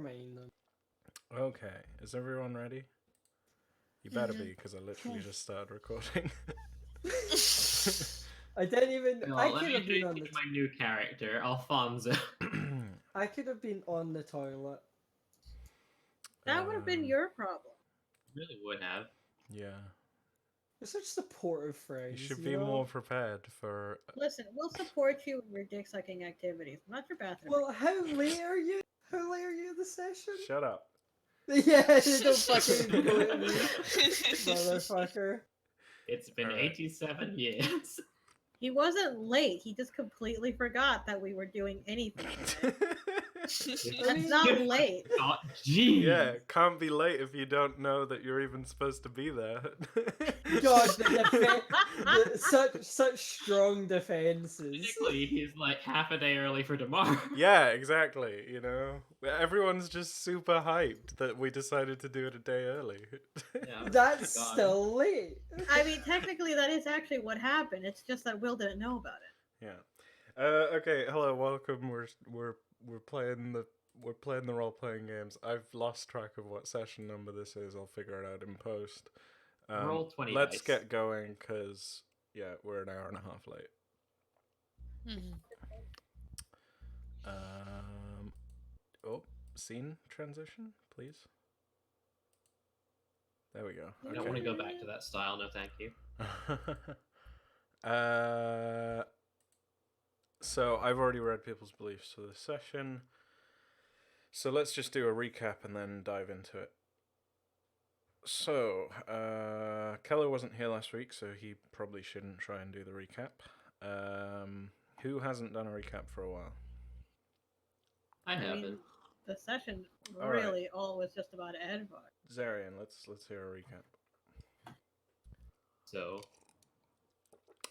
mind then. Okay, is everyone ready? You better be, because I literally just started recording. I didn't even. Well, I let could me have been on introduce my new character, Alfonso. I could have been on the toilet. That would have been your problem. Really would have. Yeah. You're such supportive friends. You should you be know? more prepared for... Listen, we'll support you in your dick sucking activities, not your bathroom. Well, how late are you? How late are you in the session? Shut up. Yeah, don't fucking bullet me, motherfucker. It's been All right. 87 years. He wasn't late. He just completely forgot that we were doing anything today. That's not late. Oh, jeez. Yeah, can't be late if you don't know that you're even supposed to be there. God, such strong defenses. Basically, he's like half a day early for tomorrow. Yeah, exactly, you know? Everyone's just super hyped that we decided to do it a day early. Yeah, That's God. still late. I mean, technically, that is actually what happened. It's just that Will didn't know about it. Yeah. Okay, hello, welcome. We're playing the role-playing games. I've lost track of what session number this is. I'll figure it out in post. Roll 20 Let's dice. get going, because, yeah, we're an hour and a half late. Oh, scene transition, please. There we go. I don't want to go back to that style, no thank you. So I've already read people's beliefs for this session. So let's just do a recap and then dive into it. So, Kelu wasn't here last week, so he probably shouldn't try and do the recap. Who hasn't done a recap for a while? I haven't. mean, the session All really all was just about Edvard. Xerion, let's hear a recap. So,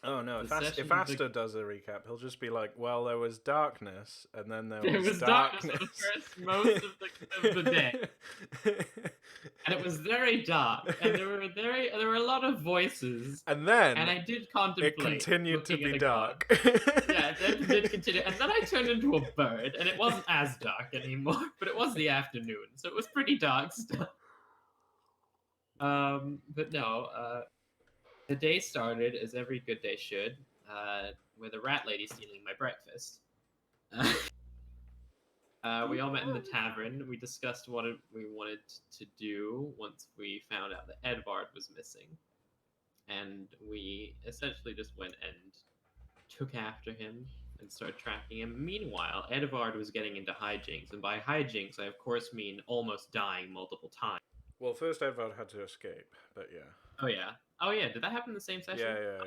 Oh no, The if session Astor does a recap, he'll just be like, well, there was darkness, and then there there was was darkness for the first most of the day. And it was very dark, and there were a lot of voices, And then and I did contemplate. it continued to looking at be the dark. clock. Yeah, it then did continue, and then I turned into a bird, and it wasn't as dark anymore, but it was the afternoon, so it was pretty dark still. But no, the day started as every good day should, with a rat lady stealing my breakfast. We all met in the tavern. We discussed what we wanted to do once we found out that Edvard was missing. And we essentially just went and took after him and started tracking him. Meanwhile, Edvard was getting into hijinks. And by hijinks, I of course mean almost dying multiple times. Well, first Edvard had to escape, but yeah. Oh, yeah. Oh, yeah. Did that happen in the same session? Yeah.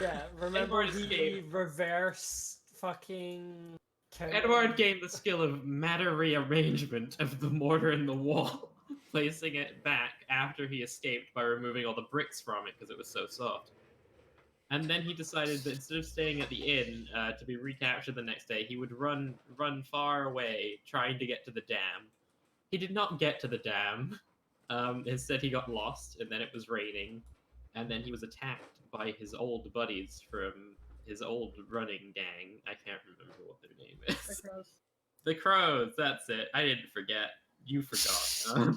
Yeah, remember Edward he escaped. reverse fucking... Edvard gained the skill of matter rearrangement of the mortar in the wall, placing it back after he escaped by removing all the bricks from it because it was so soft. And then he decided that instead of staying at the inn to be recaptured the next day, he would run far away, trying to get to the dam. He did not get to the dam. Instead, he got lost, and then it was raining, and then he was attacked by his old buddies from his old running gang. I can't remember what their name The is. crows. The Crows, that's it. I didn't forget. You forgot.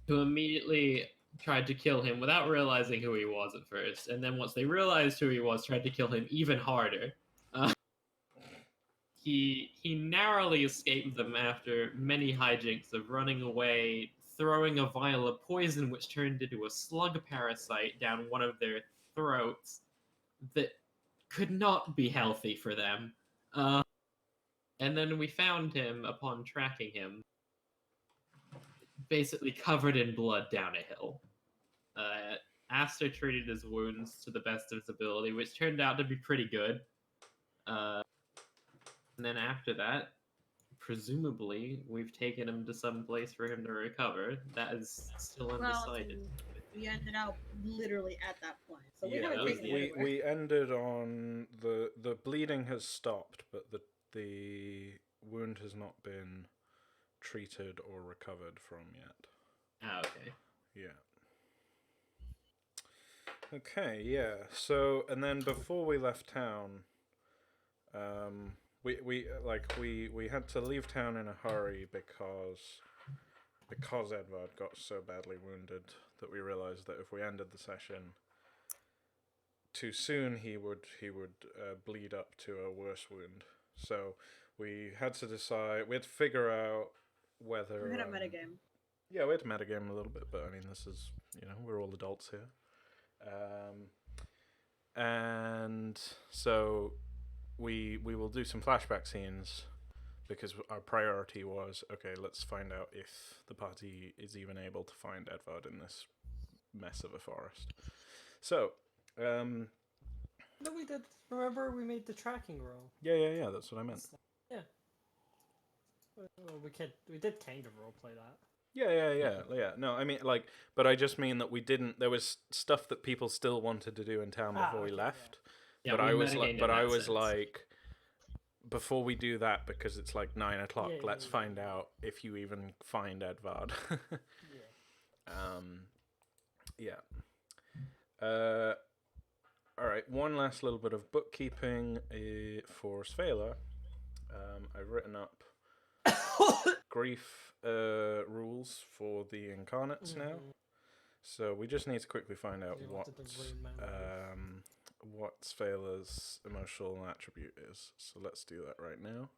Who immediately tried to kill him without realizing who he was at first, and then once they realized who he was, tried to kill him even harder. He narrowly escaped them after many hijinks of running away, throwing a vial of poison which turned into a slug parasite down one of their throats that could not be healthy for them. And then we found him upon tracking him, basically covered in blood down a hill. Astor treated his wounds to the best of his ability, which turned out to be pretty good. And then after that, presumably, we've taken him to some place for him to recover. That is still undecided. Well, we ended up literally at that point. So we Yeah, haven't taken it anywhere. we ended on the bleeding has stopped, but the wound has not been treated or recovered from yet. Ah, okay. Yeah. Okay, yeah. So, and then before we left town, we had to leave town in a hurry because Edvard got so badly wounded that we realized that if we ended the session too soon, he would bleed up to a worse wound. So we had to decide. We had to figure out whether We had a metagame. Yeah, we had to metagame a little bit, but I mean, this is, we're all adults here. And so we will do some flashback scenes because our priority was, okay, let's find out if the party is even able to find Edvard in this mess of a forest. So, No, we did. Remember, we made the tracking roll. yeah, that's what I meant. Yeah. Well, we did kind of roleplay that. Yeah. No, I mean, but I just mean that we didn't. There was stuff that people still wanted to do in town before we left. Yeah, but we I was metagamed like, in but I that was sense. like, before we do that, because it's like 9 o'clock. Yeah, let's yeah. find out if you even find Edvard. Yeah. Yeah. All right. One last little bit of bookkeeping for Svela. I've written up grief rules for the incarnates now. So we just need to quickly find out You what wanted to remember. what Svela's emotional attribute is. So let's do that right now.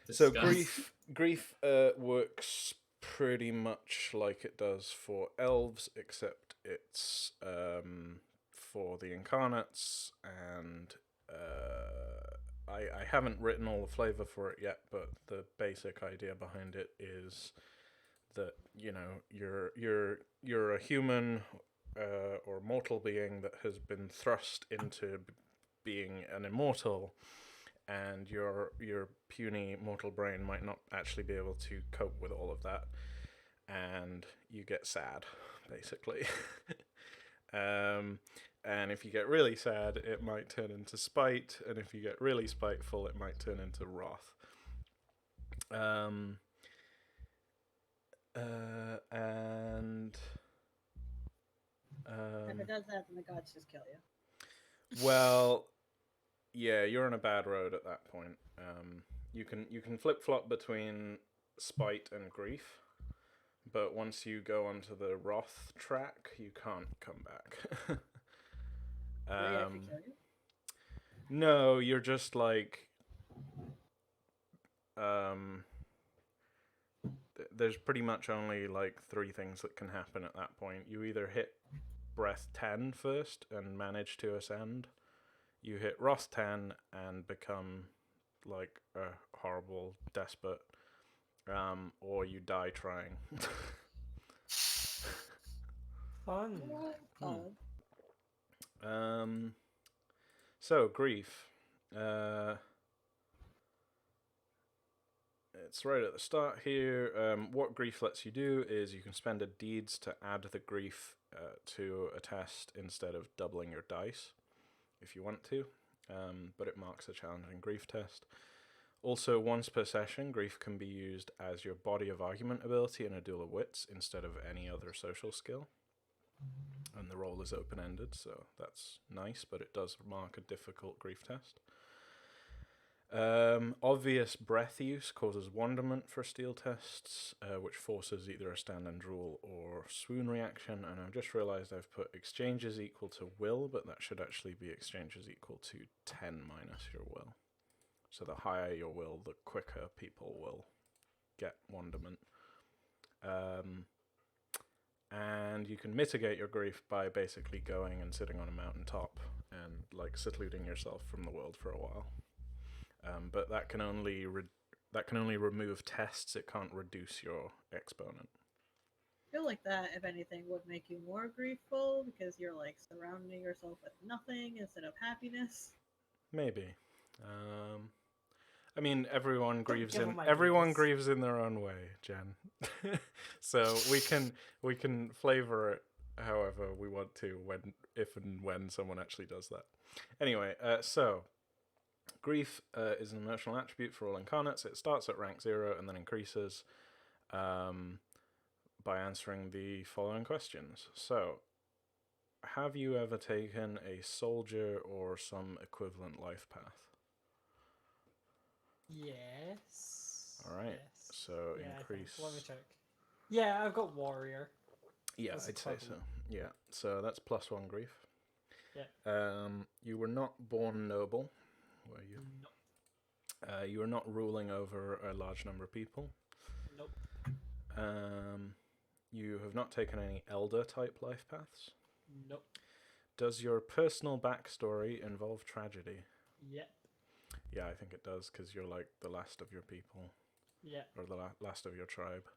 So Discuss. grief works pretty much like it does for elves, except it's for the incarnates, and I haven't written all the flavor for it yet, but the basic idea behind it is that you're a human or mortal being that has been thrust into being an immortal, and your puny mortal brain might not actually be able to cope with all of that, and you get sad, basically. And if you get really sad, it might turn into spite, and if you get really spiteful, it might turn into wrath. And If it does that, then the gods just kill you. well, yeah, you're on a bad road at that point. You can flip flop between spite and grief, but once you go onto the wrath track, you can't come back. Do they actually kill you? No, you're just like there's pretty much only like 3 things that can happen at that point. You either hit breath 10 first and manage to ascend, you hit wrath 10 and become like a horrible despot, or you die trying. Fun. So grief. It's right at the start here. What grief lets you do is you can spend a deeds to add the grief to a test instead of doubling your dice, if you want to. But it marks a challenging grief test. Also, once per session, grief can be used as your body of argument ability in a duel of wits instead of any other social skill. And the roll is open-ended, so that's nice, but it does mark a difficult grief test. Obvious breath use causes wonderment for steel tests, which forces either a stand and drool or swoon reaction, and I've just realised I've put exchanges equal to will, but that should actually be exchanges equal to 10 minus your will. So the higher your will, the quicker people will get wonderment. And you can mitigate your grief by basically going and sitting on a mountaintop and like secluding yourself from the world for a while. But that can only remove tests. It can't reduce your exponent. I feel like that, if anything, would make you more griefful because you're like surrounding yourself with nothing instead of happiness. Maybe. I mean, everyone grieves give in them everyone ideas. grieves in their own way, Jen. So we can flavor it however we want to if and when someone actually does that. Anyway, so grief is an emotional attribute for all incarnates. It starts at rank 0 and then increases by answering the following questions. So, have you ever taken a soldier or some equivalent life path? Yes. All right. Yes. So Yeah, I think. increase. Let me check. Yeah, I've got warrior. Yeah, That's I'd say so. equivalent. Yeah. So that's +1 grief. Yeah. You were not born noble, were you? Nope. You were not ruling over a large number of people. Nope. You have not taken any elder type life paths. Nope. Does your personal backstory involve tragedy? Yep. Yeah, I think it does, because you're like the last of your people, Yep. or the last of your tribe.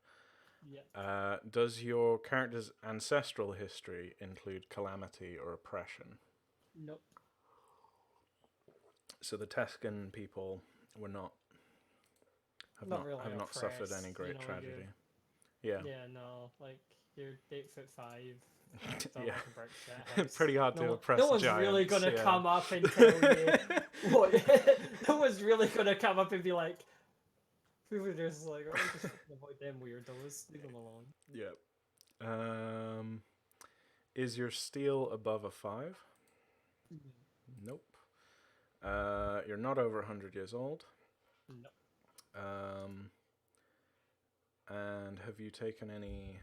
Yep. Does your character's ancestral history include calamity or oppression? Nope. So the Tescan people were not have Not not really have not suffered oppressed, any great you know, tragedy. Yeah. Yeah, no, like you're 8'5". Yeah. Like a brick shit house. Pretty hard to oppress No one's giants. really gonna yeah. come up and tell you what. No one's really gonna come up and be like, people are just like, oh, just fucking avoid them weirdos. Leave them alone. Yeah. Is your steel above a 5? Nope. You're not over 100 years old. No. And have you taken any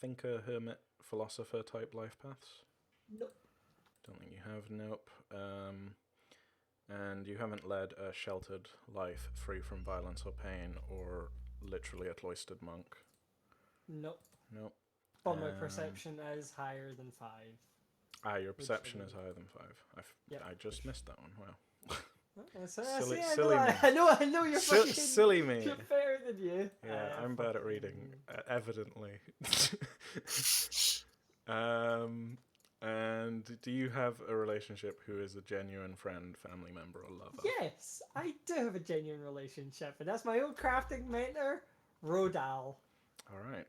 thinker, hermit, philosopher type life paths? Nope. Don't think you have. Nope. And you haven't led a sheltered life free from violence or pain, or literally a cloistered monk. Nope. Nope. But my perception is higher than 5. Your perception is higher than 5. Yep. I just missed that one. Wow. Silly, silly me. I know you're fucking Silly me. You're better than you. Yeah, I'm bad at reading, evidently. And do you have a relationship who is a genuine friend, family member, or lover? Yes, I do have a genuine relationship, and that's my old crafting mentor, Odelle. All right.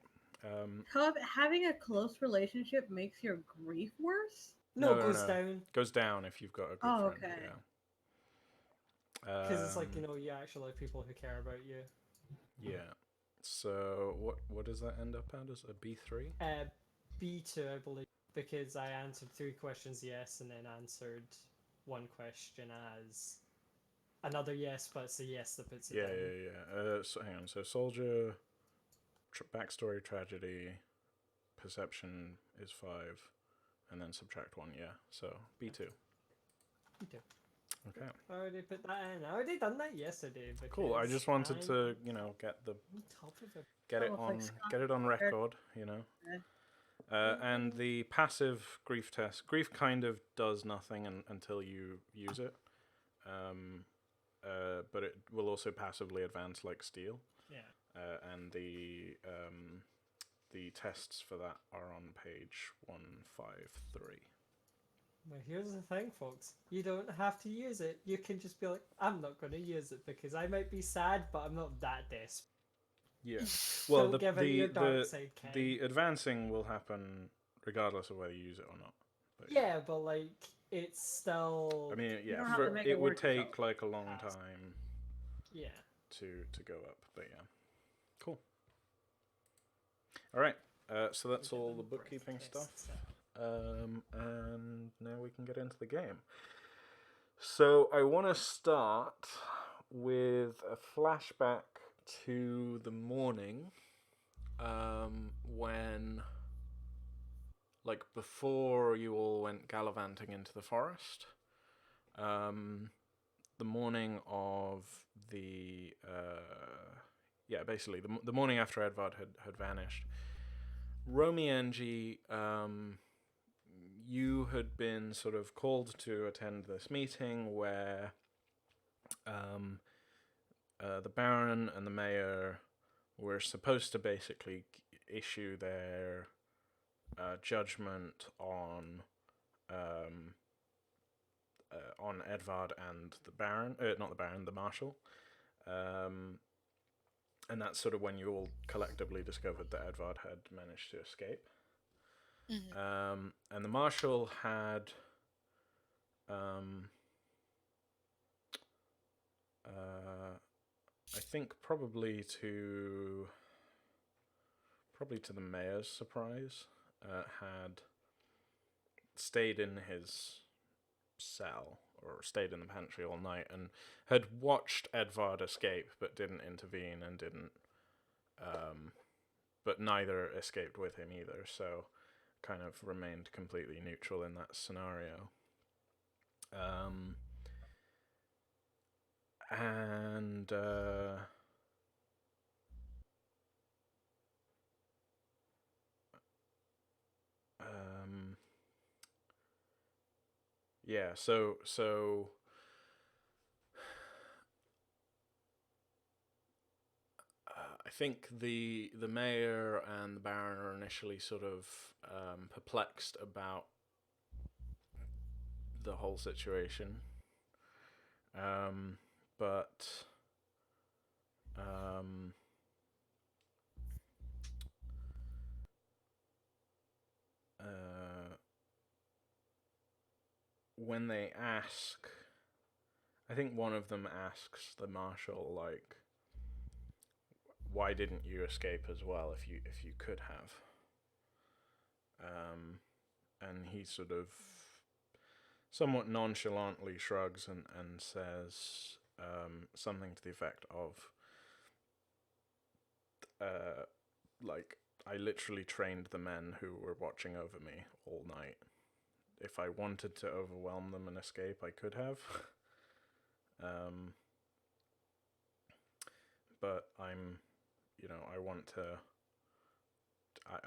Having a close relationship makes your grief worse? No, it goes down. Goes down if you've got a good Oh, friend. okay. Yeah. Because it's like, you know, you actually have people who care about you. Yeah. So what does that end up at? As a B3? B2, I believe, because I answered 3 questions yes, and then answered 1 question as another yes, but it's a yes that puts it down. Yeah. So hang on. So soldier, backstory, tragedy, perception is 5, and then subtract 1. Yeah. So B2. B2. Okay. I already put that in. I already done that yesterday. Cool. I just wanted I'm to, get the on top of it. get it on record, and the passive grief test. Grief kind of does nothing until you use it, but it will also passively advance like steel. Yeah. And the tests for that are on page 153. Well, here's the thing, folks. You don't have to use it. You can just be like, I'm not going to use it because I might be sad, but I'm not that desperate. Yeah. Well, Don't give in your dark side, Ken. the advancing will happen regardless of whether you use it or not. But yeah, but like it's still. I mean, don't yeah, have to make it it would work take yourself. like a long time Yeah. to go up, but yeah, cool. All right, so that's all the bookkeeping stuff, and now we can get into the game. So I want to start with a flashback to the morning when, like, before you all went gallivanting into the forest, the morning of the basically the morning after Edvard had vanished. Romienji, you had been sort of called to attend this meeting where the Baron and the Mayor were supposed to basically issue their judgment on Edvard and the Baron, not the Baron, the Marshal. And that's sort of when you all collectively discovered that Edvard had managed to escape. Mm-hmm. And the Marshal had I think probably to the Mayor's surprise, had stayed in his cell or stayed in the pantry all night and had watched Edvard escape but didn't intervene and didn't but neither escaped with him either, so kind of remained completely neutral in that scenario. And yeah, so I think the mayor and the baron are initially sort of perplexed about the whole situation, but when they ask, I think one of them asks the marshal, like, why didn't you escape as well if you could have? And he sort of somewhat nonchalantly shrugs and says something to the effect of, like, I literally trained the men who were watching over me all night. If I wanted to overwhelm them and escape, I could have. But I'm, I want to.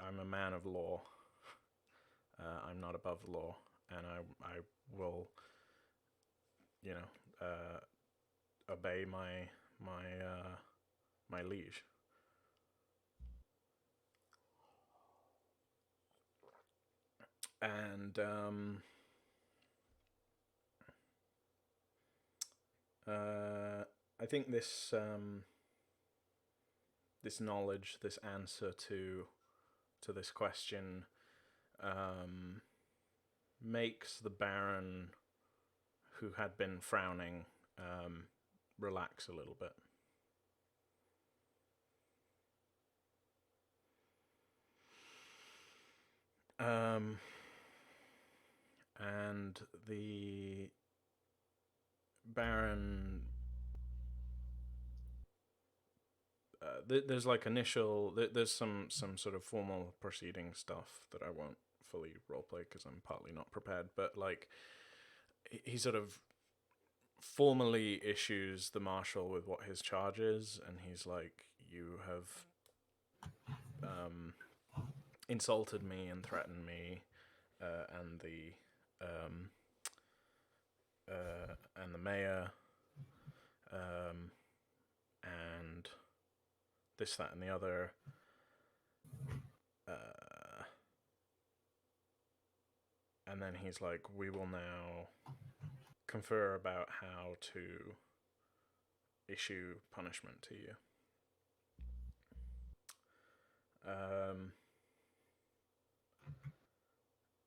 I'm a man of law. I'm not above the law, and I will, obey my liege. And I think this knowledge, this answer to this question, makes the Baron, who had been frowning, relax a little bit. And the Baron, there's like there's some sort of formal proceeding stuff that I won't fully roleplay because I'm partly not prepared, but like he sort of formally issues the marshal with what his charge is, and he's like, you have insulted me and threatened me, and the mayor, and this, that, and the other. And then he's like, we will now confer about how to issue punishment to you.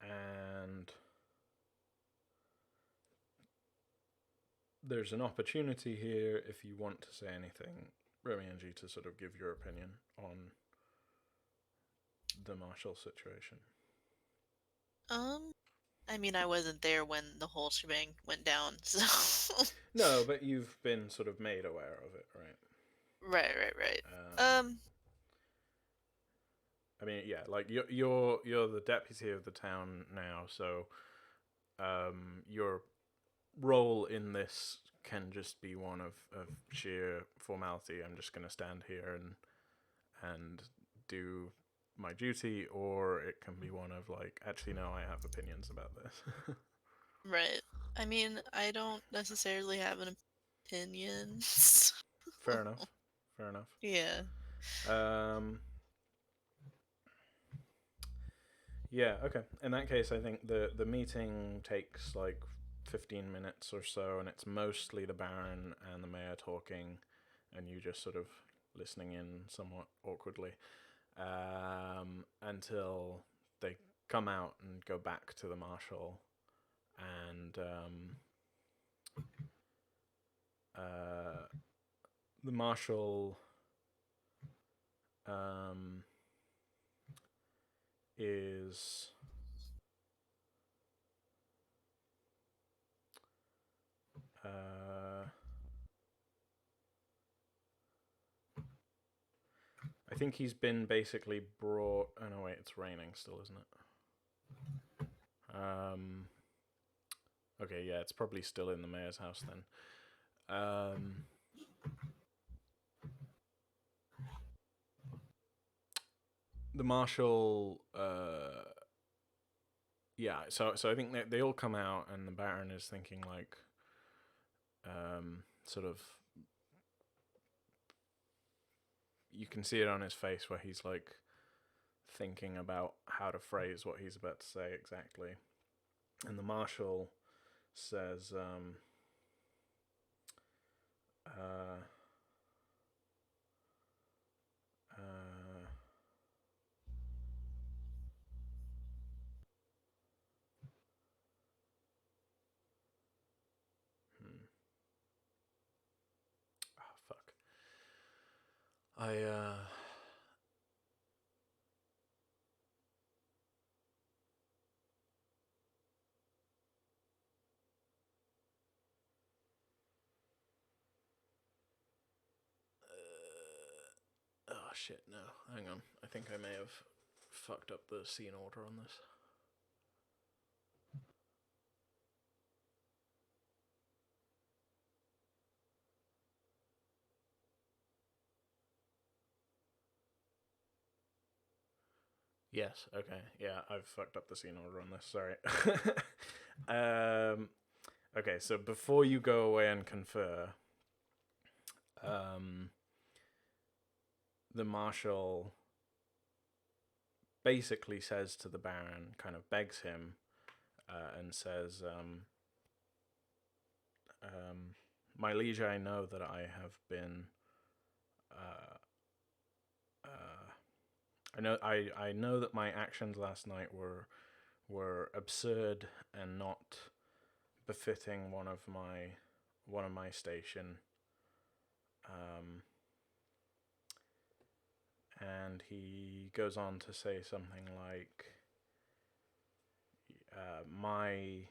And there's an opportunity here, if you want to say anything, Romienji, to sort of give your opinion on the marshal situation. I mean, I wasn't there when the whole shebang went down, so... No, but you've been sort of made aware of it, right? Right. I mean, yeah, like you're the deputy of the town now, so your role in this can just be one of sheer formality. I'm just going to stand here and do my duty, or it can be one of like, actually, no, I have opinions about this. Right. I mean, I don't necessarily have an opinion. Fair enough. Yeah. Yeah, okay. In that case, I think the meeting takes like 15 minutes or so, and it's mostly the Baron and the mayor talking, and you just sort of listening in somewhat awkwardly, until they come out and go back to the marshal, and the marshal is I think he's been basically brought. Oh no, wait, it's raining still, isn't it? Okay, yeah, it's probably still in the mayor's house then. The marshal. Yeah, so I think they all come out, and the Baron is thinking like, sort of. You can see it on his face where he's like thinking about how to phrase what he's about to say exactly. And the marshal says, fuck. Oh shit, no. Hang on. I think I may have fucked up the scene order on this. Yes, okay. Yeah, I've fucked up the scene order on this, sorry. Okay, so before you go away and confer, the marshal basically says to the Baron, kind of begs him, and says, my liege, I know that I have been... I know that my actions last night were absurd and not befitting one of my station. And he goes on to say something like, my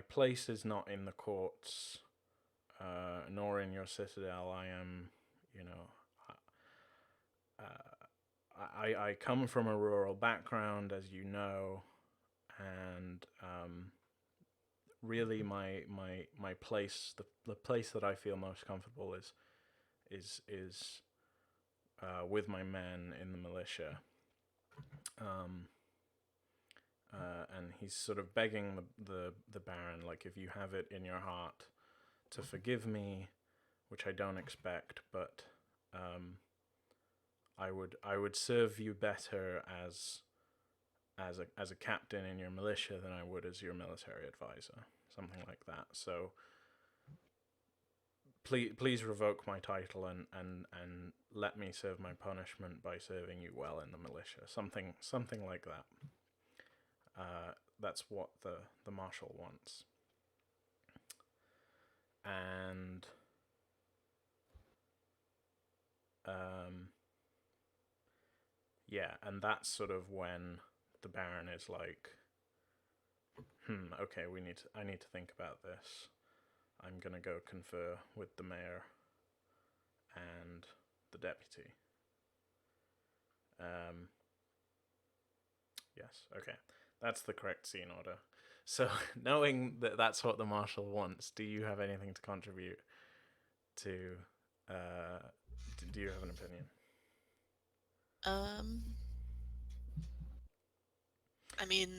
place is not in the courts, nor in your citadel. I am, I come from a rural background, as you know, and really my place, the place that I feel most comfortable is with my men in the militia. And he's sort of begging the Baron, like, if you have it in your heart to forgive me, which I don't expect, but I would serve you better as a captain in your militia than I would as your military advisor, something like that. So please revoke my title and let me serve my punishment by serving you well in the militia, something like that. That's what the marshal wants. And yeah, and that's sort of when the Baron is like, okay, I need to think about this. I'm gonna go confer with the mayor and the deputy. Yes, okay. That's the correct scene order. So, knowing that that's what the marshal wants, do you have anything to contribute to... do you have an opinion? I mean...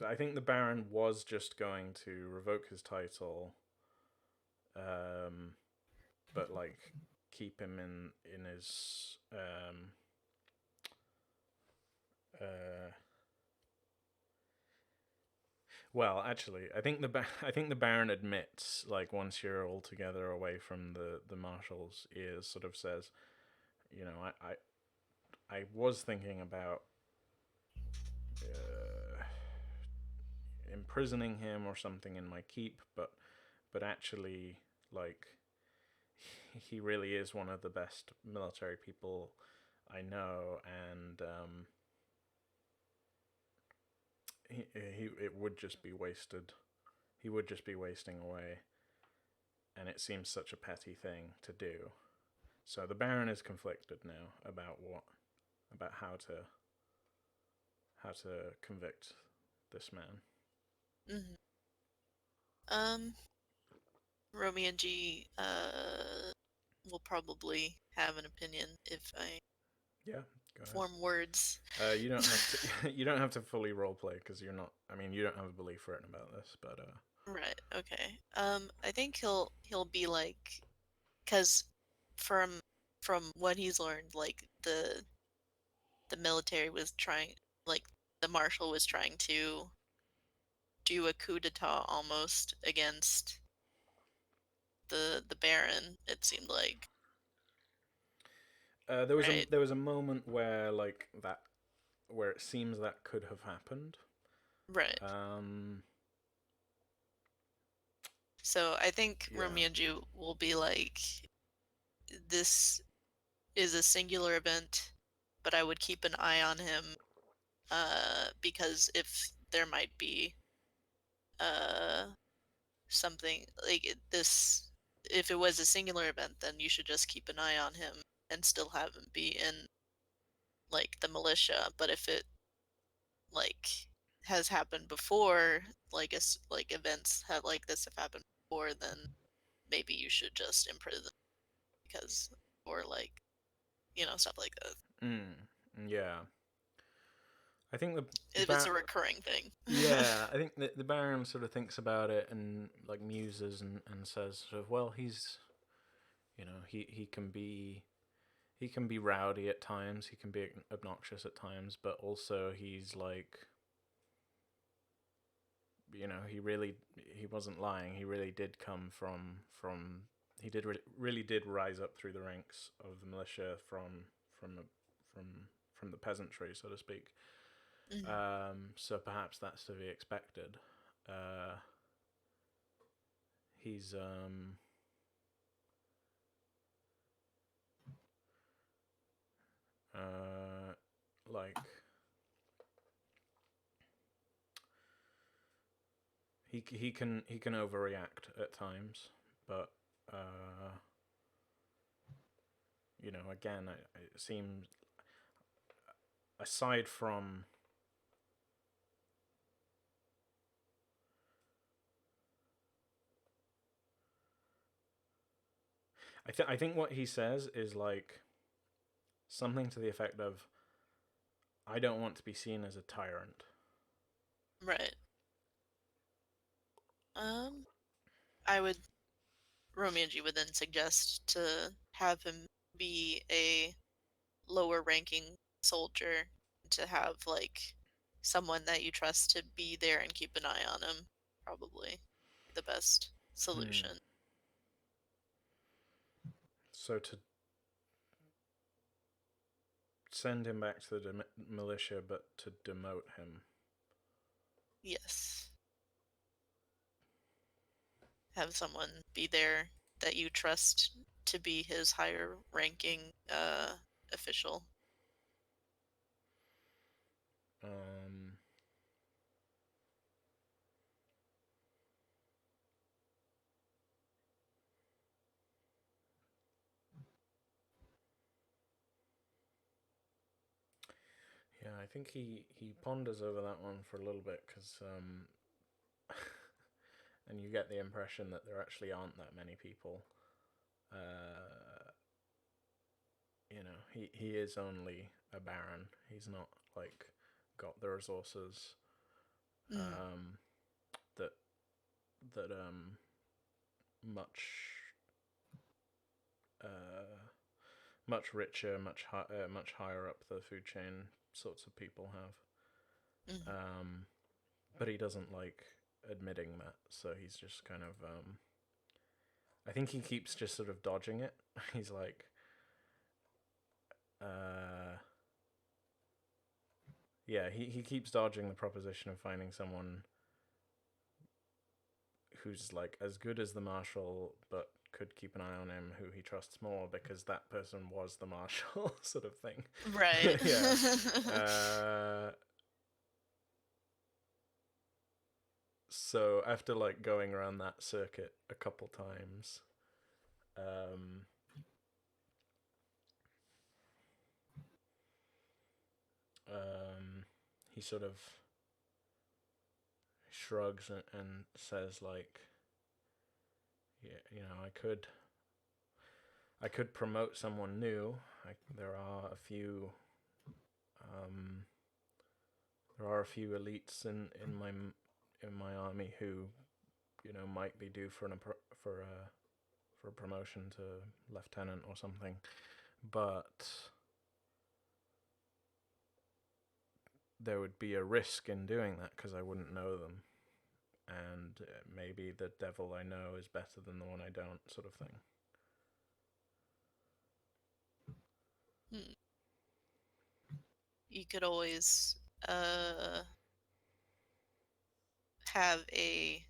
I think the Baron was just going to revoke his title, but, like, keep him in his... well, actually, I think the Baron admits, like, once you're all together away from the marshal's ears, sort of says, I was thinking about imprisoning him or something in my keep, but actually, like, he really is one of the best military people I know, and it would just be wasted. He would just be wasting away, and it seems such a petty thing to do. So the Baron is conflicted now about how to convict this man. Romienji will probably have an opinion if I Yeah, go ahead. form words. You don't have to. You don't have to fully roleplay because you're not. I mean, you don't have a belief written about this, but Right. Okay. I think he'll be like, because from what he's learned, like the military was trying, like the marshal was trying to do a coup d'état almost against the Baron. It seemed like. there was right. a moment where where it seems that could have happened. Right. So I think Yeah. Romienji will be like, this is a singular event, but I would keep an eye on him, because if there might be something like this, if it was a singular event, then you should just keep an eye on him and still have him be in like the militia. But if it like has happened before, like events have like this have happened before, then maybe you should just imprison because, or like, stuff like that. Yeah. I think if it's a recurring thing. Yeah, I think the Baron sort of thinks about it and like muses and says sort of, well, he's, he can be rowdy at times, he can be obnoxious at times, but also he's like, he wasn't lying. He really did come from he really did rise up through the ranks of the militia from the peasantry, so to speak. So perhaps that's to be expected. He's like he can overreact at times, but again, it seems, aside from I think what he says is like something to the effect of, I don't want to be seen as a tyrant. Right. Romienji would then suggest to have him be a lower ranking soldier, to have like someone that you trust to be there and keep an eye on him. Probably the best solution. So to send him back to the militia, but to demote him. Yes. Have someone be there that you trust to be his higher ranking official. Yeah, I think he ponders over that one for a little bit, because and you get the impression that there actually aren't that many people. He is only a baron. He's not like got the resources that much richer, much higher up the food chain sorts of people have. But he doesn't like admitting that, so he's just kind of I think he keeps just sort of dodging it. He's like he keeps dodging the proposition of finding someone who's like as good as the marshal but could keep an eye on him, who he trusts more because that person was the marshal, sort of thing. Right. Yeah. So after like going around that circuit a couple times, he sort of shrugs and says like, yeah, you know, I could promote someone new. There are a few elites in my army who, you know, might be due for a promotion to lieutenant or something, but there would be a risk in doing that because I wouldn't know them, and maybe the devil I know is better than the one I don't, sort of thing. You could always have a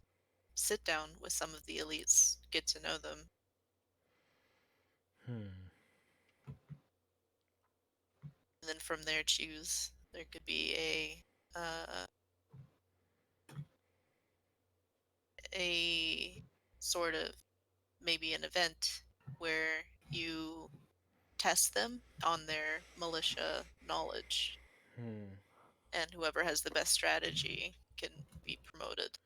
sit down with some of the elites, get to know them. And then from there choose. There could be a sort of, maybe an event where you test them on their militia knowledge, and whoever has the best strategy can be promoted.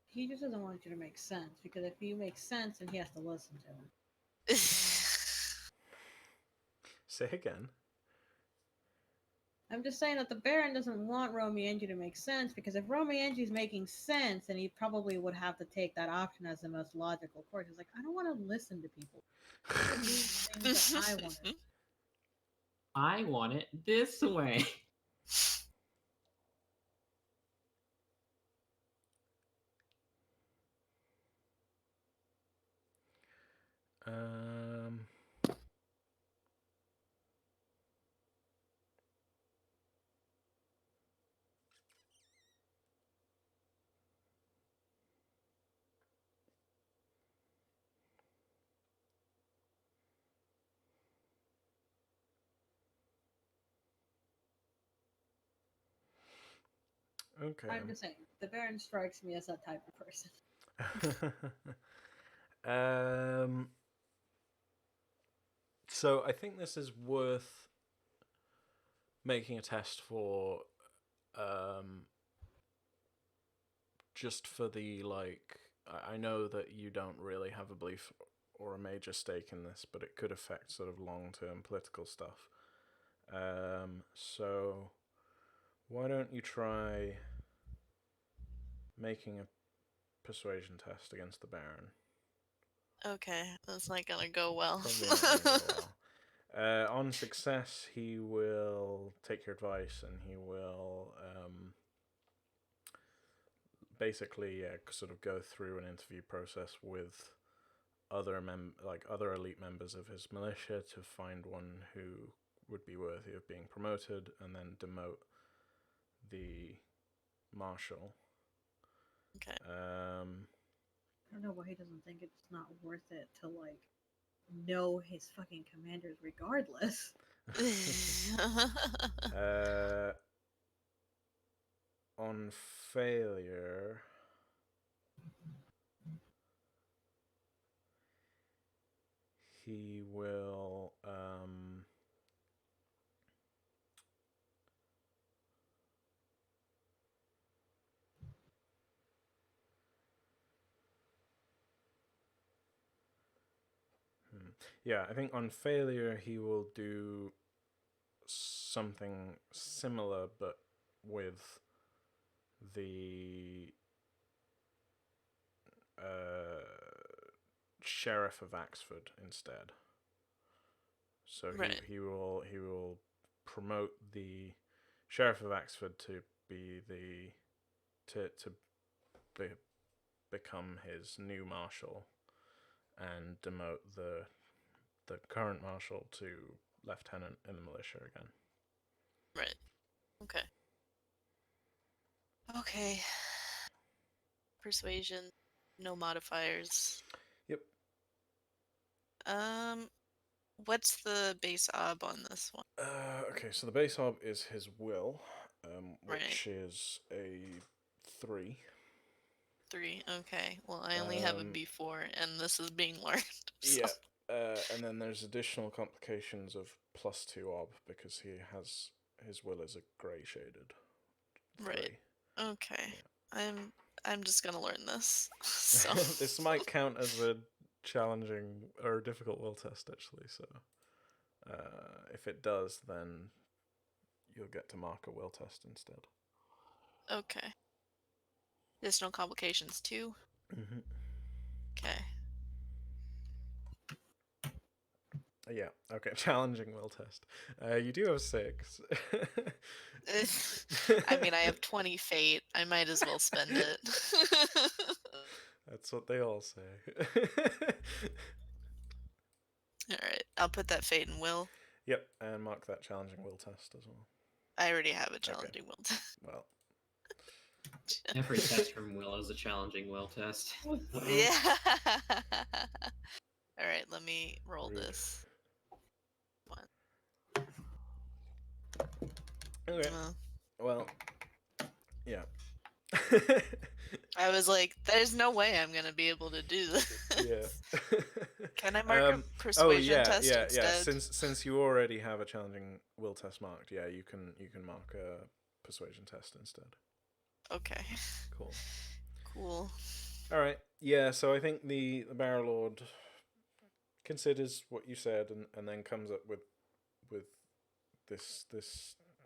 He just doesn't want you to make sense, because if you make sense, then he has to listen to him. Say again. I'm just saying that the Baron doesn't want Romienji to make sense, because if Romienji's making sense, then he probably would have to take that option as the most logical course. He's like, I don't want to listen to people. I do things that I want to do. I want it this way. Okay. I'm just saying, the Baron strikes me as that type of person. So I think this is worth making a test for, just for the, like, I know that you don't really have a belief or a major stake in this, but it could affect sort of long-term political stuff. So why don't you try making a persuasion test against the Baron? Okay, that's not gonna go well. Probably not gonna go well. On success, he will take your advice and he will basically sort of go through an interview process with other elite members of his militia to find one who would be worthy of being promoted, and then demote the marshal. Okay. I don't know why he doesn't think it's not worth it to, like, know his fucking commanders regardless. On failure, he will I think on failure he will do something similar, but with the sheriff of Axford instead. So Right. he will promote the sheriff of Axford to be become his new marshal, and demote the current marshal to lieutenant in the militia again. Right. Okay. Okay. Persuasion, no modifiers. Yep. What's the base ob on this one? Okay, so the base ob is his will, Right. which is a 3. 3. Okay. Well, I only have a B4, and this is being learned. So. Yeah, and then there's additional complications of +2 ob because his will is a grey shaded 3. Right. Okay. I'm just gonna learn this. So This might count as a challenging or difficult will test actually. So if it does, then you'll get to mark a will test instead. okay. Additional complications too. Mm-hmm. Okay. Yeah. Okay. Challenging will test. You do have 6. I mean, I have 20 fate. I might as well spend it. That's what they all say. All right. I'll put that fate in will. Yep, and mark that challenging will test as well. I already have a challenging will. Well, Every test from will is a challenging will test. Yeah. All right. Let me roll Rude. this. okay. Well, yeah. I was like, "There's no way I'm gonna be able to do this." Yeah. Can I mark a persuasion test yeah. instead? Since you already have a challenging will test marked, yeah, you can mark a persuasion test instead. Okay. Cool. Cool. All right. Yeah. So I think the Barrow Lord considers what you said and then comes up with this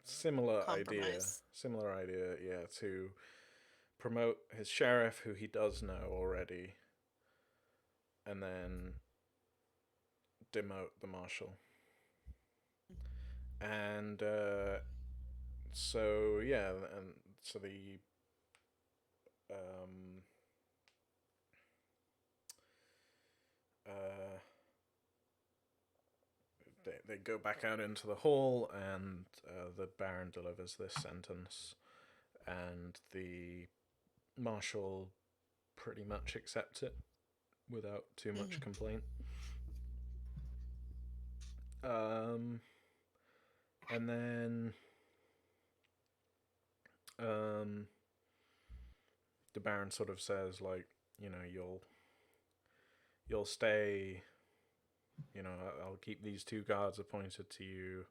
similar Compromise. idea, yeah, to promote his sheriff, who he does know already, and then demote the marshal. And so yeah, and so the they go back out into the hall, and the Baron delivers this sentence, and the marshal pretty much accepts it without too much complaint. And then the Baron sort of says, like, you know, you'll stay, you know, I'll keep these 2 guards appointed to you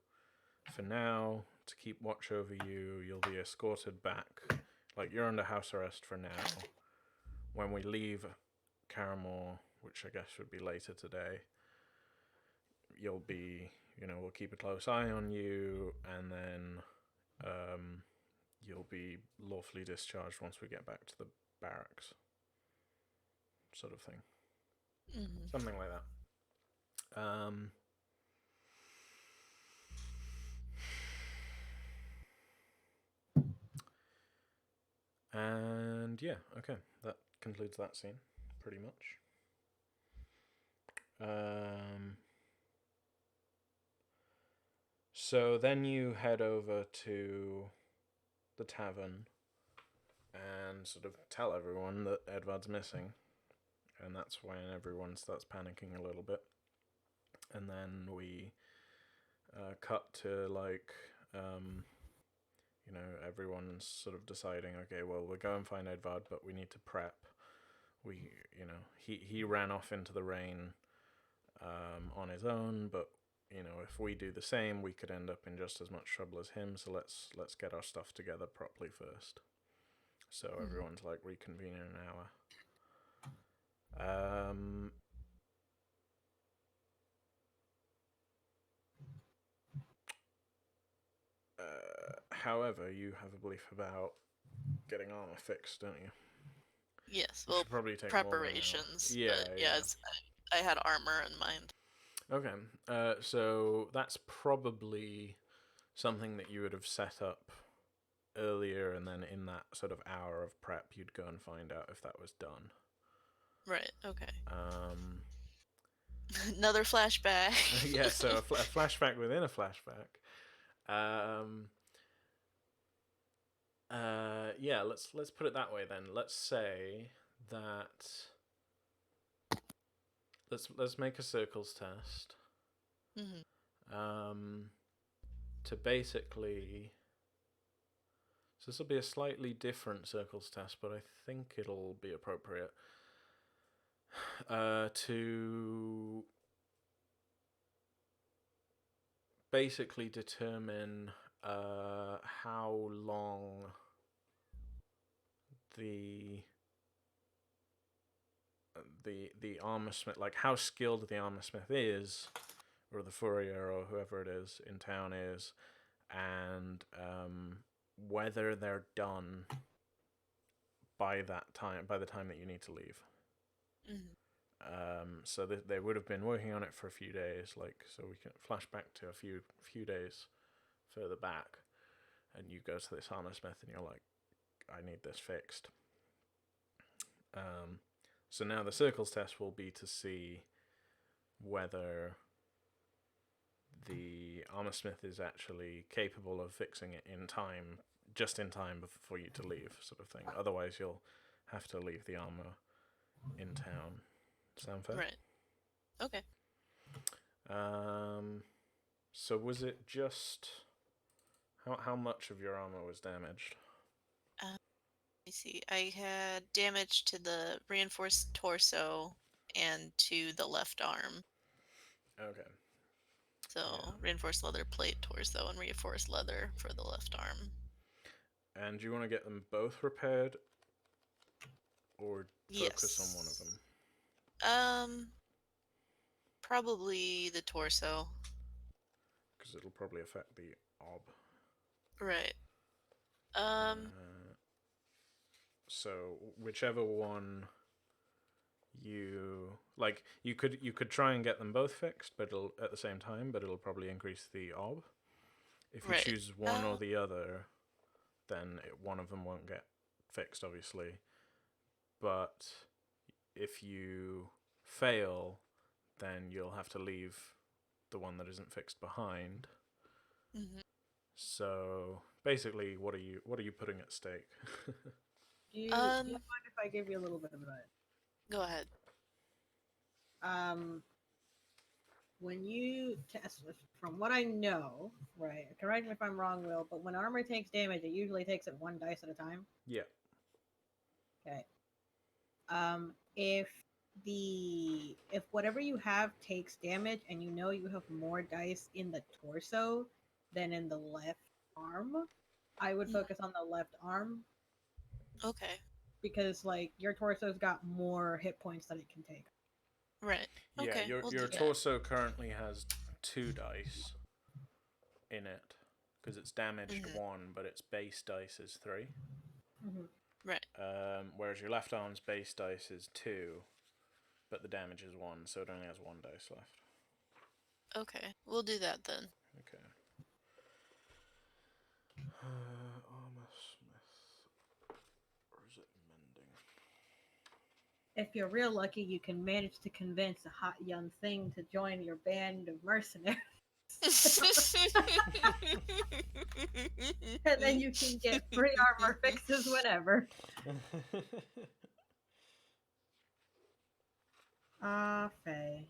for now to keep watch over you. You'll be escorted back, like, you're under house arrest for now. When we leave Caramore, which I guess would be later today, you'll be, you know, we'll keep a close eye on you, and then you'll be lawfully discharged once we get back to the barracks, sort of thing. Something like that. And yeah, okay, that concludes that scene, pretty much. So then you head over to the tavern and sort of tell everyone that Edvard's missing, and that's when everyone starts panicking a little bit. And then we cut to, like, you know, everyone's sort of deciding, okay, well, we'll go and find Edvard, but we need to prep. We, you know, he ran off into the rain on his own, but, you know, if we do the same, we could end up in just as much trouble as him, so let's get our stuff together properly first. So everyone's, like, reconvening in an hour. However, you have a belief about getting armor fixed, don't you? Yes. Which Well, should probably take more than an hour. preparations. Yeah, But yeah. I had armor in mind. Okay, so that's probably something that you would have set up earlier, and then in that sort of hour of prep, you'd go and find out if that was done. Right. Okay. Another flashback. Yeah, so a flashback within a flashback. Yeah, let's put it that way then. Let's say that let's make a circles test. to basically. So this will be a slightly different circles test, but I think it'll be appropriate to basically determine how long the armor smith, like how skilled the armor smith is, or the furrier or whoever it is in town is, and whether they're done by that time, by the time that you need to leave. So they would have been working on it for a few days, like, so we can flash back to a few days further back, and you go to this armor smith and you're like, I need this fixed. So now the circles test will be to see whether the armor smith is actually capable of fixing it in time, just in time for you to leave, sort of thing. Otherwise, you'll have to leave the armor in town. Sound fair? Right. Okay. So was it just how much of your armor was damaged? Let me see. I had damage to the reinforced torso and to the left arm. Okay. So Yeah. reinforced leather plate torso and reinforced leather for the left arm. And do you want to get them both repaired, or focus on one of them? Probably the torso. Because it'll probably affect the ob. Right. So whichever one you like, you could try and get them both fixed, but at the same time, but it'll probably increase the ob. If you Right. choose one or the other, then one of them won't get fixed, obviously. But if you fail, then you'll have to leave the one that isn't fixed behind. So basically, what are you putting at stake? Do you mind if I give you a little bit of advice? Go ahead. When you test, from what I know, right? Correct me if I'm wrong, Will, but when armor takes damage, it usually takes it one dice at a time. Yeah. Okay. If whatever you have takes damage and you know you have more dice in the torso than in the left arm, I would focus on the left arm. Okay. Because like your torso's got more hit points that it can take. Right. Yeah, Okay, your we'll do that. torso currently has 2 dice in it because it's damaged 1, but its base dice is 3. Right. Whereas your left arm's base dice is 2, but the damage is 1, so it only has 1 dice left. Okay, we'll do that then. Okay. Armor smith. Or is it mending? If you're real lucky, you can manage to convince a hot young thing to join your band of mercenaries. And then you can get free armor fixes whenever. Faye.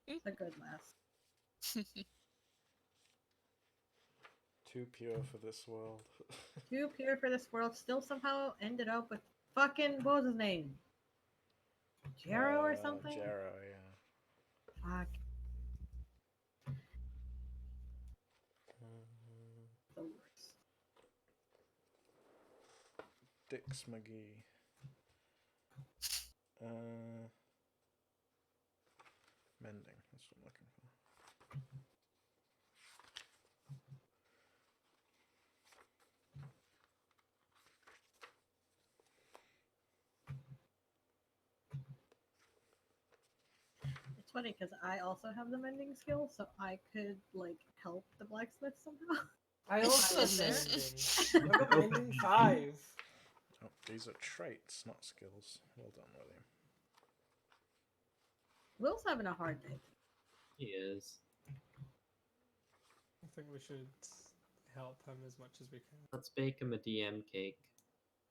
It's a good lass. Too pure for this world. Too pure for this world, still somehow ended up with fucking, what was his name? Jero or something? Jero, yeah. Fuck. The worst. Dix McGee. Mending, that's what I'm looking for. It's funny because I also have the mending skill, so I could like help the blacksmith somehow. I also have mending. I got mending 5. Oh, these are traits, not skills. Well done, William. Will's having a hard day. He is. I think we should help him as much as we can. Let's bake him a DM cake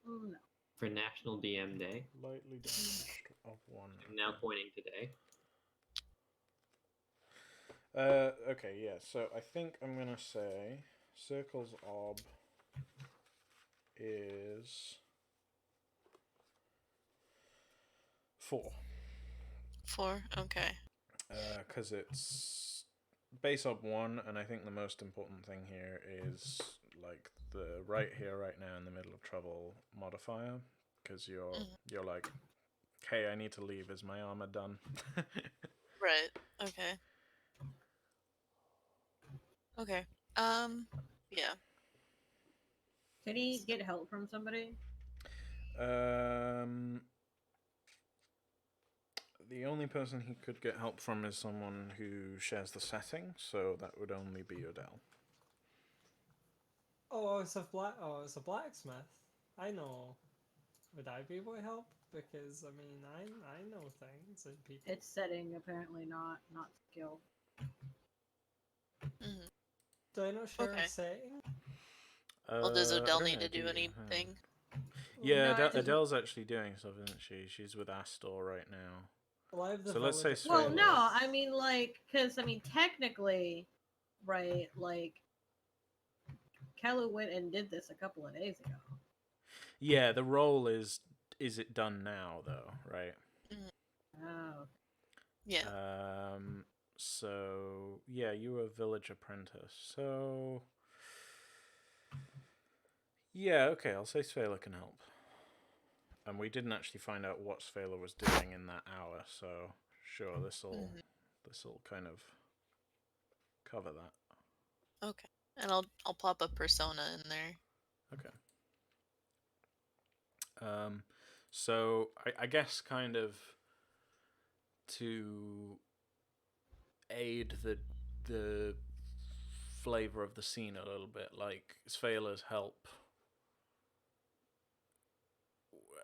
No. for National DM Day. Lightly damaged of 1. I'm now pointing today. Okay, yeah. So I think I'm gonna say Circle's Ob is 4. 4. Okay. Because it's base Ob 1, and I think the most important thing here is like the right here, right now, in the middle of trouble modifier. Because you're like, hey, I need to leave. Is my armor done? Right. Okay. Okay. Yeah. Can he get help from somebody? The only person he could get help from is someone who shares the setting, so that would only be Odelle. Oh, it's a blacksmith. I know. Would I be able to help? Because I mean, I know things and people. It's setting, apparently not skill. Hmm. Do I not share Okay. a setting? Well, does I Odelle don't need know, to do you? anything? Yeah, No, I just- Adele's actually doing stuff, isn't she? She's with Astor right now. Well, I have the So let's say village Well, Svela. no, I mean, like, because, I mean, technically, right, like, Kelu went and did this a couple of days ago. Yeah, the role is it done now though, right? Oh. Yeah. So yeah, you were a village apprentice. So yeah, okay, I'll say Svela can help. And we didn't actually find out what Svela was doing in that hour, so sure, this'll kind of cover that. Okay. And I'll pop a persona in there. Okay. So I guess kind of to aid the flavor of the scene a little bit, like Svela's help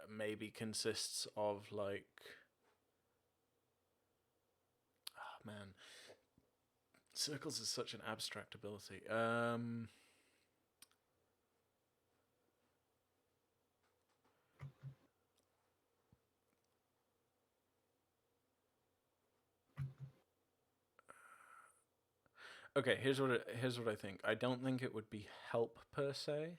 maybe consists of like, oh man, circles is such an abstract ability. Okay, here's what I think. I don't think it would be help per se,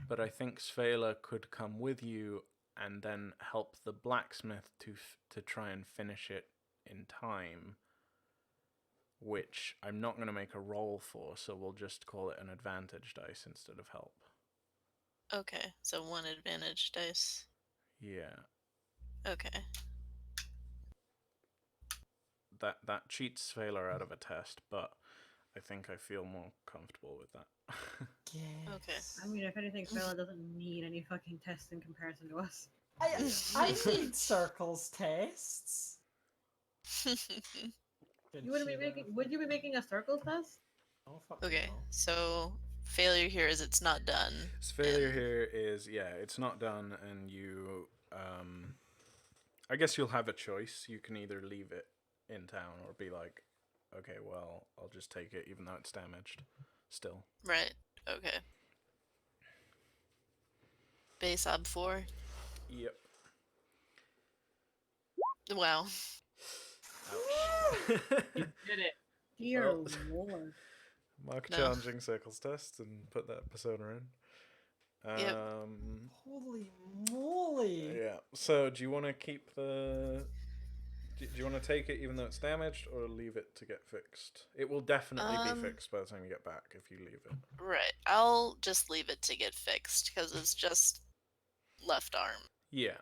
but I think Svela could come with you and then help the blacksmith to try and finish it in time, which I'm not going to make a roll for, so we'll just call it an advantage dice instead of help. Okay. So 1 advantage dice. Yeah. Okay. That cheats Svela out of a test, but I think I feel more comfortable with that. Yes. I mean, if anything, Fela doesn't need any fucking tests in comparison to us. I need circles tests. You wouldn't be making. Would you be making a circle test? Oh, fuck Okay. no. So failure here is it's not done. Failure and- here is, yeah, it's not done, and you, I guess you'll have a choice. You can either leave it in town or be like, okay, well, I'll just take it even though it's damaged still. Right. Okay. Base ob 4. Yep. Wow. Ouch. You did it. Dear Well. lord. Mark No. challenging circles test and put that persona in. Yep. Holy moly! Yeah. So, do you want to keep the? Do you want to take it even though it's damaged, or leave it to get fixed? It will definitely be fixed by the time you get back if you leave it. Right. I'll just leave it to get fixed because it's just left arm. Yeah.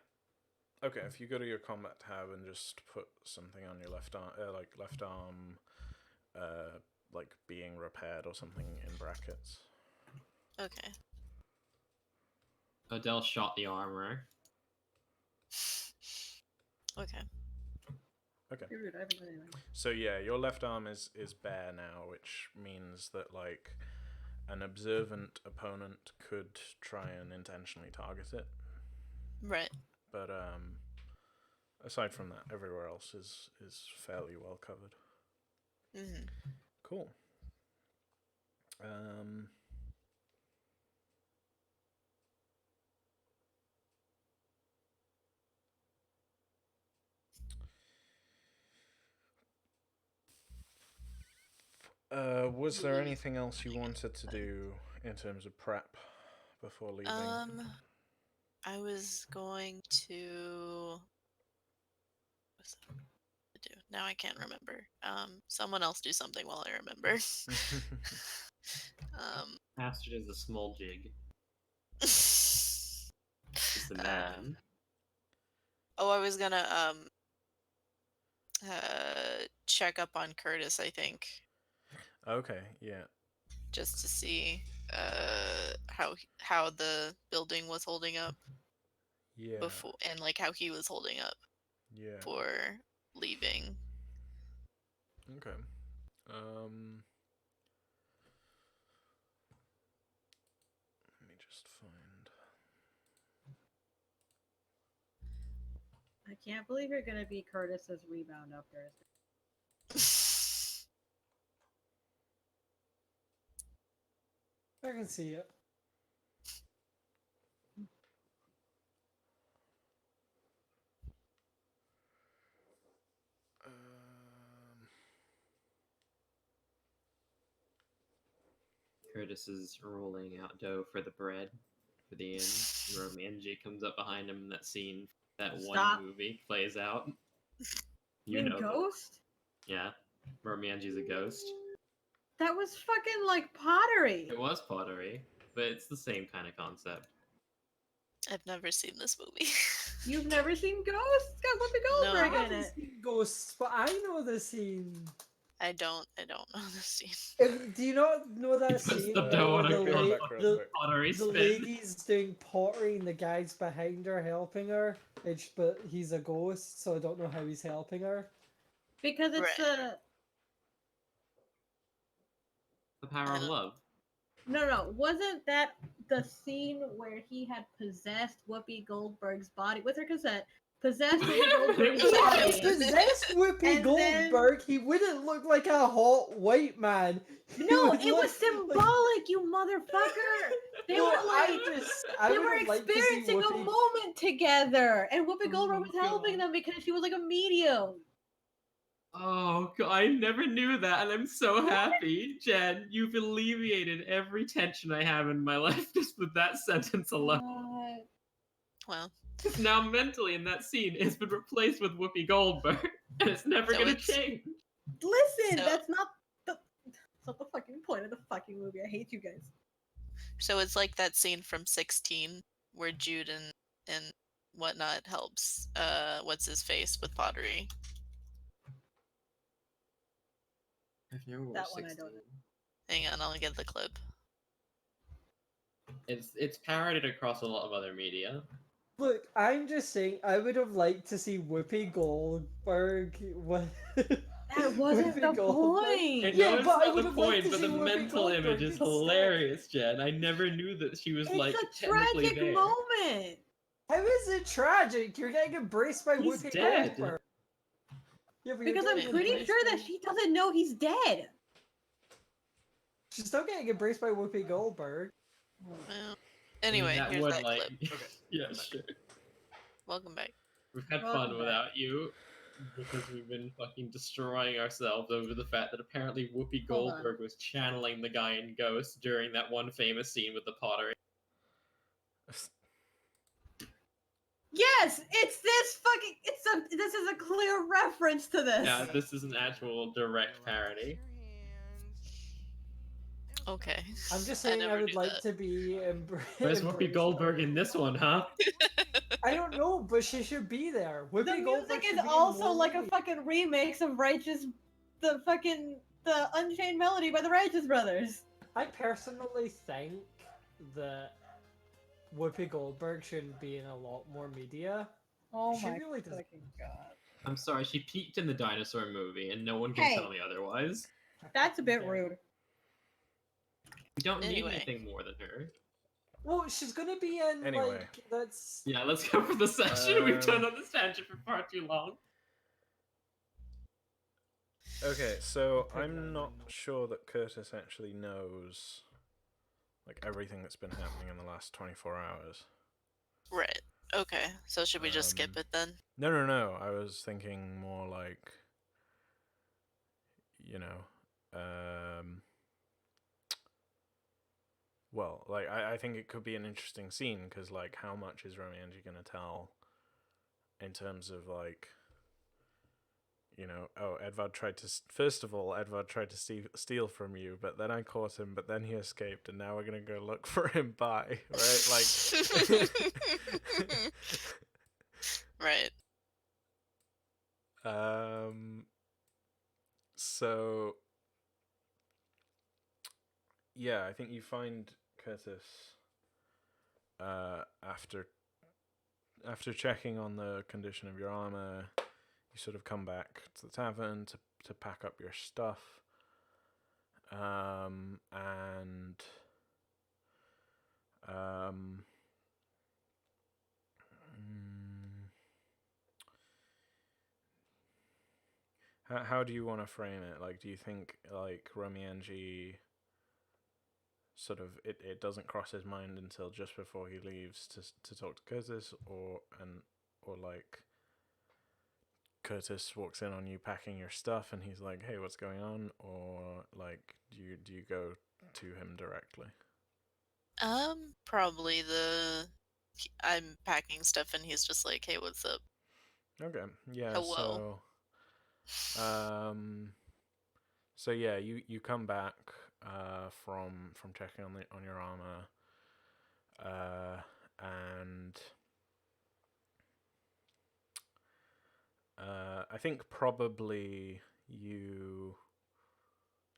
Okay. If you go to your combat tab and just put something on your left arm, like being repaired or something in brackets. Okay. Odelle shot the armor. Okay. Okay. Dude, I haven't done anything. So yeah, your left arm is bare now, which means that like an observant opponent could try and intentionally target it. Right. But aside from that, everywhere else is fairly well covered. Mm-hmm. Cool. Was there anything else you wanted to do in terms of prep before leaving? I was going to. What's that to do? Now I can't remember. Someone else do something while I remember. Astor does a small jig. Just imagine. I was gonna check up on Curtis, I think, Okay, yeah. just to see how the building was holding up Yeah. before, and like how he was holding up Yeah. for leaving. Okay. Let me just find. I can't believe you're gonna be Curtis's rebound up there. I can see it. Curtis is rolling out dough for the bread for the inn. Romienji comes up behind him, and that scene, that Stop. one movie plays out. You mean know the- Ghost? Yeah, Romienji's a ghost. That was fucking like pottery. It was pottery, but it's the same kind of concept. I've never seen this movie. You've never seen Ghost? It's got Whoopi No. I Goldberg in haven't it. seen Ghosts, but I know the scene. I don't know the scene. Do you not know He that puts scene the dough on where a the, gun, la- back real the, quick. pottery the spin. lady's doing pottery and the guy's behind her helping her? But he's a ghost, so I don't know how he's helping her. Because it's Right. The power of love. No. Wasn't that the scene where he had possessed Whoopi Goldberg's body with her cassette? Possessed Whoopi Goldberg's If body. he possessed Whoopi And then- Goldberg, he wouldn't look like a hot white man. He No, would it was look symbolic, you motherfucker. They No, were I they were would like to see experiencing a Whoopi. moment together, and Whoopi Oh Goldberg was helping God. them because she was like a medium. Oh, God, I never knew that, and I'm so happy. Jen, you've alleviated every tension I have in my life just with that sentence alone. Well, Because now mentally in that scene, it's been replaced with Whoopi Goldberg, and it's never So gonna it's- change. Listen, So- that's not the fucking point of the fucking movie. I hate you guys. so it's like that scene from 16 where Jude and whatnot helps what's his face with pottery. I've never watched That one I don't 16. Hang on, I'll get the clip. It's parodied across a lot of other media. Look, I'm just saying, I would have liked to see Whoopi Goldberg. That wasn't the point. I Yeah, know it's but I not would the have liked point, to but the see Whoopi mental image Goldberg is instead. hilarious, Jen. I never knew that she was It's like a technically tragic there. moment. How is it tragic? You're getting embraced by He's Whoopi dead. Goldberg. Yeah, but you're Because I'm getting pretty embraced sure by- that she doesn't know he's dead. She's still getting embraced by Whoopi Goldberg. Well, I mean, anyway, that here's would, that like... clip. Yeah, sure. Welcome back. We've had Welcome fun back. without you because we've been fucking destroying ourselves over the fact that apparently Whoopi Hold on. Goldberg was channeling the guy in Ghost during that one famous scene with the pottery. Yes, it's this fucking. This is a clear reference to this. Yeah, this is an actual direct parody. Okay. I'm just saying I never would knew like that. to be embraced. Where's Whoopi Goldberg in this one, huh? I don't know, but she should be there. Whoopi The Goldberg music should is be in also more like a movies. fucking remix of the Unchained Melody by the Righteous Brothers. I personally think that Whoopi Goldberg should be in a lot more media. Oh She my really does. fucking god. I'm sorry, she peaked in the dinosaur movie, and no one can Hey. tell me otherwise. That's a bit Okay. rude. We don't need Anyway. anything more than her. Well, she's gonna be in Anyway. like that's. Yeah, let's go for the session. We've done on this tangent for far too long. Okay, so Take I'm that not note. sure that Curtis actually knows like everything that's been happening in the last 24 hours. Right. Okay. So should we just skip Um, it then? No. I was thinking more like, you know, well, like I think it could be an interesting scene because like how much is Romienji gonna tell in terms of like, you know, oh, Edvard tried to steal from you, but then I caught him, but then he escaped, and now we're gonna go look for him. Bye, right? Like, Right. So yeah, I think you find Curtis after checking on the condition of your armor. You sort of come back to the tavern to pack up your stuff, and how do you want to frame it? Like, do you think like Romienji sort of it doesn't cross his mind until just before he leaves to talk to Curtis, or like Curtis walks in on you packing your stuff and he's like, hey, what's going on? Or like do you go to him directly? Probably I'm packing stuff and he's just like, hey, what's up? Okay. Yeah. Hello. So yeah, you come back from checking on your armor, and I think probably you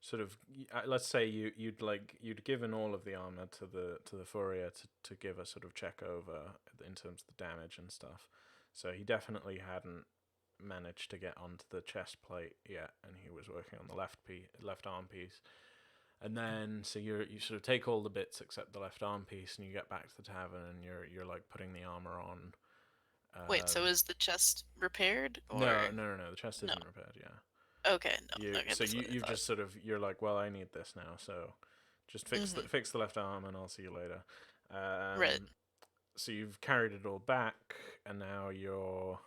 sort of let's say you'd given all of the armor to the furrier to give a sort of check over in terms of the damage and stuff. So he definitely hadn't managed to get onto the chest plate yet, and he was working on the left arm piece. And then so you sort of take all the bits except the left arm piece, and you get back to the tavern, and you're like putting the armor on. Wait, so is the chest repaired? Or... No. The chest isn't repaired. Yeah. Okay. No. Okay, You've just sort of you're like, well, I need this now, so just fix the left arm, and I'll see you later. Right. So you've carried it all back, and now you're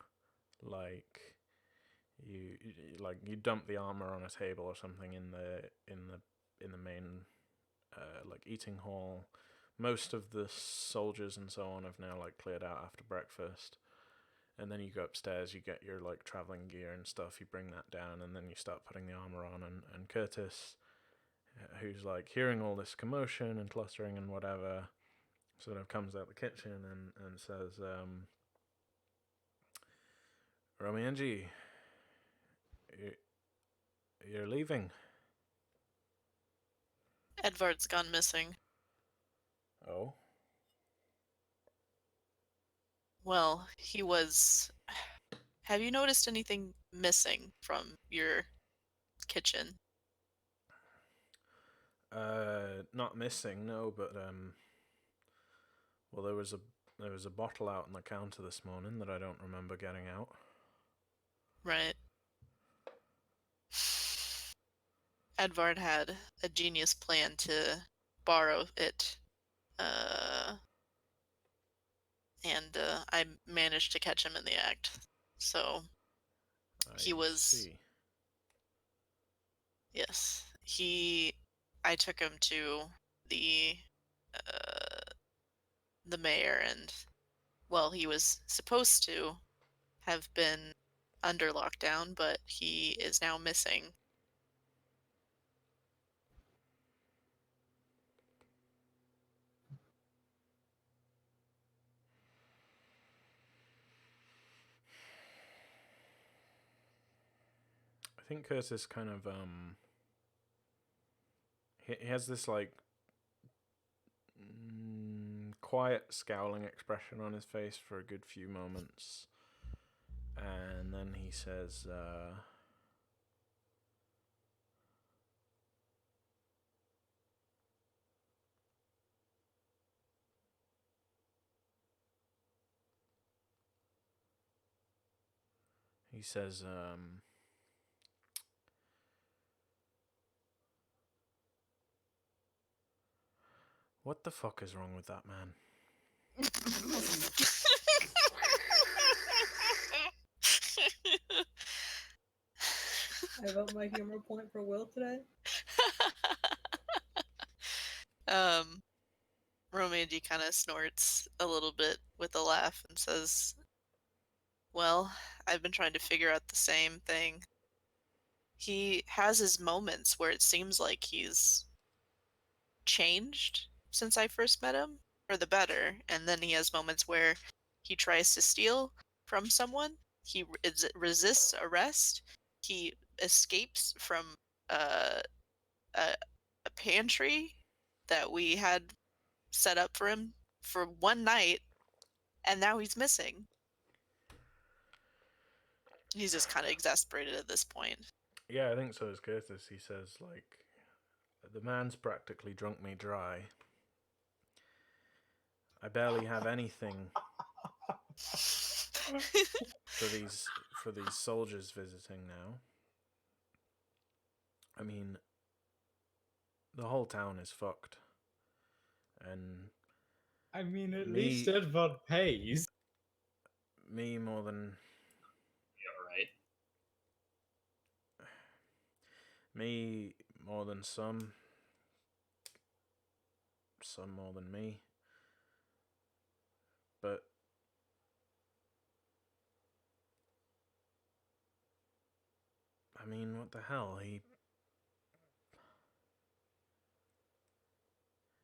like you dump the armor on a table or something in the main like eating hall. Most of the soldiers and so on have now like cleared out after breakfast, and then you go upstairs, you get your like traveling gear and stuff, you bring that down, and then you start putting the armor on, and Curtis, who's like hearing all this commotion and clustering and whatever, sort of comes out the kitchen and says, Romienji, you're leaving. Edvard's gone missing. Oh? Well, he was... Have you noticed anything missing from your kitchen? Not missing, no, but well, there was a bottle out on the counter this morning that I don't remember getting out. Right. Edvard had a genius plan to borrow it, and I managed to catch him in the act. So he was. See. Yes, I took him to the mayor, and well, he was supposed to have been under lockdown, but he is now missing. I think Curtis kind of he has this like quiet scowling expression on his face for a good few moments, and then he says, what the fuck is wrong with that man? I vote my humor point for Will today. Romienji kind of snorts a little bit with a laugh and says, "Well, I've been trying to figure out the same thing. He has his moments where it seems like he's changed since I first met him, for the better, and then he has moments where he tries to steal from someone, he resists arrest, he escapes from uh, a, a pantry that we had set up for him for one night, and now he's missing." He's just kind of exasperated at this point. Yeah, I think so is Curtis. He says, like, the man's practically drunk me dry. I barely have anything for these soldiers visiting now. I mean, the whole town is fucked. And I mean, at Me- least Edvard pays. me more than Alright. me more than some more than me. But I mean, what the hell?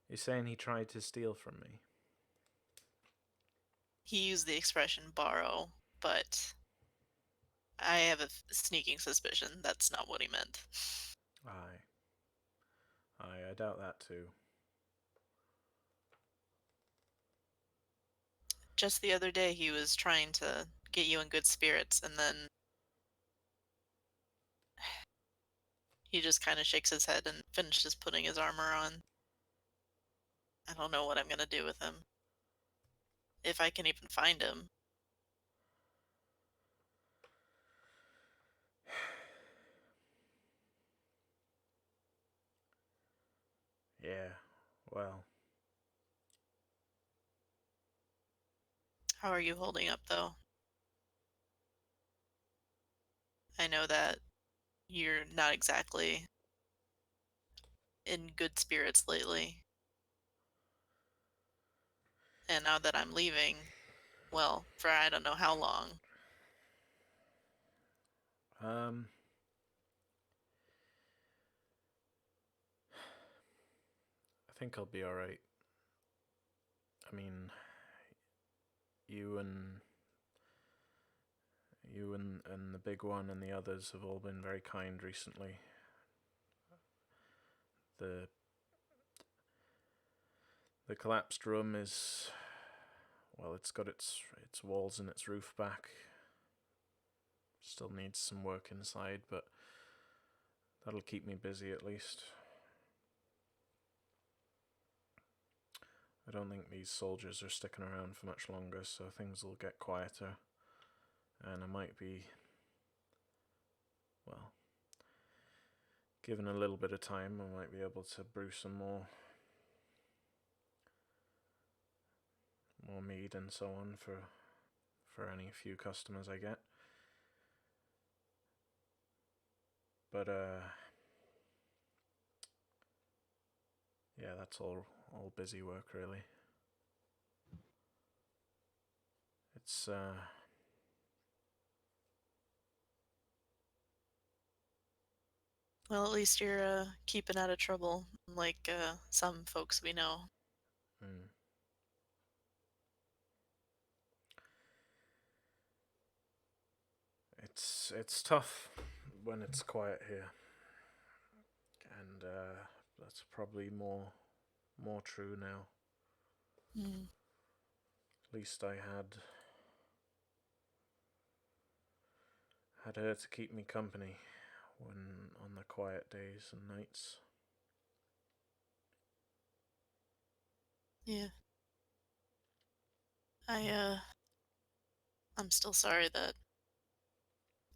He's saying he tried to steal from me. He used the expression borrow, but I have a sneaking suspicion that's not what he meant. I doubt that too. Just the other day, he was trying to get you in good spirits, and then he just kind of shakes his head and finishes putting his armor on. I don't know what I'm gonna do with him. If I can even find him. Yeah, well, How are you holding up, though? I know that you're not exactly in good spirits lately. And now that I'm leaving, well, for I don't know how long, I think I'll be alright. I mean, you and the big one and the others have all been very kind recently. The collapsed room is, well, it's got its walls and its roof back. Still needs some work inside, but that'll keep me busy at least. I don't think these soldiers are sticking around for much longer, so things will get quieter. And I might be, well, given a little bit of time, I might be able to brew some more mead and so on for any few customers I get. But yeah, that's all busy work really. It's well, at least you're keeping out of trouble, like some folks we know. mm. It's tough when it's quiet here, and that's probably more true now. Mm. At least I had her to keep me company when on the quiet days and nights. Yeah. I'm still sorry that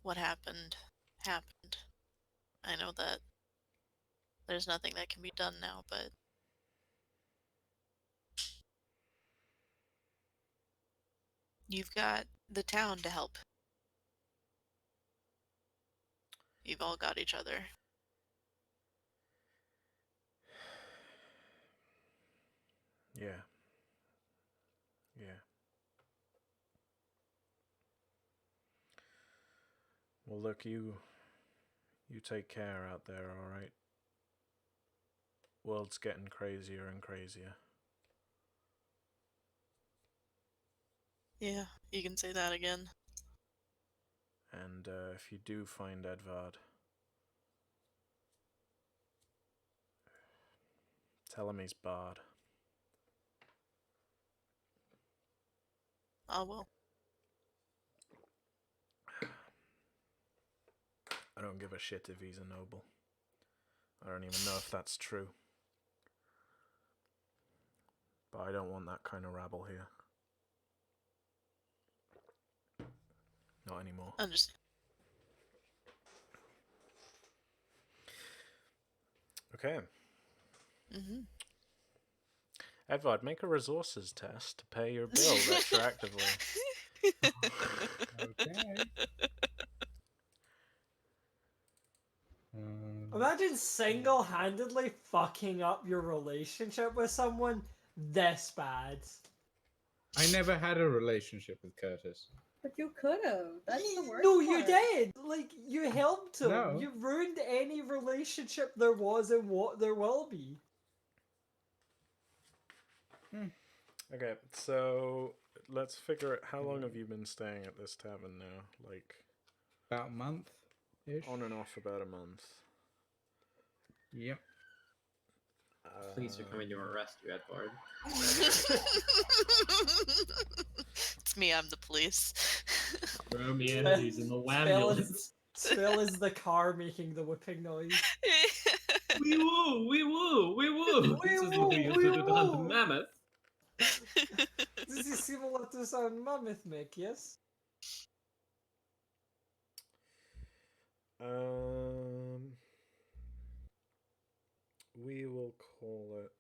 what happened happened. I know that there's nothing that can be done now, but you've got the town to help. You've all got each other. Yeah. Yeah. Well, look, you take care out there, all right? World's getting crazier and crazier. Yeah, you can say that again. And if you do find Edvard, tell him he's barred. I will. I don't give a shit if he's a noble. I don't even know if that's true. But I don't want that kind of rabble here. Not anymore. Understand. Okay. Mm-hmm. Edvard, make a resources test to pay your bill retroactively. Okay. Imagine single-handedly fucking up your relationship with someone this bad. I never had a relationship with Curtis. But you could have. That's the worst No, you part. did. Like, you helped him. No. You ruined any relationship there was and what there will be. Okay, so let's figure out how long have you been staying at this tavern now? Like, About a month-ish. on and off about a month. Yep. Police are coming to arrest you, Edvard. It's me, I'm the police. Romienji's in the Spell ambulance. is, spell is the car making the whipping noise. Wee woo, wee woo, wee woo. This is what we used to do to hunt the mammoth. This is similar to some mammoth make, yes? We will call it.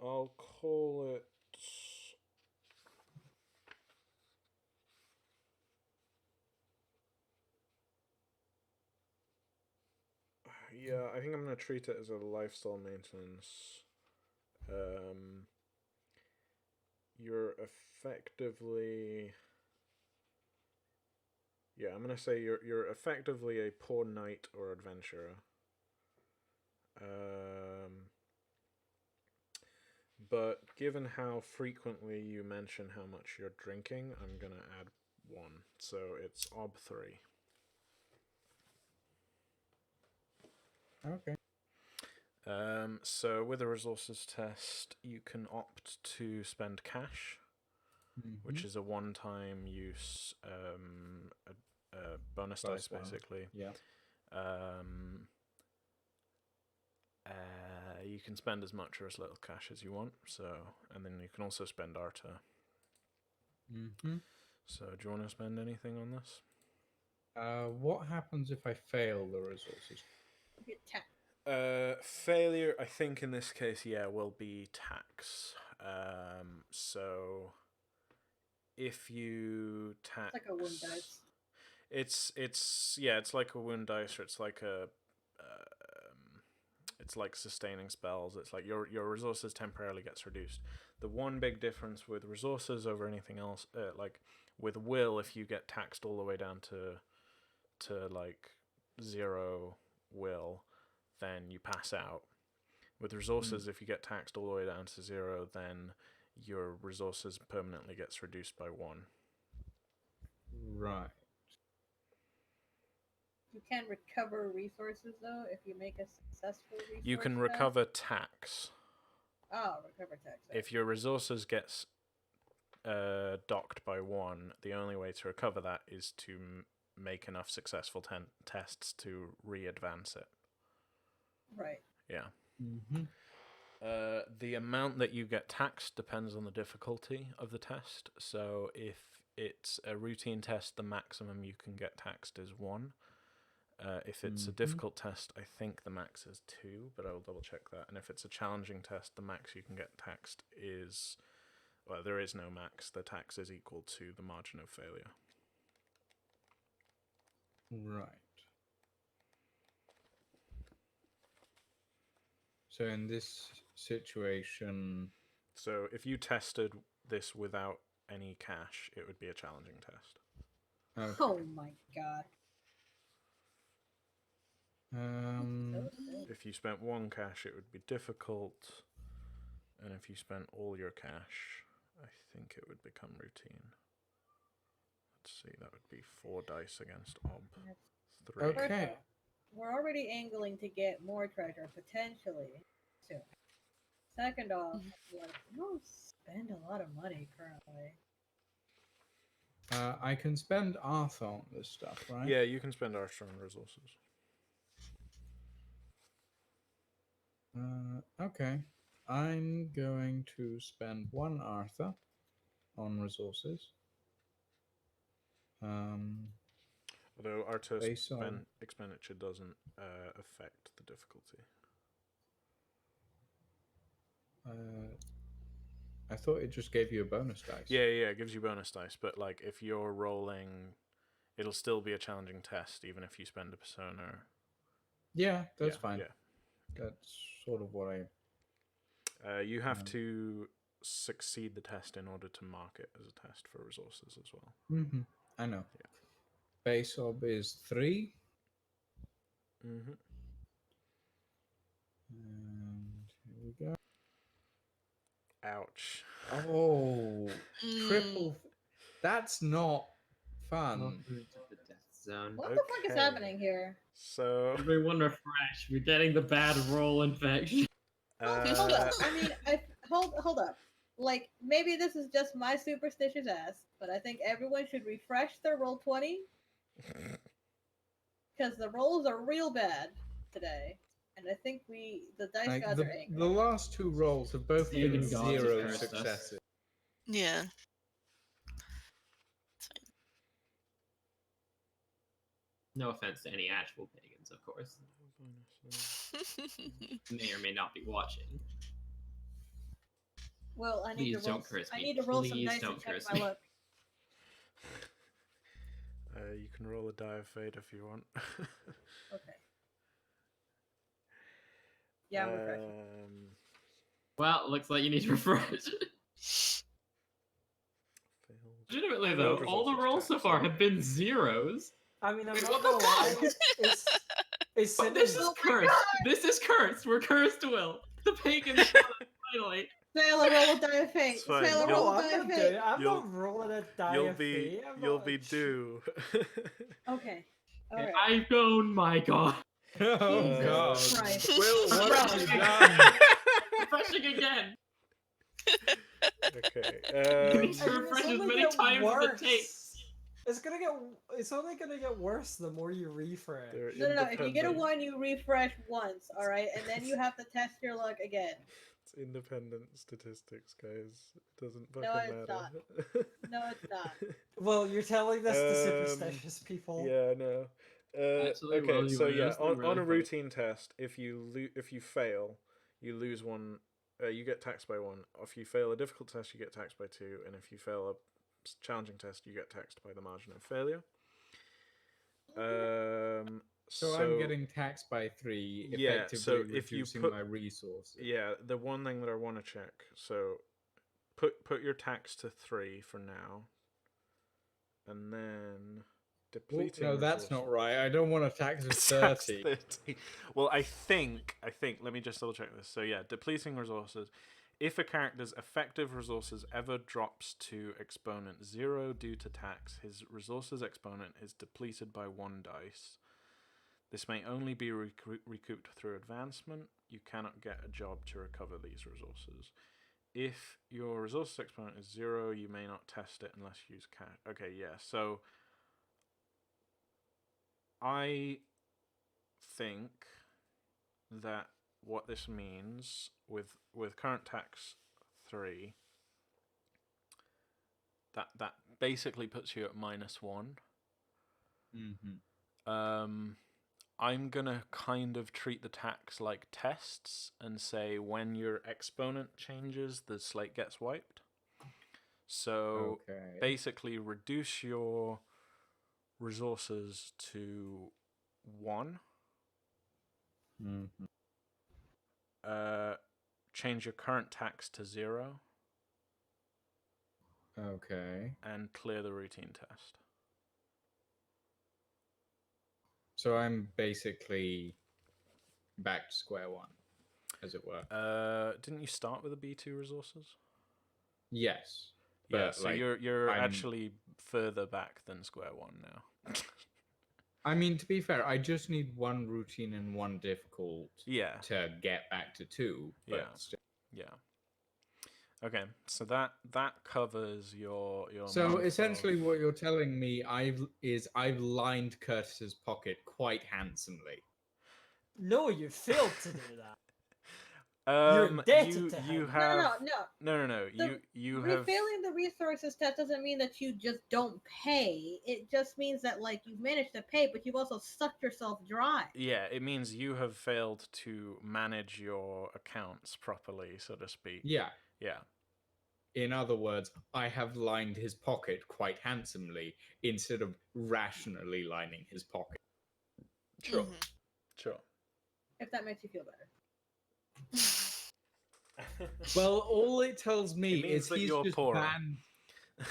I'll call it. Yeah, I think I'm gonna treat it as a lifestyle maintenance. You're effectively. Yeah, I'm gonna say you're effectively a poor knight or adventurer. But given how frequently you mention how much you're drinking, I'm gonna add 1. So it's ob 3. Okay. So with a resources test, you can opt to spend cash, which is a one-time use a bonus dice, Bonus one. basically. Yeah. You can spend as much or as little cash as you want. So, and then you can also spend Arta. So, do you want to spend anything on this? What happens if I fail the resources? You get taxed. Failure, I think in this case, will be tax. So if you tax, It's like a wound dice. it's like a wound dice, or it's like a, it's like sustaining spells. It's like your resources temporarily gets reduced. The one big difference with resources over anything else, like with will, if you get taxed all the way down to like 0 will, then you pass out. With resources, if you get taxed all the way down to 0, then your resources permanently gets reduced by 1. Right. You can recover resources though if you make a successful resource. You can test. recover tax. Oh, recover tax. If your resources gets docked by 1, the only way to recover that is to make enough successful tests to re-advance it. Right. Yeah. Mm-hmm. The amount that you get taxed depends on the difficulty of the test. So if it's a routine test, the maximum you can get taxed is 1. If it's a difficult test, I think the max is 2, but I will double check that. And if it's a challenging test, the max you can get taxed is, well, there is no max. The tax is equal to the margin of failure. Right. So in this situation, So if you tested this without any cash, it would be a challenging test. okay. Oh my god. If you spent 1 cash, it would be difficult. And if you spent all your cash, I think it would become routine. Let's see, that would be 4 dice against Ob. 3. Okay. First off, we're already angling to get more treasure, potentially, soon. Second off, like, we don't spend a lot of money currently. I can spend Arthur on this stuff, right? Yeah, you can spend Astor on resources. Okay. I'm going to spend 1 Arthur on resources. Although Arthur's Based on- expenditure doesn't affect the difficulty. I thought it just gave you a bonus dice. Yeah, it gives you bonus dice, but like if you're rolling, it'll still be a challenging test, even if you spend a persona. Yeah, that's Yeah, fine. Yeah. That's sort of what I... You have to succeed the test in order to mark it as a test for resources as well. Mm-hmm. I know. Yeah. Base ob is 3. Mm-hmm. And here we go. Ouch. Oh, triple. That's not fun. Welcome to the death zone. What the fuck is Okay. happening here? So, Everyone refresh. We're getting the bad roll infection. Hold up. I mean, hold up. Like, maybe this is just my superstitious ass, but I think everyone should refresh their roll 20 because the rolls are real bad today, and I think the dice Like, gods are angry. the last 2 rolls have both Even been gods have 0 cursed us. successes. Yeah. No offense to any actual pagans, of course. May or may not be watching. Well, I need Please to roll. don't curse I me. need to roll some Please dice don't and check curse my me. luck. You can roll a die of fate if you want. Okay. Yeah, I'm refreshing. Well, looks like you need to refresh. Failed. Legitimately, though, Failed all the resources rolls so tax, far yeah. have been 0s. I mean, I'm Wait, not what gonna the lie. fuck? It's But this sitting- is cursed. This is cursed. We're cursed, Will. The pagans won it, finally. Sailor, roll a die of fate. It's fine. Sailor, You'll- roll No, a I'm die of not fate. doing it. I'm You'll- not rolling a die You'll of be fate. I'm you'll not- be due. Okay. All Okay, right. I've gone, my god. Oh, Jesus God. Christ. Will, what have you Refreshing. done? Refreshing again. Okay. You need to I mean, refresh it's as only many get times as it worse. takes. It's only gonna get worse the more you refresh. They're No. If you get a independent. 1, you refresh once, all right, and then you have to test your luck again. It's independent statistics, guys. It doesn't fucking No, it's matter. No, it's not. Well, you're telling this to Um, superstitious people. Yeah, I know. Actually, okay, well, you so were yeah, honestly on really a funny. routine test, if you fail, you lose 1. You get taxed by 1. If you fail a difficult test, you get taxed by 2, and if you fail a challenging test, you get taxed by the margin of failure. So I'm getting taxed by 3, Yeah, effectively so if you reducing put- my resources. Yeah, the one thing that I want to check. So, put your tax to 3 for now, and then Well, depleting. no, that's not resources. right. I don't want a tax of Tax 30. 30. Well, I think. Let me just double check this. So yeah, depleting resources. If a character's effective resources ever drops to exponent 0 due to tax, his resources exponent is depleted by 1 dice. This may only be recouped through advancement. You cannot get a job to recover these resources. If your resources exponent is 0, you may not test it unless you use cash. Okay, yeah. So I think that what this means with current tax 3, that basically puts you at -1. Mm-hmm. I'm gonna kind of treat the tax like tests and say when your exponent changes, the slate gets wiped. So Okay. basically, reduce your resources to 1. Mhm. Change your current tax to 0, Okay. and clear the routine test. So I'm basically back to square one, as it were. Didn't you start with the B2 resources? Yes. Yeah, But, so like, you're I'm- actually further back than square one now. I mean, to be fair, I just need 1 routine and 1 difficult Yeah, to get back to 2. But Yeah. still. yeah. Okay, so that covers your So month essentially, of- what you're telling me I've lined Curtis's pocket quite handsomely. No, you failed to do that. You're indebted you to you him. have No. no The you have Failing the resources test doesn't mean that you just don't pay. It just means that like you've managed to pay, but you've also sucked yourself dry. yeah, it means you have failed to manage your accounts properly, so to speak. Yeah. Yeah. In other words, I have lined his pocket quite handsomely instead of rationally lining his pocket. Sure. Mhm. Sure. If that makes you feel better. Well, all it tells me It means is that he's you're just poorer. banned.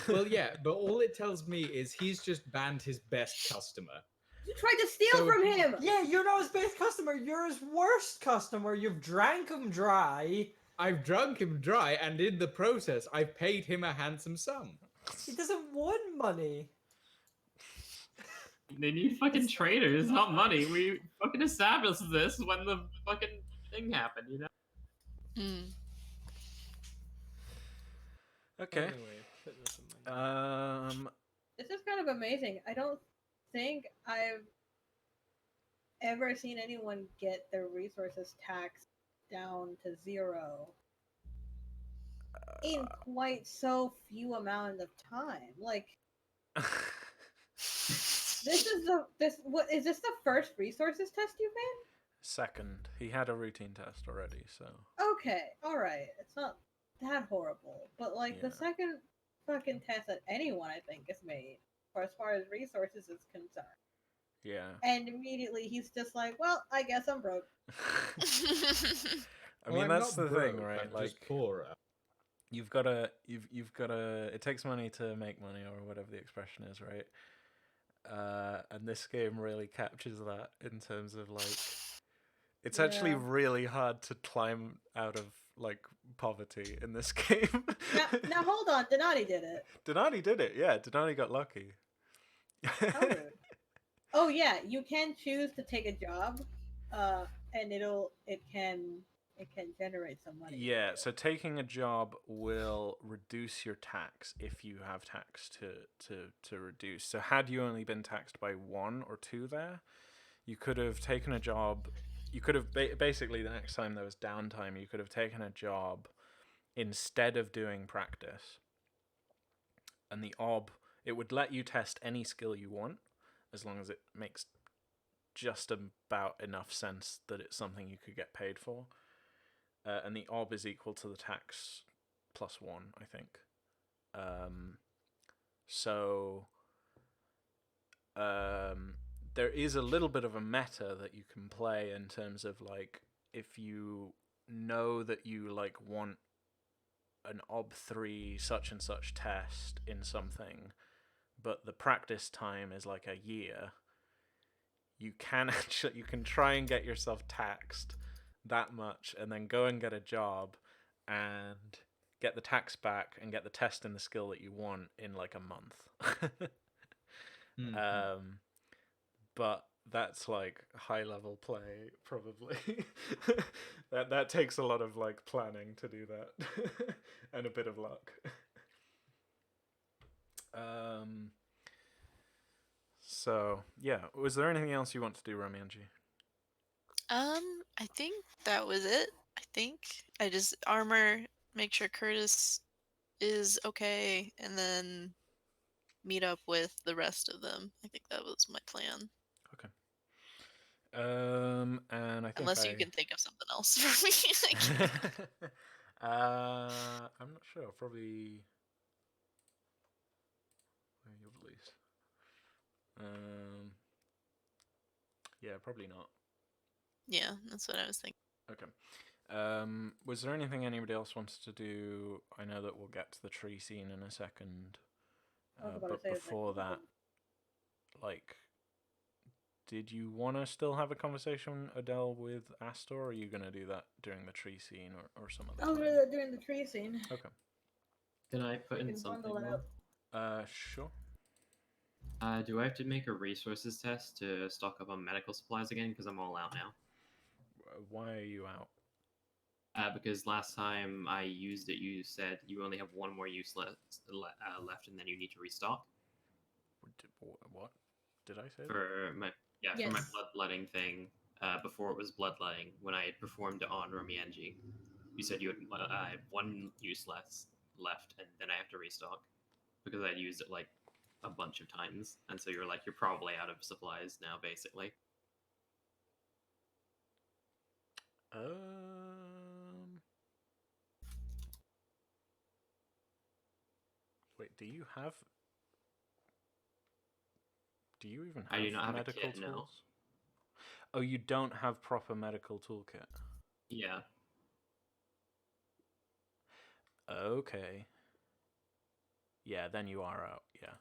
Well, yeah, but all it tells me is he's just banned his best customer. You tried to steal So- from him. Yeah, you're not his best customer. You're his worst customer. You've drank him dry. I've drunk him dry, and in the process, I've paid him a handsome sum. He doesn't want money. They need fucking traders, not money. We fucking established this when the fucking thing happened, you know? Mm. Okay. Anyway, put this in my notes. This is kind of amazing. I don't think I've ever seen anyone get their resources tax down to 0 in quite so few amount of time. Like this is the first resources test you've made? Second, he had a routine test already, so Okay, all right. It's not that horrible, but like the Yeah. second fucking test that anyone I think has made, for as far as resources is concerned, yeah. and immediately he's just like, "Well, I guess I'm broke." I Well, mean, I'm that's not the broke, thing, right? I'm Like, just poorer. you've gotta. It takes money to make money, or whatever the expression is, right? And this game really captures that in terms of like, it's actually Yeah. really hard to climb out of like poverty in this game. Now hold on, Donati did it. Donati did it. Yeah, Donati got lucky. How rude. Oh yeah, you can choose to take a job, and it can generate some money. Yeah, so taking a job will reduce your tax if you have tax to reduce. So had you only been taxed by 1 or 2 there, you could have taken a job. You could have basically the next time there was downtime, you could have taken a job instead of doing practice. And the OB, it would let you test any skill you want as long as it makes just about enough sense that it's something you could get paid for. And the OB is equal to the tax plus 1, I think. There is a little bit of a meta that you can play in terms of like if you know that you like want an OB3 such and such test in something, but the practice time is like a year, you can try and get yourself taxed that much and then go and get a job and get the tax back and get the test in the skill that you want in like a month. But that's like high level play probably. that takes a lot of like planning to do that and a bit of luck. So yeah, was there anything else you want to do, Romienji? I think that was it. I think I just armor, make sure Curtis is okay, and then meet up with the rest of them. I think that was my plan. And I think Unless you can think of something else for me. Like, I'm not sure. Probably. Yeah, probably not. yeah, that's what I was thinking. Okay. Was there anything anybody else wanted to do? I know that we'll get to the tree scene in a second. I was about to But say, like, before that, like, did you want to still have a conversation, Odelle, with Astor, or are you going to do that during the tree scene or some other I'll time? do that during the tree scene. Okay. Can I put You in can something bundle it more? up. Sure. Do I have to make a resources test to stock up on medical supplies again? Because I'm all out now. Why are you out? Because last time I used it, you said you only have one more use left, and then you need to restock. What? Did I say that? For my for my Yes. bloodletting thing. Before it was bloodletting, when I had performed it on Romienji, you said you had I have one use left, and then I have to restock because I'd used it like a bunch of times, and so you're like, you're probably out of supplies now, basically. Wait, do you even have I do not have a medical kit, tools? no. Oh, you don't have proper medical toolkit. Yeah. Okay. Yeah, then you are out, yeah.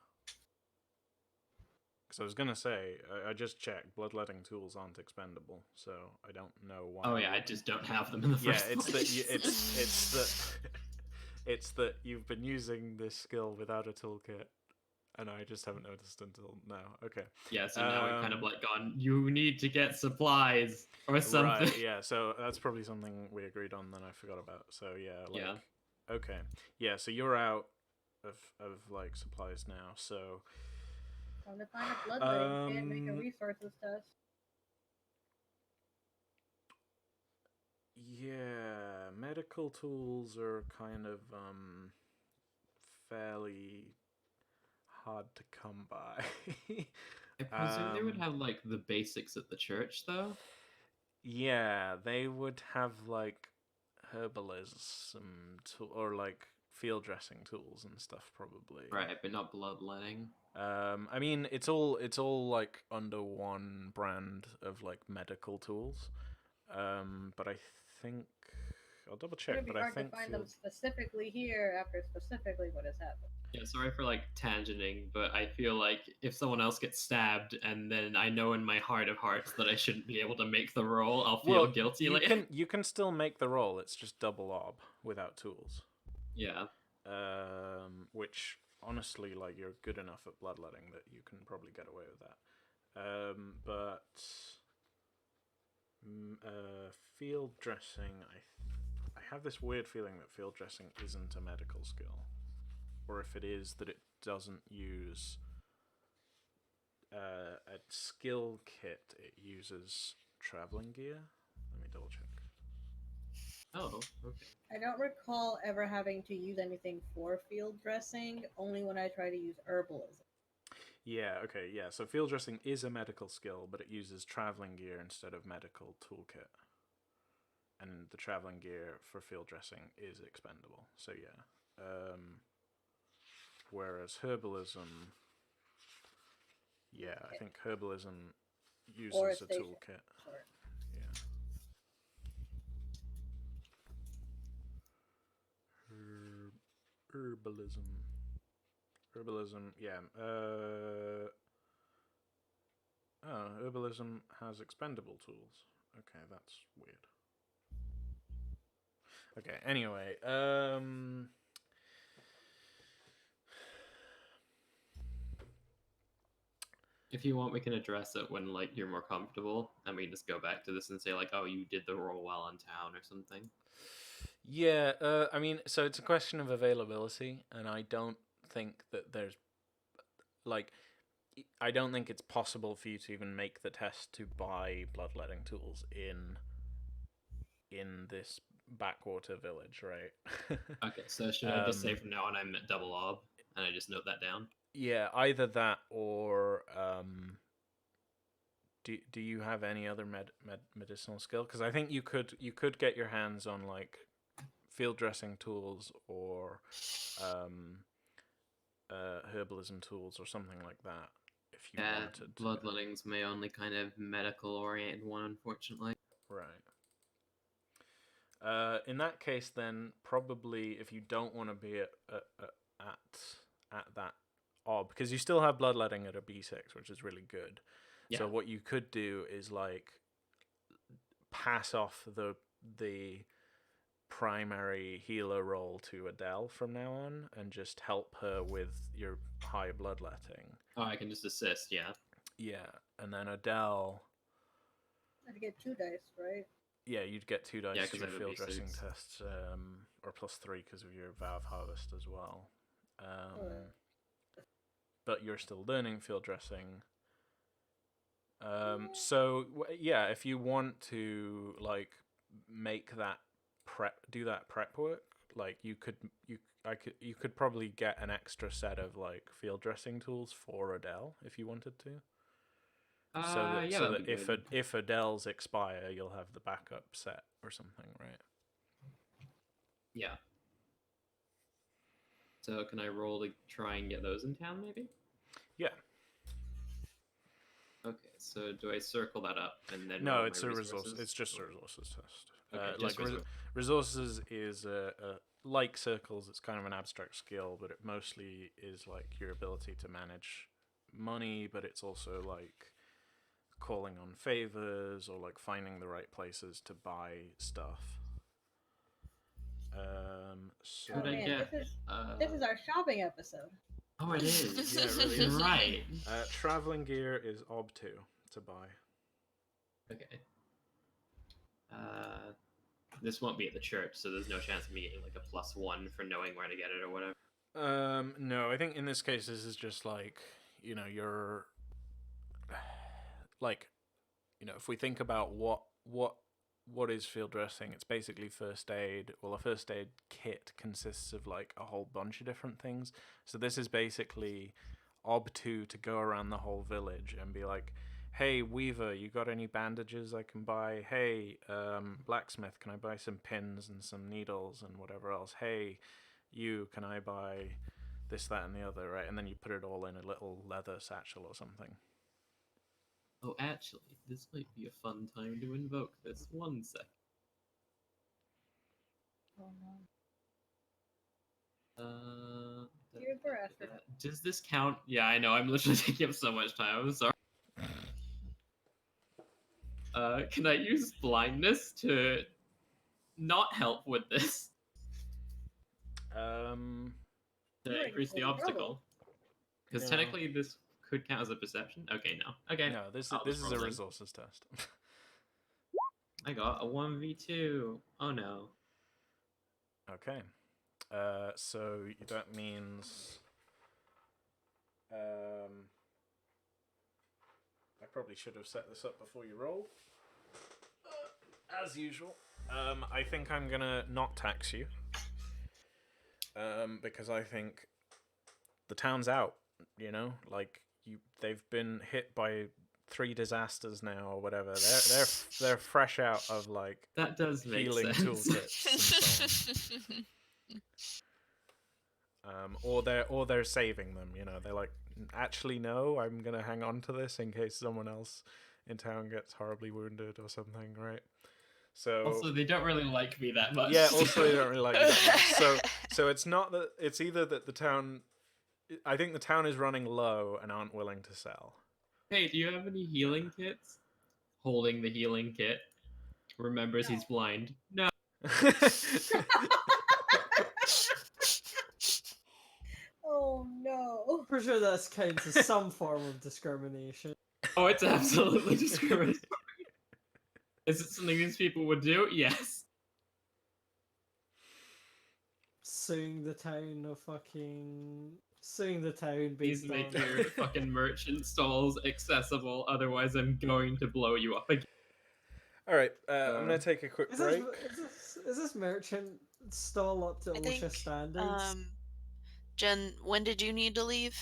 Because I was going to say, I just checked, bloodletting tools aren't expendable, so I don't know why. Oh yeah, I just don't have them in the first it's place. it's that you've been using this skill without a toolkit, and I just haven't noticed until now. Okay. Yeah, so now we've kind of like gone, you need to get supplies or something. Right, yeah, so that's probably something we agreed on that I forgot about. So yeah, like, Yeah. okay. Yeah, so you're out of like supplies now, so Time to find a bloodletting kit, make a resources test. yeah, medical tools are kind of fairly hard to come by. I presume they would have like the basics at the church though. Yeah, they would have like herbalism or like field dressing tools and stuff probably. Right, but not bloodletting. I mean, it's all like under one brand of like medical tools. But I think I'll double check. It'd be But I hard think to find them specifically here after specifically what has happened. Yeah, sorry for like tangenting, but I feel like if someone else gets stabbed and then I know in my heart of hearts that I shouldn't be able to make the roll, I'll feel guilty later. You can still make the roll. It's just double ob without tools. Yeah. Which honestly, like, you're good enough at bloodletting that you can probably get away with that. But field dressing, I have this weird feeling that field dressing isn't a medical skill, or if it is, that it doesn't use a skill kit. It uses traveling gear. Let me double check. Oh, okay. I don't recall ever having to use anything for field dressing, only when I try to use herbalism. Yeah, okay, yeah. So field dressing is a medical skill, but it uses traveling gear instead of medical toolkit. And the traveling gear for field dressing is expendable. So yeah. Whereas herbalism, yeah, I think herbalism uses a toolkit. Sure. Yeah. Herbalism, yeah. Herbalism has expendable tools. Okay, that's weird. Okay, anyway, If you want, we can address it when like you're more comfortable, and we can just go back to this and say like, oh, you did the roll while in town or something. yeah, I mean, so it's a question of availability, and I don't think that there's, like, I don't think it's possible for you to even make the test to buy bloodletting tools in this backwater village, right? Okay, so should I just say from now on I'm at double ob, and I just note that down? Yeah, either that or do you have any other medicinal skill? Because I think you could get your hands on like field dressing tools or herbalism tools or something like that if you Yeah, wanted to. bloodletting's my only kind of medical-oriented one, unfortunately. Right. In that case, then probably if you don't want to be at that ob, because you still have bloodletting at a B6, which is really good. Yeah. So what you could do is like pass off the primary healer role to Odelle from now on, and just help her with your high bloodletting. Oh, I can just assist, yeah. Yeah, and then Odelle. I'd get 2 dice, right? Yeah, you'd get 2 dice Yeah, to 'cause your I have a field dressing B6. tests, or +3 because of your vow of harvest as well. But you're still learning field dressing. Yeah, if you want to like make that do that prep work, like you could probably get an extra set of like field dressing tools for Odelle if you wanted to. So that if Odelle's expire, you'll have the backup set or something, right? Yeah. So can I roll to try and get those in town, maybe? Yeah. Okay, so do I circle that up and then No, roll it's my a resource. resources? It's just a resources test. Okay, Like just resources is like circles. It's kind of an abstract skill, but it mostly is like your ability to manage money. But it's also like calling on favors or like finding the right places to buy stuff. So Could I man, get, this is our shopping episode. Oh, it is. Yeah, it really You're is. right. Traveling gear is ob2 to buy. Okay. This won't be at the church, so there's no chance of me getting like a +1 for knowing where to get it or whatever. No, I think in this case this is just like, you're like, if we think about what is field dressing, it's basically first aid. Well, a first aid kit consists of like a whole bunch of different things. So this is basically ob2 to go around the whole village and be like, hey, Weaver, you got any bandages I can buy? Hey, blacksmith, can I buy some pins and some needles and whatever else? Hey, can I buy this, that, and the other, right? And then you put it all in a little leather satchel or something. Oh, actually, this might be a fun time to invoke this. 1 second. Oh no. Dear Astor. Does this count? Yeah, I know. I'm literally taking up so much time. I'm sorry. Can I use blindness to not help with this? To increase the obstacle? Because technically this could count as a perception. Okay, no. Okay. No, this I'll is just a roll then. resources test. I got a 1v2. Oh no. Okay. So that means I probably should have set this up before you rolled. As usual. I think I'm gonna not tax you. Because I think the town's out, like they've been hit by 3 disasters now or whatever. They're fresh out of like That does make healing sense. toolkits and so on. Or they're saving them, they're like, actually no, I'm gonna hang on to this in case someone else in town gets horribly wounded or something, right? So Also, they don't really like me that much. yeah, also they don't really like you that much. So it's not that, it's either that the town, I think the town is running low and aren't willing to sell. Hey, do you have any healing kits? Holding the healing kit. Remembers he's blind. No. Oh no. For sure that's counts as some form of discrimination. Oh, it's absolutely discriminatory. Is it something these people would do? Yes. Suing the town Please based make on your fucking merchant stalls accessible, otherwise I'm going to blow you up again. Alright, I'm gonna take a quick is break. is this merchant stall up to I OSHA think, standards? Jen, when did you need to leave?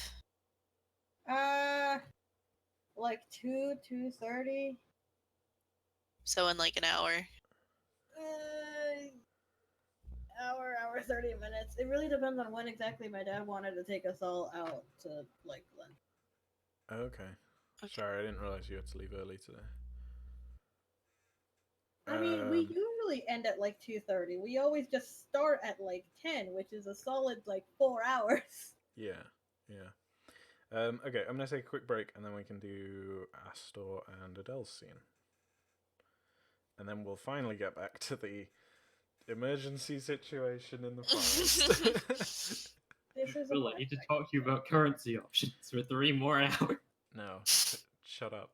Like 2:30. So in like an hour. Hour 30 minutes. It really depends on when exactly my dad wanted to take us all out to like lunch. Okay. Okay. Sorry, I didn't realize you had to leave early today. I mean, we Um, usually end at like 2:30. We always just start at like 10, which is a solid like 4 hours. Yeah, yeah. Okay, I'm gonna take a quick break, and then we can do Astor and Odelle's scene, and then we'll finally get back to the emergency situation in the forest. This is a Will, I need to flashback. talk to you about currency options for 3 more hours. No, shut up.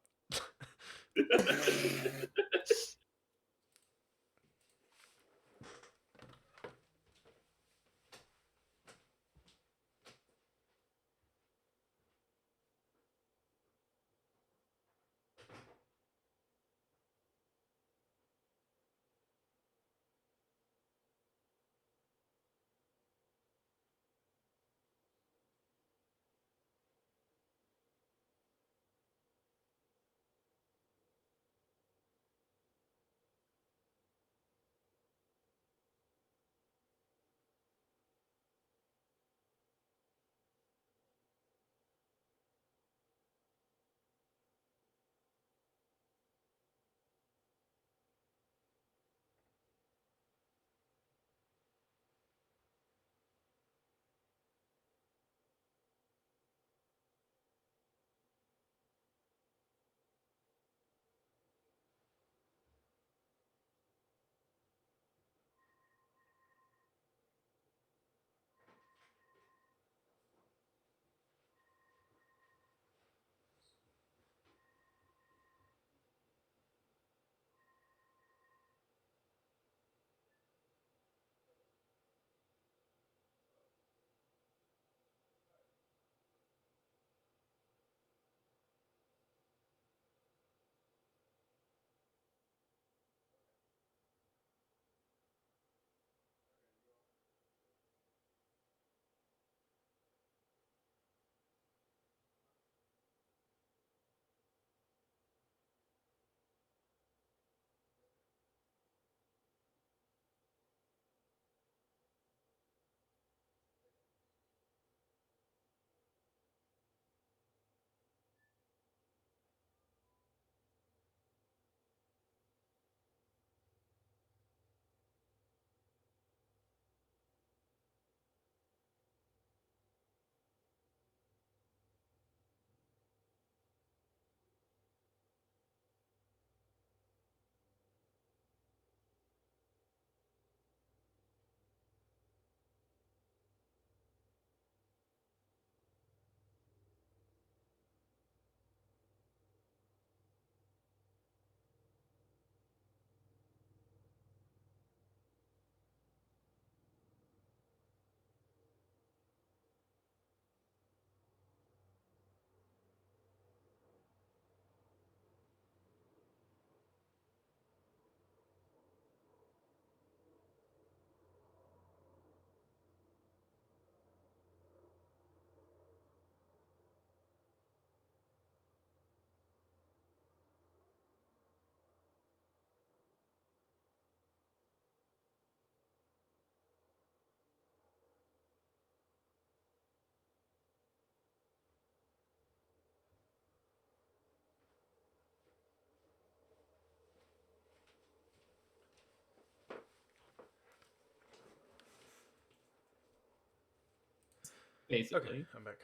Basically. Okay, I'm back.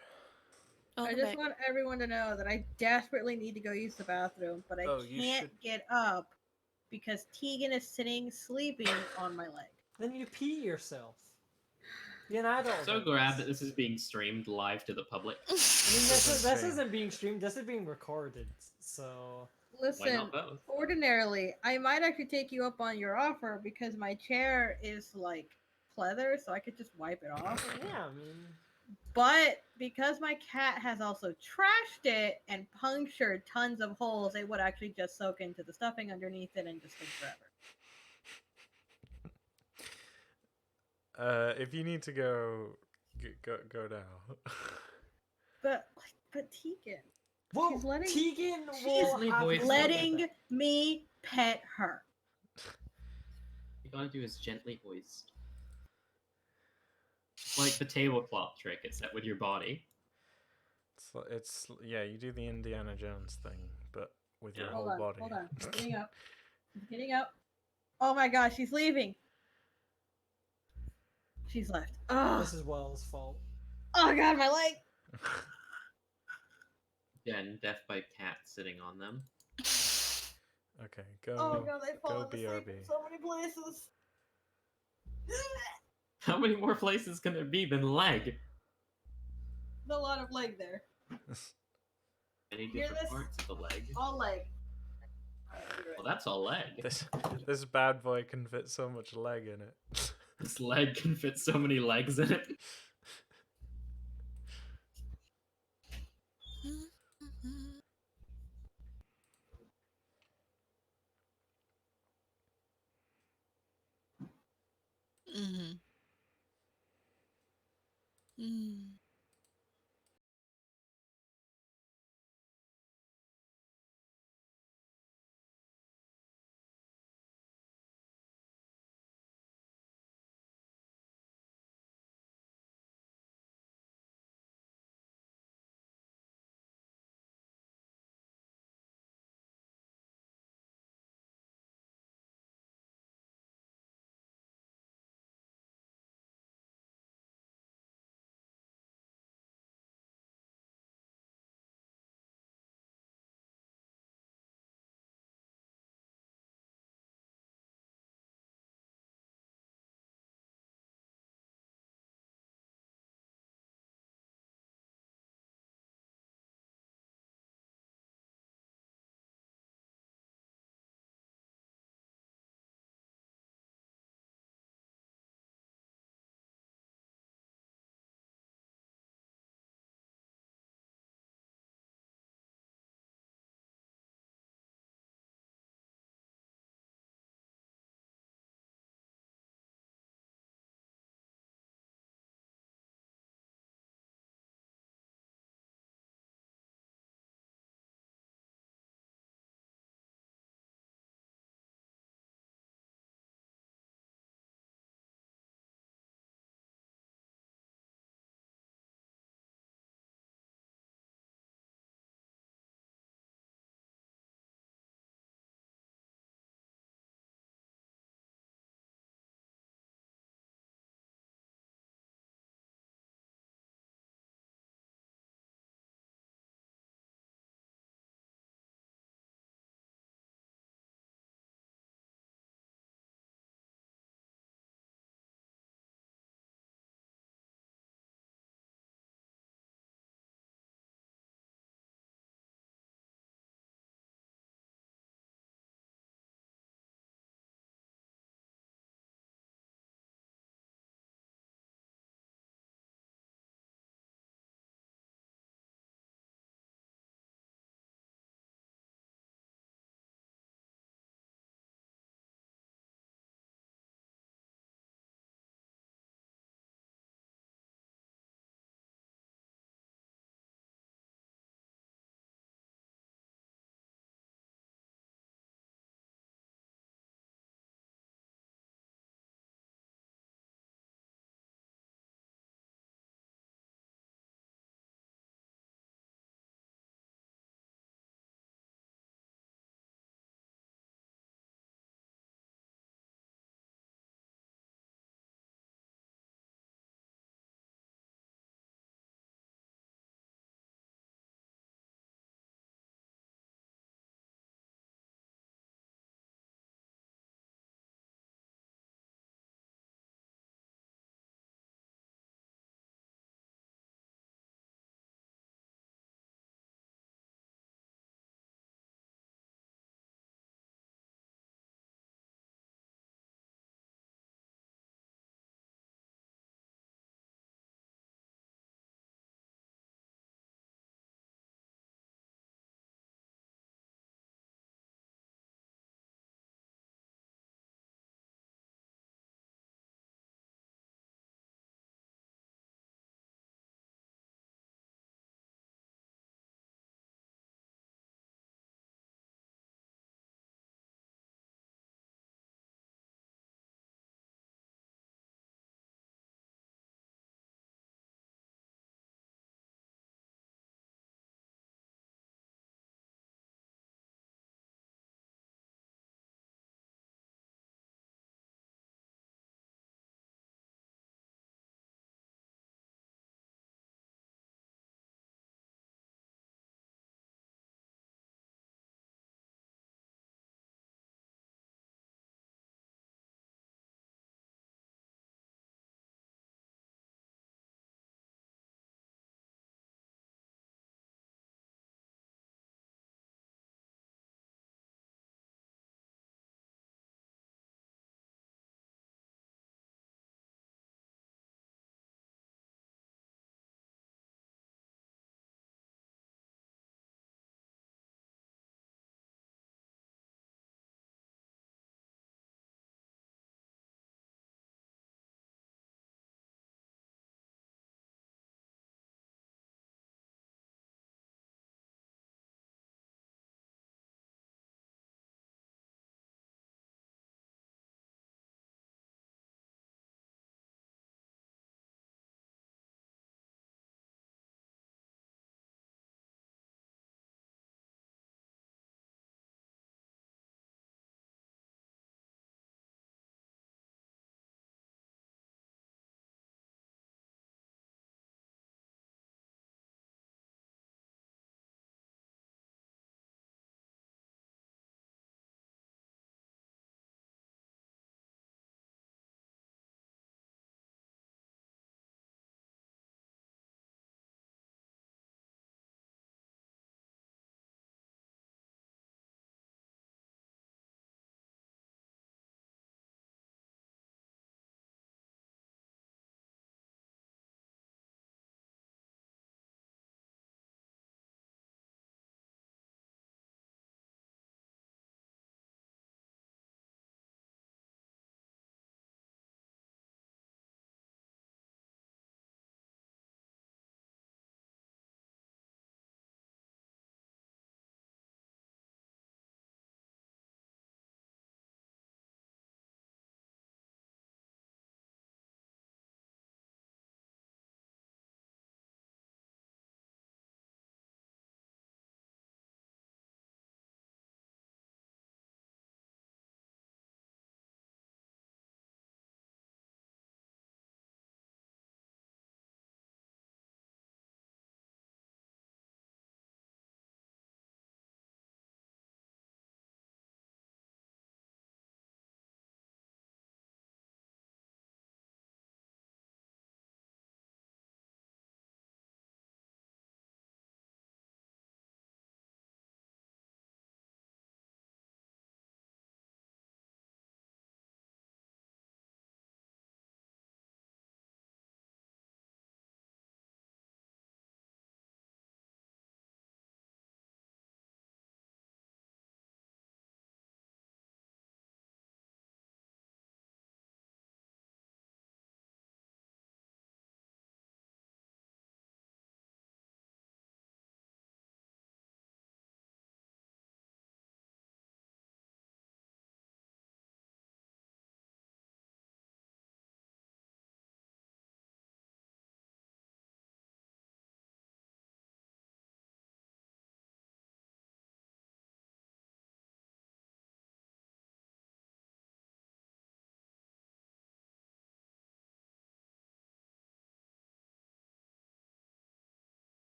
Oh, I the just back. want everyone to know that I desperately need to go use the bathroom, but I Oh, you can't should- get up because Tegan is sitting sleeping on my leg. Then you pee yourself. Be an adult. So about glad this. that this is being streamed live to the public. I mean, Doesn't this say. isn't being streamed. This is being recorded. So Listen, not both? ordinarily, I might actually take you up on your offer because my chair is like pleather, so I could just wipe it off. yeah, I mean, But because my cat has also trashed it and punctured tons of holes, it would actually just soak into the stuffing underneath it and just take forever. If you need to go now. But Tegan, Well, She's letting- Tegan She's will have voiced his letting number. me pet her. You gotta do is gently hoist. It's like the tablecloth trick, except with your body. It's yeah, you do the Indiana Jones thing, but with your Yeah. whole body. Hold on. It's getting up. It's getting up. Oh my gosh, she's leaving. She's left. Oh, This is Will's fault. oh god, my leg. Again, death by cat sitting on them. Okay, go. Oh god, they've go fallen asleep BRB. in so many places. How many more places can there be than leg? A lot of leg there. Any Hear different this? parts of the leg? All leg. Well, that's a leg. This bad boy can fit so much leg in it. This leg can fit so many legs in it. Mm-hmm. Mm.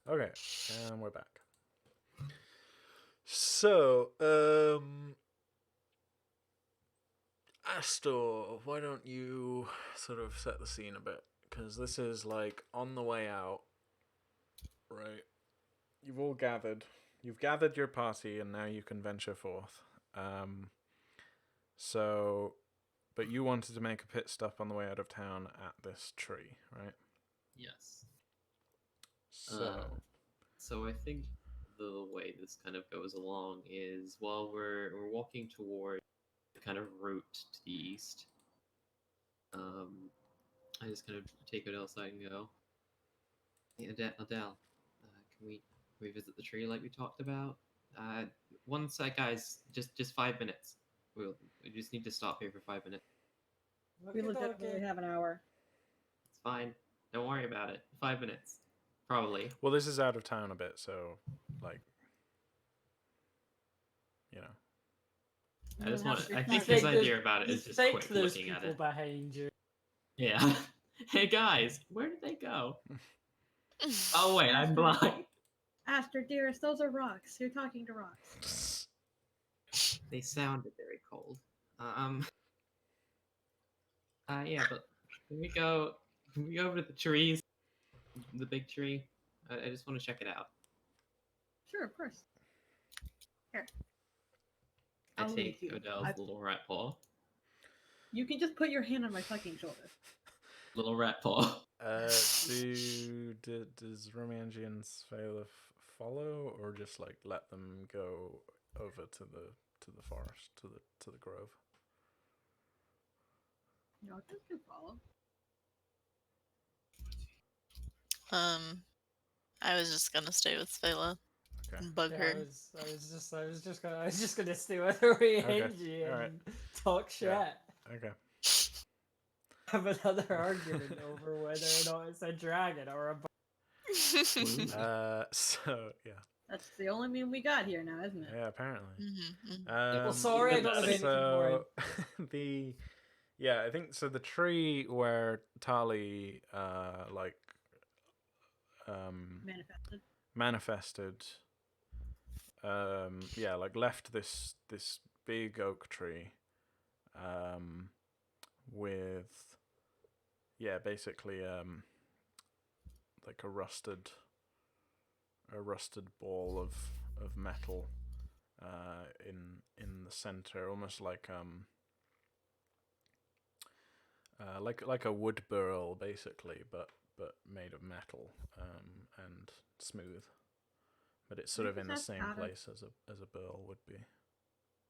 Okay, and we're back. So, Astor, why don't you sort of set the scene a bit? Because this is like on the way out, right? You've all gathered. You've gathered your party, and now you can venture forth. So, but you wanted to make a pit stop on the way out of town at this tree, right? Yes. So, So I think the way this kind of goes along is while we're walking toward the kind of route to the east, I just kind of take Odelle aside and go, "Hey, Odelle, can we visit the tree like we talked about? One sec, guys. Just 5 minutes. We just need to stop here for 5 minutes. We legitimately have an hour. It's fine. Don't worry about it. 5 minutes, probably. well, this is out of town a bit, so like, you know. I just want. I You think think his idea about it you is just think quick there's looking at people it. behind you. Yeah. Hey guys, where did they go? Oh wait, I'm blind. Astor, dearest, those are rocks. You're talking to rocks. They sounded very cold. Yeah, but can we go? Can we go over to the trees? The big tree. I just want to check it out. Sure, of course. Here. I I'll lead take you. Odell's little rat paw. You can just put your hand on my fucking shoulder. Little rat paw. Does Romienji and Svela follow, or just like let them go over to the forest, to the grove? No, this can follow. I was just gonna stay with Svela Okay. and bug Yeah, her. I was just gonna stay with Romienji alright. and talk shit. Yeah. Okay. Have another argument over whether or not it's a dragon or a. So yeah. That's the only meme we got here now, isn't it? Yeah, apparently. Well, sorry, I don't have anything more. So I think so. The tree where Tali manifested, left this big oak tree, with basically like a rusted ball of metal in the center, almost like a wood burl basically, but made of metal and smooth. But it's sort of in the same place as a burl would be.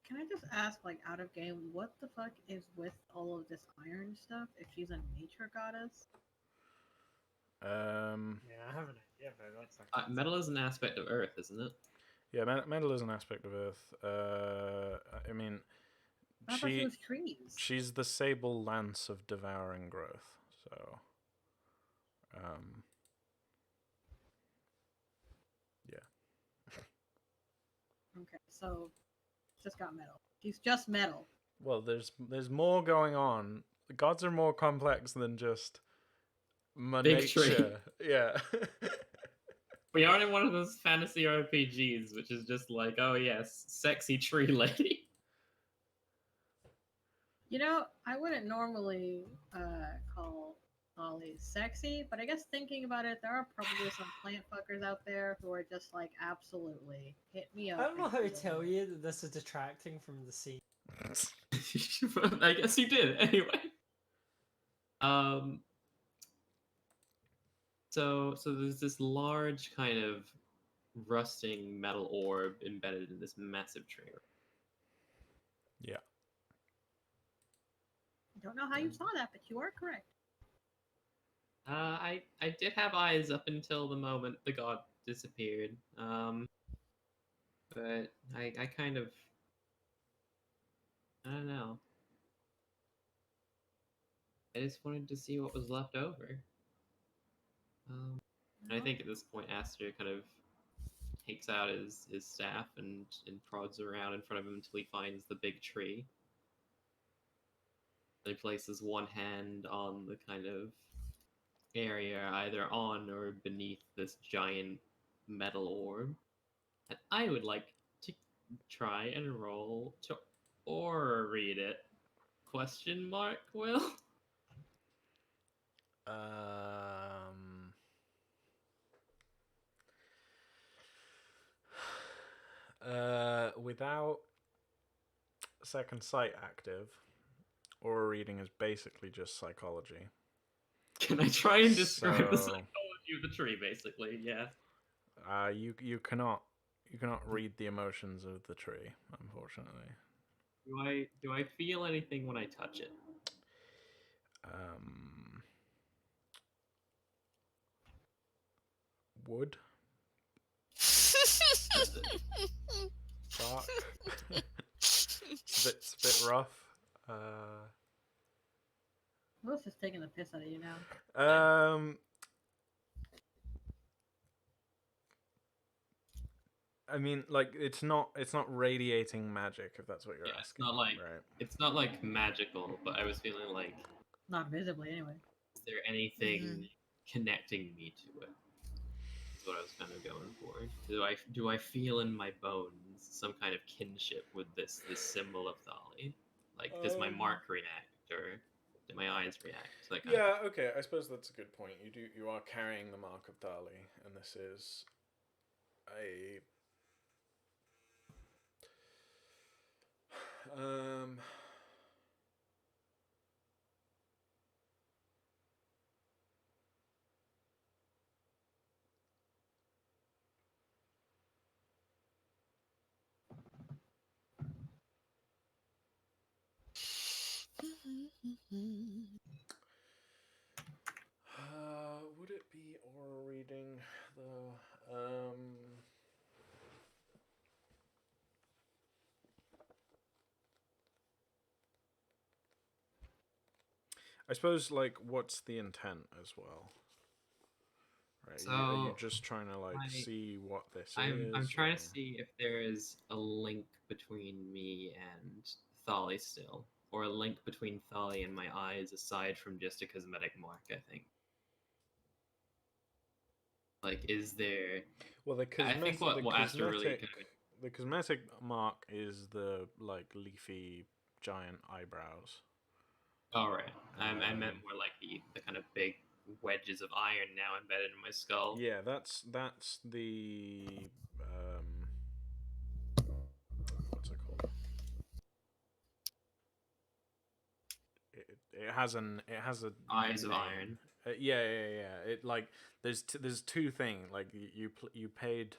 Can I just ask, like, out of game, what the fuck is with all of this iron stuff? If she's a nature goddess? Yeah, I have an idea, but that's not. Metal is an aspect of Earth, isn't it? Yeah, metal is an aspect of Earth. I mean, I thought she was trees. she's the sable lance of devouring growth. So, yeah. Okay, so just got metal. She's just metal. Well, there's more going on. The gods are more complex than just Big tree. nature. Yeah. We aren't in one of those fantasy RPGs, which is just like, oh yes, sexy tree lady. You know, I wouldn't normally call Ollie sexy, but I guess thinking about it, there are probably some plant fuckers out there who are just like, absolutely, hit me up. I don't know how to tell you that this is detracting from the scene. I guess you did anyway. So there's this large kind of rusting metal orb embedded in this massive tree. Yeah. I don't know how you saw that, but you are correct. I did have eyes up until the moment the god disappeared. But I kind of, I don't know. I just wanted to see what was left over. And I think at this point, Astor kind of takes out his staff and prods around in front of him until he finds the big tree. And he places one hand on the kind of area either on or beneath this giant metal orb, and I would like to try and roll to or read it. Question mark, Will? Without second sight active, aura reading is basically just psychology. Can I try and describe the So- psychology of the tree, basically? Yeah. You cannot read the emotions of the tree, unfortunately. Do I feel anything when I touch it? Wood, bark. it's a bit rough. Will's just taking the piss out of you now. I mean, like it's not radiating magic, if that's what you're Yeah, it's asking. not like right. it's not like magical, but I was feeling like, Not visibly, anyway. is there anything connecting me to it? That's what I was kind of going for. Do I feel in my bones some kind of kinship with this symbol of Thali? Like, does my mark react, or do my eyes react? So that kind of Yeah, okay. I suppose that's a good point. You are carrying the mark of Dali, and this is a would it be aura reading though? I suppose, like, what's the intent as well? Right? Are you So, just trying to like see what this is? I'm trying or- to see if there is a link between me and Thali still, or a link between Thali and my eyes aside from just a cosmetic mark. I think. Like, is there? Well, the I think what Astor really cosmetic, kind of the cosmetic mark is the like leafy giant eyebrows. All right. I meant more like the kind of big wedges of iron now embedded in my skull. Yeah, that's the what's it called? It has a Eyes of name. iron. Yeah. It like there's two things. Like you paid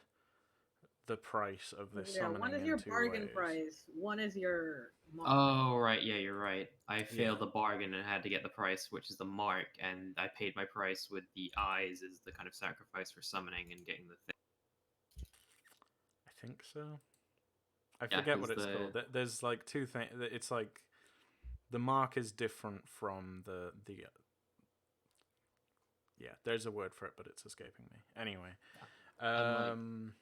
the price of this Yeah, summoning one is in your two bargain ways. price. One is your mark. Oh, right. Yeah, you're right. I failed Yeah. the bargain and had to get the price, which is the mark, and I paid my price with the eyes as the kind of sacrifice for summoning and getting the thing. I think so. I Yeah, forget what 'cause it's called. There's like two things. It's like the mark is different from the. Yeah, there's a word for it, but it's escaping me. Anyway, And,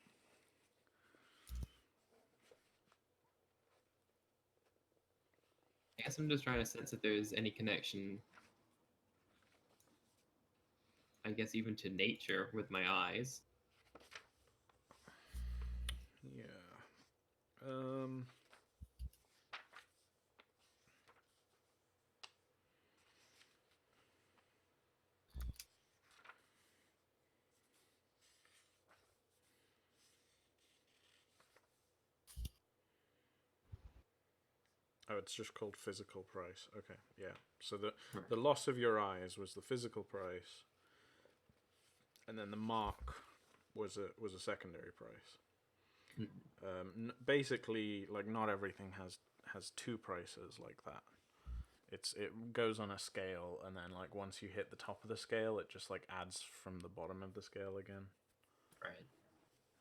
I guess I'm just trying to sense if there's any connection, I guess, even to nature with my eyes. yeah. Oh, it's just called physical price. Okay, yeah. So the loss of your eyes was the physical price, and then the mark was a secondary price. Basically, like not everything has two prices like that. It goes on a scale, and then like once you hit the top of the scale, it just like adds from the bottom of the scale again. Right.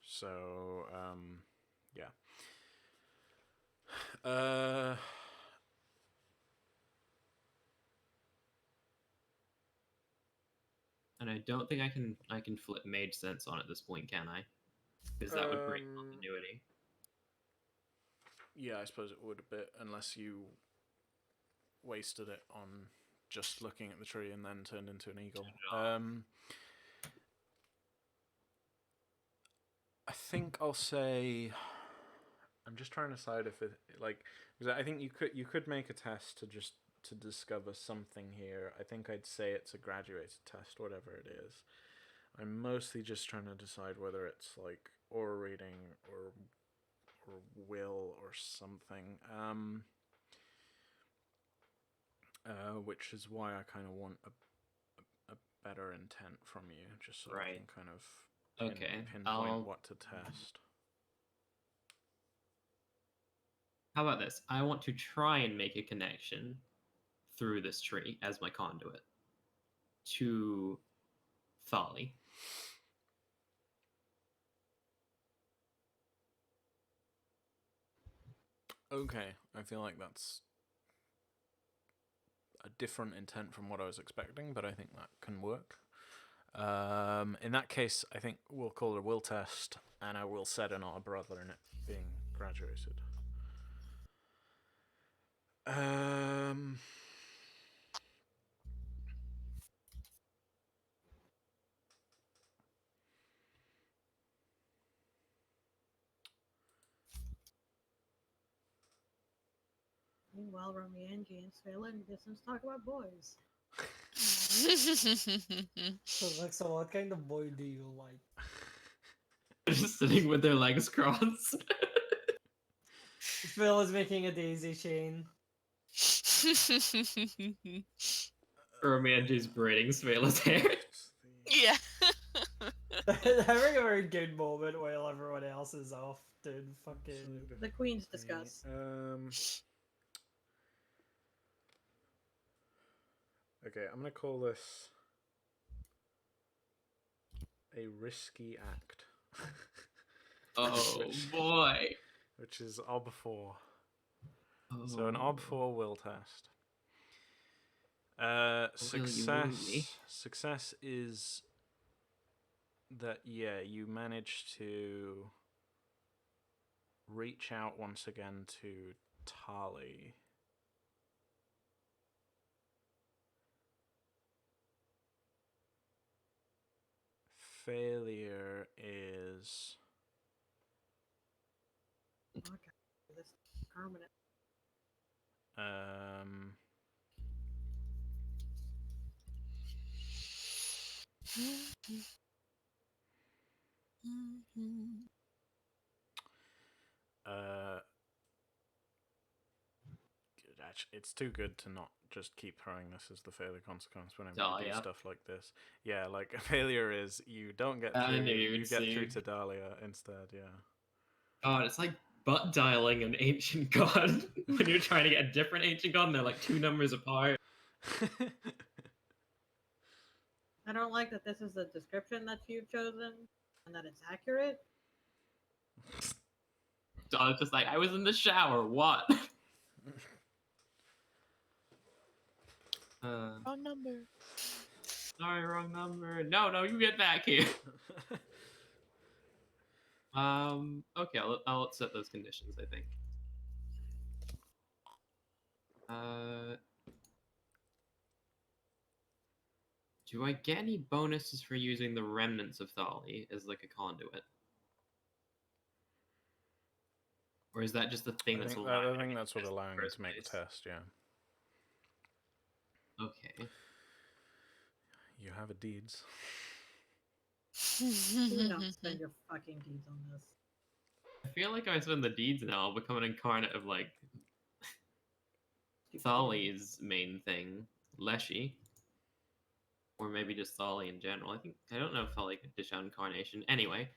So yeah. And I don't think I can flip mage sense on at this point, can I? Because that would break continuity. Yeah, I suppose it would a bit, unless you wasted it on just looking at the tree and then turned into an eagle. think I'll say. I'm just trying to decide if it because I think you could make a test to discover something here. I think I'd say it's a graduated test, whatever it is. I'm mostly just trying to decide whether it's like aura reading or will or something. Which is why I kind of want a better intent from you, just so I can kind of pinpoint what to test. How about this? I want to try and make a connection through this tree as my conduit to Thali. Okay, I feel like that's a different intent from what I was expecting, but I think that can work. In that case, I think we'll call it a will test, and I will set an our brother in it being graduated. Meanwhile, Romienji and Svelen just talk about boys. So what kind of boy do you like? Just sitting with their legs crossed. Phil is making a daisy chain. Romienji's braiding Svela's hair. Yeah. Having a very good moment while everyone else is off doing fucking... The queens discuss. Okay, I'm gonna call this a risky act. Oh boy. Which is Ob 4. Oh. So an Ob 4 will test. Success is that, yeah, you manage to reach out once again to Tali. Failure is... Okay, this is permanent. It's too good to not just keep throwing this as the failure consequence whenever you do stuff like this. Yeah, like a failure is you don't get through. You get through to Dahlia instead. Yeah. God, it's like butt dialing an ancient god when you're trying to get a different ancient god and they're like 2 numbers apart. I don't like that this is the description that you've chosen and that it's accurate. So I was just like, I was in the shower. What? Wrong number. Sorry, wrong number. No, you get back here. Okay, I'll set those conditions, I think. Do I get any bonuses for using the remnants of Thali as like a conduit? Or is that just the thing that's allowing? I think that's what allowing you to make the test, yeah. Okay. You have a deeds. Do not spend your fucking deeds on this. I feel like if I spend the deeds now, I'll become an incarnate of like Thali's main thing, Leshy. Or maybe just Thali in general. I don't know if Thali could dish out incarnation. Anyway.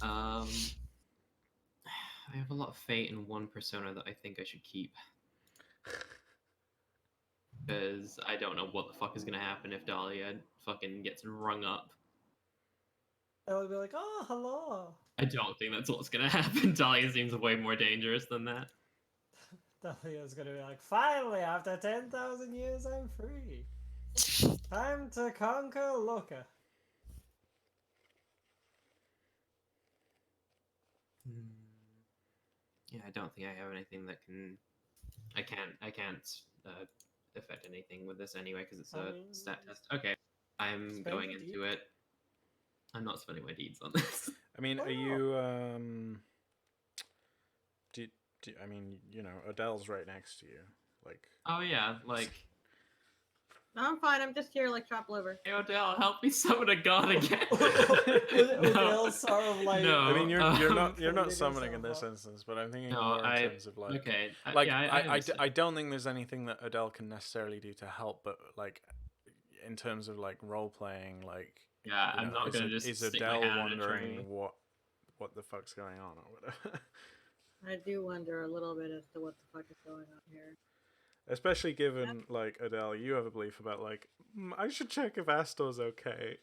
I have a lot of fate in one persona that I think I should keep. Because I don't know what the fuck is gonna happen if Dahlia fucking gets rung up. I would be like, oh, hello. I don't think that's what's gonna happen. Dahlia seems way more dangerous than that. Dahlia's gonna be like, finally, after 10,000 years, I'm free. Time to conquer Loka. Yeah, I don't think I have anything that can... I can't affect anything with this anyway, because it's a stat test. Okay, I'm going into it. I'm not spending my deeds on this. I mean, are you I mean, you know, Odelle's right next to you. Like, Oh yeah, like, No, I'm fine. I'm just here like chopped liver. hey Odelle, help me summon a god again. Odell's sort of like. No. I mean, you're not cleaning summoning in this herself up. instance, but I'm thinking No, more in terms of like, okay. like Yeah, I understand. I don't think there's anything that Odelle can necessarily do to help, but like, in terms of like role playing, like, Yeah, you I'm know, not gonna just is stick my Odelle hand in a tree. wondering what the fuck's going on or whatever. I do wonder a little bit as to what the fuck is going on here. Especially given, like, Odelle, you have a belief about, like, I should check if Astor's okay.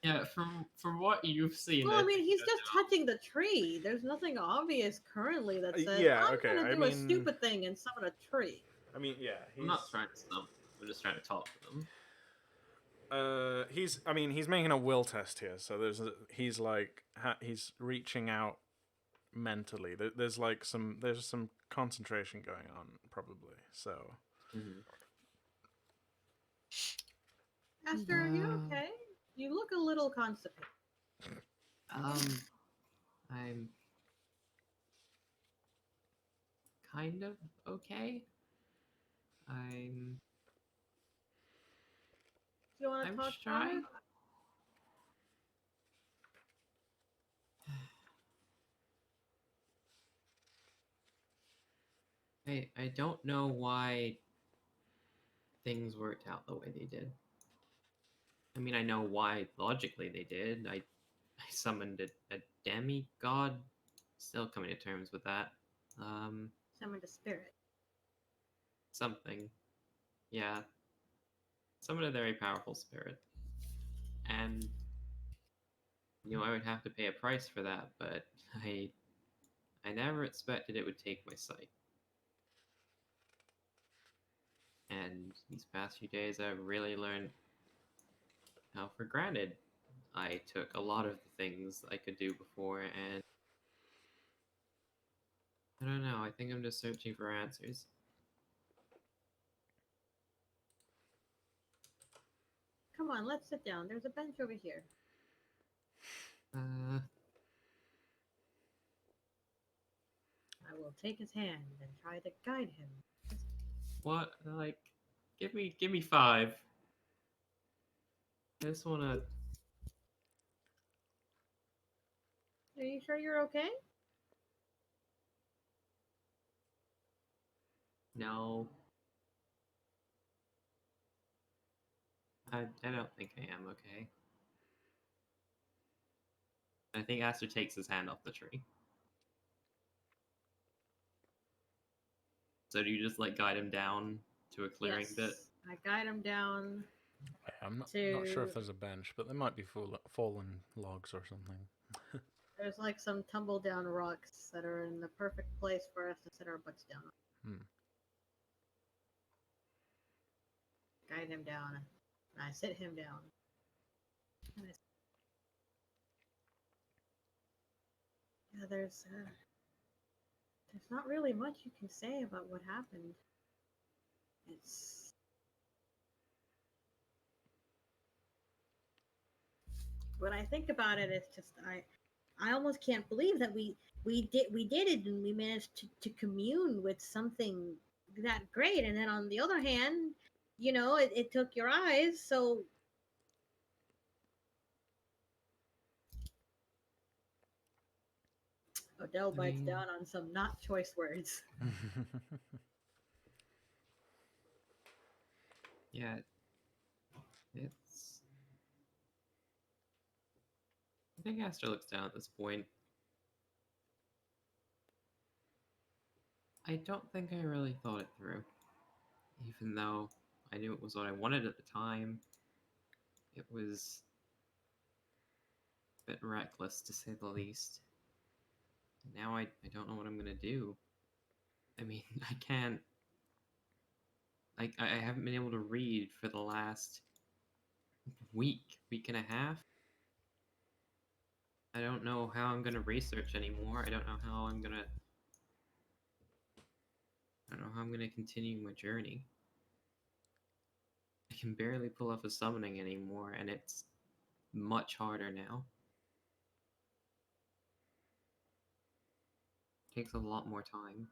Yeah, from what you've seen. Well, I mean, he's just touching the tree. There's nothing obvious currently that says, yeah, I'm okay, gonna I do a mean- stupid thing and summon a tree. I mean, yeah, I'm not trying to stump. I'm just trying to talk to them. I mean, he's making a will test here, so he's like, he's reaching out mentally. There's like there's some concentration going on, probably, so. Astor, are you okay? You look a little constipated. I'm kind of okay. You want to I'm talk trying. about I don't know why things worked out the way they did. I mean, I know why logically they did. I summoned a demigod. Still coming to terms with that. Summoned a spirit. Something. Yeah. Summoned a very powerful spirit. And you know, I would have to pay a price for that, but I never expected it would take my sight. And these past few days, I've really learned how for granted I took a lot of the things I could do before, and I don't know, I think I'm just searching for answers. Come on, let's sit down. There's a bench over here. I will take his hand and try to guide him. What? Like, give me 5. I just wanna. Are you sure you're okay? No. I don't think I am okay. I think Astor takes his hand off the tree. So do you just like guide him down to a clearing bit? Yes. I guide him down. I'm not to- sure if there's a bench, but there might be fallen logs or something. There's like some tumble down rocks that are in the perfect place for us to sit our butts down on. Guide him down. And I sit him down. And yeah, there's not really much you can say about what happened. It's when I think about it, it's just I almost can't believe that we did it and we managed to commune with something that great, and then on the other hand, you know, it took your eyes, so Odelle bites down on some not choice words. Yeah. It's. I think Astor looks down at this point. I don't think I really thought it through. Even though I knew it was what I wanted at the time, it was a bit reckless to say the least. Now I don't know what I'm gonna do. I mean, I can't. Like, I haven't been able to read for the last week and a half. I don't know how I'm gonna research anymore. I don't know how I'm gonna continue my journey. I can barely pull off a summoning anymore, and it's much harder now. Takes a lot more time.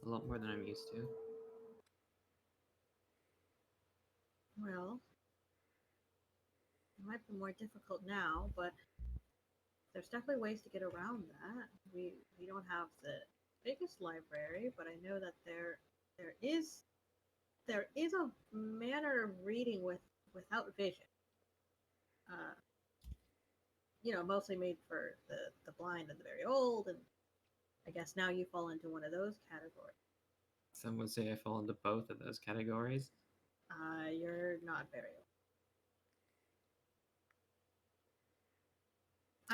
A lot more than I'm used to. Well, it might be more difficult now, but there's definitely ways to get around that. We don't have the biggest library, but I know that there is a manner of reading without vision. Mostly made for the blind and the very old, and I guess now you fall into one of those categories. Some would say I fall into both of those categories. You're not very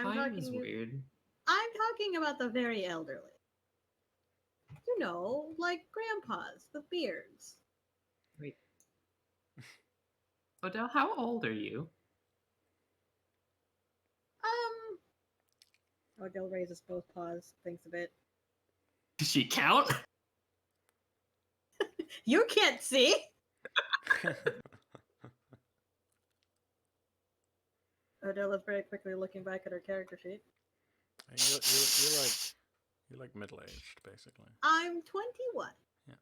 old. Time is weird. I'm talking about the very elderly. Like grandpas with beards. Wait. Odelle, how old are you? Odelle raises both paws, thinks a bit. Does she count? You can't see! Odelle is very quickly looking back at her character sheet. You're like middle aged, basically. I'm 21. Yeah.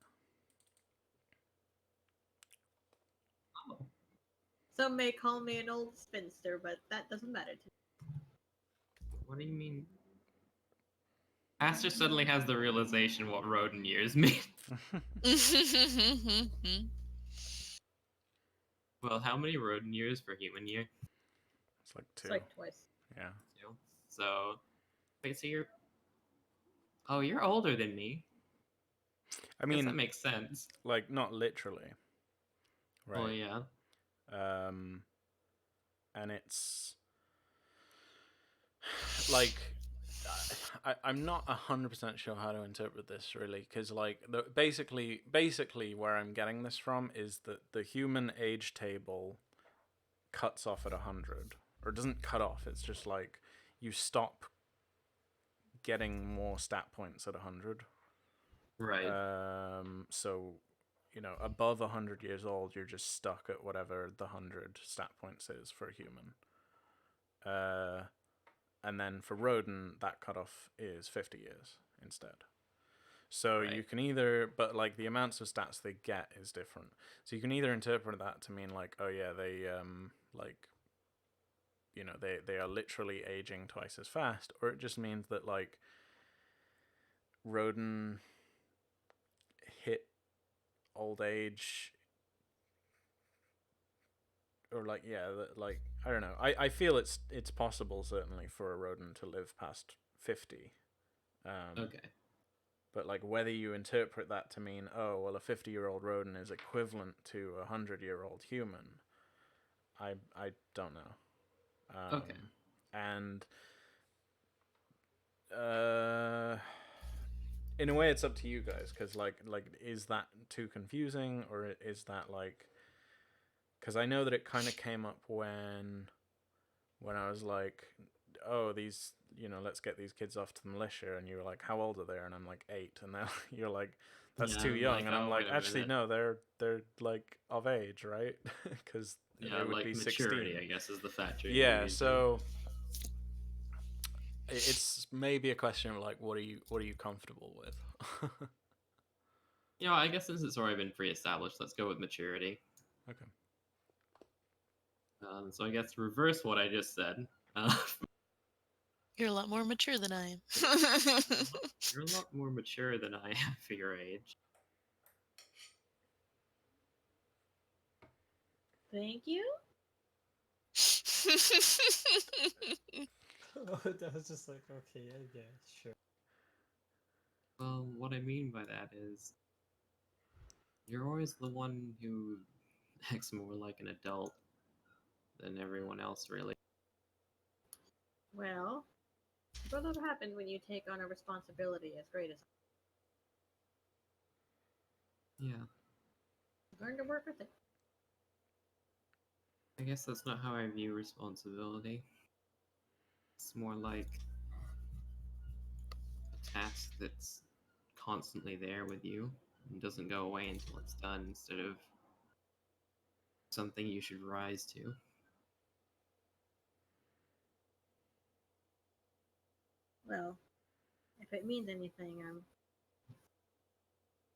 Oh. Some may call me an old spinster, but that doesn't matter to me. What do you mean? Astor suddenly has the realization what rodent years mean. Well, how many rodent years per human year? It's like 2. It's like twice. Yeah. 2. So, wait, so you're... Oh, you're older than me. I Guess mean, that makes sense. like, not literally. Right. Oh, yeah. And it's like I'm not 100% sure how to interpret this really, because like basically where I'm getting this from is that the human age table cuts off at 100, or doesn't cut off. It's just like you stop getting more stat points at 100. Right. So above 100 years old, you're just stuck at whatever the 100 stat points is for a human. And then for rodent, that cutoff is 50 years instead. So Right. you can either, but like the amounts of stats they get is different. So you can either interpret that to mean like, oh yeah, they they are literally aging twice as fast, or it just means that like rodent hit old age, or like I don't know. I feel it's possible certainly for a rodent to live past 50. Okay. But like whether you interpret that to mean, oh well, a 50-year-old rodent is equivalent to a 100-year-old human, I don't know. Okay. And in a way, it's up to you guys, because like is that too confusing, or is that like? Because I know that it kind of came up when I was like, oh, these, let's get these kids off to the militia, and you were like, how old are they? And I'm like 8, and then you're like, that's Yeah, too I'm young, like, and I'm oh, like, wait a actually minute. no, they're like of age, right? Because Yeah, they would like be maturity, 16. I guess, is the factor. Yeah, so it's maybe a question of like, what are you comfortable with? I guess since it's already been pre-established, let's go with maturity. Okay. So I guess reverse what I just said. You're a lot more mature than I am. You're a lot more mature than I am for your age. Thank you. That was just like, okay, yeah, sure. Well, what I mean by that is, you're always the one who acts more like an adult than everyone else, really. Well, what will happen when you take on a responsibility as great as Yeah, learn to work with it? I guess that's not how I view responsibility. It's more like a task that's constantly there with you and doesn't go away until it's done, instead of something you should rise to. Well, If it means anything,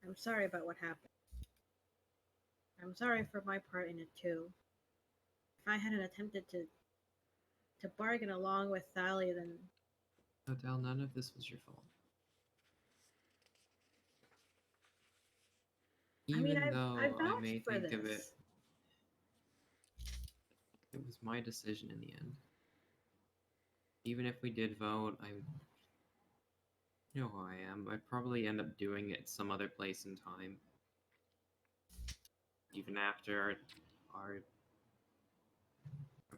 I'm sorry about what happened. I'm sorry for my part in it too. If I hadn't attempted to bargain along with Sally, then Odelle, none of this was your fault. I mean, Even I though I vouched may for think of it, this. it was my decision in the end. Even if we did vote, you know who I am. I'd probably end up doing it some other place in time. Even after our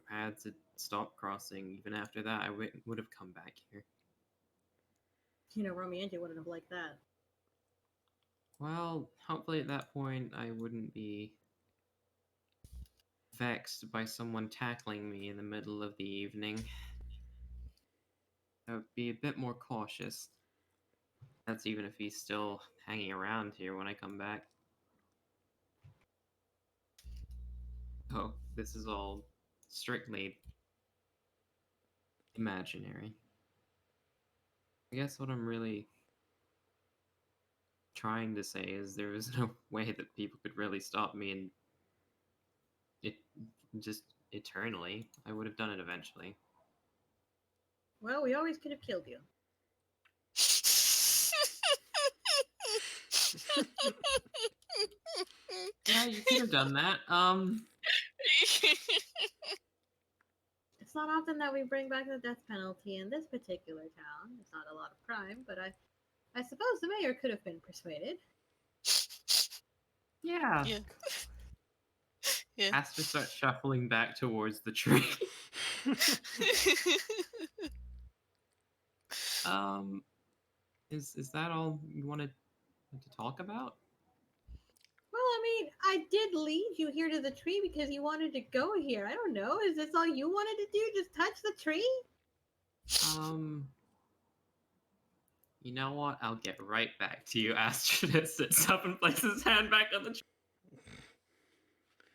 paths had stopped crossing, even after that, I would have come back here. You know, Romienji wouldn't have liked that. Well, hopefully at that point I wouldn't be vexed by someone tackling me in the middle of the evening. I would be a bit more cautious. That's even if he's still hanging around here when I come back. Oh, this is all strictly imaginary. I guess what I'm really trying to say is there is no way that people could really stop me, and it just eternally. I would have done it eventually. Well, we always could have killed you. Yeah, you could have done that. It's not often that we bring back the death penalty in this particular town. It's not a lot of crime, but I suppose the mayor could have been persuaded. Yeah. Yeah. Yeah. Astor starts shuffling back towards the tree. Is that all you wanted to talk about? Well, I mean, I did lead you here to the tree because you wanted to go here. I don't know. Is this all you wanted to do? Just touch the tree? You know what? I'll get right back to you. Astor sits up and places his hand back on the tree.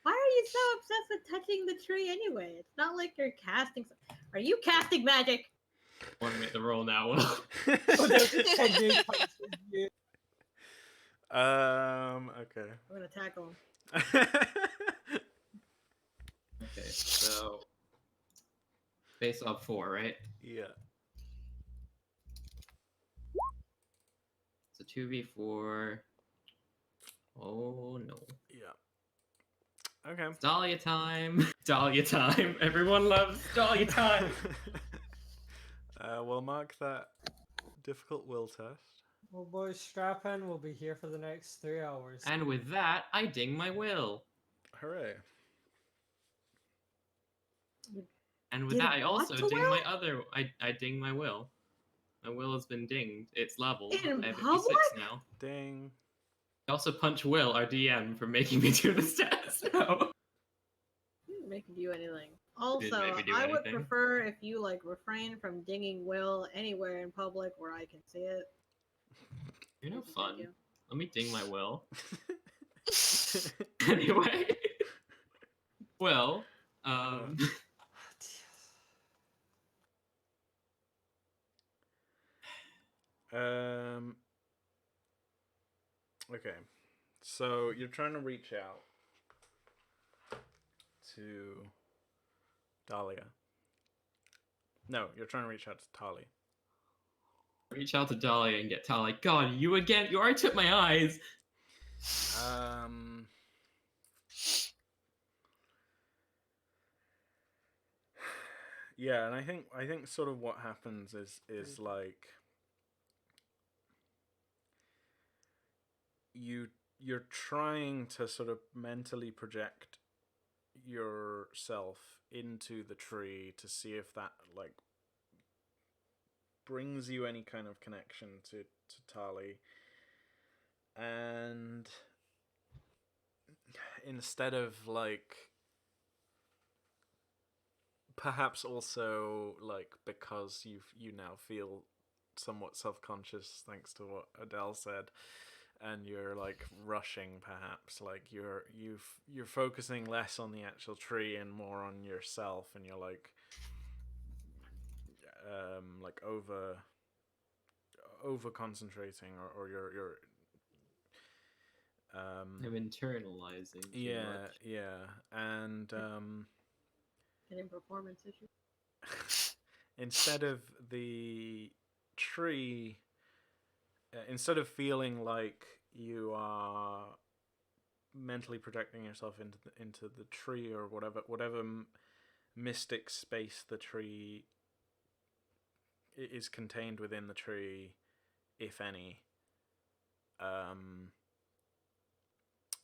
Why are you so obsessed with touching the tree anyway? It's not like you're casting. Are you casting magic? I want to make the roll now. Will. Okay. I'm gonna tackle him. Okay, so face off 4, right? Yeah. So 2v4. Oh no. Yeah. Okay. Dahlia time! Dahlia time! Everyone loves Dahlia time! We'll mark that difficult will test. Well, boys, strap in. We'll be here for the next 3 hours. And with that, I ding my will. Hooray. And with Did that, I also what to ding will? my other. I ding my will. My will has been dinged. It's leveled. In I have a public? D6 now. Ding. I also punch Will, our DM, for making me do this test. No. Didn't make you do anything. Also, make me do I would anything. prefer if you like refrain from dinging Will anywhere in public where I can see it. You're no Thank fun. you. Let me ding my will. Anyway. Well, Okay. So you're trying to reach out to Dahlia. No, you're trying to reach out to Tali. reach out to Dahlia and get Tali. God, you again? You already took my eyes. Yeah, and I think sort of what happens is like you're trying to sort of mentally project yourself into the tree to see if that like brings you any kind of connection to Tali, and instead of like perhaps also like because you now feel somewhat self-conscious thanks to what Odelle said, and you're like rushing, perhaps like you're focusing less on the actual tree and more on yourself, and you're like over concentrating, or you're I'm internalizing. Too yeah, much. yeah, and Getting performance issues. instead of the tree, instead of feeling like you are mentally projecting yourself into the tree or whatever mystic space the tree is contained within the tree, if any,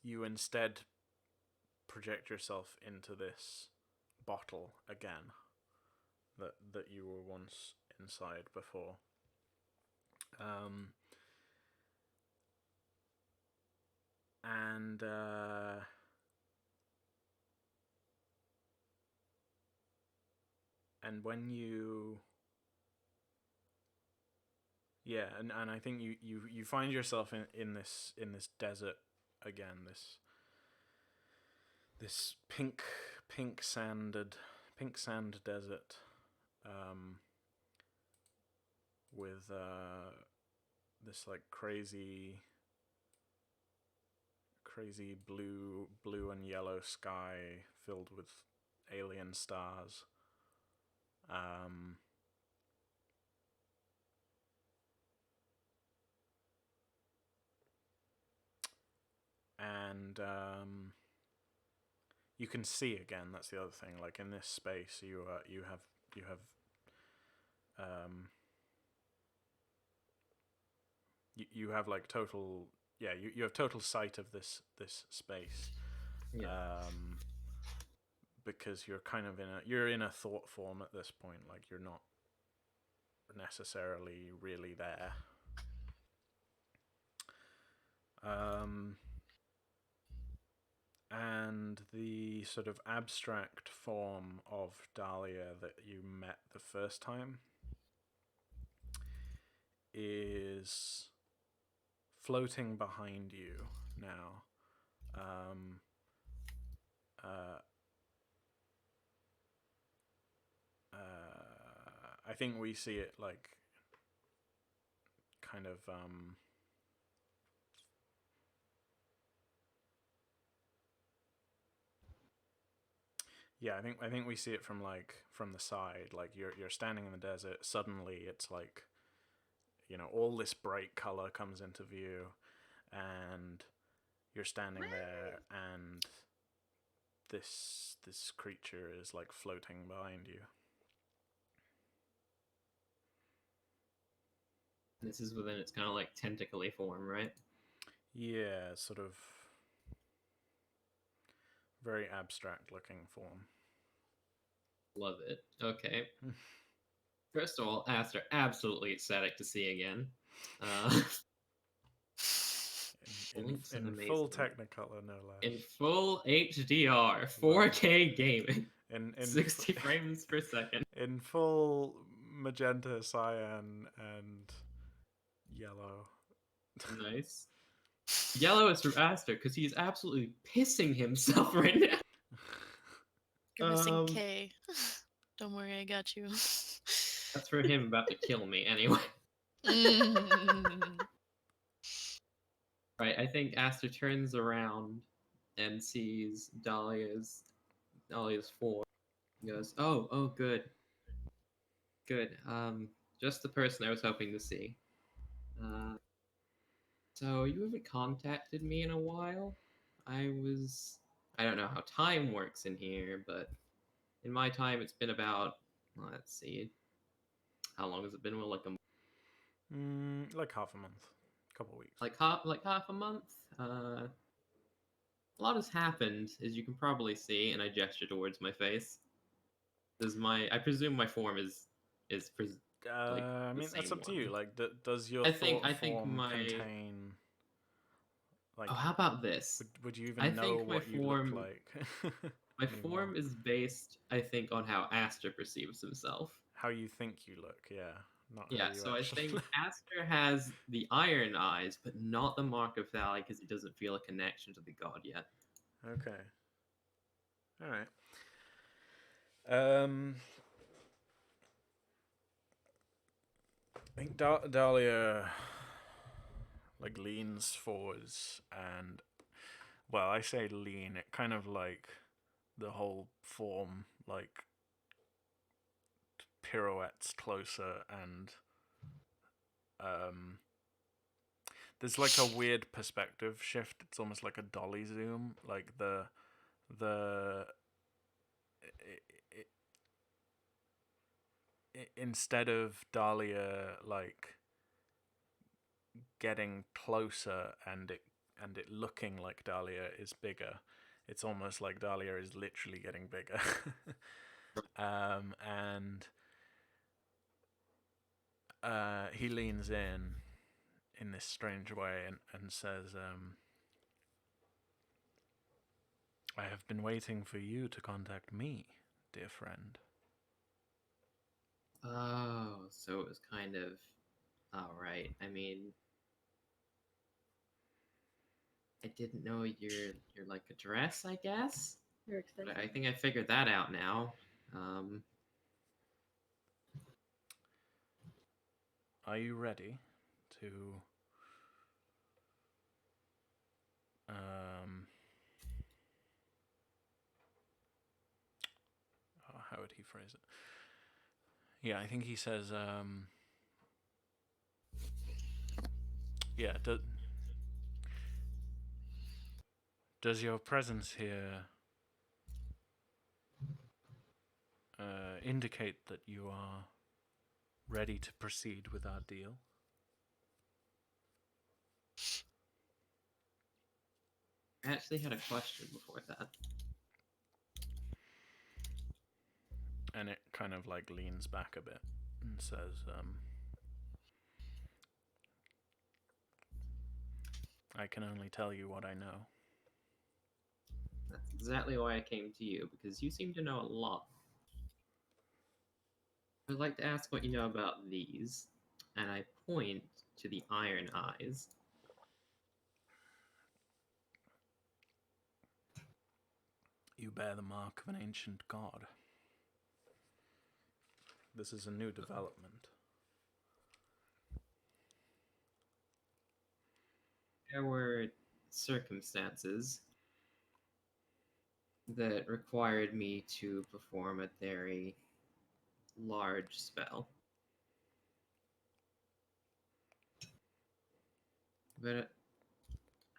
you instead project yourself into this bottle again that you were once inside before. And when you and I think you find yourself in this desert again, this pink sand desert, with this like crazy blue and yellow sky filled with alien stars. And you can see again. That's the other thing. Like in this space, you have you have like total you have total sight of this space. Yeah. Because you're kind of in a thought form at this point. Like you're not necessarily really there. And the sort of abstract form of Dahlia that you met the first time is floating behind you now. I think we see it like kind of I think we see it from the side. Like you're standing in the desert. Suddenly, it's like, all this bright color comes into view, and you're standing there, and this creature is like floating behind you. This is within its kind of like tentacly form, right? Yeah, sort of very abstract looking form. Love it. Okay. First of all, Astor, absolutely ecstatic to see again. In full Technicolor, no less. In full HDR, 4K gaming, in 60 frames per second. In full magenta, cyan, and yellow. Nice. Yellow is for Astor because he's absolutely pissing himself right now. You're missing K. Don't worry, I got you. That's for him about to kill me anyway. Right, I think Astor turns around and sees Dahlia's form. He goes, "Oh, good. Just the person I was hoping to see. So you haven't contacted me in a while. I don't know how time works in here, but in my time, it's been about, let's see, how long has it been? Well, like like half a month, couple weeks. Like half a month. A lot has happened, as you can probably see, and I gesture towards my face. I presume my form is I mean, that's up to you. Like, does your form contain? Like, how about this? Would you even know what you look like? My form is based, I think, on how Astor perceives himself. How you think you look, yeah. I think Astor has the iron eyes, but not the mark of Thali because he doesn't feel a connection to the god yet. Okay. All right. I think Dahlia like leans forwards and, well, I say lean, it kind of like the whole form like pirouettes closer, and there's like a weird perspective shift. It's almost like a dolly zoom, like the instead of Dahlia like getting closer and it looking like Dahlia is bigger, it's almost like Dahlia is literally getting bigger. And he leans in this strange way and says, I have been waiting for you to contact me, dear friend. Oh, so it was kind of... Alright, I mean... I didn't know your like address, I guess? Your But extension. I think I figured that out now. Are you ready to how would he phrase it? Yeah, I think he says, yeah, does your presence here indicate that you are ready to proceed with our deal? I actually had a question before that. And it kind of like leans back a bit and says, I can only tell you what I know. That's exactly why I came to you, because you seem to know a lot. I'd like to ask what you know about these, and I point to the iron eyes. You bear the mark of an ancient god. This is a new development. There were circumstances that required me to perform a very large spell. But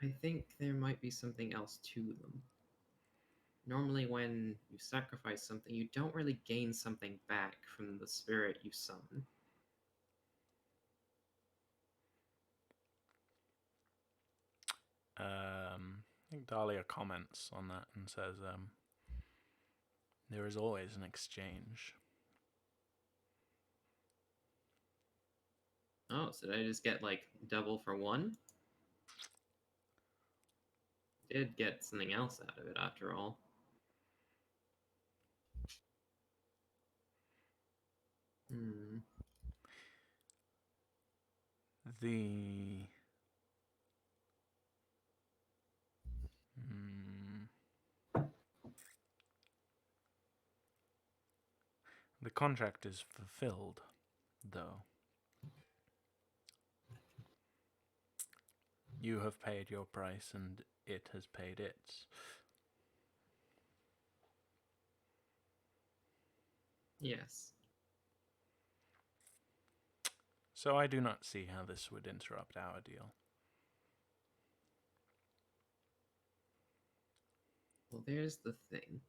I think there might be something else to them. Normally when you sacrifice something, you don't really gain something back from the spirit you summon. I think Dahlia comments on that and says, there is always an exchange. Oh, so did I just get like double for one? Did get something else out of it after all. The the contract is fulfilled, though. You have paid your price and it has paid its. Yes. So I do not see how this would interrupt our deal. Well, there's the thing.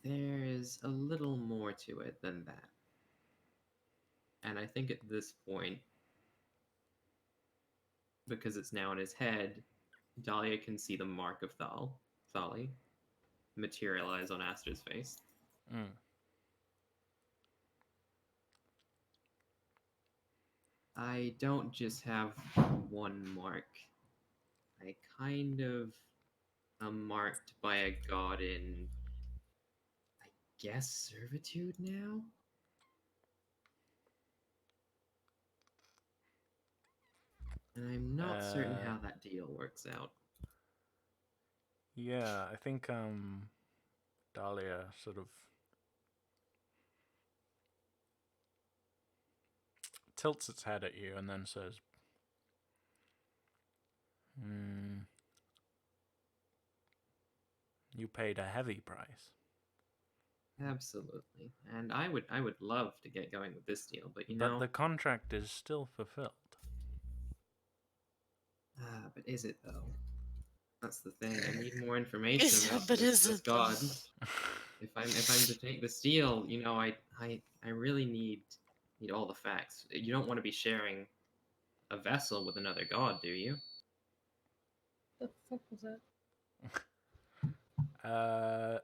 There's a little more to it than that. And I think at this point, because it's now in his head, Dahlia can see the mark of Thali materialize on Astor's face. I don't just have one mark. I kind of am marked by a god in, I guess, servitude now? And I'm not certain how that deal works out. Yeah, I think Dahlia sort of tilts its head at you and then says, you paid a heavy price. Absolutely. And I would love to get going with this deal, but But the contract is still fulfilled. But is it though? That's the thing. I need more information Is it, about but this, is this it though? god. If I'm to take this deal, I really need all the facts. You don't want to be sharing a vessel with another god, do you? The fuck was that?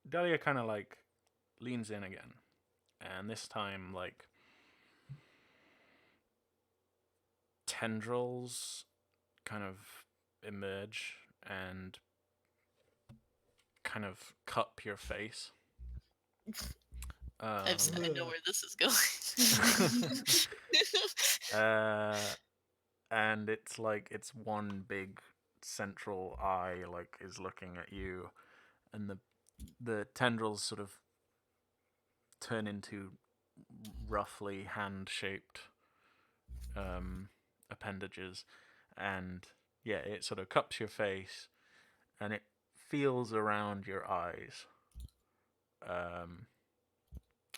Delia kind of like leans in again, and this time like tendrils kind of emerge and kind of cup your face. I know where this is going. And it's like it's one big central eye like is looking at you, and the tendrils sort of turn into roughly hand-shaped appendages, and yeah, it sort of cups your face and it feels around your eyes.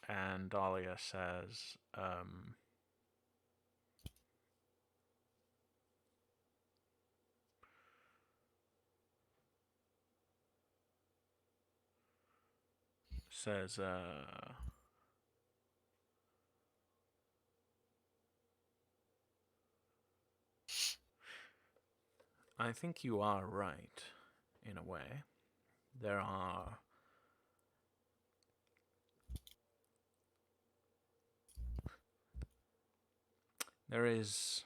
And Dahlia says, I think you are right, in a way. There is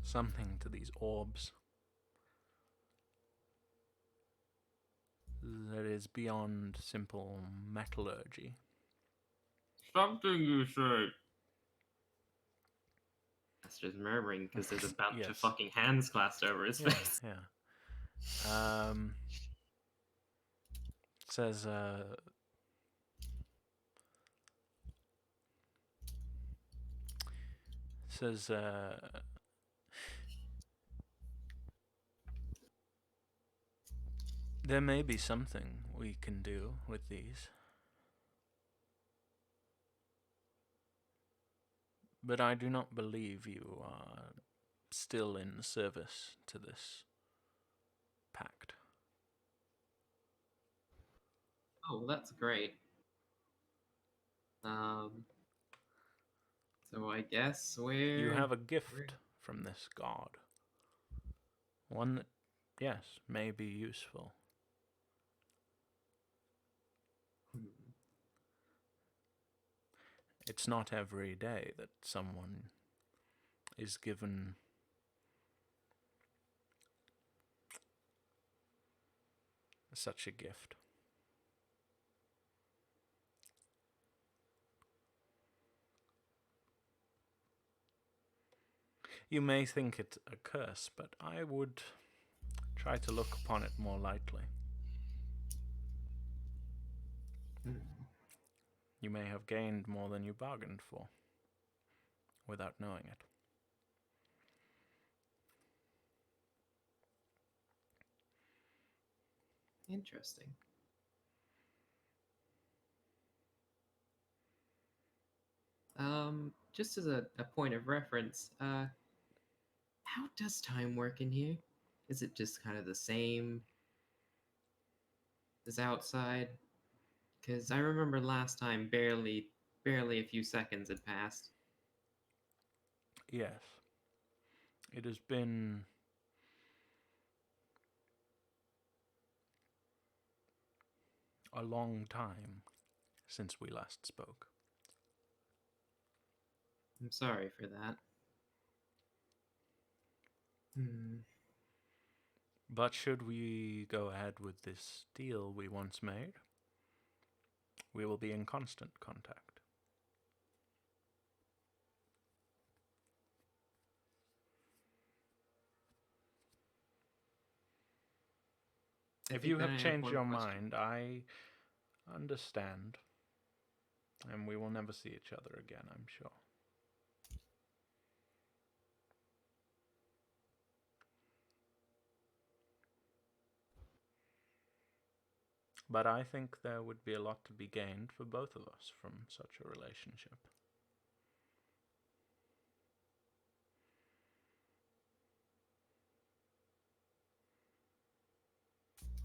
something to these orbs that is beyond simple metallurgy. Something you say. That's just murmuring because there's a bunch Yes. of fucking hands clasped over his face. Yeah. Says, there may be something we can do with these. But I do not believe you are still in service to this pact. Oh, well, that's great. So I guess You have a gift from this god. One that, yes, may be useful. It's not every day that someone is given such a gift. You may think it a curse, but I would try to look upon it more lightly. You may have gained more than you bargained for, without knowing it. Interesting. Just as a point of reference, how does time work in here? Is it just kind of the same as outside? Because I remember last time barely a few seconds had passed. Yes. It has been a long time since we last spoke. I'm sorry for that. But should we go ahead with this deal we once made, we will be in constant contact. If you have changed your mind, I understand, and we will never see each other again, I'm sure. But I think there would be a lot to be gained for both of us from such a relationship.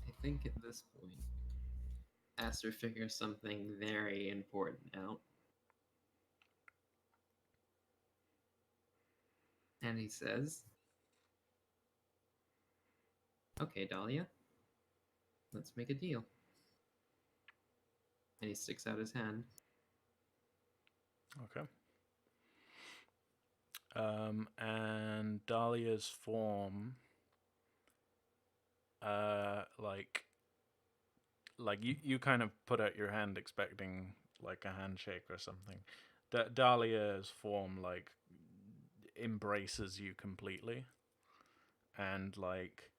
I think at this point, Astor figures something very important out. And he says, "Okay, Dahlia, let's make a deal." And he sticks out his hand. Okay. And Dahlia's form, like you kind of put out your hand expecting like a handshake or something. Dahlia's form like embraces you completely, and like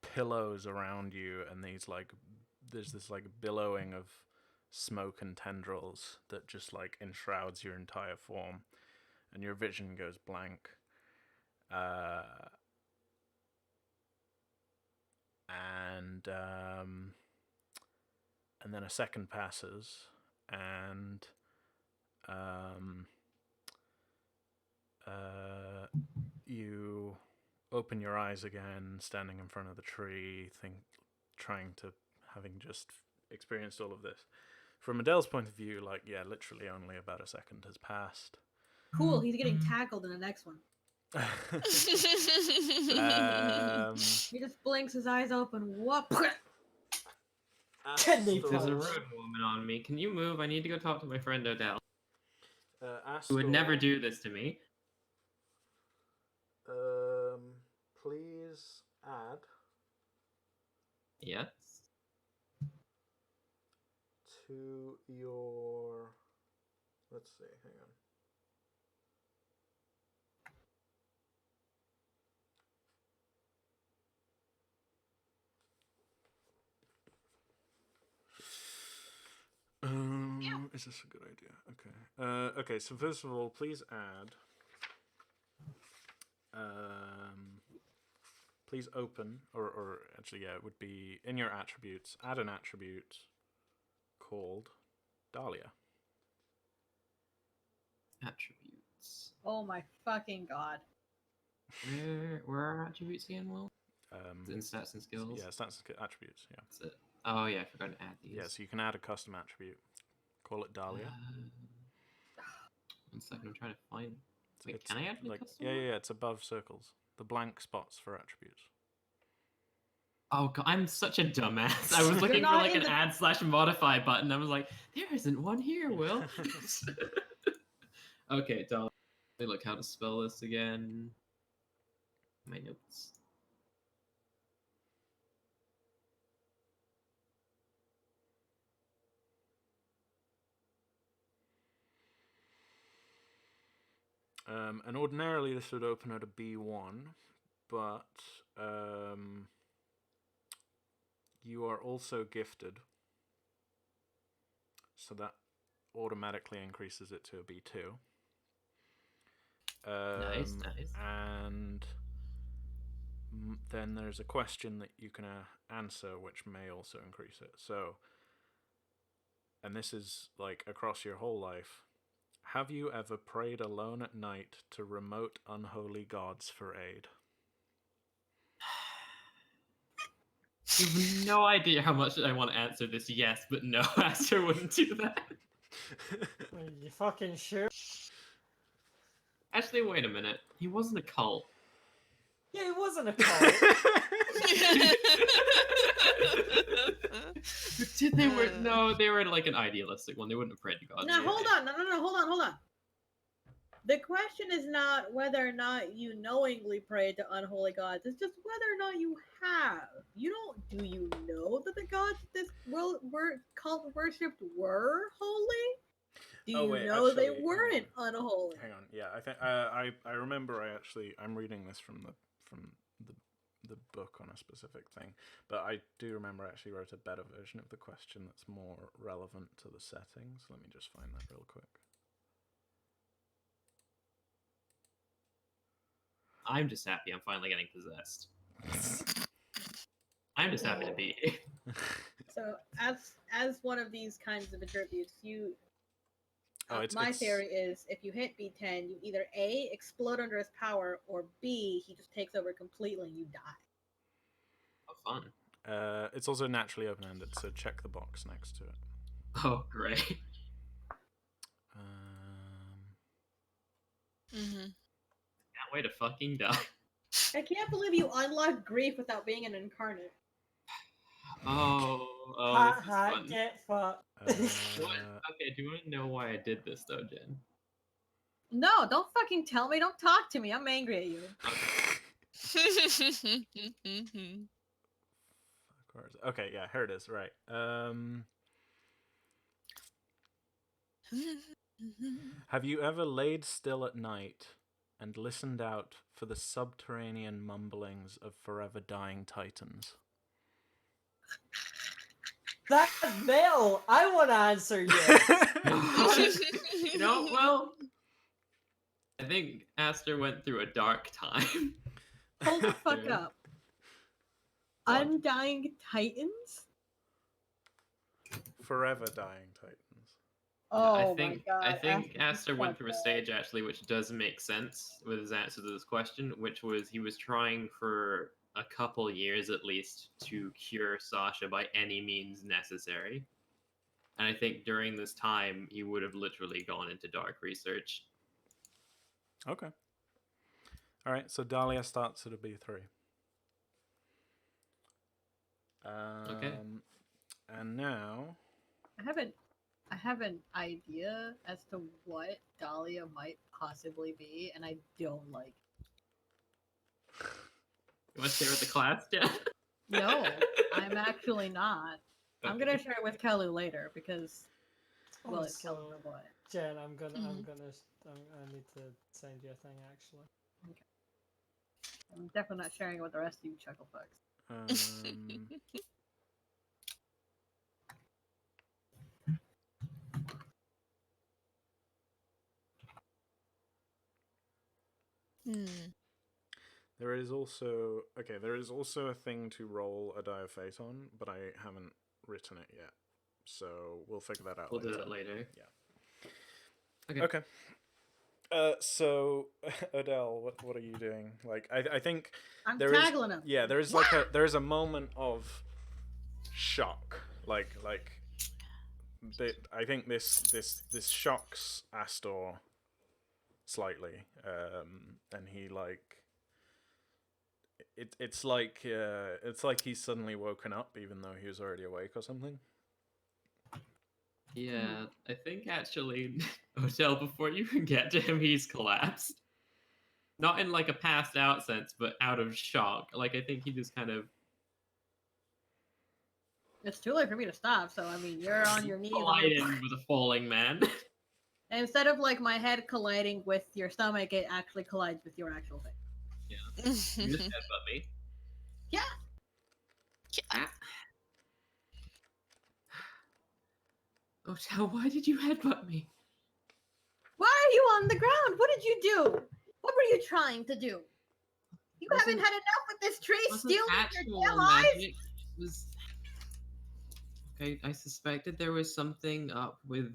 pillows around you, and there's this like billowing of smoke and tendrils that just like enshrouds your entire form, and your vision goes blank. And then a second passes, and you open your eyes again, standing in front of the tree, having just experienced all of this. From Odelle's point of view, like, yeah, literally only about a second has passed. Cool, he's getting tackled in the next one. He just blinks his eyes open. Whoop! Kidney There's a punch. rude woman on me. Can you move? I need to go talk to my friend Odelle, Astor, who would never do this to me. Please add Yes. to your. Let's see. Hang on. Is this a good idea? Okay. Okay. So first of all, please add. Please open, or actually, yeah, it would be in your attributes. Add an attribute called Dahlia. Attributes. Oh my fucking god. Where are attributes again, Will? In stats and skills? Yeah, stats and attributes. Yeah. That's it. Oh yeah, I forgot to add these. Yeah, so you can add a custom attribute. Call it Dahlia. 1 second, I'm trying to find. Wait, It's can I add a like custom? yeah, it's above circles. The blank spots for attributes. Oh god, I'm such a dumbass. I was looking for not like in an the- add/modify button. I was like, there isn't one here, Will. Okay, Dahlia. Let me look how to spell this again. My notes. And ordinarily this would open at a B1, but you are also gifted, so that automatically increases it to a B2. Nice. And then there's a question that you can answer, which may also increase it. So, and this is like across your whole life. Have you ever prayed alone at night to remote unholy gods for aid? You have no idea how much I want to answer this yes, but no, Astor wouldn't do that. Are you fucking sure? Actually, wait a minute. He wasn't a cult. Yeah, it wasn't a cult. Did they were no, they were like an idealistic one. They wouldn't have prayed to God. Now hold on, hold on. The question is not whether or not you knowingly pray to unholy gods. It's just whether or not you have. You don't. Do you know that the gods this were cult worshipped were holy? Do you wait, know they actually, weren't unholy? Hang on, yeah, I think I remember. I'm reading this from the book on a specific thing, but I do remember I actually wrote a better version of the question that's more relevant to the settings. Let me just find that real quick. I'm just happy I'm finally getting possessed. I'm just happy to be here. So as one of these kinds of attributes, you my it's- theory is if you hit B10, you either A, explode under his power, or B, he just takes over completely and you die. Oh, fun. It's also naturally open-ended, so check the box next to it. Oh, great. Mm-hmm. Can't wait to fucking die. I can't believe you unlocked grief without being an incarnate. Oh, Hot, this is hot, fun. get fucked. What? Okay, do you want to know why I did this though, Jen? No, don't fucking tell me. Don't talk to me. I'm angry at you. Okay, yeah, here it is. Right. Have you ever laid still at night and listened out for the subterranean mumblings of forever dying titans? That's Mel. I want to answer yes. You know, well, I think Astor went through a dark time. Hold the fuck after- up. What? Undying Titans? Forever dying titans. Oh I my think god. I think Astor's Astor went through a fucked stage actually which does make sense with his answer to this question, which was he was trying for a couple years at least to cure Sasha by any means necessary. And I think during this time he would have literally gone into dark research. Okay. All right, so Dahlia starts at a B3. Okay. And now, I have an idea as to what Dahlia might possibly be, and I don't like it. You want to share with the class, Jen? No, I'm actually not. I'm gonna share it with Kelu later because well, it's Kelu Also, or what? Jen, I need to send you a thing actually. I'm definitely not sharing it with the rest of you chuckle fucks. there is also a thing to roll a die of fate on, but I haven't written it yet, so we'll figure that out. We'll later. do that later. Yeah. Okay. So Odelle, what are you doing? Like, I think I'm there is taggling him. yeah, there's a moment of shock, like I think this shocks Astor slightly, and he like it's like he's suddenly woken up even though he was already awake or something. Yeah, I think actually, Odelle, before you can get to him, he's collapsed. Not in like a passed out sense, but out of shock. Like, I think he just kind of It's too late for me to stop, so I mean, you're on your knees. collided with a falling man. And instead of like my head colliding with your stomach, it actually collides with your actual face. You just headbutt me. Yeah. Yeah. Odelle, why did you headbutt me? Why are you on the ground? What did you do? What were you trying to do? You haven't had enough with this tree Wasn't stealing actual your damn eyes? magic. It was okay. I suspected there was something up with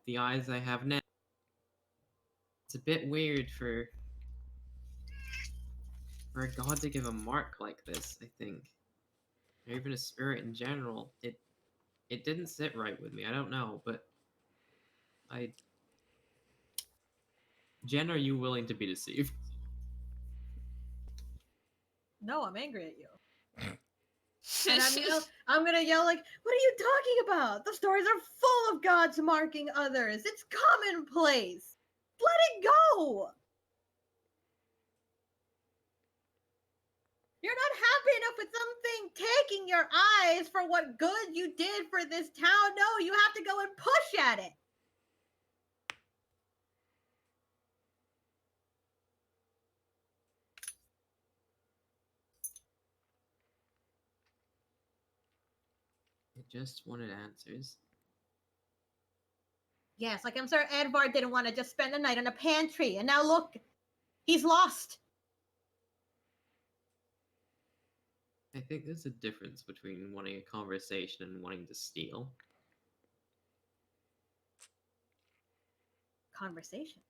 the eyes I have now. It's a bit weird for a god to give a mark like this. I think, or even a spirit in general. It didn't sit right with me. I don't know, but Jen, are you willing to be deceived? No, I'm angry at you. And I'm gonna yell like, what are you talking about? The stories are full of gods marking others. It's commonplace. Let it go. You're not happy enough with something taking your eyes for what good you did for this town. No, you have to go and push at it. I just wanted answers. Yes, like I'm sure Edvard didn't want to just spend the night in a pantry, and now look, he's lost. I think there's a difference between wanting a conversation and wanting to steal. Conversation.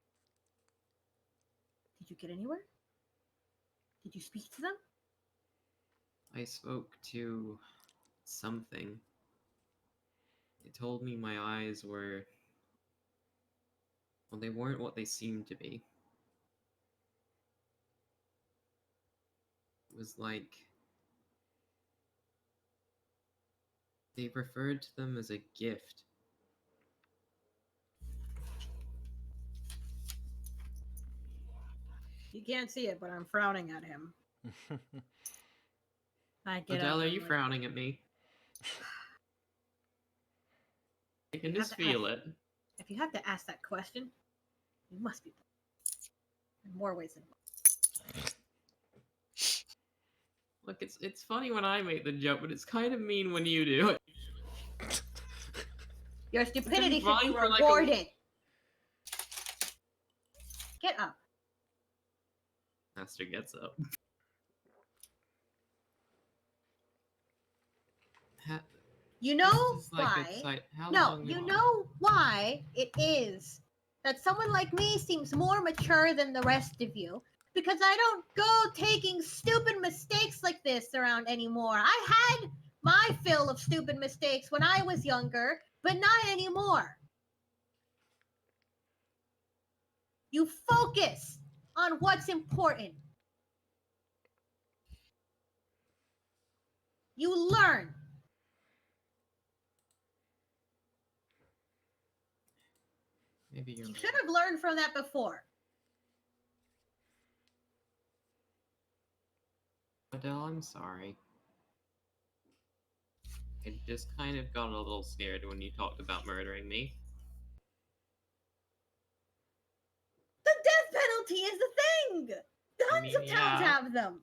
Did you get anywhere? Did you speak to them? I spoke to something. It told me my eyes were... Well, they weren't what they seemed to be. It was like... They referred to them as a gift. You can't see it, but I'm frowning at him. I get Odelle, up. are I'm you like, frowning at me? I can You have just to feel ask- it. If you have to ask that question, you must be in more ways than one. Look, it's funny when I make the joke, but it's kind of mean when you do it. Your stupidity should be fine for like a- rewarded. Get up. Astor gets up. You know This is like why? how No, long you know why it is that someone like me seems more mature than the rest of you. Because I don't go taking stupid mistakes like this around anymore. I had my fill of stupid mistakes when I was younger, but not anymore. You focus on what's important. You learn. Maybe you're You right. should have learned from that before. Odelle, I'm sorry. I just kind of got a little scared when you talked about murdering me. The death penalty is the thing. Tons of towns yeah. have them.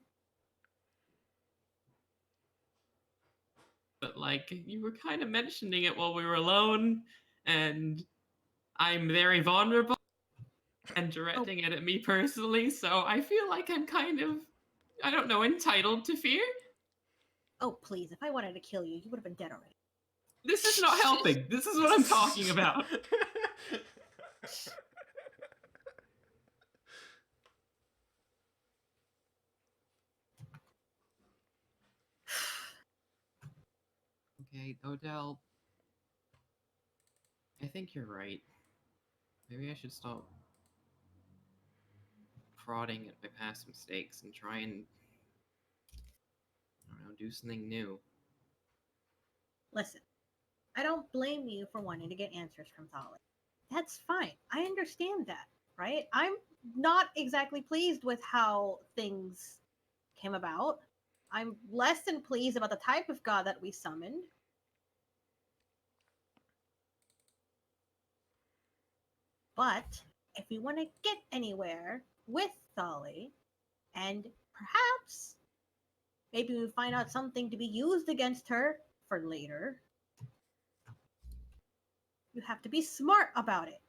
But like you were kind of mentioning it while we were alone, and I'm very vulnerable and directing it at me personally, so I feel like I'm kind of, I don't know, entitled to fear. Oh, please. If I wanted to kill you, you would have been dead already. This is not helping. This is what I'm talking about. Okay, Odelle. I think you're right. Maybe I should stop prodding at my past mistakes and try and, I don't know, do something new. Listen, I don't blame you for wanting to get answers from Thali. That's fine. I understand that, right? I'm not exactly pleased with how things came about. I'm less than pleased about the type of god that we summoned. But if we want to get anywhere with Thali, and perhaps maybe we find out something to be used against her for later, you have to be smart about it.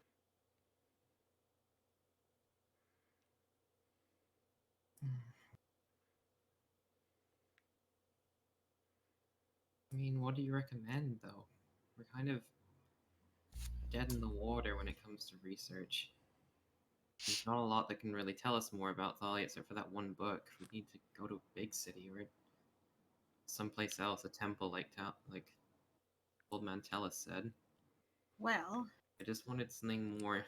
I mean, what do you recommend, though? We're kind of dead in the water when it comes to research. There's not a lot that can really tell us more about Thalia except for that one book. We need to go to a big city or someplace else, a temple like Old Man Tellus said. Well, I just wanted something more,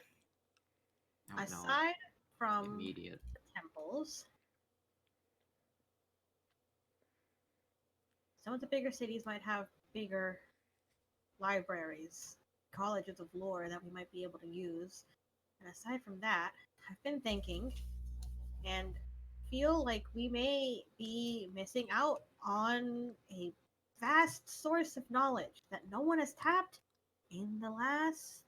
I don't know, aside from immediate. the temples, some of the bigger cities might have bigger libraries, colleges of lore that we might be able to use. And aside from that, I've been thinking and feel like we may be missing out on a vast source of knowledge that no one has tapped in the last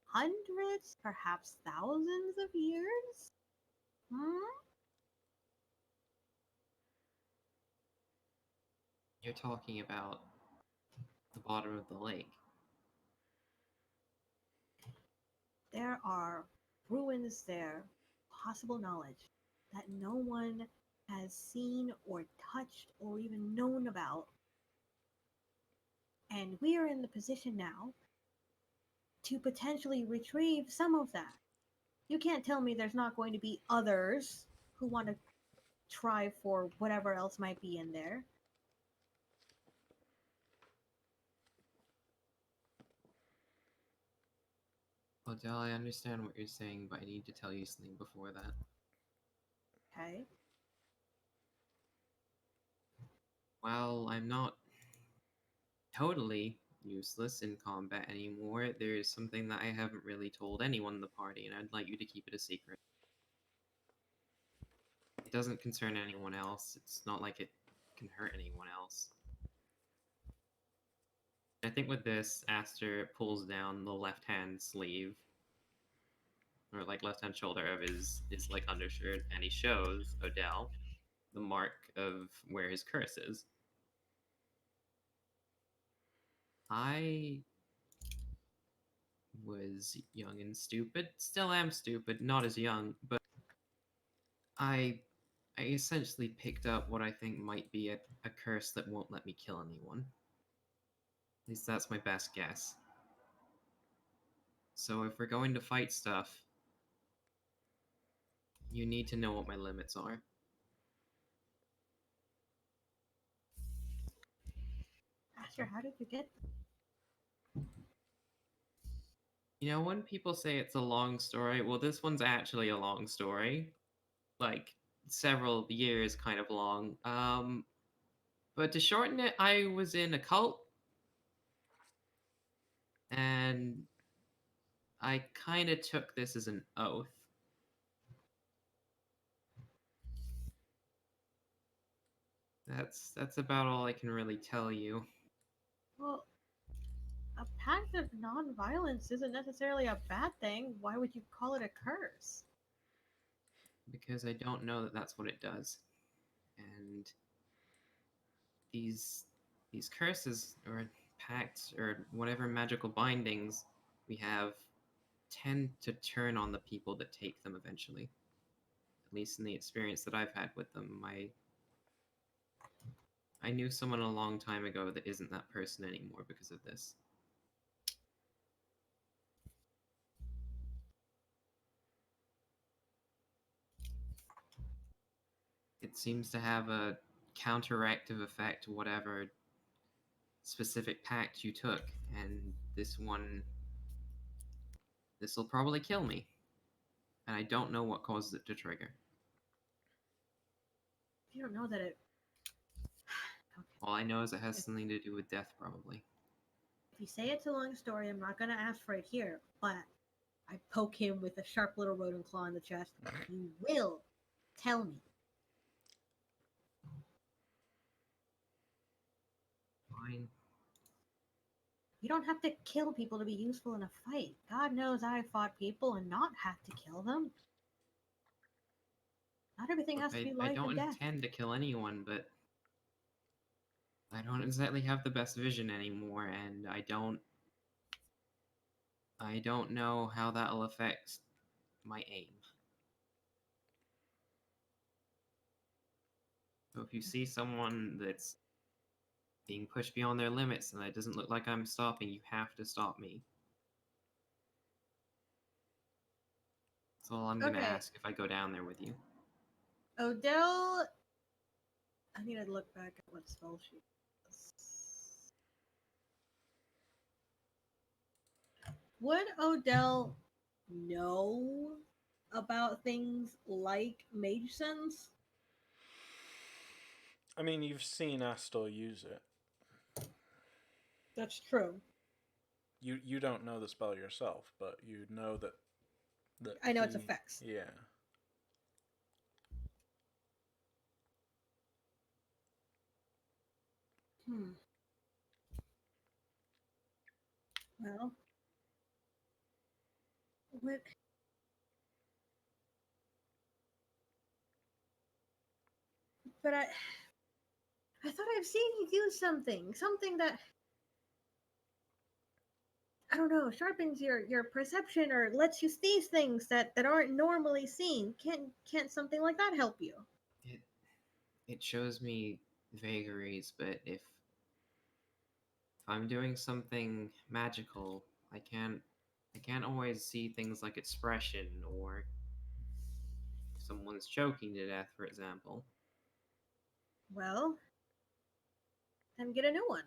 hundreds, perhaps thousands of years. You're talking about the bottom of the lake. There are ruins there, possible knowledge that no one has seen or touched or even known about. And we are in the position now to potentially retrieve some of that. You can't tell me there's not going to be others who want to try for whatever else might be in there. Odelle, I understand what you're saying, but I need to tell you something before that. Okay. While I'm not totally useless in combat anymore, there is something that I haven't really told anyone in the party, and I'd like you to keep it a secret. It doesn't concern anyone else. It's not like it can hurt anyone else. I think with this, Astor pulls down the left-hand sleeve, or like left-hand shoulder of his like undershirt, and he shows Odelle the mark of where his curse is. I was young and stupid. Still am stupid, not as young, but I essentially picked up what I think might be a curse that won't let me kill anyone. At least that's my best guess. So if we're going to fight stuff, you need to know what my limits are. Astor, how did you get You know, when people say it's a long story, well, this one's actually a long story. Like, several years kind of long. But to shorten it, I was in a cult. And I kind of took this as an oath. That's about all I can really tell you. Well, a pact of non-violence isn't necessarily a bad thing. Why would you call it a curse? Because I don't know that that's what it does. And these curses or pacts or whatever magical bindings we have tend to turn on the people that take them eventually. At least in the experience that I've had with them. I knew someone a long time ago that isn't that person anymore because of this. It seems to have a counteractive effect to whatever specific pact you took, and this will probably kill me. And I don't know what causes it to trigger. You don't know that it. Okay. All I know is it has something to do with death, probably. If you say it's a long story, I'm not going to ask for it here, but I poke him with a sharp little rodent claw in the chest. You will tell me. Fine. You don't have to kill people to be useful in a fight. God knows I've fought people and not had to kill them. Not everything has to be I life don't and death. intend to kill anyone, but I don't exactly have the best vision anymore, and I don't know how that'll affect my aim. So if you see someone that's being pushed beyond their limits and it doesn't look like I'm stopping, you have to stop me. That's all I'm gonna Okay. ask if I go down there with you. Odelle. I need to look back at what spell she has. Would Odelle know about things like Mage Sense? I mean, you've seen Astor use it. That's true. You don't know the spell yourself, but you know that I know its effects. Yeah. Well, what? But I thought I've seen you do something that I don't know, sharpens your perception or lets you see things that aren't normally seen. Can't something like that help you? it shows me vagaries, but if I'm doing something magical, I can't always see things like expression or if someone's choking to death, for example. Well, then get a new one.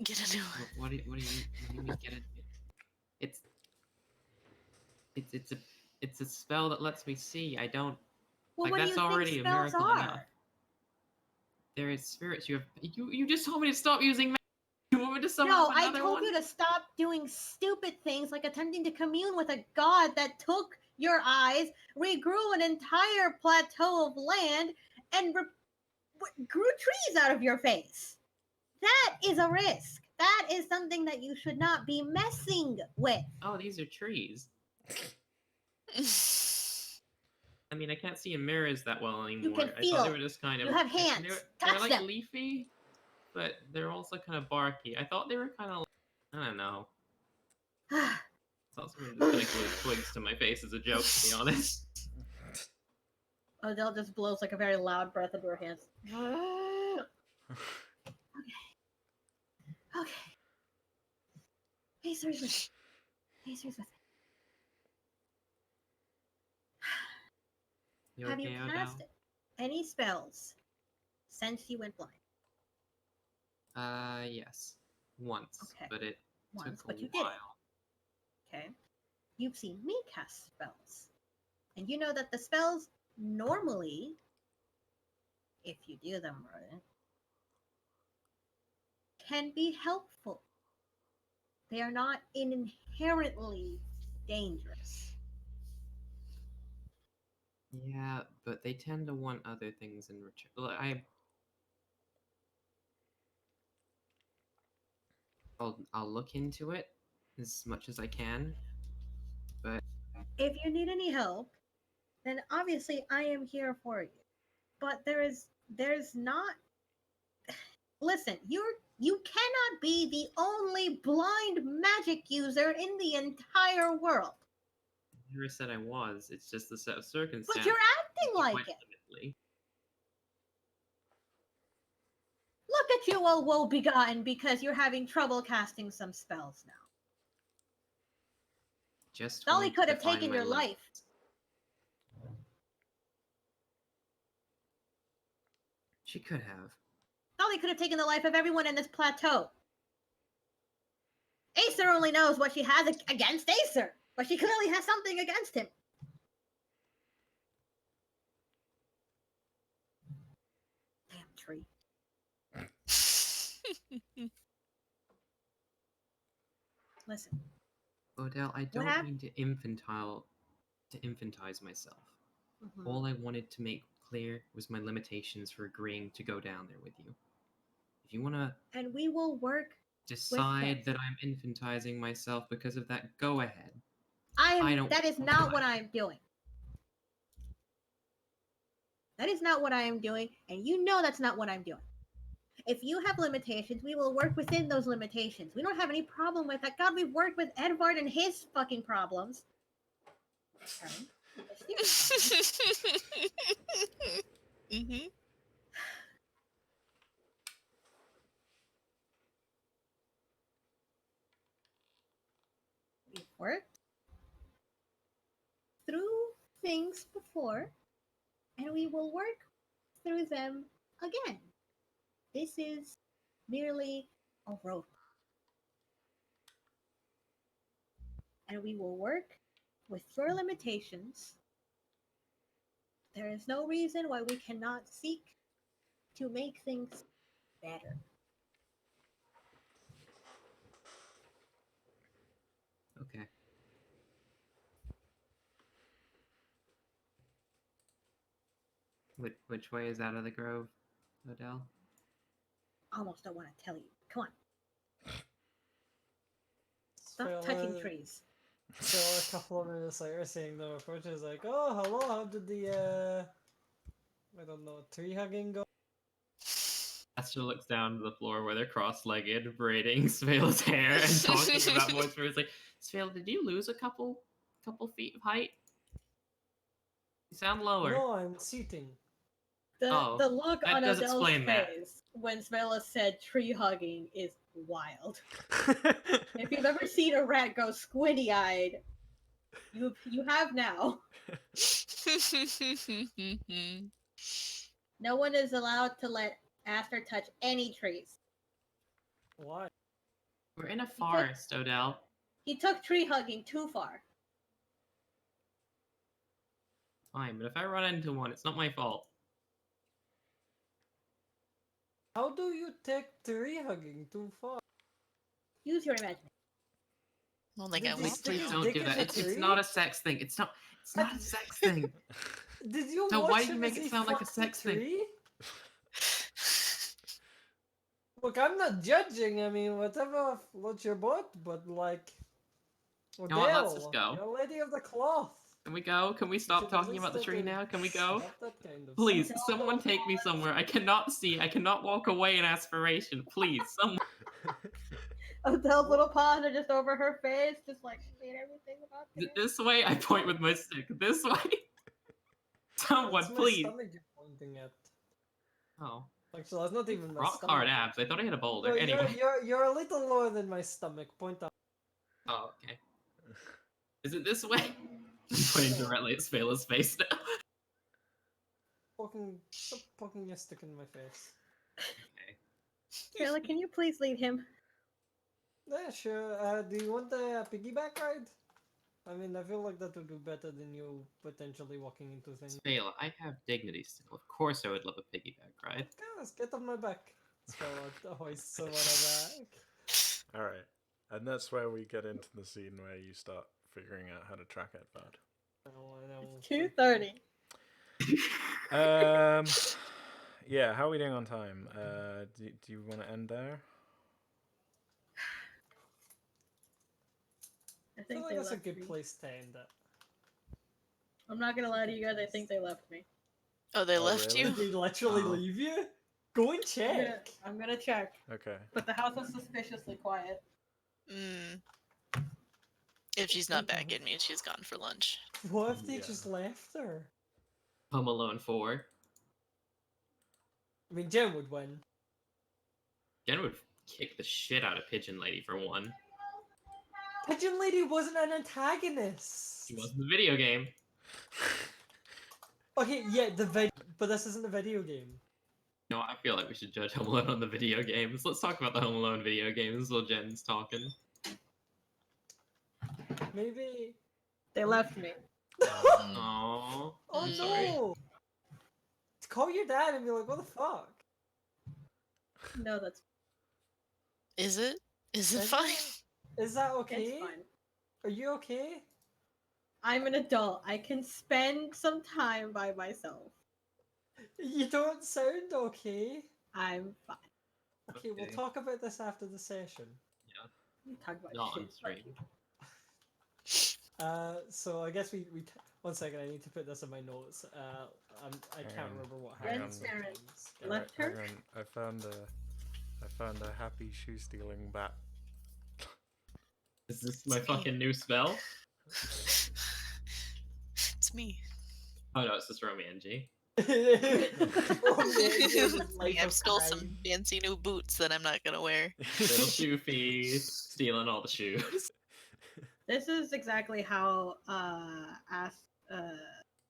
Get a new one. What do you mean get it? It's a spell that lets me see. I don't Well, like what that's do you already think a spells miracle are? enough. There is spirits. You just told me to stop using magic. You want me to summon No, up I another told one? you to stop doing stupid things like attempting to commune with a god that took your eyes, regrew an entire plateau of land, and grew trees out of your face. That is a risk. That is something that you should not be messing with. Oh, these are trees. I mean, I can't see in mirrors that well anymore. can I thought they feel. were just kind of. You have hands. They're Touch like them. leafy, but they're also kind of barky. I thought they were kind of. I don't know. I thought someone just kind of glued twigs to my face as a joke, to be honest. Odelle just blows like a very loud breath into her hands. Okay. Acer's with me. Acer's with me. You Have okay, you Odelle? cast any spells since you went blind? Yes. Once, Okay. but it Once, took but a you did it. while. Okay. You've seen me cast spells. And you know that the spells normally, if you do them right, can be helpful. They are not inherently dangerous. Yeah, but they tend to want other things in return. I'll look into it as much as I can. But If you need any help, then obviously I am here for you. But there's not. Listen, you cannot be the only blind magic user in the entire world. I never said I was. It's just a set of circumstances. But you're acting like quite it. limitedly. Look at you, all woe-begotten, because you're having trouble casting some spells now. Just Dolly wanted could to have find taken my your limit. life. She could have. Dolly could have taken the life of everyone in this plateau. Acer only knows what she has against Acer, but she clearly has something against him. Damn tree. Listen. Odelle, I don't mean to infantize myself. Mhm. All I wanted to make clear was my limitations for agreeing to go down there with you. If you want to And we will work. decide that I'm infantizing myself because of that, go ahead. That is not what I am doing. That is not what I am doing, and you know that's not what I'm doing. If you have limitations, we will work within those limitations. We don't have any problem with that. God, we've worked with Edvard and his fucking problems. Okay. Mm-hmm. We've worked through things before, and we will work through them again. This is merely a road. And we will work with your limitations. There is no reason why we cannot seek to make things better. Okay. Which way is out of the grove, Odelle? Almost don't want to tell you. Come on. Stop touching trees. So a couple of minutes later, seeing the approach is like, "Oh, hello. How did the I don't know, tree hugging go?" Astor looks down to the floor where they're cross-legged, braiding Svale's hair and talking about voice. It's like, Svale, did you lose a couple feet of height? You sound lower. No, I'm seating. The look that on does Odell's explain that. face when Smela said tree hugging is wild. If you've ever seen a rat go squinty eyed, you have now. No one is allowed to let Astor touch any trees. Why? We're in a forest, Odelle. He took tree hugging too far. Fine, but if I run into one, it's not my fault. How do you take tree hugging too far? Use your imagination. Oh my Did god, he we stick Please his don't dick do in that. the It's tree? not a sex thing. It's not a sex thing. Did you So watch why do you him make as it he sound like a fucked the sex thing? tree? Look, I'm not judging. I mean, whatever floats your boat, but like, know what, let's just Odelle, go. you're a lady of the cloth. Can we go? Can we You stop should at talking least about the take tree a- now? Can we go? Stop that kind of Please, stuff. someone take me somewhere. I cannot see. I cannot walk away in aspiration. Please, someone. Odell's little paws are just over her face, just like made everything about it. This way, I point with my stick. This way. Someone, That's my please. stomach you're pointing at. Oh. Actually, that's not even my Rock stomach. hard abs. I thought I had a boulder. No, Anyway. you're a little lower than my stomach. Point up. Oh, okay. Is it this way? I'm pointing directly at Spela's face now. Stop poking your stick in my face. Okay. Taylor, can you please lead him? Yeah, sure. Do you want the piggyback ride? I mean, I feel like that would be better than you potentially walking into things. Spela, I have dignity still. Of course I would love a piggyback ride. Guys, get on my back. So hoist someone on back. Alright. And that's where we get into the scene where you start figuring out how to track Edvard. I know. 2:30. Yeah, how are we doing on time? Do you want to end there? I I think feel they like that's a left good me. place to end it. I'm not gonna lie to you guys, I think they left me. Oh, they Oh, left really? Did you? they literally Oh. leave you? Go and check. I'm gonna check. Okay. But the house was suspiciously quiet. Mm. If she's not back, it means she's gone for lunch. What if they Yeah. just left her? Home Alone 4. I mean, Jen would win. Jen would kick the shit out of Pigeon Lady for one. Pigeon Lady wasn't an antagonist. She was in the video game. Okay, yeah, but this isn't a video game. No, I feel like we should judge Home Alone on the video games. Let's talk about the Home Alone video games while Jen's talking. Maybe. They left me. Aww. Oh I'm Mm. sorry. no! Call your dad and be like, what the fuck? No, that's Is it? Is it Is fine? Is that okay? it's fine. Are you okay? I'm an adult. I can spend some time by myself. You don't sound okay. I'm fine. Okay, we'll Okay. talk about this after the session. You talk about Not on shit. stream. So I guess we 1 second. I need to put this in my notes. I Hang can't on. remember what Hang happened. on. Sharon. Okay. Left her? Hang on. I found a happy shoe stealing bat. Is this my fucking new spell? It's me. Oh no, it's just Romienji. Oh, yeah, I have stole some fancy new boots that I'm not gonna wear. Little shoe fees, stealing all the shoes. This is exactly how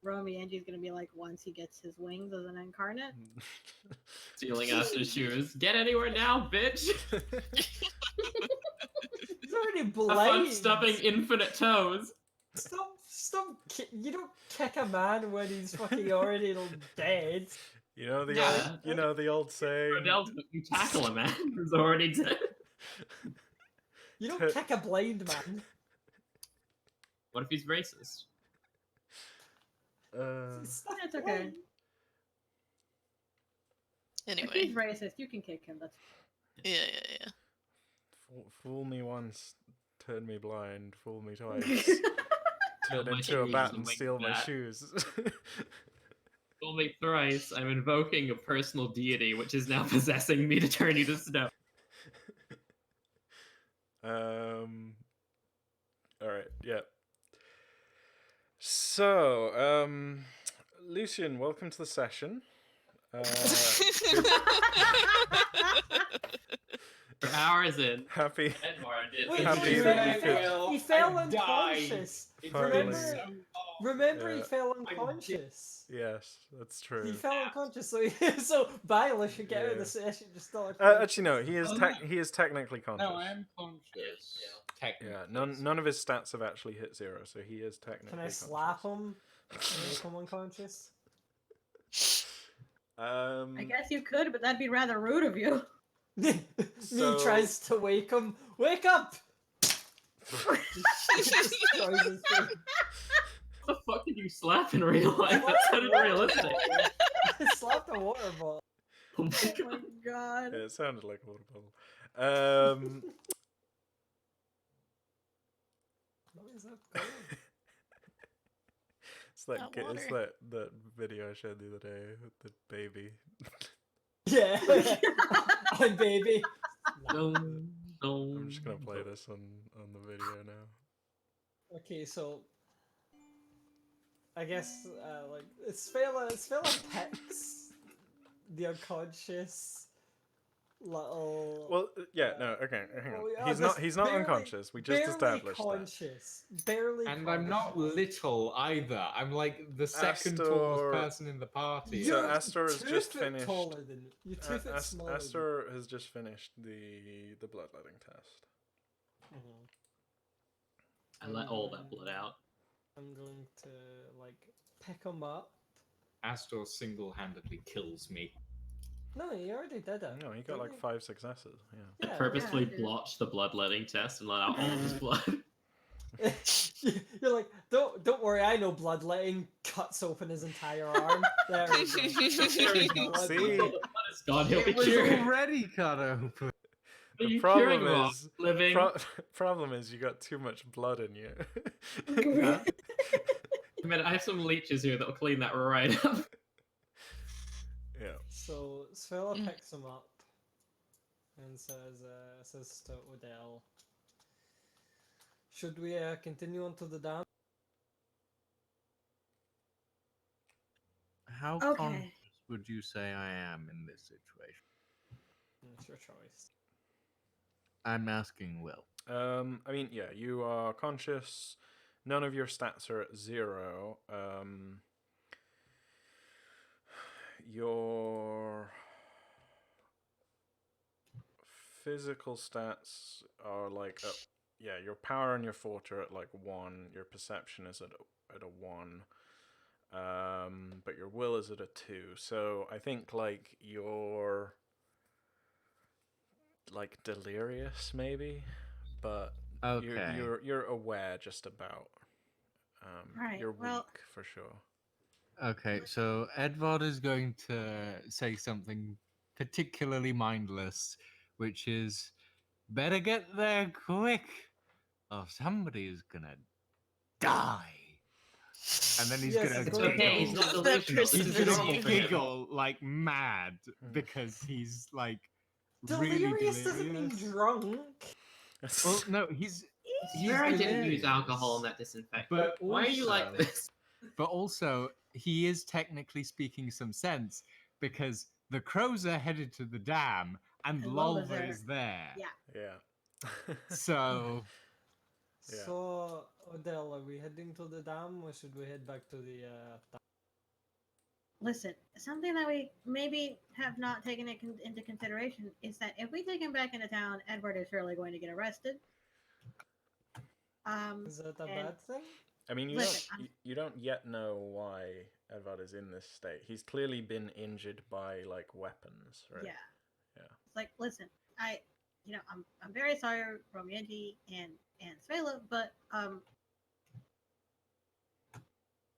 Romienji is gonna be like once he gets his wings as an incarnate. Stealing Astor's shoes. Get anywhere now, bitch! He's already Have blind. fun stubbing infinite toes. Stop! You don't kick a man when he's fucking already dead. You know the Yeah. old, you know the old saying. Odelle, you tackle a man who's already dead. You don't kick a blind man. What if he's racist? Stop It's okay. blind. If Anyway, he's racist, you can kick him. That's yeah. Fool me once, turn me blind. Fool me twice, turn my into a shoes bat and and wing steal my bat. shoes. Fool me thrice, I'm invoking a personal deity which is now possessing me to turn you to stone. All right. Yeah. So, Lucian, welcome to the session. For hours in, Happy. Edvard is Wait, Happy he that you fell- could- he fell I died. unconscious. It's Finally. been so long. Remember, he Yeah. fell unconscious. Yes, that's true. He fell unconscious, so so Baila should get out of the Yeah. session. Just still unconscious. Actually, no. He is Oh, no. he is technically conscious. No, I am conscious. Technically. Yeah, none of his stats have actually hit 0, so he is technically. Can I conscious. slap him? And make him unconscious? I guess you could, but that'd be rather rude of you. So- Me tries to wake him. Wake up! Destroys his face. What the fuck did you slap in real life? That sounded realistic. Slapped a water ball. Oh my Oh god. my god. Yeah, it sounded like a water bubble. What is that going? It's that That it's water. that video I showed the other day with the baby. Yeah. I'm baby. No, no. I'm just gonna play this on the video now. Okay, so I guess like Svela picks the unconscious little. Well, yeah, no, okay, hang on. Oh, yeah, He's not barely- unconscious. We just barely established that. conscious. Barely. And I'm not conscious. little either. I'm like the second Astor- tallest person in the party. So You're Astor has 2 just foot finished- Taller than you. You're 2 foot smaller. than- Astor has just finished the bloodletting test. Mhm. I let all that blood out. I'm going to like pick him up. Astor single-handedly kills me. No, he already did it. No, he got like 5 successes. Yeah. I Yeah. purposefully dude. blotched the bloodletting test and let out all of his blood. You're like, don't worry, I know bloodletting. Cuts open his entire arm. There we go. There we go. See? Until the blood is gone, he'll be It was cured. already cut open. What The are you problem curing him of? is- Living. Problem is you got too much blood in you. I mean, I have some leeches here that'll clean that right up. Yeah. So Svela picks him up and says to Odelle, "Should we continue on to the dam?" How Okay. conscious would you say I am in this situation? It's your choice. I'm asking Will. I mean, yeah, you are conscious. None of your stats are at 0. Your physical stats are like, yeah, your power and your fort are at like 1. Your perception is at a 1. But your will is at a 2. So I think like you're like delirious maybe, but Okay. you're aware just about. Right, You're weak well- for sure. Okay, so Edvard is going to say something particularly mindless, which is better get there quick, or somebody is gonna die. And then he's Yes, gonna it's It's okay, he's not That delusional. This person is he's is gonna normal for him. giggle like mad because he's like really Delirious doesn't mean delirious. drunk. Well, no, he's Swear I didn't use delirious. alcohol in that disinfectant. But Why are you like also- this? But also, he is technically speaking some sense because the crows are headed to the dam and And Lulva Lulva's is there. Yeah. Yeah. So, Yeah. So Odelle, are we heading to the dam or should we head back to the dam? Listen, something that we maybe have not taken into consideration is that if we take him back into town, Edward is surely going to get arrested. Is that a and- bad thing? I mean, Listen, I'm- you don't yet know why Edvard is in this state. He's clearly been injured by like weapons, right? Yeah. Yeah. It's like, listen, I'm very sorry, Romienji and Svela, but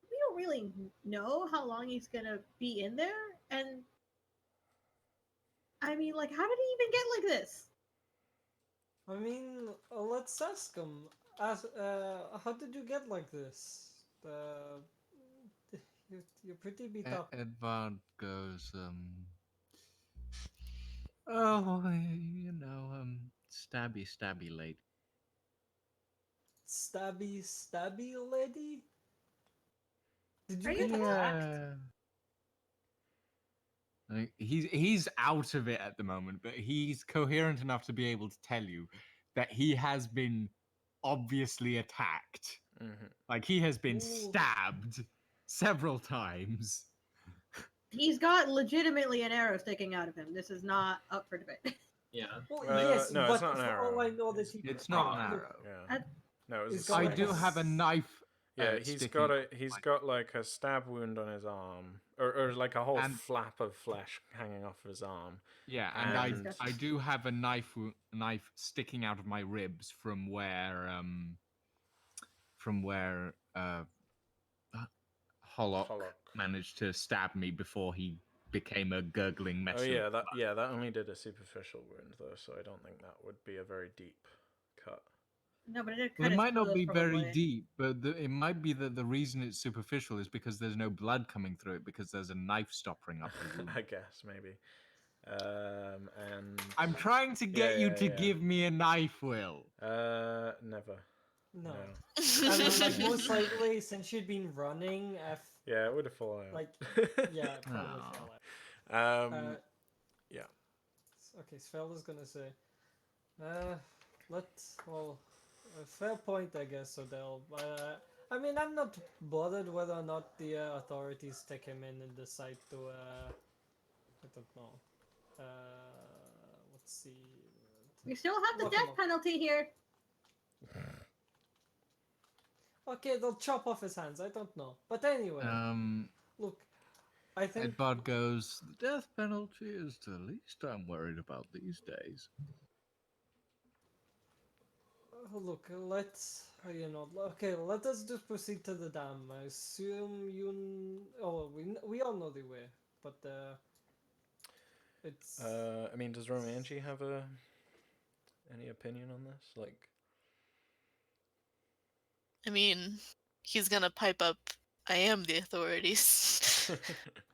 we don't really know how long he's gonna be in there, and I mean, like, how did he even get like this? I mean, let's ask him. How did you get like this? You're pretty beat up. Edvard goes, oh, stabby lady. Stabby lady? Did you Are you get attacked? He's out of it at the moment, but he's coherent enough to be able to tell you that he has been obviously attacked. Mm-hmm. Like he has been Ooh. stabbed several times. He's got legitimately an arrow sticking out of him. This is not up for debate. Yeah. Well, no, but it's not an for all arrow. I know that he It's not an look, arrow. Yeah. No, He's it's got I like do a have a knife. Yeah, he's sticking got like a stab wound on his arm, or like a whole And- flap of flesh hanging off of his arm. Yeah, and And- I do have a knife sticking out of my ribs from where Hollock Hollock. managed to stab me before he became a gurgling mess. Oh of yeah, that only did a superficial wound though, so I don't think that would be a very deep cut. No, but it, Well, it might not be very deep, but it might be that the reason it's superficial is because there's no blood coming through it because there's a knife stopping up the wound. I guess maybe. And I'm trying to get you to give me a knife, Will. never. No. No. I mean, like, most likely, since you'd been running, Yeah, it would have fallen out. like, yeah, it probably Aw. fell out. Yeah. Okay, Svel is gonna say, a fair point, I guess, Odelle. I mean, I'm not bothered whether or not the authorities take him in and decide to, I don't know. Let's see. We still have the Look him death up. penalty here. Okay, they'll chop off his hands. I don't know, but anyway, look, I think. Edvard goes, the death penalty is the least I'm worried about these days. Look, let's, okay, let us just proceed to the dam. I assume we all know the way, but, it's... I mean, does Romienji have any opinion on this? Like, I mean, he's gonna pipe up, I am the authorities.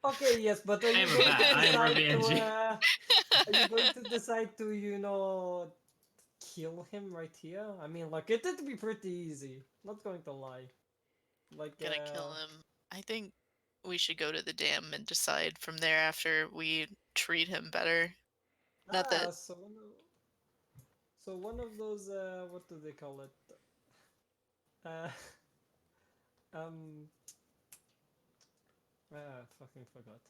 Okay, yes, but are I you am a going bat, to I am decide to, Romienji. are you going to decide to, kill him right here? I mean, like, it'd be pretty easy. Not going to lie. Like, Gonna kill him. I think we should go to the dam and decide from there after we treat him better. Not that So one of those, what do they call it? Fucking forgot.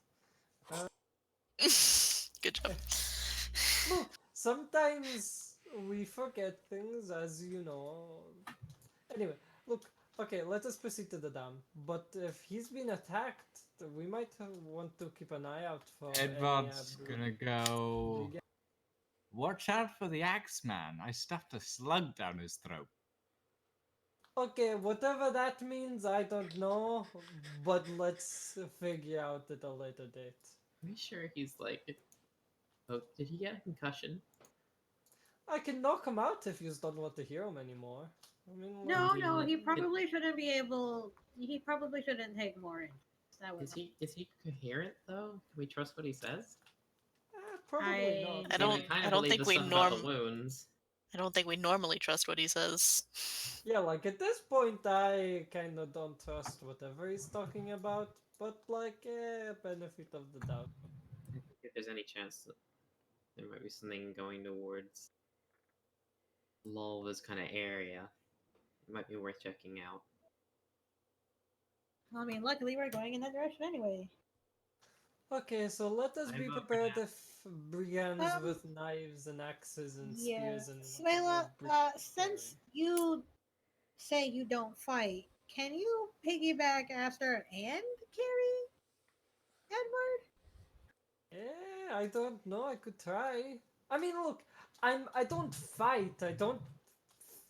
good job. Look, sometimes we forget things, as you know. Anyway, look, okay, let us proceed to the dam. But if he's been attacked, we might want to keep an eye out for Edvard's any, gonna go. brigade- Watch out for the Axeman. I stuffed a slug down his throat. Okay, whatever that means, I don't know. But let's figure out at a later date. Are you sure he's like? Oh, did he get a concussion? I can knock him out if you don't want to hear him anymore. I mean, No, like, no, he probably shouldn't be able. He probably shouldn't take more in. That would Is he coherent though? Can we trust what he says? probably not. I don't- kind I of don't believe think the we stuff about norm- the wounds. I don't think we normally trust what he says. Yeah, like at this point, I kind of don't trust whatever he's talking about. But like, benefit of the doubt. I think if there's any chance that there might be something going towards Lolva's kind of area, it might be worth checking out. I mean, luckily we're going in that direction anyway. Okay, so let us be I'm up for prepared that. if brigands Um, with knives and axes and Yeah, spears and Svela, whatever since you say you don't fight, can you piggyback Astor and carry Edward? I don't know. I could try. I mean, look, I don't fight. I don't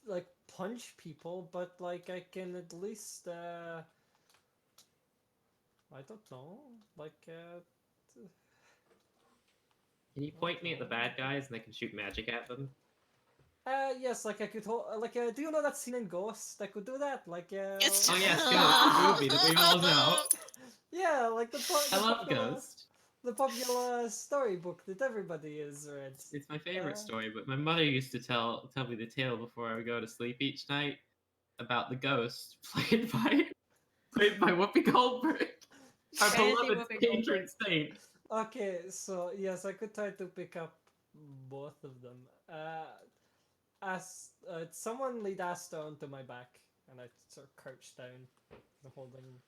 like punch people, but like I can at least I don't know, like Can you point me at the bad guys and I can shoot magic at them? yes, like I could hold, like do you know that scene in Ghost? I could do that, like It's Oh yes, good movie that we all know. yeah, like I love Ghost. the popular storybook that everybody has read. It's my favorite Uh, story, but my mother used to tell me the tale before I would go to sleep each night about the ghost played by Whoopi Goldberg, our Fancy beloved Whoopi patron Goldberg. saint. Okay, so yes, I could try to pick up both of them. Someone lead Astor onto my back, and I sort of crouch down, holding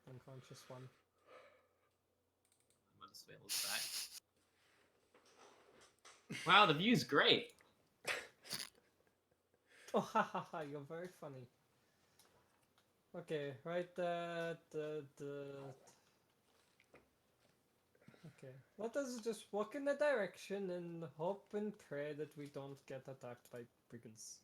unconscious one. I'm gonna swale his back. Wow, the view's great. Oh, ha ha ha! You're very funny. Okay, right. Okay, let us just walk in the direction and hope and pray that we don't get attacked by brigands.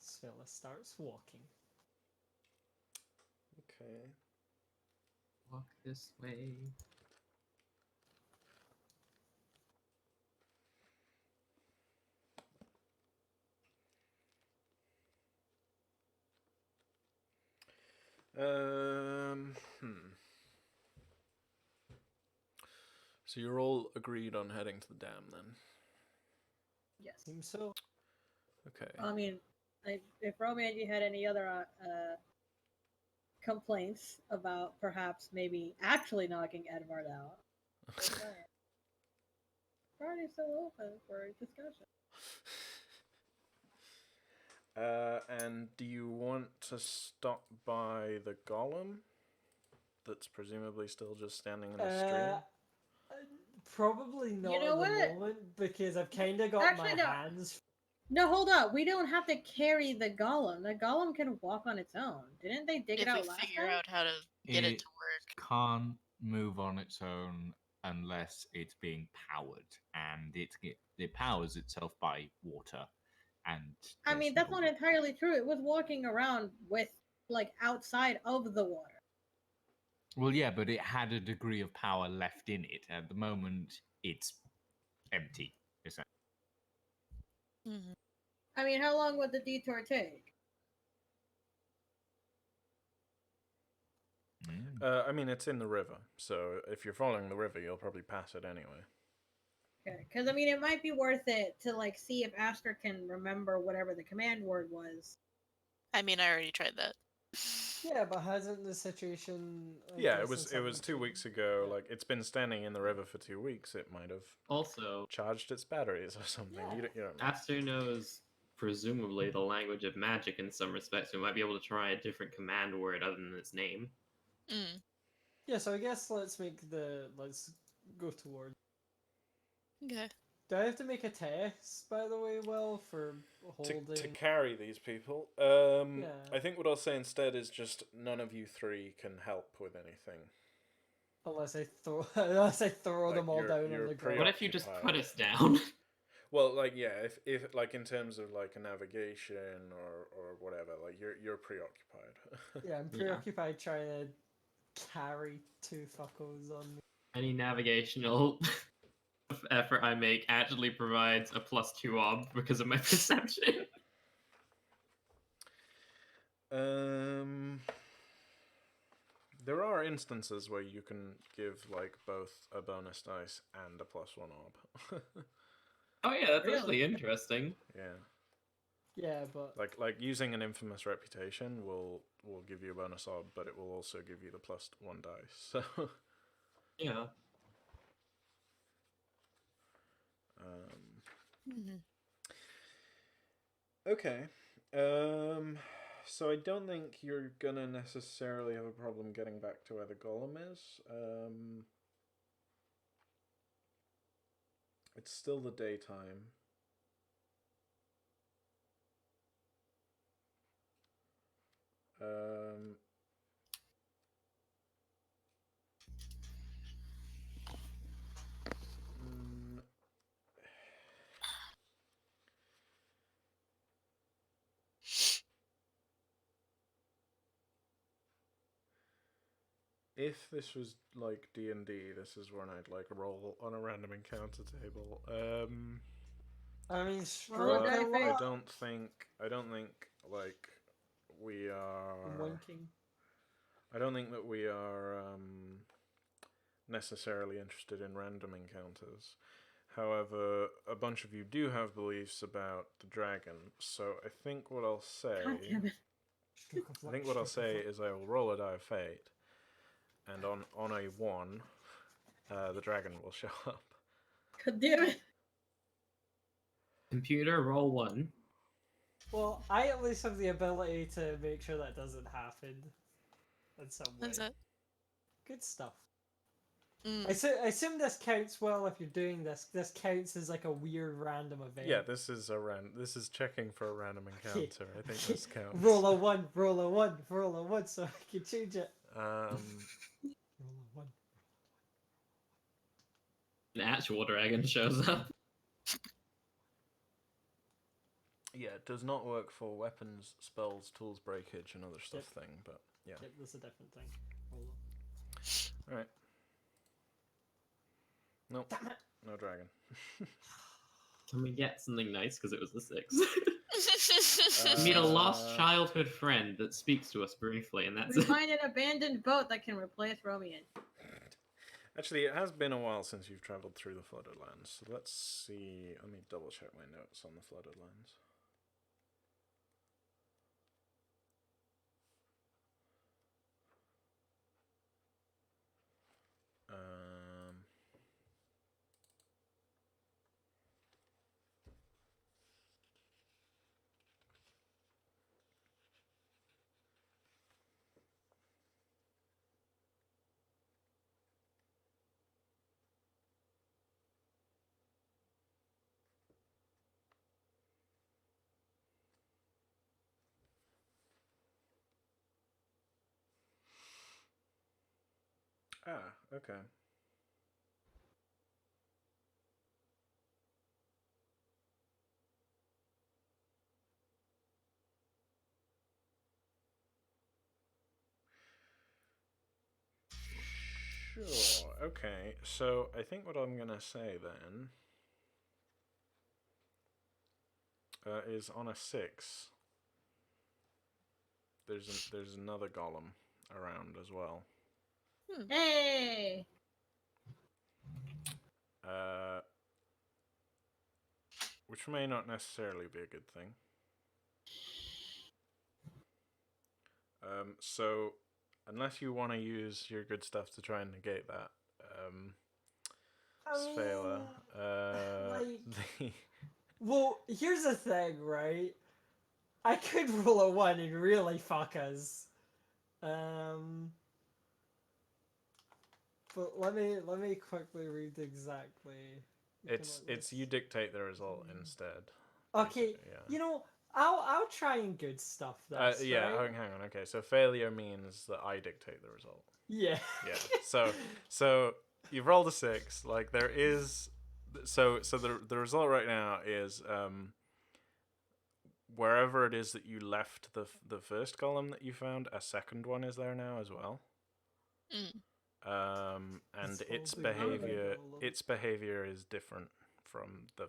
Svella starts walking. Okay. Walk this way. Hmm. So you're all agreed on heading to the dam then? Yes. Seems so. Okay. I mean, if Romienji had any other complaints about perhaps maybe actually knocking Edvard out, party's still open for discussion. And do you want to stop by the golem that's presumably still just standing in the stream? Probably not You know at the what? moment because I've kind of got Actually, my no. hands. No, hold up. We don't have to carry the golem. The golem can walk on its own. Didn't they dig it If we out last figure time? out how to get it to work. Can't move on its own unless it's being powered, and it powers itself by water. And I mean, that's not entirely true. It was walking around with like outside of the water. Well, yeah, but it had a degree of power left in it. At the moment, it's empty. Essentially. Mhm. I mean, how long would the detour take? I mean, it's in the river, so if you're following the river, you'll probably pass it anyway. Okay, because I mean, it might be worth it to like see if Astor can remember whatever the command word was. I mean, I already tried that. Yeah, but hasn't the situation? I Yeah, guess, it in was 2 something weeks ago. Yeah. Like, it's been standing in the river for 2 weeks. It might have Also, charged its batteries or something. Yeah. You don't know. Astor knows presumably the language of magic in some respects. We might be able to try a different command word other than its name. Mm. Yeah, so I guess let's go toward. Okay. Do I have to make a test, by the way, Will, for holding? To carry these people. Yeah. I think what I'll say instead is just none of you three can help with anything. Unless I throw Like, them all you're- down you're on the ground. What if you just Preoccupied. put us down? Well, like, yeah, if like in terms of like a navigation or whatever, like you're preoccupied. Yeah, I'm Yeah. preoccupied trying to carry two fuckos on me. Any navigational effort I make actually provides a +2 ob because of my perception. There are instances where you can give like both a bonus dice and a +1 ob. Oh yeah, that's Really? actually interesting. Yeah, Yeah, but like using an infamous reputation will give you a bonus ob, but it will also give you the +1 dice. So. Yeah. Mhm. Okay. So I don't think you're gonna necessarily have a problem getting back to where the golem is. It's still the daytime. mm, If this was like D&D, this is when I'd like roll on a random encounter table. I mean, Roll a stroke die a face. I lot. don't think like we are. I'm winking. I don't think that we are necessarily interested in random encounters. However, a bunch of you do have beliefs about the dragon, so I think what I'll say God damn it. Stroke of I luck, think what I'll stroke of say luck. is I will roll a die of fate, and on a 1, the dragon will show up. God damn it. Computer, roll 1. Well, I at least have the ability to make sure that doesn't happen in some way. Is it? Good stuff. Mm. I assume this counts well if you're doing this. This counts as like a weird random event. Yeah, this is checking for a random encounter. I think this counts. Roll a 1, roll a 1, roll a 1, so I can change it. Roll a 1. An actual dragon shows up. Yeah, it does not work for weapons, spells, tools, breakage, and other stuff thing, but yeah. Yep, that's a different thing. Roll a... Alright. Nope, Damn it! no dragon. Can we get something nice because it was the 6? We meet a lost childhood friend that speaks to us briefly, and that's We it. find an abandoned boat that can replace Romienji. Actually, it has been a while since you've travelled through the flooded lands, so let's see. Let me double check my notes on the flooded lands. Okay. Sure, okay. So I think what I'm gonna say then is on a 6. There's another golem around as well. Hey! Which may not necessarily be a good thing. So unless you want to use your good stuff to try and negate that, Sphela, like... Well, here's the thing, right? I could roll a 1 and really fuck us. But let me quickly read exactly. it's you dictate the result instead. Okay, Yeah. you know, I'll try and good stuff this, Yeah, right? hang on. Okay, so failure means that I dictate the result. Yeah. Yeah. So you've rolled a 6. Like there is, so the result right now is wherever it is that you left the first column that you found, a second one is there now as well. Mm. And It's all the its behavior is different from the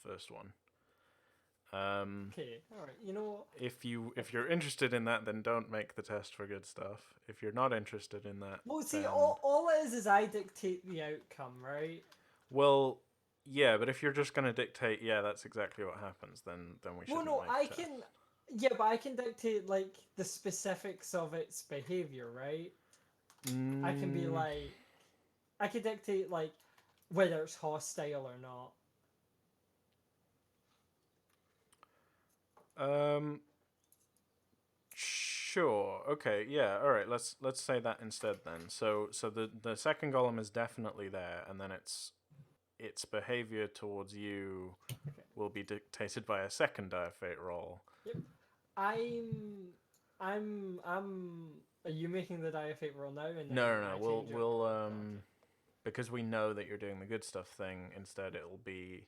first one. Okay, alright, you know... If you're interested in that, then don't make the test for good stuff. If you're not interested in that, Well, see, then... all it is I dictate the outcome, right? Well, yeah, but if you're just going to dictate, yeah, that's exactly what happens, then we shouldn't Well, no, make I the test. can... Yeah, but I can dictate, like, the specifics of its behavior, right? I can be like... I can dictate, like, whether it's hostile or not. Sure. Okay. Yeah. All right. Let's say that instead then. So the second golem is definitely there, and then its behavior towards you will be dictated by a second die of fate roll. Yep. Are you making the die of fate roll now? And No. then I We'll change it? we'll because we know that you're doing the good stuff thing. Instead, it'll be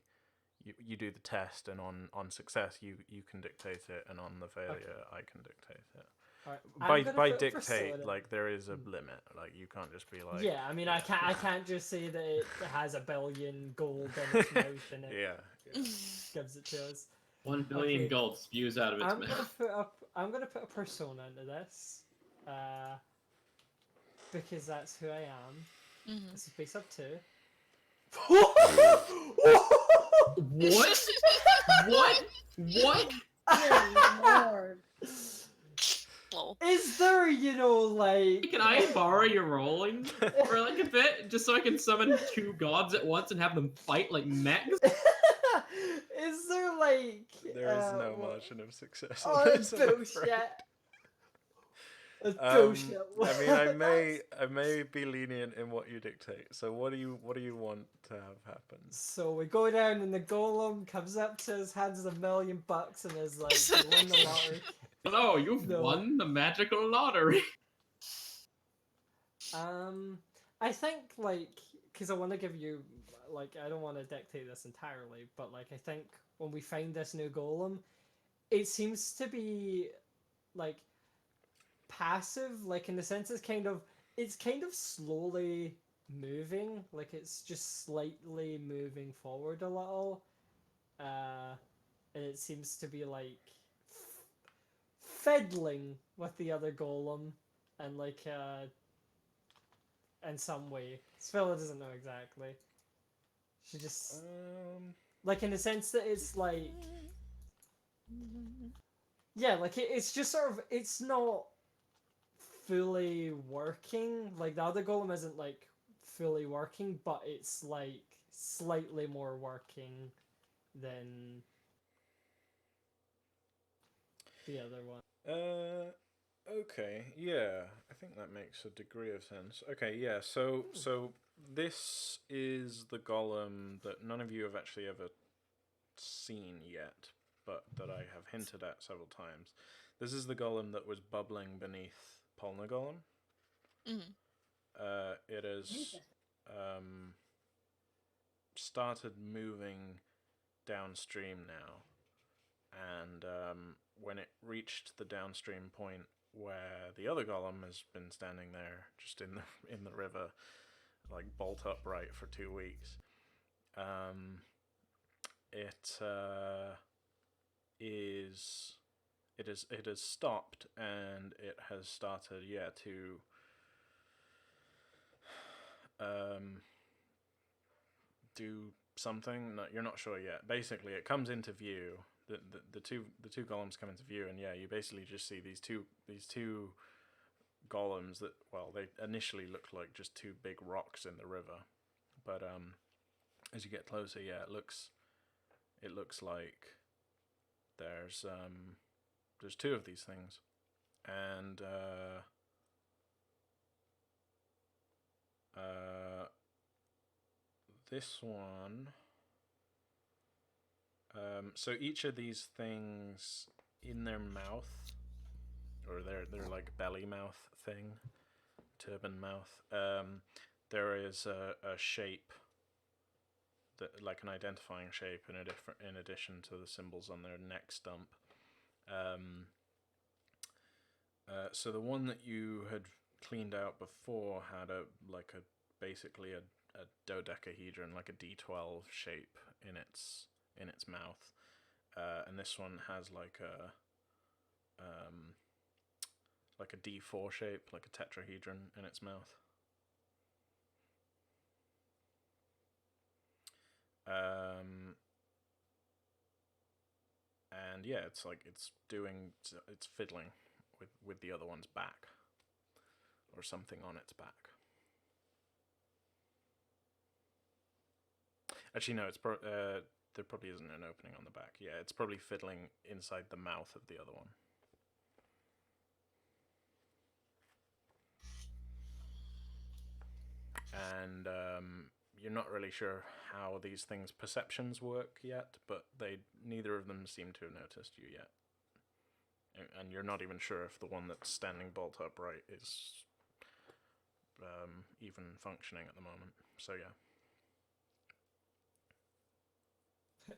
you do the test, and on success you can dictate it, and on the failure I can dictate it. Alright, By dictate, like there is a limit. Like you can't just be like. Yeah, I mean, I can't just say that it has 1 billion gold in its mouth and it Yeah. gives it to us. 1 billion Okay. gold spews out of its mouth. I'm gonna put a persona into this, because that's who I am. Mhm. This is based up 2. What? What? Good lord. Lol. Is there, like... Can I borrow your rolling for like a bit, just so I can summon 2 gods at once and have them fight like mechs? Is there, like... There is no what- margin of success. Oh, on it's this, I'm bullshit. afraid. It's bullshit. I mean, I may be lenient in what you dictate. So what do you want to have happen? So we go down and the golem comes up to us, hands us $1 million and is like, "You won the lottery." Hello, you've No. won the magical lottery. I think like, because I want to give you, like, I don't want to dictate this entirely, but like, I think when we find this new golem, it seems to be like passive, like in the sense it's kind of slowly moving, like it's just slightly moving forward a little, and it seems to be like fiddling with the other golem, and like in some way. Svella doesn't know exactly. She just like in the sense that it's like, yeah, like it's just sort of, it's not fully working. Like the other golem isn't like fully working, but it's like slightly more working than the other one. Okay, yeah, I think that makes a degree of sense. Okay, yeah, so this is the golem that none of you have actually ever seen yet, but that I have hinted at several times. This is the golem that was bubbling beneath Polna Golem. It has started moving downstream now, and when it reached the downstream point where the other golem has been standing there just in the river, like bolt upright for 2 weeks, it has stopped, and it has started to do something. No, you're not sure yet. Basically, it comes into view. The two golems come into view, and yeah, you basically just see these two golems that, well, they initially looked like just 2 big rocks in the river, but as you get closer, yeah, it looks like there's 2 of these things, and this one. So each of these things in their mouth, or their like belly mouth thing, turban mouth, there is a shape, that, like an identifying shape in addition to the symbols on their neck stump. So the one that you had cleaned out before had basically a dodecahedron, like a D12 shape in its mouth, and this one has like a D4 shape, like a tetrahedron in its mouth. And yeah, it's fiddling with the other one's back, or something on its back. Actually, no, there probably isn't an opening on the back. Yeah, it's probably fiddling inside the mouth of the other one. And you're not really sure how these things' perceptions work yet, but neither of them seem to have noticed you yet. And you're not even sure if the one that's standing bolt upright is even functioning at the moment. So yeah.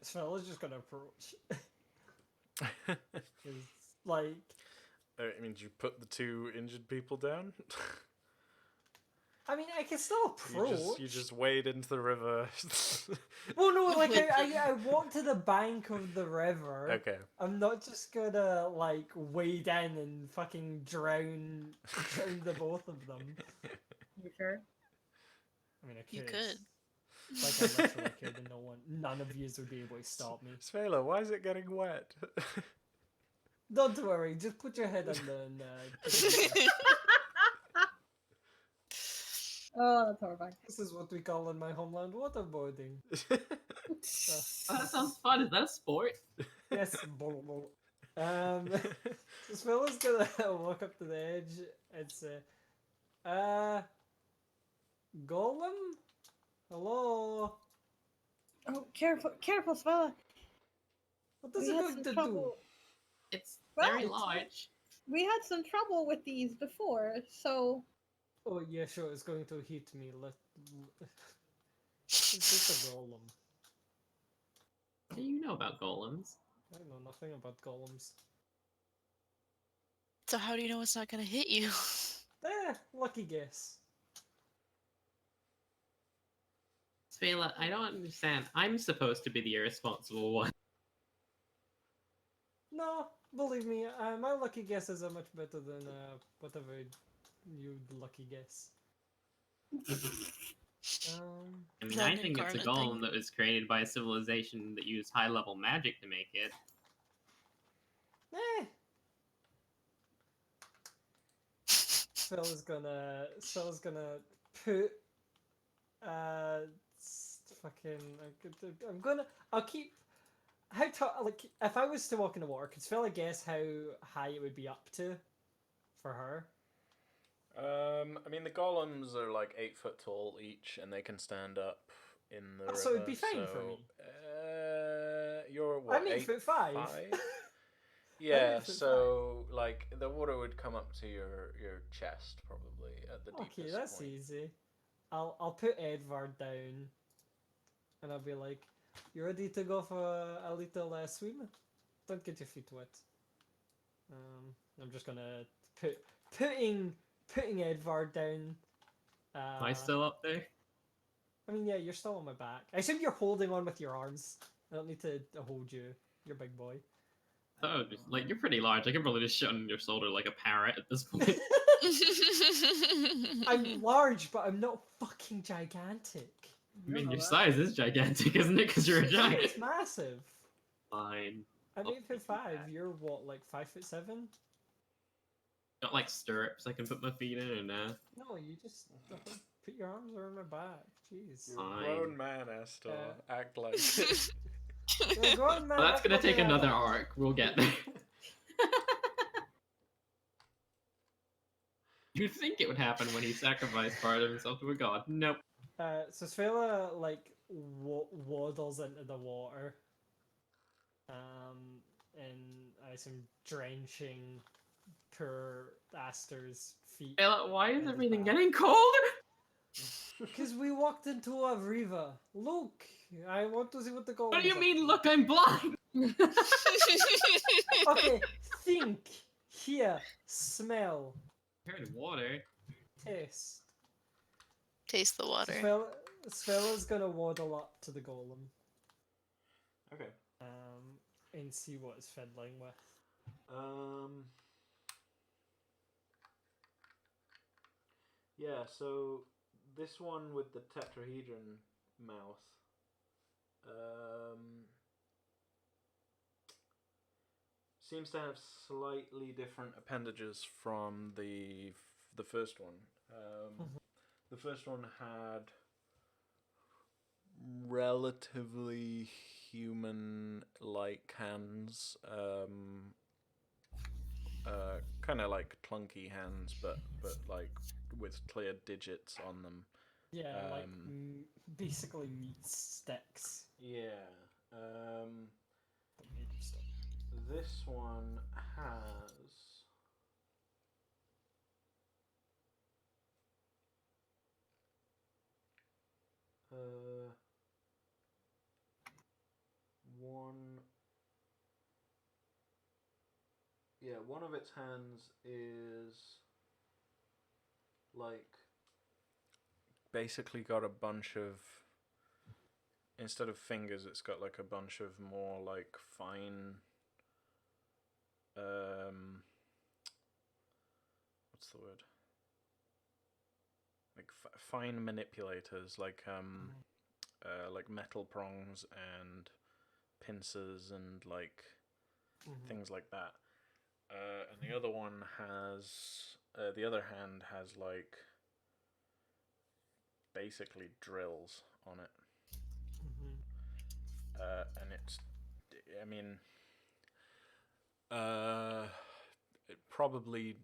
Svella's just gonna approach. It's like... I mean, did you put the 2 injured people down? I mean, I can still approach. You just wade into the river. Well, no, like I walk to the bank of the river. Okay. I'm not just gonna like wade in and fucking drown the both of them. You sure? I mean, I could. You could. Like I literally could, and none of you would be able to stop me. Svela, why is it getting wet? Don't worry, just put your head on the. Oh, that's horrifying. This is what we call in my homeland waterboarding. Oh, that sounds fun. Is that a sport? Yes. So Swilla's gonna walk up to the edge and say, Golem? Hello? Oh, careful, Svella. What is We it had going some to trouble. It's Well, very it's- large. We had some trouble with these before, so do? Oh, yeah, sure, it's going to hit me. It's just a golem. What do you know about golems? I know nothing about golems. So how do you know it's not gonna hit you? Lucky guess. Svela, I don't understand. I'm supposed to be the irresponsible one. No, believe me, my lucky guesses are much better than whatever you lucky guess. I mean, Not I an think it's a incarnate golem thing. that was created by a civilization that used high-level magic to make it. Phil's gonna put I'll keep how tall, like, if I was to walk in the water, could Phil guess how high it would be up to for her? I mean, the golems are like 8 foot tall each, and they can stand up in the river. So it'd be fine for me. You're what? I'm 8'5". 5? Yeah, 8'5". so like the water would come up to your chest probably at the deepest Okay, that's point. easy. I'll put Edvard down, and I'll be like, "You ready to go for a little swim? Don't get your feet wet." I'm just gonna putting Edvard down. Am I still up there? I mean, yeah, you're still on my back. I assume you're holding on with your arms. I don't need to hold you. You're a big boy. I thought it was just, like, you're pretty large. I can probably just shit on your shoulder like a parrot at this point. I'm large, but I'm not fucking gigantic. I mean, your size is gigantic, isn't it? Because you're a giant. It's massive. Fine. I'm I'll 8'5". take that. You're what, like 5'7"? Got like stirrups I can put my feet in, and No, you just put your arms around my back. Jeez. You're a Fine. grown man, Astor. Act like You're a grown man, well, that's act gonna like take a- another arc. We'll get there. You'd think it would happen when he sacrificed part of himself to a god. Nope. So Svela like waddles into the water, and I assume drenching poor Astor's feet. Ella, why is and his everything back. getting colder? Because we walked into a river. Look, I want to see what the goal What do you is. mean? Look, I'm blind. Okay, think, hear, smell, I heard water. taste. Taste the water. Svela's gonna waddle up to the golem, Okay. and see what it's fiddling with. Yeah, so this one with the tetrahedron mouth, seems to have slightly different appendages from the first one. The first one had relatively human-like hands, kind of like clunky hands, but like with clear digits on them. Yeah, like basically meat sticks. Yeah. But made of stuff. This one has one. Yeah, one of its hands is like basically got a bunch of, instead of fingers, it's got like a bunch of more like fine what's the word, like fine manipulators, like metal prongs and pincers and like things like that. And the other one has the other hand has like basically drills on it, and it's, I mean, probably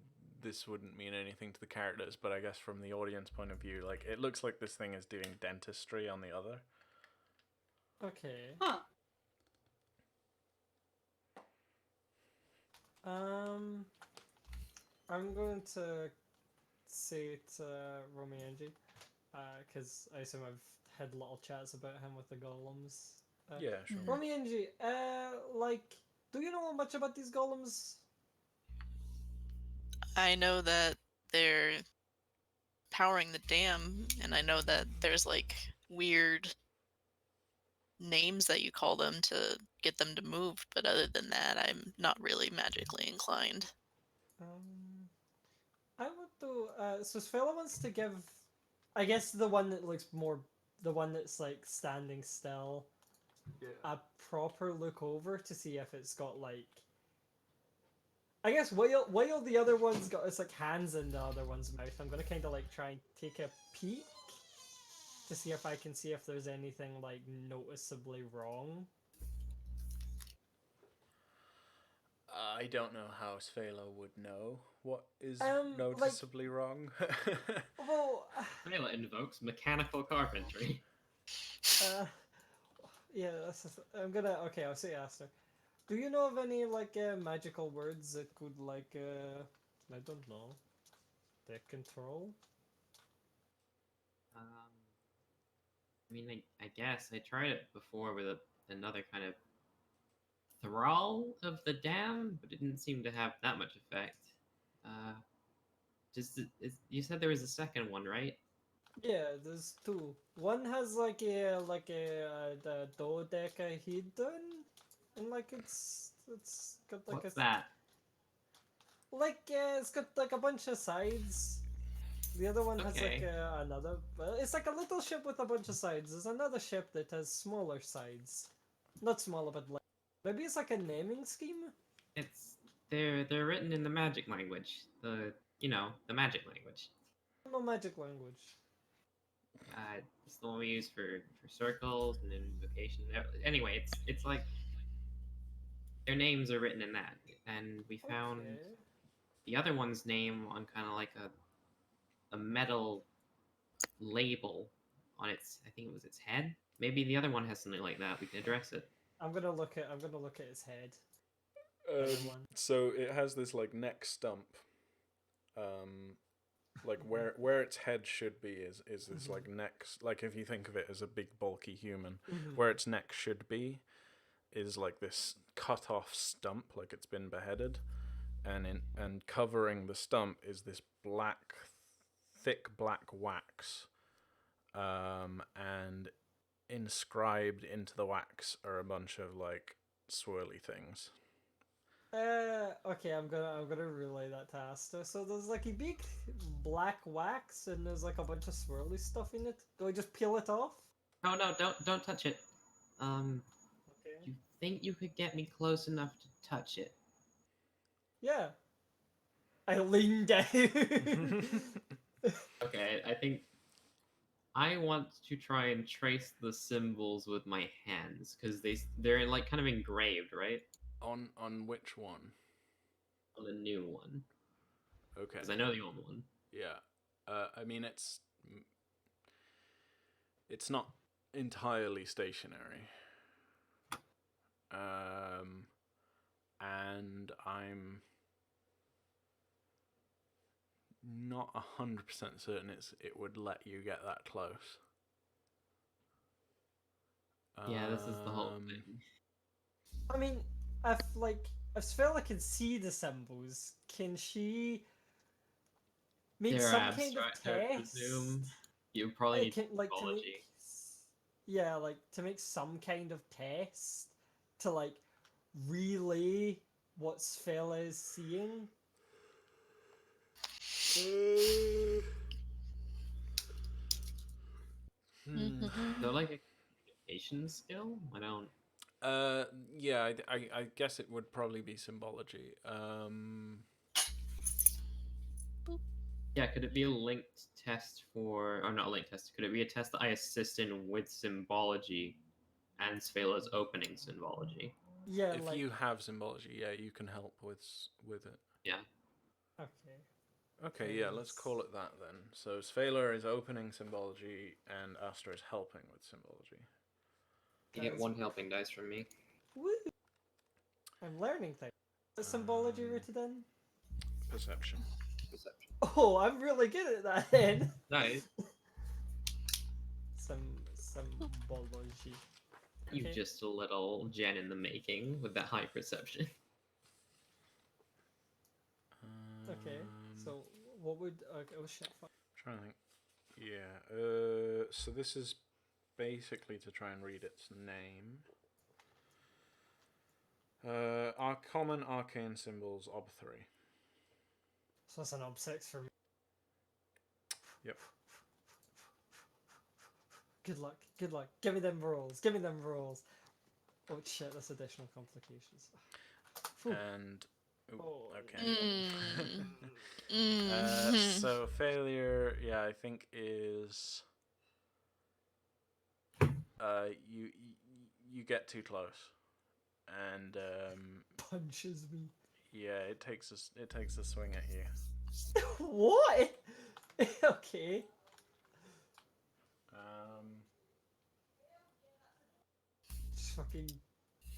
this wouldn't mean anything to the characters, but I guess from the audience point of view, like it looks like this thing is doing dentistry on the other. Okay. Huh. I'm going to say to Romienji, because I assume I've had little chats about him with the golems. Yeah, sure. Romienji, like, do you know much about these golems? I know that they're powering the dam, and I know that there's like weird names that you call them to get them to move, but other than that, I'm not really magically inclined. I want to. So Svella wants to give, I guess the one that looks more, the one that's like standing still, a proper look over to see if it's got like. I guess while the other one's got its like hands in the other one's mouth, I'm gonna kind of like try and take a peek to see if I can see if there's anything like noticeably wrong. I don't know how Sphela would know what is Like- noticeably wrong. Well, Vela invokes mechanical carpentry. yeah, I'm gonna. Okay, I'll say Astor. Do you know of any like magical words that could like I don't know, take control? I mean, I guess I tried it before with another kind of thrall of the dam, but it didn't seem to have that much effect. You said there was a second one, right? Yeah, there's two. One has like a the dodecahedron, and like it's got like What's a that? like it's got like a bunch of sides. The other one has like Okay. another. It's like a little ship with a bunch of sides. There's another ship that has smaller sides, not smaller, but like maybe it's like a naming scheme. They're written in the magic language. The magic language. No magic language. It's the one we use for circles and invocation. Anyway, it's like their names are written in that, and we found Okay. the other one's name on kind of like a metal label on its. I think it was its head. Maybe the other one has something like that. We can address it. I'm gonna look at his head. Other one. So it has this like neck stump, like where its head should be is this like neck, like if you think of it as a big bulky human, where its neck should be is like this cut off stump, like it's been beheaded, and covering the stump is this thick black wax, and inscribed into the wax are a bunch of like swirly things. Okay, I'm gonna relay that to Astor. So there's like a big black wax, and there's like a bunch of swirly stuff in it. Do I just peel it off? Oh no! Don't touch it. Okay. You think you could get me close enough to touch it? Yeah. I lean down. Okay, I think I want to try and trace the symbols with my hands because they're like kind of engraved, right? On which one? On the new one, Okay. because I know the old one. Yeah. I mean, it's not entirely stationary. And I'm not 100% certain it would let you get that close. Yeah, this is the whole thing. I mean, if Sphella can see the symbols, can she make They're some kind of abstract, I test? presume. You probably need To make, typology. yeah, like to make some kind of test to like relay what Sphella is seeing. So like a communication skill? I don't. Yeah, I guess it would probably be symbology. Yeah, could it be a linked test for, or not a linked test? Could it be a test that I assist in with symbology, and Sphala's opening symbology? Yeah, If like you have symbology, yeah, you can help with it. Yeah. okay. Okay, yeah, let's call it that then. So Sphaler is opening symbology, and Astor is helping with symbology. You get one helping dice from me. Woo! I'm learning things. Is symbology rooted in? Perception. Perception. Oh, I'm really good at that then. Nice. Symbology. You Okay. just a little Jen in the making with that high perception. Okay. So what would? Okay, oh shit. Fuck. Trying to think. Yeah. So this is basically to try and read its name. Our common arcane symbols ob 3. So that's an ob 6 for me. Yep. Good luck. Good luck. Give me them rolls. Give me them rolls. Oh shit, that's additional complications. Phew. And Oh, okay. Mm. So failure, yeah, I think is you get too close, and punches me. yeah, it takes a swing at you. What? Okay. Just fucking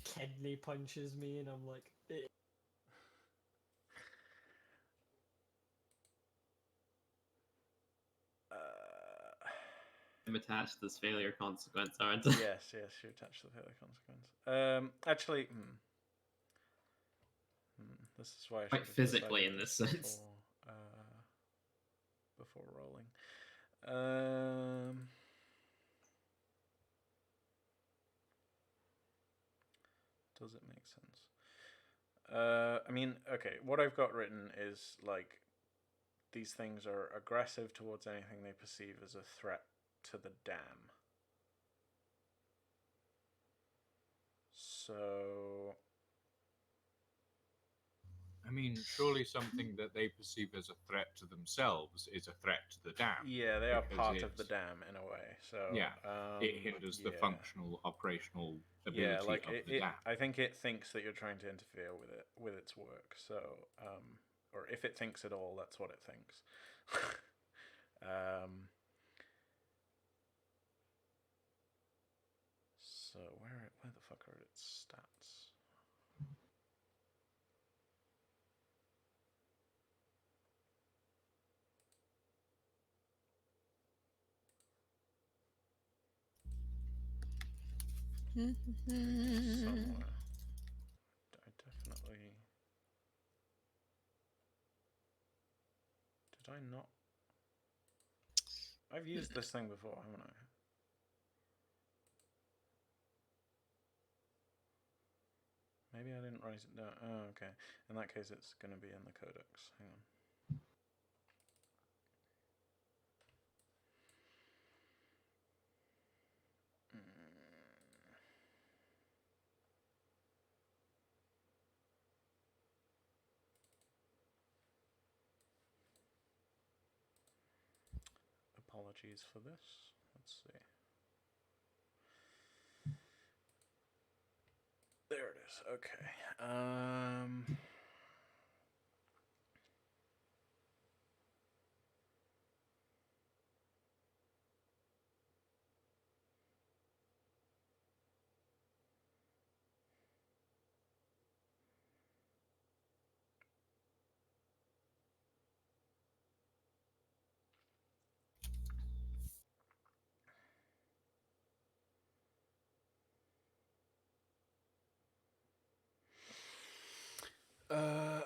kidney punches me, and I'm like, eh. I'm attached to this failure consequence, aren't I? Yes, you attach the failure consequence. Actually, this is why I Quite should have physically decided in this this sense. before rolling. Does it make sense? I mean, okay, what I've got written is like these things are aggressive towards anything they perceive as a threat to the dam. So I mean, surely something that they perceive as a threat to themselves is a threat to the dam. yeah, they are because part of the it's- dam in a way. So Yeah, it hinders the yeah. functional, operational ability Yeah, like of the dam. I think it thinks that you're trying to interfere with its work. So, or if it thinks at all, that's what it thinks. So where the fuck are its stats? Somewhere. I definitely. Did I not? I've used this thing before, haven't I? Maybe I didn't write it down. Oh, okay. In that case, it's going to be in the codex. Hang on. Apologies for this. Let's see. There it is. Okay.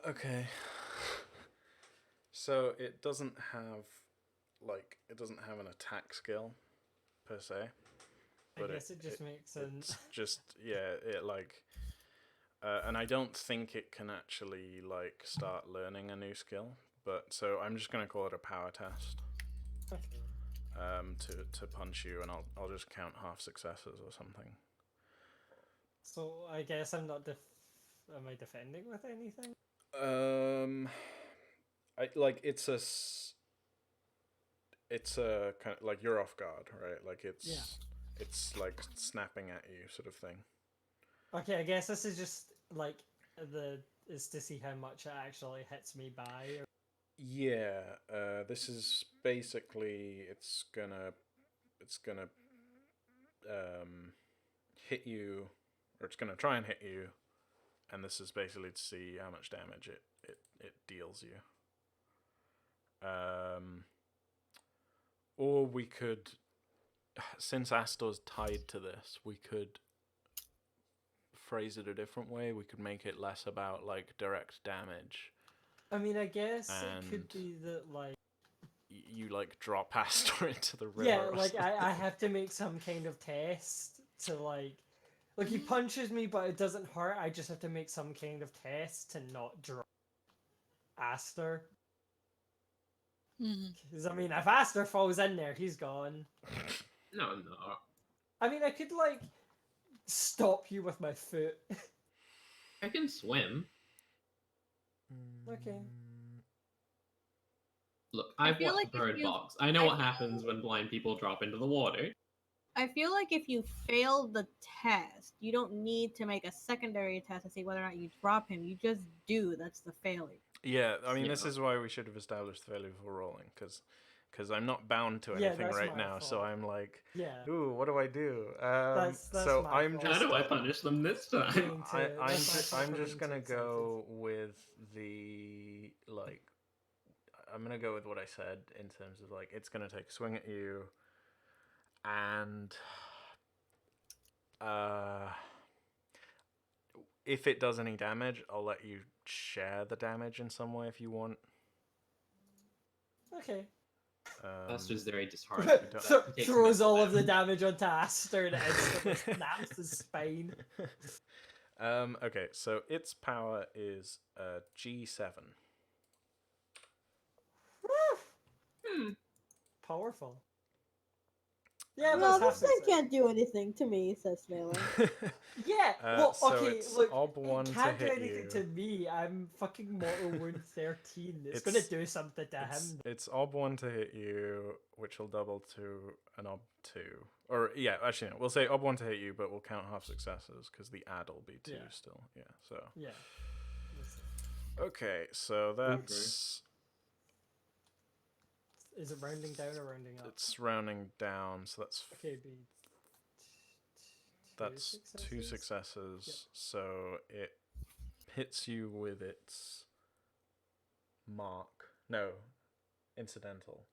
Okay. So it doesn't have an attack skill per se. I guess it just makes sense. It's just it like and I don't think it can actually like start learning a new skill, but so I'm just gonna call it a power test. Okay. To punch you, and I'll just count half successes or something. So I guess I'm not am I defending with anything? I like it's it's a kind of like you're off guard, right? Like it's like snapping at you, sort of thing. Okay, I guess this is just like is to see how much it actually hits me by. Or... Yeah, this is basically it's gonna hit you, or it's gonna try and hit you, and this is basically to see how much damage it deals you. Or we could, since Astor's tied to this, we could phrase it a different way. We could make it less about like direct damage. I mean, I guess it And could be that like you like drop Astor into the river. yeah, or like I something. have to make some kind of test to like he punches me, but it doesn't hurt. I just have to make some kind of test to not drop Astor. Because I mean, if Astor falls in there, he's gone. No, no. I mean, I could like stop you with my foot. I can swim. Okay. Look, I I've feel watched like if Bird you- Box. I know what happens when blind people drop into the water. I feel like if you fail the test, you don't need to make a secondary test to see whether or not you drop him. You just do. That's the failure. Yeah, I mean, this Yeah. is why we should have established the failure before rolling, because I'm not bound to Yeah, anything that's right my now. So fault. I'm like, Yeah. ooh, what do I do? That's so my I'm fault. How just do I punish them this time? Being too- I'm that's my just fault I'm for just being gonna too excited. go with the like. I'm gonna go with what I said in terms of like it's gonna take a swing at you, and if it does any damage, I'll let you share the damage in some way if you want. Okay. That's just very disheartening. He takes Throws mental all of the damage. damage onto Astor and it instantly snaps his spine. Okay, so its power is G7. Powerful. Yeah, but No, it's half this thing success. can't do anything to me, says Valen. Yeah, well, so okay, it's look, ob 1 it to can't do hit anything you. to me. I'm fucking mortal wound 13. It's It's- gonna do something to him. It's ob 1 to hit you, which will double to an ob 2. Or, yeah, actually, no. We'll say ob 1 to hit you, but we'll count half successes, because the add will be 2 Yeah. still. Yeah, so. Yeah. Okay, so that's... Is it rounding down or rounding up? It's rounding down, so that's... Okay, be That's 2 successes, Yep. so it hits you with its mark. No, incidental.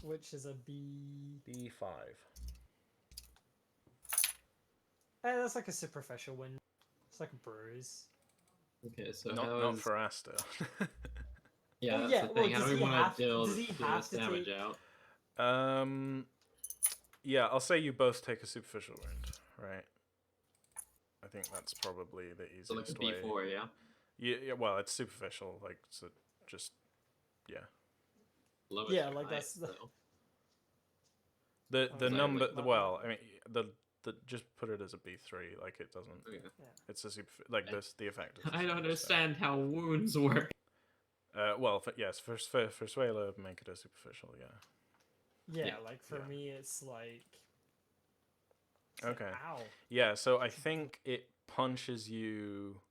Which is a B. B5. That's like a superficial win. It's like a bruise. Okay, so Not for Astor. Yeah, Well, that's yeah, the well, thing. How does do we he want have- to deal does he this have to damage take- out? Yeah, I'll say you both take a superficial wound, right? I think that's probably the easiest So like a way. B4, yeah? Yeah, well, it's superficial, like, so just, yeah. Lowest Yeah, or like, that's highest, the- though. The Exactly. number, Not- well, I mean, the just put it as a B3, like, it doesn't, Okay. it's a super, like, this, the effect is the I same, don't so. understand how wounds work. Well, yes, for Swayla, make it a superficial, yeah. Yeah, Yeah. like for Yeah. me, it's like. Okay. Ow. Yeah, so I think it punches you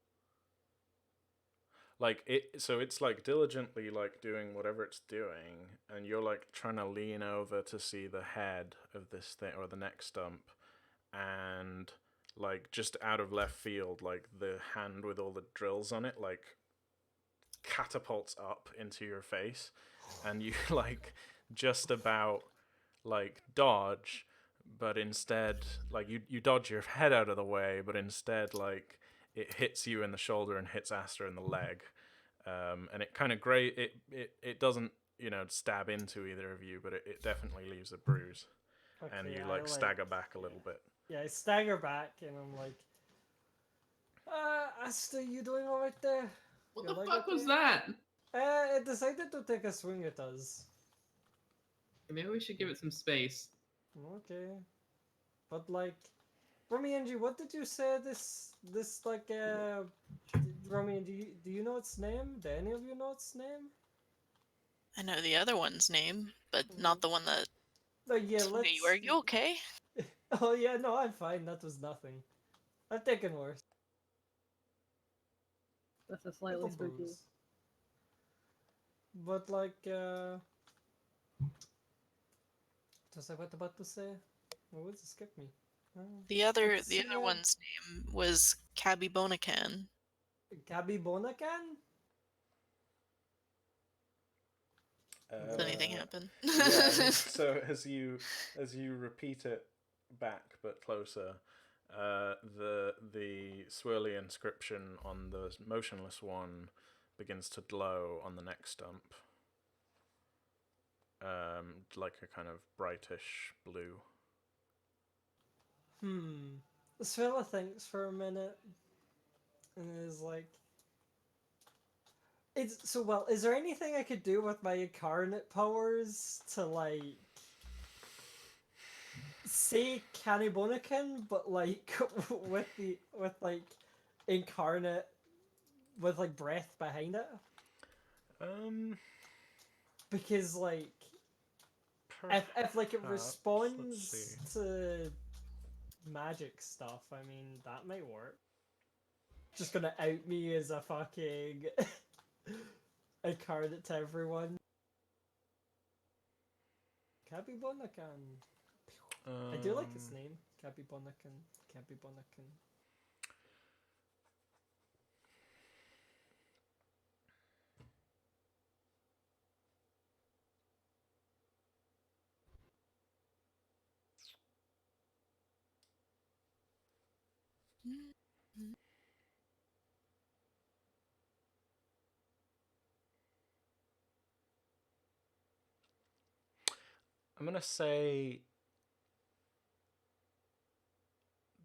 like so it's like diligently like doing whatever it's doing, and you're like trying to lean over to see the head of this thing or the neck stump, and like just out of left field, like the hand with all the drills on it like catapults up into your face, and you like just about like dodge, but instead like you dodge your head out of the way, but instead like it hits you in the shoulder and hits Astor in the leg, and it kind of it doesn't stab into either of you, but it definitely leaves a bruise, and Okay, you I like stagger back a little bit. Yeah, I stagger back and I'm like, Astor, you doing alright there? What You the like fuck it was there? that? It decided to take a swing at us. Maybe we should give it some space. Okay. But like, Romienji, what did you say this like Romienji, do you know its name? Do any of you know its name? I know the other one's name, but not the one that Oh yeah, told me. let's. Are you okay? Oh yeah, no, I'm fine. That was nothing. I've taken worse. This is slightly Little spooky. booze. But like, just I was about to say. What was it? Skip me. The other Let's see, one's name was Cabby Bonacan. Gabi Bonacan? Does anything happen? Yeah. So as you repeat it back but closer, the swirly inscription on the motionless one begins to glow on the next stump, like a kind of brightish blue. Svella thinks for a minute and is like, "It's so well. Is there anything I could do with my incarnate powers to like say Cannibonican, but like with like incarnate with like breath behind it? Because like if like it perhaps, responds let's to magic stuff, I mean that might work. Just gonna out me as a fucking incarnate to everyone. Cabibonacan. I do like its name. Cabibonacan. Cabibonacan. I'm gonna say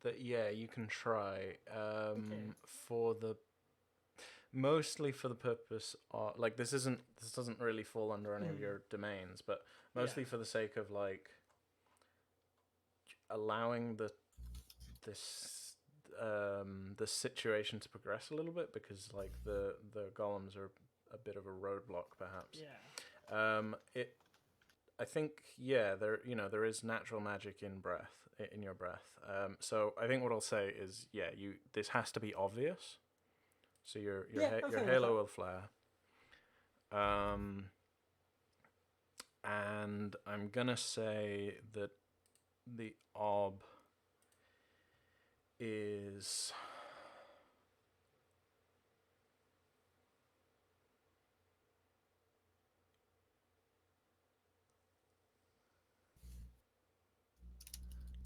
that yeah, you can try. For the mostly for the purpose of like this doesn't really fall under any of your domains, but mostly for the sake of like allowing the situation to progress a little bit, because like the golems are a bit of a roadblock perhaps. I think there is natural magic in your breath. So I think what I'll say is this has to be obvious. So your halo will flare. And I'm gonna say that the ob is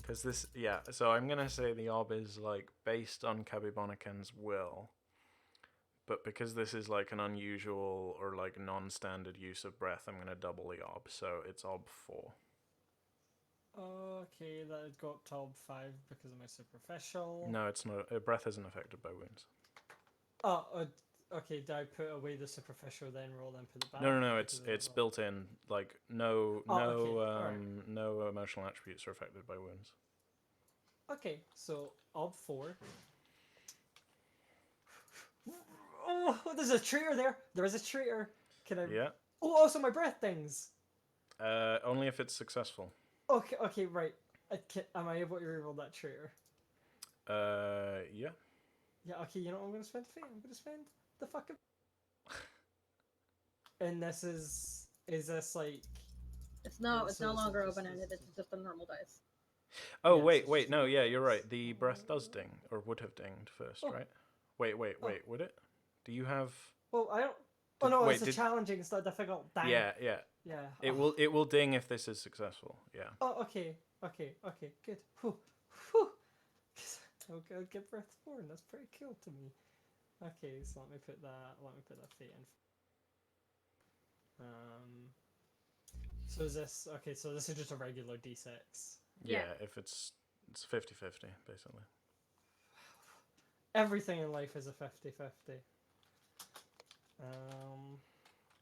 because this so I'm gonna say the ob is like based on Cabibonacan's will, but because this is like an unusual or like non-standard use of breath, I'm gonna double the ob, so it's ob 4. Okay, that would go up to ob 5 because of my superficial. No, it's not. Breath isn't affected by wounds. Oh, okay. Do I put away the superficial, then roll, then put it back? No. It's built in. Like no emotional attributes are affected by wounds. Okay, so ob 4. Oh, there's a traitor there. There is a traitor. Can I? Yeah. Oh, also my breath things. Only if it's successful. Okay, right. Am I able to reroll that traitor? Yeah. Yeah. Okay, you know what I'm gonna spend fate. I'm gonna spend the fucking. And this is this like? It's no longer open ended. It's just a normal dice. Oh Yeah, wait, no, yeah, you're right. The breath does ding, or would have dinged first, right? Wait, would it? Do you have? Well, I don't. Oh no, it's a challenging. It's not difficult. Dang. Yeah. It will ding if this is successful. Yeah. Oh, okay, good. Whew. Okay, I'll get breath 4, and that's pretty cool to me. Okay, so let me put that fate in. So is this okay? So this is just a regular d6. Yeah, if it's 50-50 basically. Everything in life is a 50-50.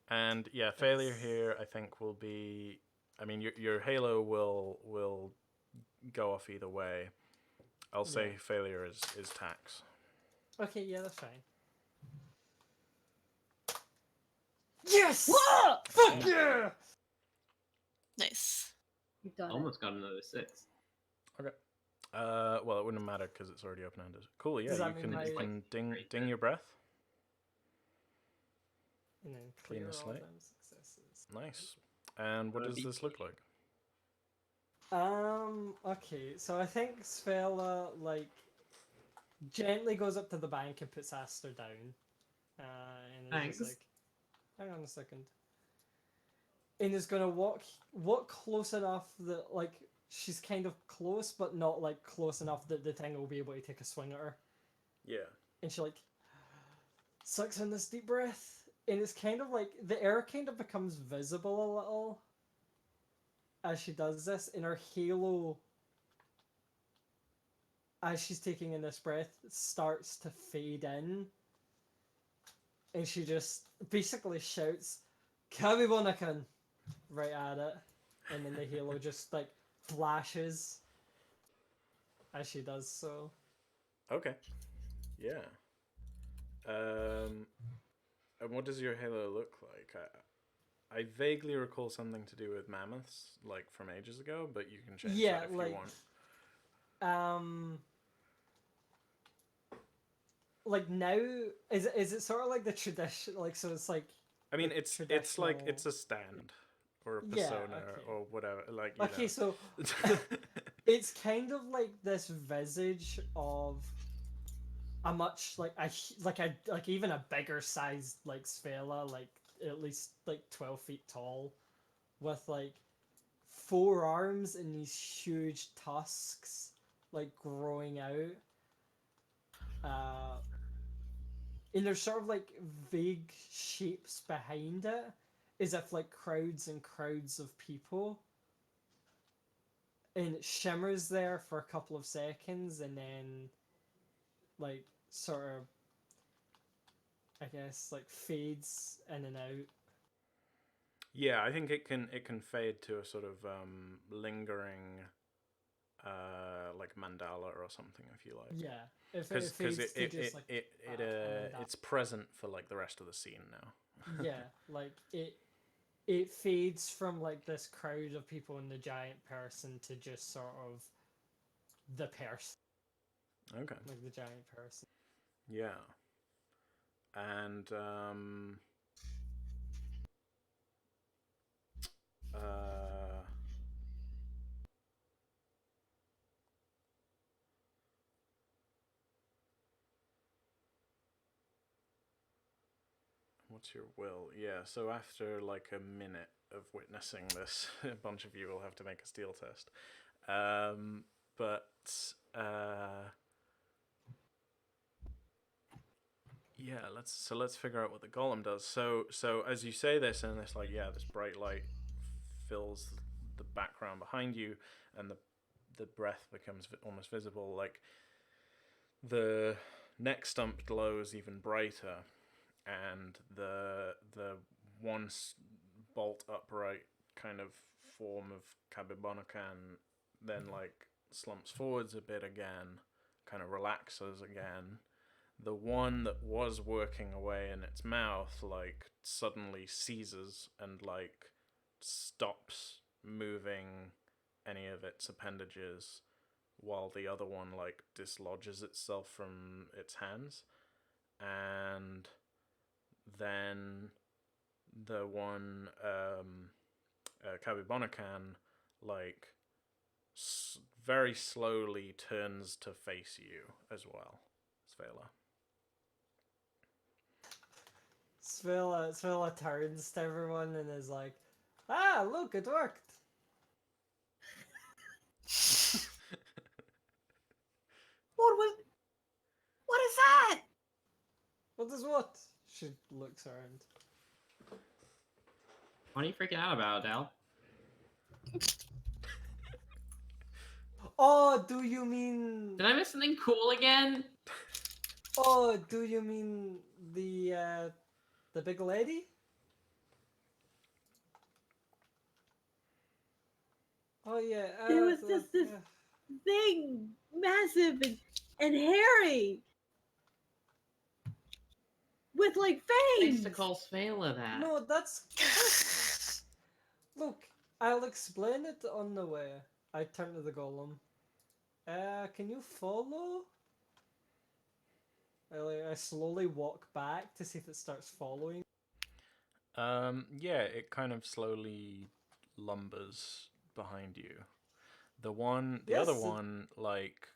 And yeah, failure here I think will be. I mean, your halo will go off either way. I'll say Yeah. failure is tax. Okay, yeah, that's fine. Yes! Whoa! Fuck yeah! Nice. You've done it. Almost got another 6. Okay. Well, it wouldn't matter because it's already open-handed. Cool. Yeah, Does that you mean can my- you can ding Great. ding your breath. And then Clean clear the all slate. them successes. Nice. And what does this look like? Okay, so I think Svela, like, gently goes up to the bank and puts Astor down. And is Thanks. just like, hang on a second. And is gonna walk close enough that, like, she's kind of close, but not, like, close enough that the thing will be able to take a swing at her. Yeah. And she, like, sucks in this deep breath. And it's kind of like, the air kind of becomes visible a little as she does this, and her halo, as she's taking in this breath, starts to fade in. And she just basically shouts, Kabibonakan, right at it. And then the halo just, like, flashes as she does so. Okay. Yeah. And what does your halo look like? I vaguely recall something to do with mammoths, like from ages ago, but you can change Yeah, that if like, you want. Like now, is it sort of like the tradition, like, so it's like, I mean, the it's like traditional- it's a stand or a Yeah, persona okay. or whatever. Like you okay, know. so it's kind of like this visage of a much like even a bigger sized like Svela, like at least like 12 feet tall, with like 4 arms and these huge tusks like growing out. And there's sort of like vague shapes behind it, as if like crowds and crowds of people. And it shimmers there for a couple of seconds and then like sort of, I guess, like fades in and out. Yeah, I think it can fade to a sort of lingering like mandala or something if you like. Yeah, if it Because fades to just like a mandala. it's present for like the rest of the scene now. Yeah, like it fades from like this crowd of people and the giant person to just sort of the person, Okay. like the giant person. Yeah. And what's your will? Yeah, so after like a minute of witnessing this, a bunch of you will have to make a steel test. Yeah, let's figure out what the golem does. So as you say this, and it's like, yeah, this bright light fills the background behind you, and the breath becomes almost visible. Like the neck stump glows even brighter, and the once bolt upright kind of form of Kabibonakan then like slumps forwards a bit again, kind of relaxes again. The one that was working away in its mouth like suddenly seizes and like stops moving any of its appendages, while the other one like dislodges itself from its hands. And then the one Kabibonakan like very slowly turns to face you as well, Svela. Svela turns to everyone and is like, "Ah, look, it worked." What is that? What is what? She looks around. What are you freaking out about, Odelle? Oh, do you mean? Did I miss something cool again? Oh, do you mean the big lady? Oh yeah. It was just this- yeah. thing, massive and hairy, with like Thanks fangs. to call Svala that. No, that's... Look, I'll explain it on the way. I turn to the golem. Can you follow? I slowly walk back to see if it starts following. Yeah, it kind of slowly lumbers behind you. The other Yes, one, like,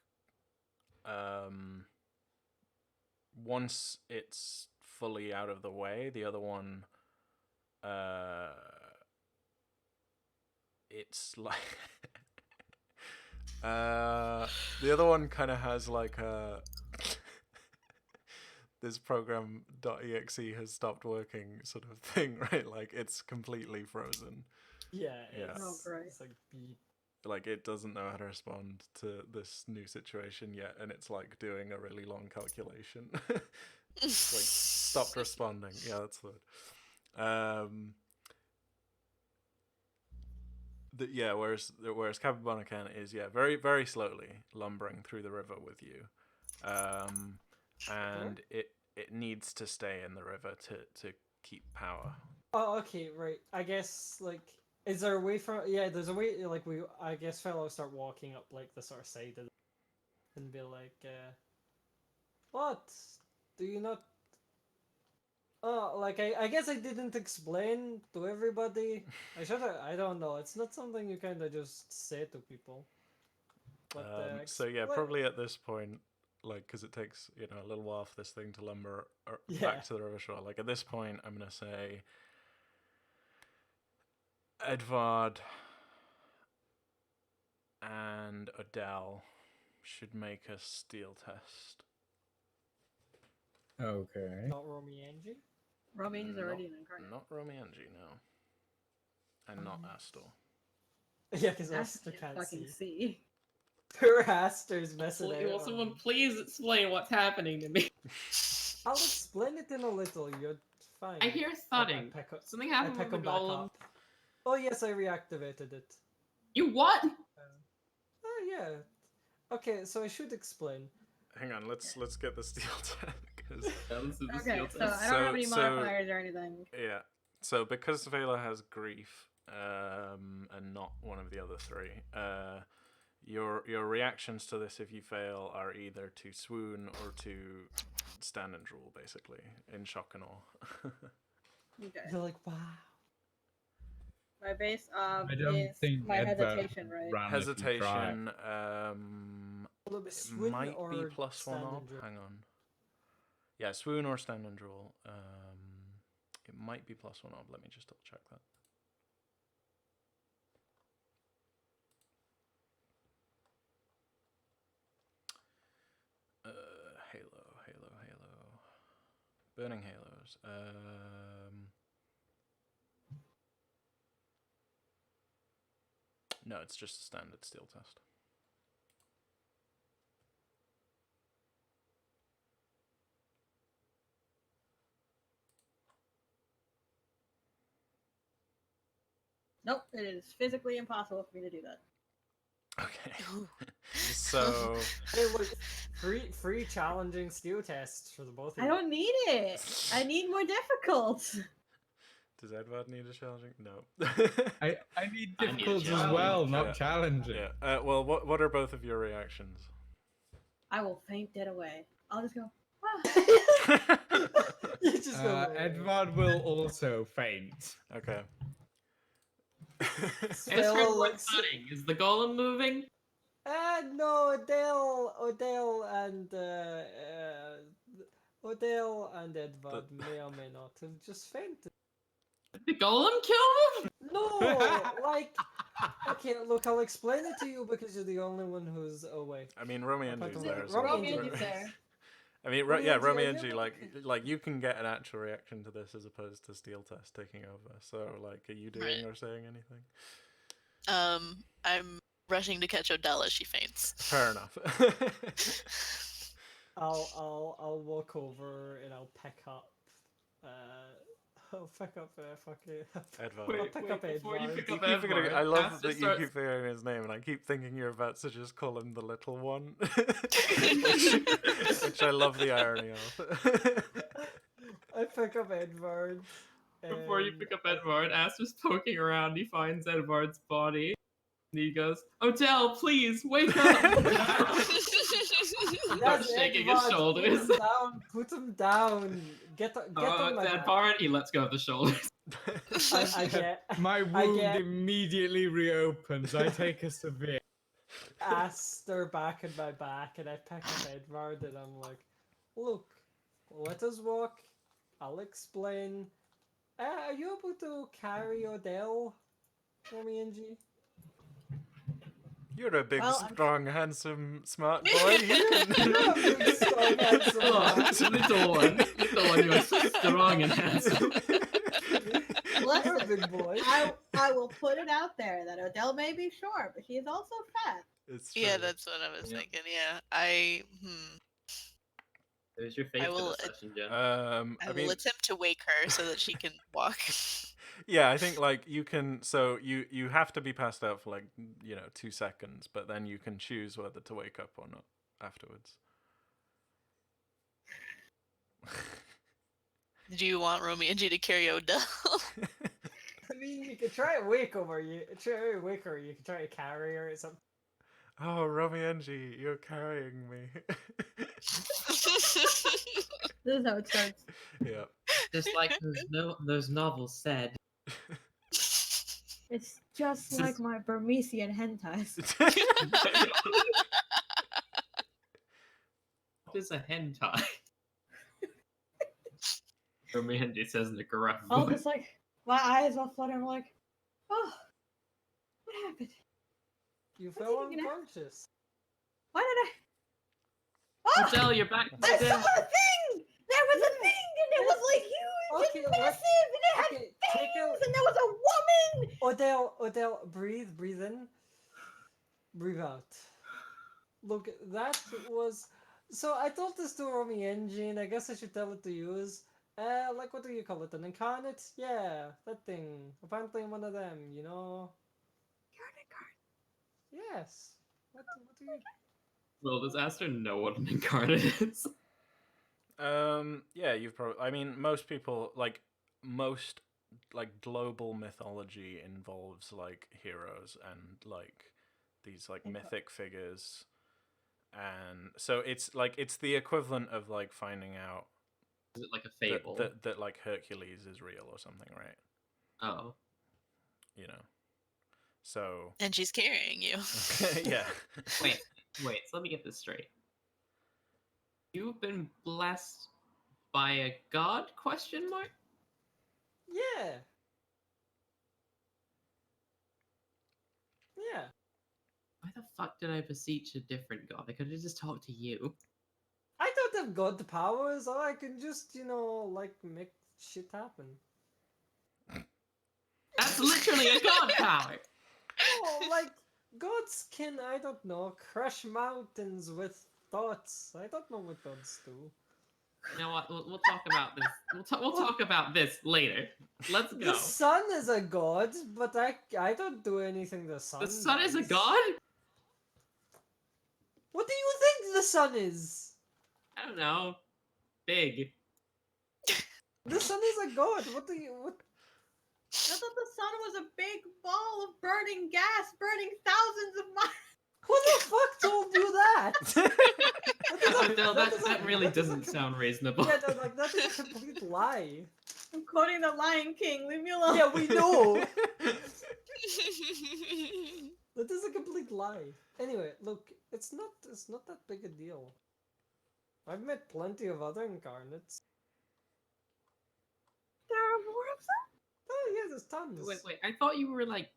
once it's fully out of the way, the other one, it's like, the other one kind of has like a. This program.exe has stopped working sort of thing, right? Like it's completely frozen. Yeah, Yeah. Oh, great. it's like beep. Like it doesn't know how to respond to this new situation yet, and it's like doing a really long calculation. It's like stopped responding. Yeah, that's the word. Whereas Capabonican is very very slowly lumbering through the river with you, and it needs to stay in the river to keep power. Oh, okay, right. I guess like, is there a way for? Yeah, there's a way. Like I guess fellow start walking up like the sort of side of, and be like, what? Do you not? Oh, like I guess I didn't explain to everybody. I should have. I don't know. It's not something you kind of just say to people. But So yeah, expla- probably at this point, like, because it takes a little while for this thing to lumber Yeah. back to the river shore. Like at this point, I'm gonna say, Edvard and Odelle should make a steel test. Okay. Not Romienji. Romienji's already an Not- incarnate. Not Romienji, no. And not Astor. Yeah, because That's Astor can't fucking see. see. Poor Astor's messing Will out. someone please explain what's happening to me? I'll explain it in a little. You're fine. I hear thudding. pick up- Something I happened pick with him the back golem. up. Oh yes, I reactivated it. You what? Oh yeah. Okay, so I should explain. Hang on, let's get the steel test. 'Cause- Okay, so I don't have any modifiers or anything. yeah. So because Vela has grief, and not one of the other three, your reactions to this if you fail are either to swoon or to stand and drool, basically, in shock and awe. Okay. You're like, wow. My base I don't is think my Edvard hesitation, right? ran if you tried. Hesitation, Will it be it swoon might be or plus one stand up. and drool? Hang on. Yeah, swoon or stand and drool. It might be plus one up. Let me just double check that. Halo. Burning halos. No, it's just a standard steel test. Nope, it is physically impossible for me to do that. Okay. So Hey, look, free challenging steel tests for the both of I you. don't need it. I need more difficult. does Edvard need a challenging? No. I need I need difficult as challenge. well, not Yeah. challenging. Yeah. Well, what are both of your reactions? I will faint dead away. I'll just go. "Ah." You just go, Edvard will also faint. Okay. I just Stella heard one looks- thudding. Is the golem moving? No, Odelle and Edvard may or may not have just fainted. Did the golem kill them? No, like, okay, look, I'll explain it to you because you're the only one who's awake. I mean, Romienji's Apart there. from So Romienji's there. I mean, Romienji, yeah, I Romienji, never- like you can get an actual reaction to this as opposed to steel test taking over. So, like, are you doing Right. or saying anything? I'm rushing to catch Odelle as she faints. Fair enough. I'll walk over and I'll pick up I'll pick up fucking. Edvard. I'll Wait, pick wait, up before you Edvard. pick You up keep forgetting- Edvard, I love Astor that you starts- keep forgetting his name, and I keep thinking you're about to just call him the little one, which I love the irony of. I pick up Edvard. Before you and pick up I- Edvard, Astor's poking around. He finds Edvard's body. And he goes, Odelle, please, wake up! Yes, shaking his Edvard, shoulders. Put him down. Put him down. Get on my back. Edvard, he lets go of the shoulders. I get My I wound get- immediately reopens. I take a severe. Astor back in my back, and I pick up Edvard, and I'm like, "Look, let us walk. I'll explain. Are you able to carry Odelle, Romienji?" You're a big, Well, I'm- strong, handsome, smart boy. You're a big, strong, handsome man. Little one, you are so strong and handsome. You're a Listen, big boy. I will put it out there that Odelle may be short, but she is also fat. It's Yeah, true. that's what I was Yeah. thinking. Yeah, It was your fate I for will- this session, Jen. I I mean, will attempt to wake her so that she can walk. yeah, I think like you can. So you have to be passed out for like 2 seconds, but then you can choose whether to wake up or not afterwards. Do you want Romienji to carry Odelle? I mean, you could try to wake her. You could try to carry her or something. Oh, Romienji, you're carrying me. This is how it starts. Yeah. Just like those novels said. It's just This like is- my Burmesian hentais. What is a hentai? Romienji says in a gruff I'll voice. just like, my eyes all flutter. I'm like, oh, what happened? You What's fell he gonna- unconscious. Why did I? Oh, Odelle, you're back. I saw Odelle. the thing! There was a thing, and it was like huge Okay, and what- massive, and it had Okay, take fangs, a and there was a woman! Odelle, breathe in, breathe out. Look, that was. So I told this to Romienji, and I guess I should tell it to you. Like, what do you call it? An incarnate? Yeah, that thing. Apparently, I'm one of them. You know? Yes. What do you? Well, does Astor know what an incarnate is? Yeah, you've probably. I mean, most people most global mythology involves like heroes and like these like mythic figures, and so it's the equivalent of like finding out Is it like a that, fable? that like Hercules is real or something, right? Oh. You know, so And she's carrying you. yeah. Wait, so let me get this straight. You've been blessed by a god? Question mark? Yeah. Yeah. Why the fuck did I beseech a different god? I could have just talked to you. I don't have god powers. I can just, like make shit happen. That's literally a god power! Oh, like gods can, I don't know, crush mountains with thoughts. I don't know what gods do. You know what? We'll talk about this. We'll talk about this later. Let's go. The sun is a god, but I don't do anything the sun. The sun is a does. god? What do you think the sun is? I don't know. Big. The sun is a god. What? I thought the sun was a big ball of burning gas burning thousands of miles. Who the fuck told you that? Odelle, that really doesn't sound reasonable. Yeah, that is a complete lie. I'm quoting the Lion King. Leave me alone. Yeah, we know. That is a complete lie. Anyway, look, it's not that big a deal. I've met plenty of other incarnates. There are more of them? Oh yeah, there's tons. Wait. I thought you were like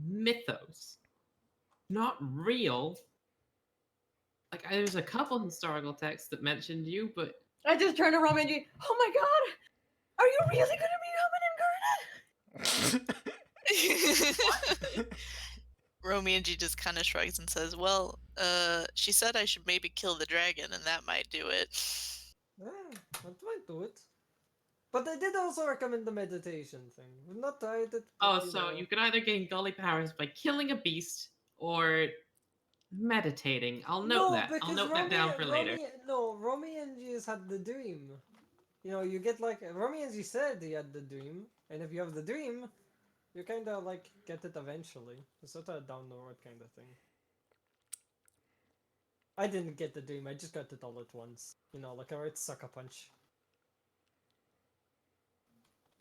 mythos, not real. Like there's a couple historical texts that mentioned you, but I just turned to Romienji. Oh my god! Are you really gonna become an incarnate? Romienji just kind of shrugs and says, "Well, she said I should maybe kill the dragon, and that might do it." Yeah, that might do it. But I did also recommend the meditation thing. We've not tried it. Oh, but, so know. you could either gain godly powers by killing a beast or meditating. I'll note that. I'll note that down for later. Romienji has had the dream. You know, you get like Romienji said he had the dream, and if you have the dream, you kind of like get it eventually. It's sort of a down the road kind of thing. I didn't get the dream. I just got it all at once. You know, like a right sucker punch.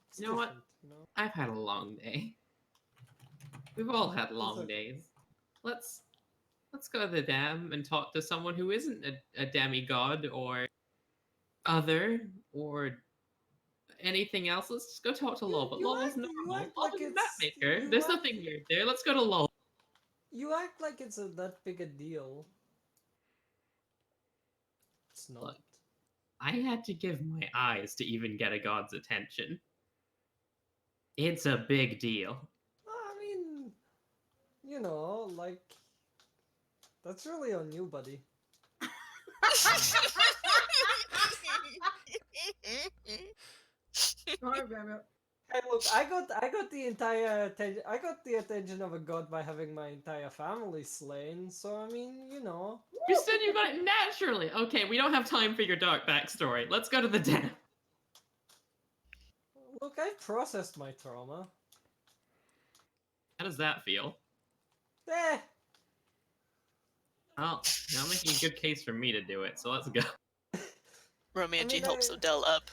It's You know what? different, you know? I've had a long day. We've all had long okay. days. Let's go to the dam and talk to someone who isn't a demigod or other or anything else. Let's just go talk to Lol. But you Lol's act- you normal. act Lol's like a map it's- maker. you There's act- nothing weird there. Let's go to Lol. You act like it's that big a deal. It's not. Look. I had to give my eyes to even get a god's attention. It's a big deal. I mean, you know, like that's really on you, buddy. Sorry, Rabbit. Hey, look, I got the entire I got the attention of a god by having my entire family slain. So I mean, you know. You said you got it naturally. Okay, we don't have time for your dark backstory. Let's go to the dam. Look, I processed my trauma. How does that feel? Eh. Well, now I'm making a good case for me to do it, so let's go. Romienji mean, helps I- Odelle up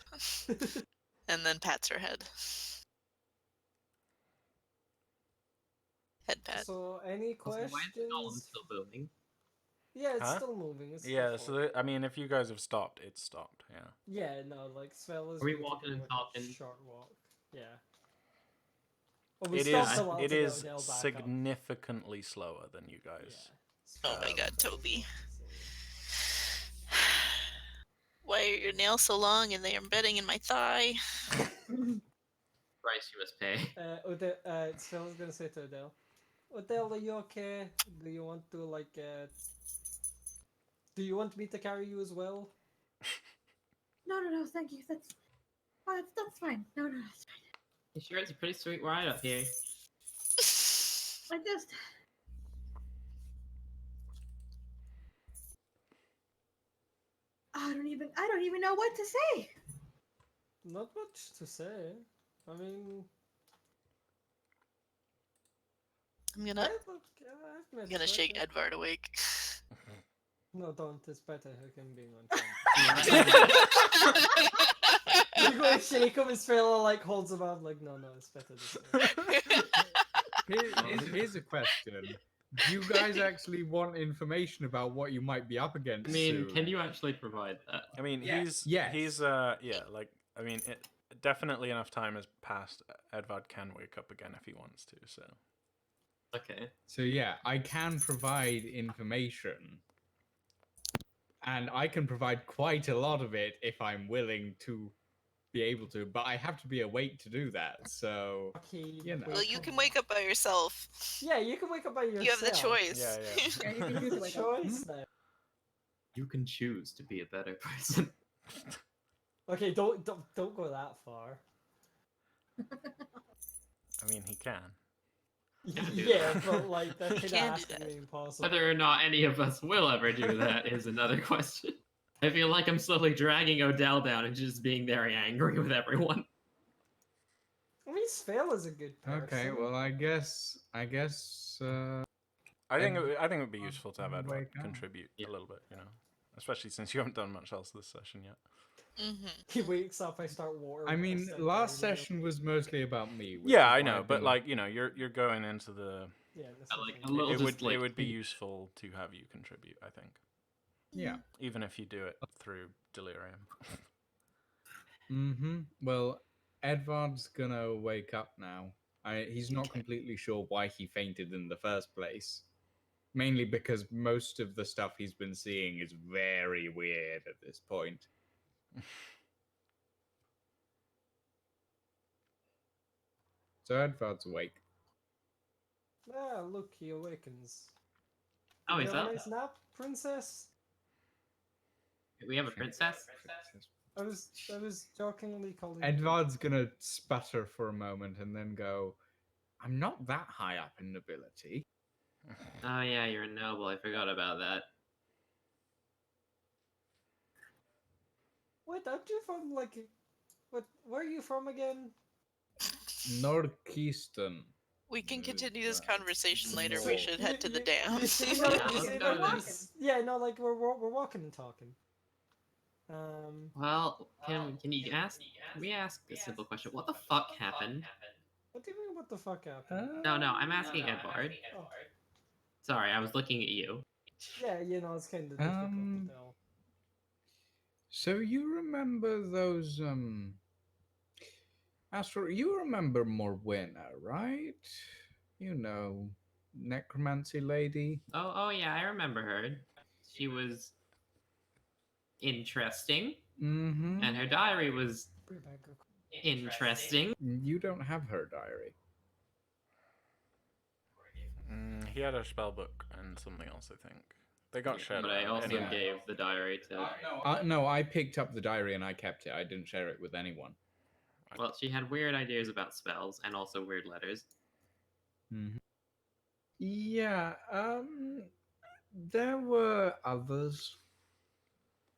and then pats her head. Head pat. So, any Also, why is the golem questions? still moving? Yeah, it's Huh? still moving. It's Yeah, still so forward. I mean, if you guys have stopped, it's stopped. Yeah. Yeah, no, like Svel is Are we going to walking do, and like, talking? a short walk. Yeah. Well, we It stopped is. a while It to get is Odelle back up. significantly slower than you Yeah. guys. Oh my Um, god, Toby. Why are your nails so long and they are embedding in my thigh? Price you must pay. Svel is gonna say to Odelle, Odelle, are you okay? Do you want to like do you want me to carry you as well? No, thank you. That's fine. No, that's fine. You sure it's a pretty sweet ride up here? I just. I don't even know what to say. Not much to say. I mean, I'm gonna I've met gonna shake better- Edvard awake. No, don't. It's better him being on camera. You go and shake him, and Svel like holds him up. Like, no, it's better this way. Here's a question. Do you guys actually want information about what you might be up against? I mean, soon? can you actually provide that? I mean, Yes. he's yeah, like I mean, definitely enough time has passed. Edvard can wake up again if he wants to. So Okay. So yeah, I can provide information. And I can provide quite a lot of it if I'm willing to be able to, but I have to be awake to do that. So Okay, You know. Well, you can wake up by yourself. Yeah, you can wake up by yourself. You have the choice. Yeah. Yeah, you can You use have it the like choice now. You can choose to be a better person. Okay, don't go that far. I mean, he can. do Yeah, that. but like that You kind can of do has to that. be impossible. Whether or not any of us will ever do that is another question. I feel like I'm slowly dragging Odelle down and just being very angry with everyone. I mean, Svel is a good person. okay, well I guess I think it would be useful to have Wake Edvard up. contribute Yeah. a little bit, you know, especially since you haven't done much else this session yet. Mm-hmm. He wakes up, I start war. I mean start last fighting him. session was mostly about me. which Yeah, is I why know, I've but been- like you know, you're going into the. Yeah, I like that's a little It just would like be useful to have you contribute. I think, Yeah. even if you do it through delirium. Well, Edvard's gonna wake up now. He's not Okay. completely sure why he fainted in the first place. Mainly because most of the stuff he's been seeing is very weird at this point. So Edvard's awake. Ah, look, he awakens. Oh, Did is you have a that? nice nap, princess? We have a princess? I was jokingly calling. Edvard's gonna sputter for a moment and then go, I'm not that high up in nobility. Oh yeah, you're a noble. I forgot about that. Wait, aren't you from like? What? Where are you from again? Northeastern. We can Is, continue this uh, conversation later. small. We should head to the dam. You seem Well, like Yeah, you let's seem go like to you the- yeah, no, like we're walking and talking. Well, can we ask a simple question? What the fuck happened? What do you mean? What the fuck happened? No, I'm asking Edvard. Oh, Sorry, I was looking at you. yeah, you know it's kind of difficult to tell. So you remember those Astor, you remember Morwenna, right? You know, necromancy lady. Oh yeah, I remember her. She was interesting, Mm-hmm. and her diary was Bring back her- interesting. You don't have her diary. He had a spell book and something else, I think. They got shared. But I around also anyway. gave the diary to. No, I picked up the diary and I kept it. I didn't share it with anyone. Well, she had weird ideas about spells and also weird letters. Mm-hmm. Yeah, there were others.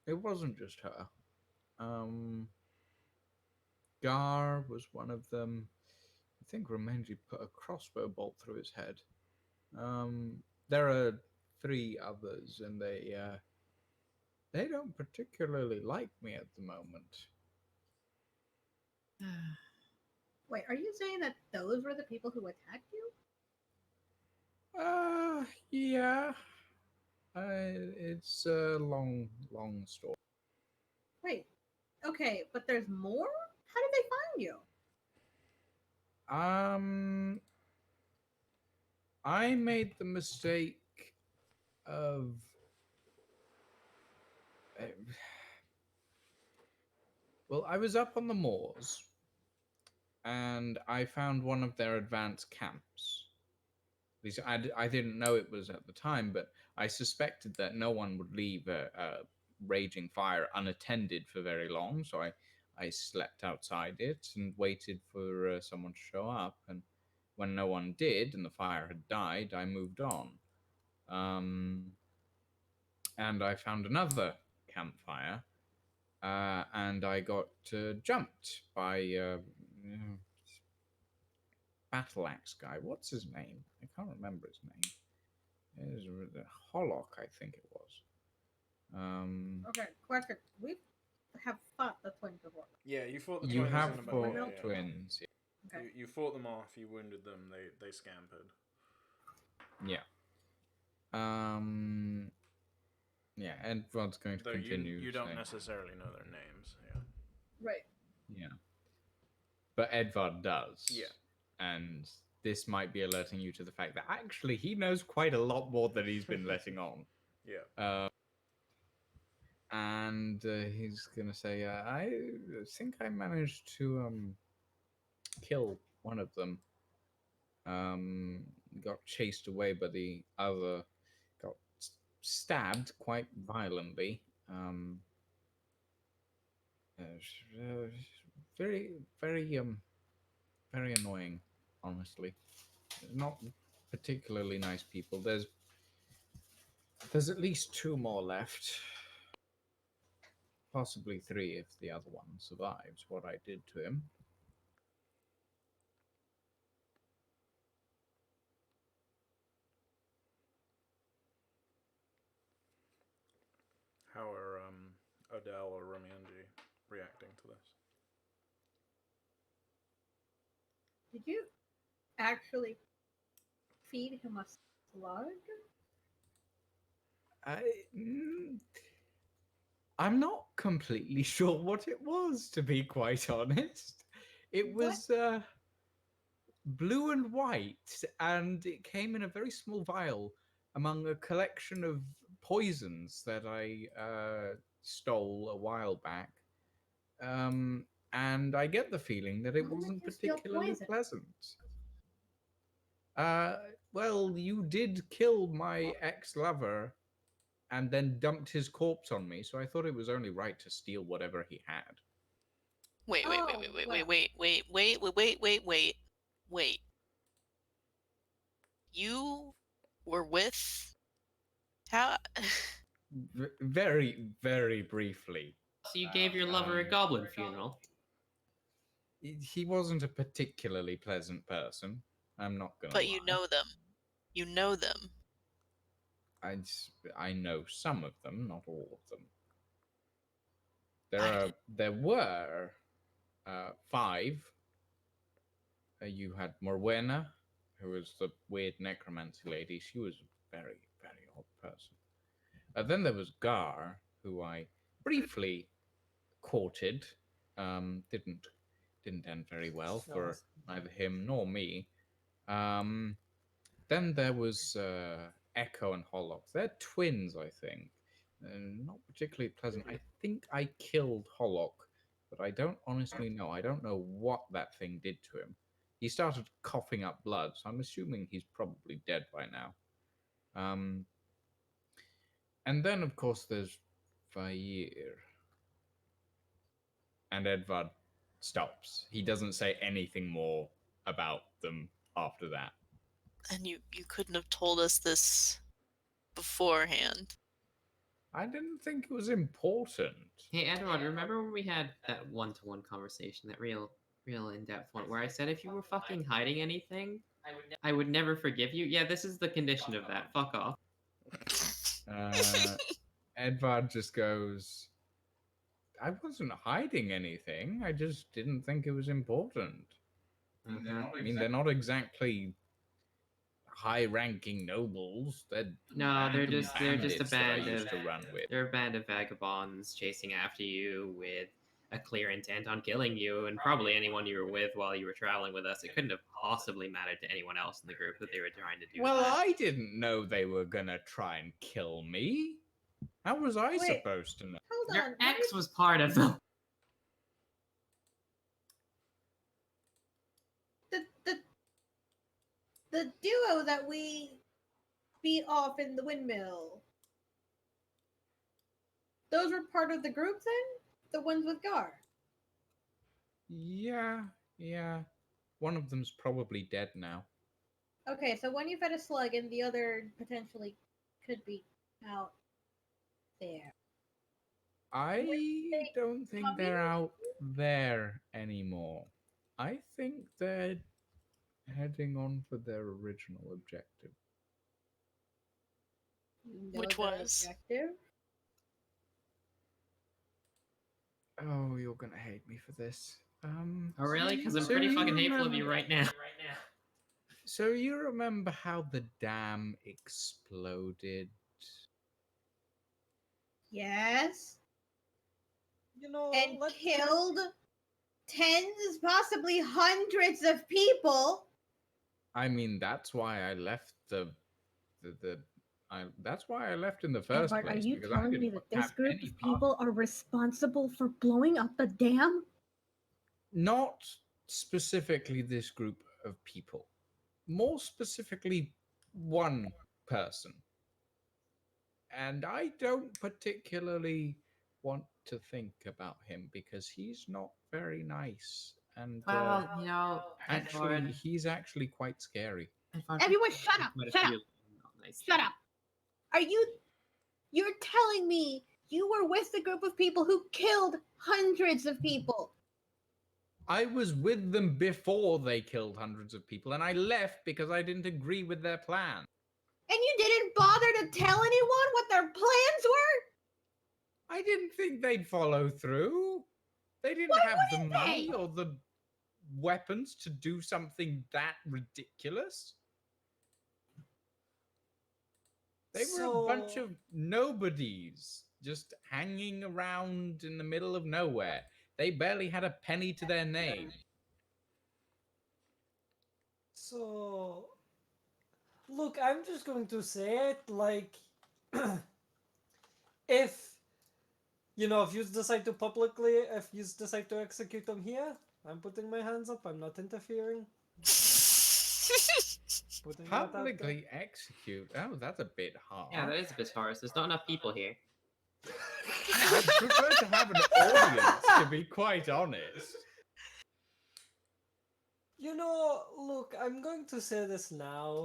It wasn't just her. Gar was one of them. I think Romienji put a crossbow bolt through his head. There are 3 others, and they don't particularly like me at the moment. Wait, are you saying that those were the people who attacked you? Yeah. It's a long story. Wait, okay, but there's more? How did they find you? I made the mistake of well, I was up on the moors and I found one of their advanced camps. At least I didn't know it was at the time, but I suspected that no one would leave a raging fire unattended for very long, so I slept outside it and waited for someone to show up. And when no one did and the fire had died, I moved on. And I found another campfire, and I got jumped by battle axe guy. What's his name? I can't remember his name. It was Hollock, I think it was. Okay, question. We have fought the twins before. Yeah, you fought the You twins have in a fought battle, yeah. twins. Okay. You fought them off. You wounded them. They scampered. Yeah. Yeah, Edvard's going to Though continue. you don't saying- necessarily know their names. Yeah. Right. Yeah. But Edvard does. Yeah. And this might be alerting you to the fact that actually he knows quite a lot more than he's been letting on. Yeah. And he's gonna say, I think I managed to kill one of them. Got chased away by the other, got stabbed quite violently. Very, very, very annoying, honestly. Not particularly nice people. There's at least 2 more left. Possibly 3 if the other one survives what I did to him. How are Odelle or Romienji reacting to this? Did you actually feed him a slug? I'm not completely sure what it was, to be quite honest. It was blue and white, and it came in a very small vial among a collection of poisons that I stole a while back. And I get the feeling that it Why would wasn't you steal particularly poison? pleasant. Well, you did kill my ex-lover and then dumped his corpse on me, so I thought it was only right to steal whatever he had. Wait. You were with how? Very, very briefly. So you gave your lover a goblin funeral. He wasn't a particularly pleasant person. I'm not gonna But lie. you know them. You know them. I know some of them, not all of them. I There were 5. You had Morwenna, who was the weird necromancy lady. She was a very, very odd person. Then there was Gar, who I briefly courted. Didn't end very well for neither him nor me. Then there was Echo and Hollock. They're twins, I think. Not particularly pleasant. I think I killed Hollock, but I don't honestly know. I don't know what that thing did to him. He started coughing up blood, so I'm assuming he's probably dead by now. And then, of course, there's Vair. And Edvard stops. He doesn't say anything more about them after that. And you couldn't have told us this beforehand. I didn't think it was important. Hey, Edvard, remember when we had that one-to-one conversation, that real in-depth one, where I said if you were fucking hiding anything, I would never forgive you? Yeah, this is the condition of that. Fuck off. Edvard just goes, I wasn't hiding anything. I just didn't think it was important. I mean, they're not exactly high-ranking nobles. They're they're just a bandits that I band used of to run with. they're a band of vagabonds chasing after you with a clear intent on killing you and probably anyone you were with while you were traveling with us. It couldn't have possibly mattered to anyone else in the group that they were trying to do. Well, that. I didn't know they were gonna try and kill me. How was I Wait. supposed to know? Hold Your on. ex was part of them. The duo that we beat off in the windmill. Those were part of the group then? The ones with Gar? Yeah. One of them's probably dead now. Okay, so one you fed a slug and the other potentially could be out there. I they don't think coming? they're out there anymore. I think they're heading on for their original objective. Which their was? objective? Oh, you're gonna hate me for this. Oh, really? Because I'm So pretty you fucking hateful of remember- you right now. So you remember how the dam exploded? Yes. You know, And let's killed tens, possibly hundreds of people. I mean, that's why I left that's why I left in the first Edvard, place. are you because I telling me didn't that this have group any of part- people are responsible for blowing up the dam? Not specifically this group of people. More specifically, one person. And I don't particularly want to think about him because he's not very nice. And Well, you know, actually, Edvard, he's actually quite scary. Edvard, Everyone shut up, quite a shut few up. not nice Shut things. up. You're telling me you were with the group of people who killed hundreds of people? I was with them before they killed hundreds of people, and I left because I didn't agree with their plan. And you didn't bother to tell anyone what their plans were? I didn't think they'd follow through. They didn't Why have the wouldn't money they? or the weapons to do something that ridiculous. They were a bunch So- of nobodies just hanging around in the middle of nowhere. They barely had a penny to their name. So, look, I'm just going to say it like, if if you decide to if you decide to execute them here, I'm putting my hands up. I'm not interfering. putting that out there. Publicly execute. Oh, that's a bit hard. Yeah, that is a bit harsh. There's not enough people here. I'd prefer to have an audience, to be quite honest. You know, look, I'm going to say this now.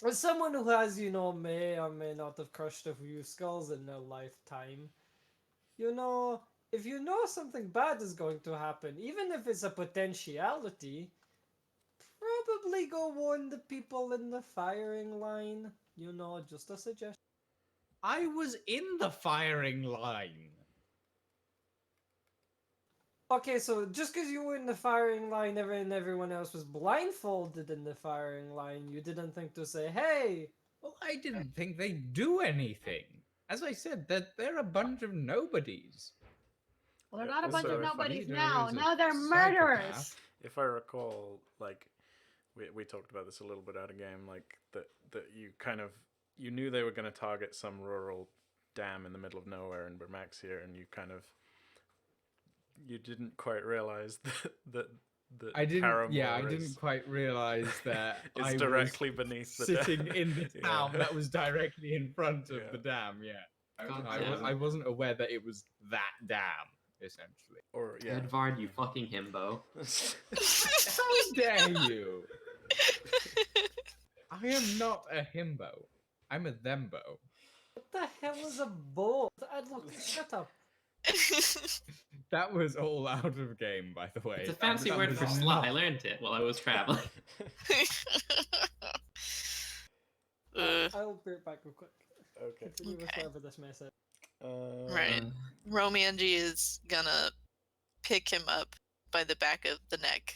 As someone who has, may or may not have crushed a few skulls in their lifetime, if you know something bad is going to happen, even if it's a potentiality, probably go warn the people in the firing line. Just a suggestion. I was in the firing line. Okay, so just because you were in the firing line and everyone else was blindfolded in the firing line, you didn't think to say, hey! Well, I didn't think they'd do anything. As I said, that they're a bunch of nobodies. Well, they're Yeah, not a bunch also, of if nobodies leader now. is a Now they're murderers. psychopath. If I recall, like, we talked about this a little bit out of game, like, that you knew they were going to target some rural dam in the middle of nowhere in Bermaxia, and you didn't quite realize that I didn't. Paramore I is- didn't quite realize that it's I directly beneath the was sitting dam. in the Yeah. town that was directly in front of Yeah. the dam. Yeah, God I damn. wasn't aware that it was that dam. Essentially, Or yeah. Edvard, you fucking himbo. how dare you? I am not a himbo. I'm a thembo. What the hell is a bolt? Look, shut up. That was all out of game, by the way. It's a fancy That word was for slut. not- I learned it while I was traveling. I'll be right back real quick. Okay. Continue with Okay. whatever this mess is. Right. Romienji is gonna pick him up by the back of the neck,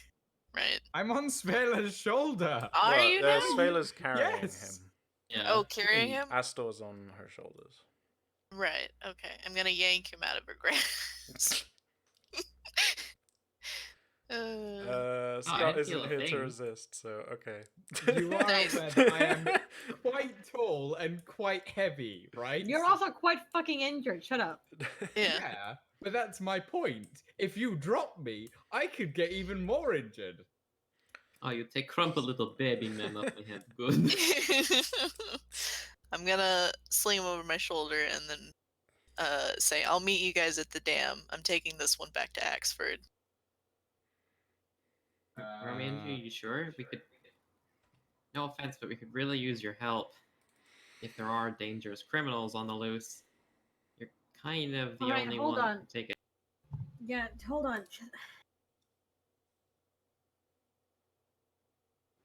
right? I'm on Svela's shoulder. Are you now? Svela's carrying Yes. him. Yeah. Oh, carrying him? Astor's on her shoulders. Right, okay. I'm gonna yank him out of her grasp. Scott didn't isn't feel a here to thing. resist, so okay. You are Nice. aware that I am quite tall and quite heavy, right? You're also quite fucking injured. Shut up. Yeah. But that's my point. If you drop me, I could get even more injured. Oh, you take crumpled little baby man off my head. Good. I'm gonna sling him over my shoulder and then say, I'll meet you guys at the dam. I'm taking this one back to Axford. Romienji, you sure? We could. No offense, but we could really use your help. If there are dangerous criminals on the loose, you're kind of the Alright, only hold one on. to take it. Yeah, hold on.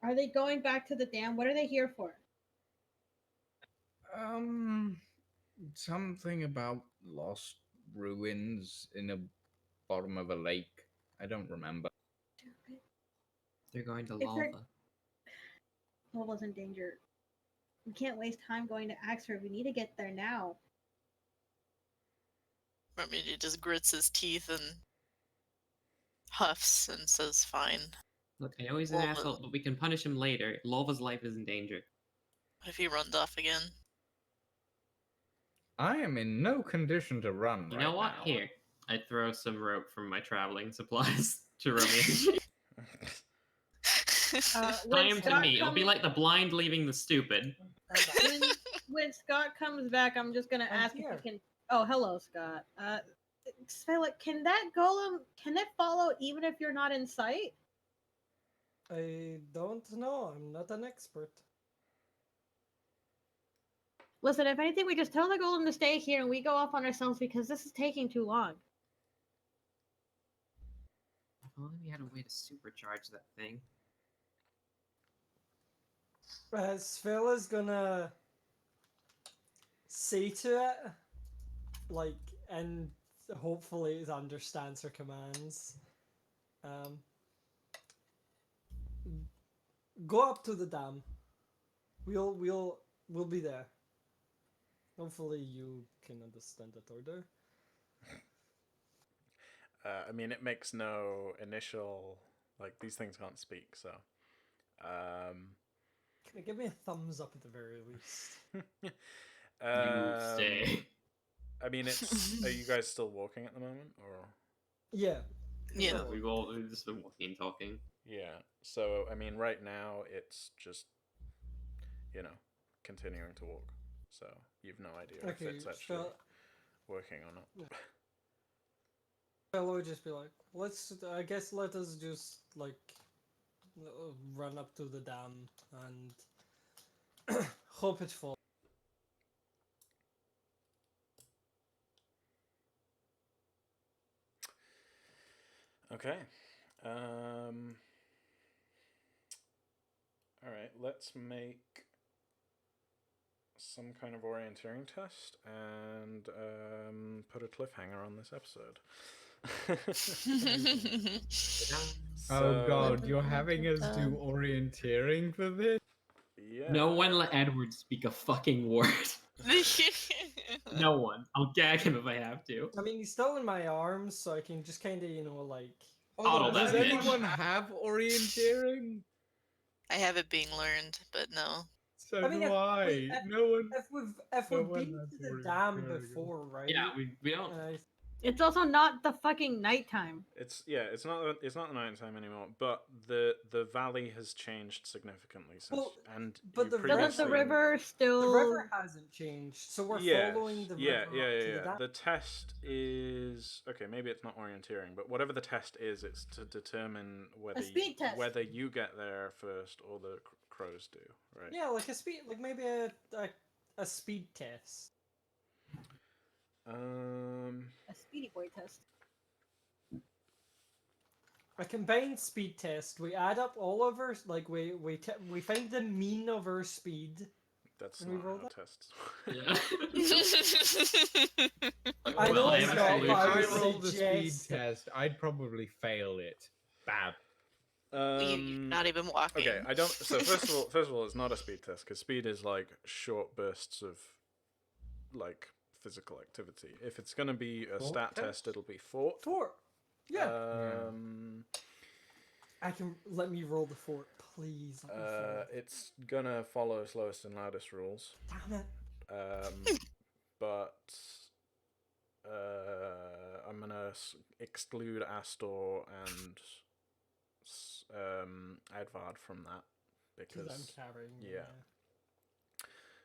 Are they going back to the dam? What are they here for? Something about lost ruins in the bottom of a lake. I don't remember. Stupid. They're going to If they're- lava. Lola's in danger. We can't waste time going to Axford. We need to get there now. Romienji just grits his teeth and huffs and says, fine. Look, I know he's an Well, asshole, but we can punish him later. Lava's life is in danger. What if he runs off again? I am in no condition to run. You right know what? now. Here, I throw some rope from my traveling supplies to Romienji. When Tie him to Scott me. It'll be comes- like the blind leaving the stupid. when, when Scott comes back, I'm just gonna I'm ask here. if he can. Oh, hello, Scott. Svela, can that golem follow even if you're not in sight? I don't know. I'm not an expert. Listen, if anything, we just tell the golem to stay here and we go off on ourselves because this is taking too long. If only we had a way to supercharge that thing. Svela's gonna say to it, like, and hopefully it understands her commands. Go up to the dam. We'll be there. Hopefully you can understand that order. I mean, it makes no initial, like, these things can't speak, so. Can you give me a thumbs up at the very least? You stay. I mean, it's. Are you guys still walking at the moment, or? Yeah. Yeah. We've all just been walking and talking. Yeah. So I mean, right now it's just continuing to walk. So you've no idea if Okay, it's actually shall working or not. I just be like, I guess let us just like run up to the dam and hope it falls. Okay. All right. Let's make some kind of orienteering test and put a cliffhanger on this episode. Oh god, So- you're having us do orienteering for this? Yeah. No one let Edward speak a fucking word. No one. I'll gag him if I have to. I mean, he's still in my arms, so I can just kind of like. Coddle Does that bitch. anyone have orienteering? I have it being learned, but no. So I mean, do if I. we- No one. If No we've one been has to the dam orienteering. before, right? Yeah, we don't. It's also not the fucking nighttime. It's not the night time anymore, but the valley has changed significantly since Well, and but you the Doesn't previously... the river The still? river hasn't changed, so we're Yes, following the yeah, river yeah, up yeah, to yeah. the dam. The test is okay. Maybe it's not orienteering, but whatever the test is, it's to determine whether speed test. whether you get there first or the crows do, right? Yeah, like maybe a speed test. A speedy boy test. A combined speed test. We add up all of our we find the mean of our speed. That's Can we not roll how that? tests. Yeah. I know Well, it's have not, a but I If would I rolled the speed suggest- test, I'd probably fail it. Bad. You're not even walking. Okay, I don't. So first of all, it's not a speed test because speed is like short bursts of like physical activity. If it's gonna be a Fort stat test? test, it'll be fort. Fort. Yeah. Let me roll the fort, please. Let me fail. It's gonna follow slowest and loudest rules. Damn it. But I'm gonna exclude Astor and Edvard from that Because I'm because carrying. yeah.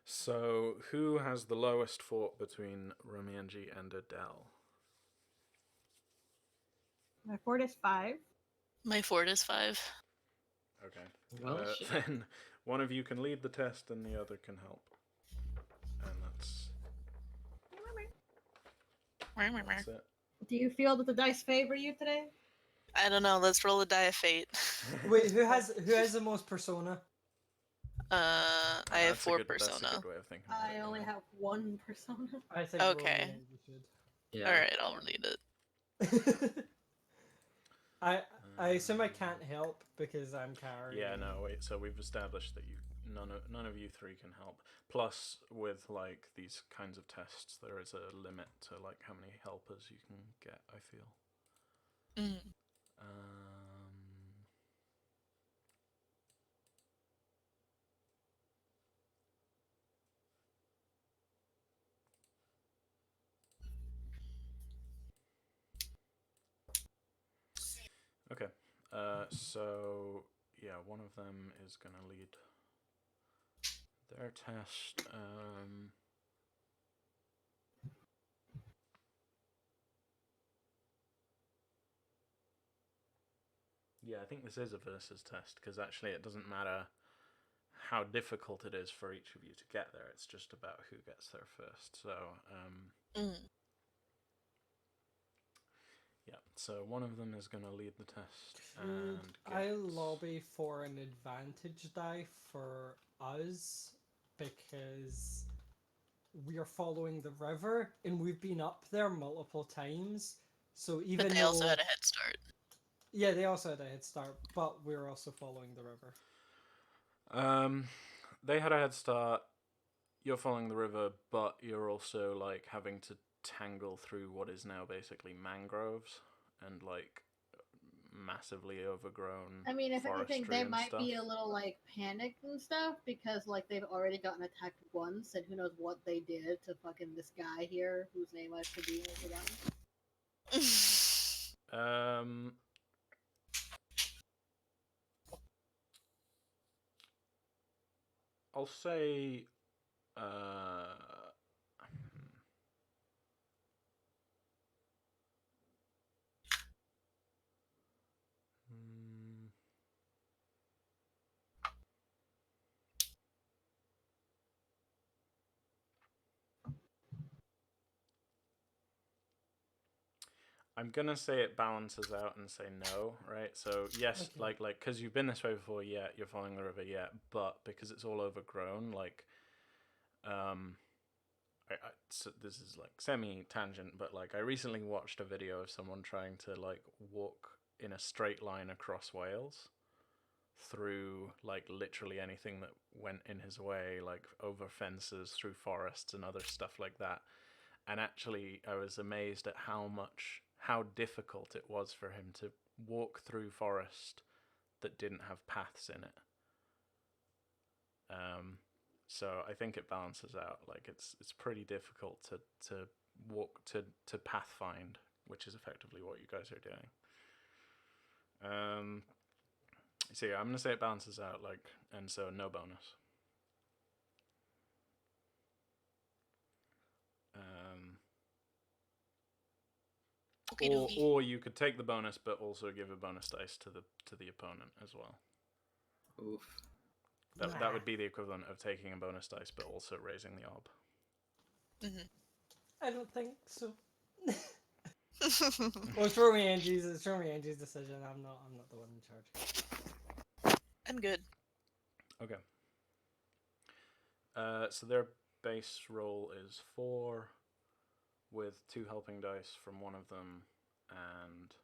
So who has the lowest fort between Romienji and Odelle? My fort is 5. My fort is 5. Okay. Well, shit. Then one of you can lead the test and the other can help. And that's it. Do you feel that the dice favor you today? I don't know. Let's roll a die of fate. Wait, who has the most persona? I have That's a 4 good- That's a persona. good way of thinking about I it, only yeah. have 1 persona. I think. Okay. You should. Yeah. All right, I'll read it. I assume I can't help because I'm carrying. Yeah, no, wait. So we've established that none of you three can help. Plus, with like these kinds of tests, there is a limit to like how many helpers you can get. I feel. Mm. Okay. So yeah, one of them is gonna lead their test. Yeah, I think this is a versus test because actually it doesn't matter how difficult it is for each of you to get there. It's just about who gets there first. So yeah, so one of them is going to lead the test. And I lobby for an advantage die for us because we are following the river and we've been up there multiple times. So even But they also had a head start. Yeah, they also had a head start, but we're also following the river. They had a head start. You're following the river, but you're also like having to tangle through what is now basically mangroves and like massively overgrown. I mean, if anything, forestry they and might be a stuff. little like panicked and stuff because like they've already gotten attacked once, and who knows what they did to fucking this guy here whose name I should be over them. I'll say. Hmm. I'm gonna say it balances out and say no, right? So yes, Okay. like because you've been this way before, yeah, you're following the river, yeah, but because it's all overgrown, like, so this is like semi tangent, but like I recently watched a video of someone trying to like walk in a straight line across Wales through like literally anything that went in his way, like over fences, through forests and other stuff like that. And actually I was amazed at how difficult it was for him to walk through forest that didn't have paths in it. So I think it balances out. Like it's pretty difficult to walk to path find, which is effectively what you guys are doing. So yeah, I'm gonna say it balances out, like, and so no bonus. Okie dokie. Or you could take the bonus, but also give a bonus dice to the opponent as well. Oof. That would be the equivalent of taking a bonus dice, but also raising the ob. Mm-hmm. I don't think so. Well, it's Romienji's decision. I'm not the one in charge. I'm good. Okay. So their base roll is 4, with 2 helping dice from one of them, and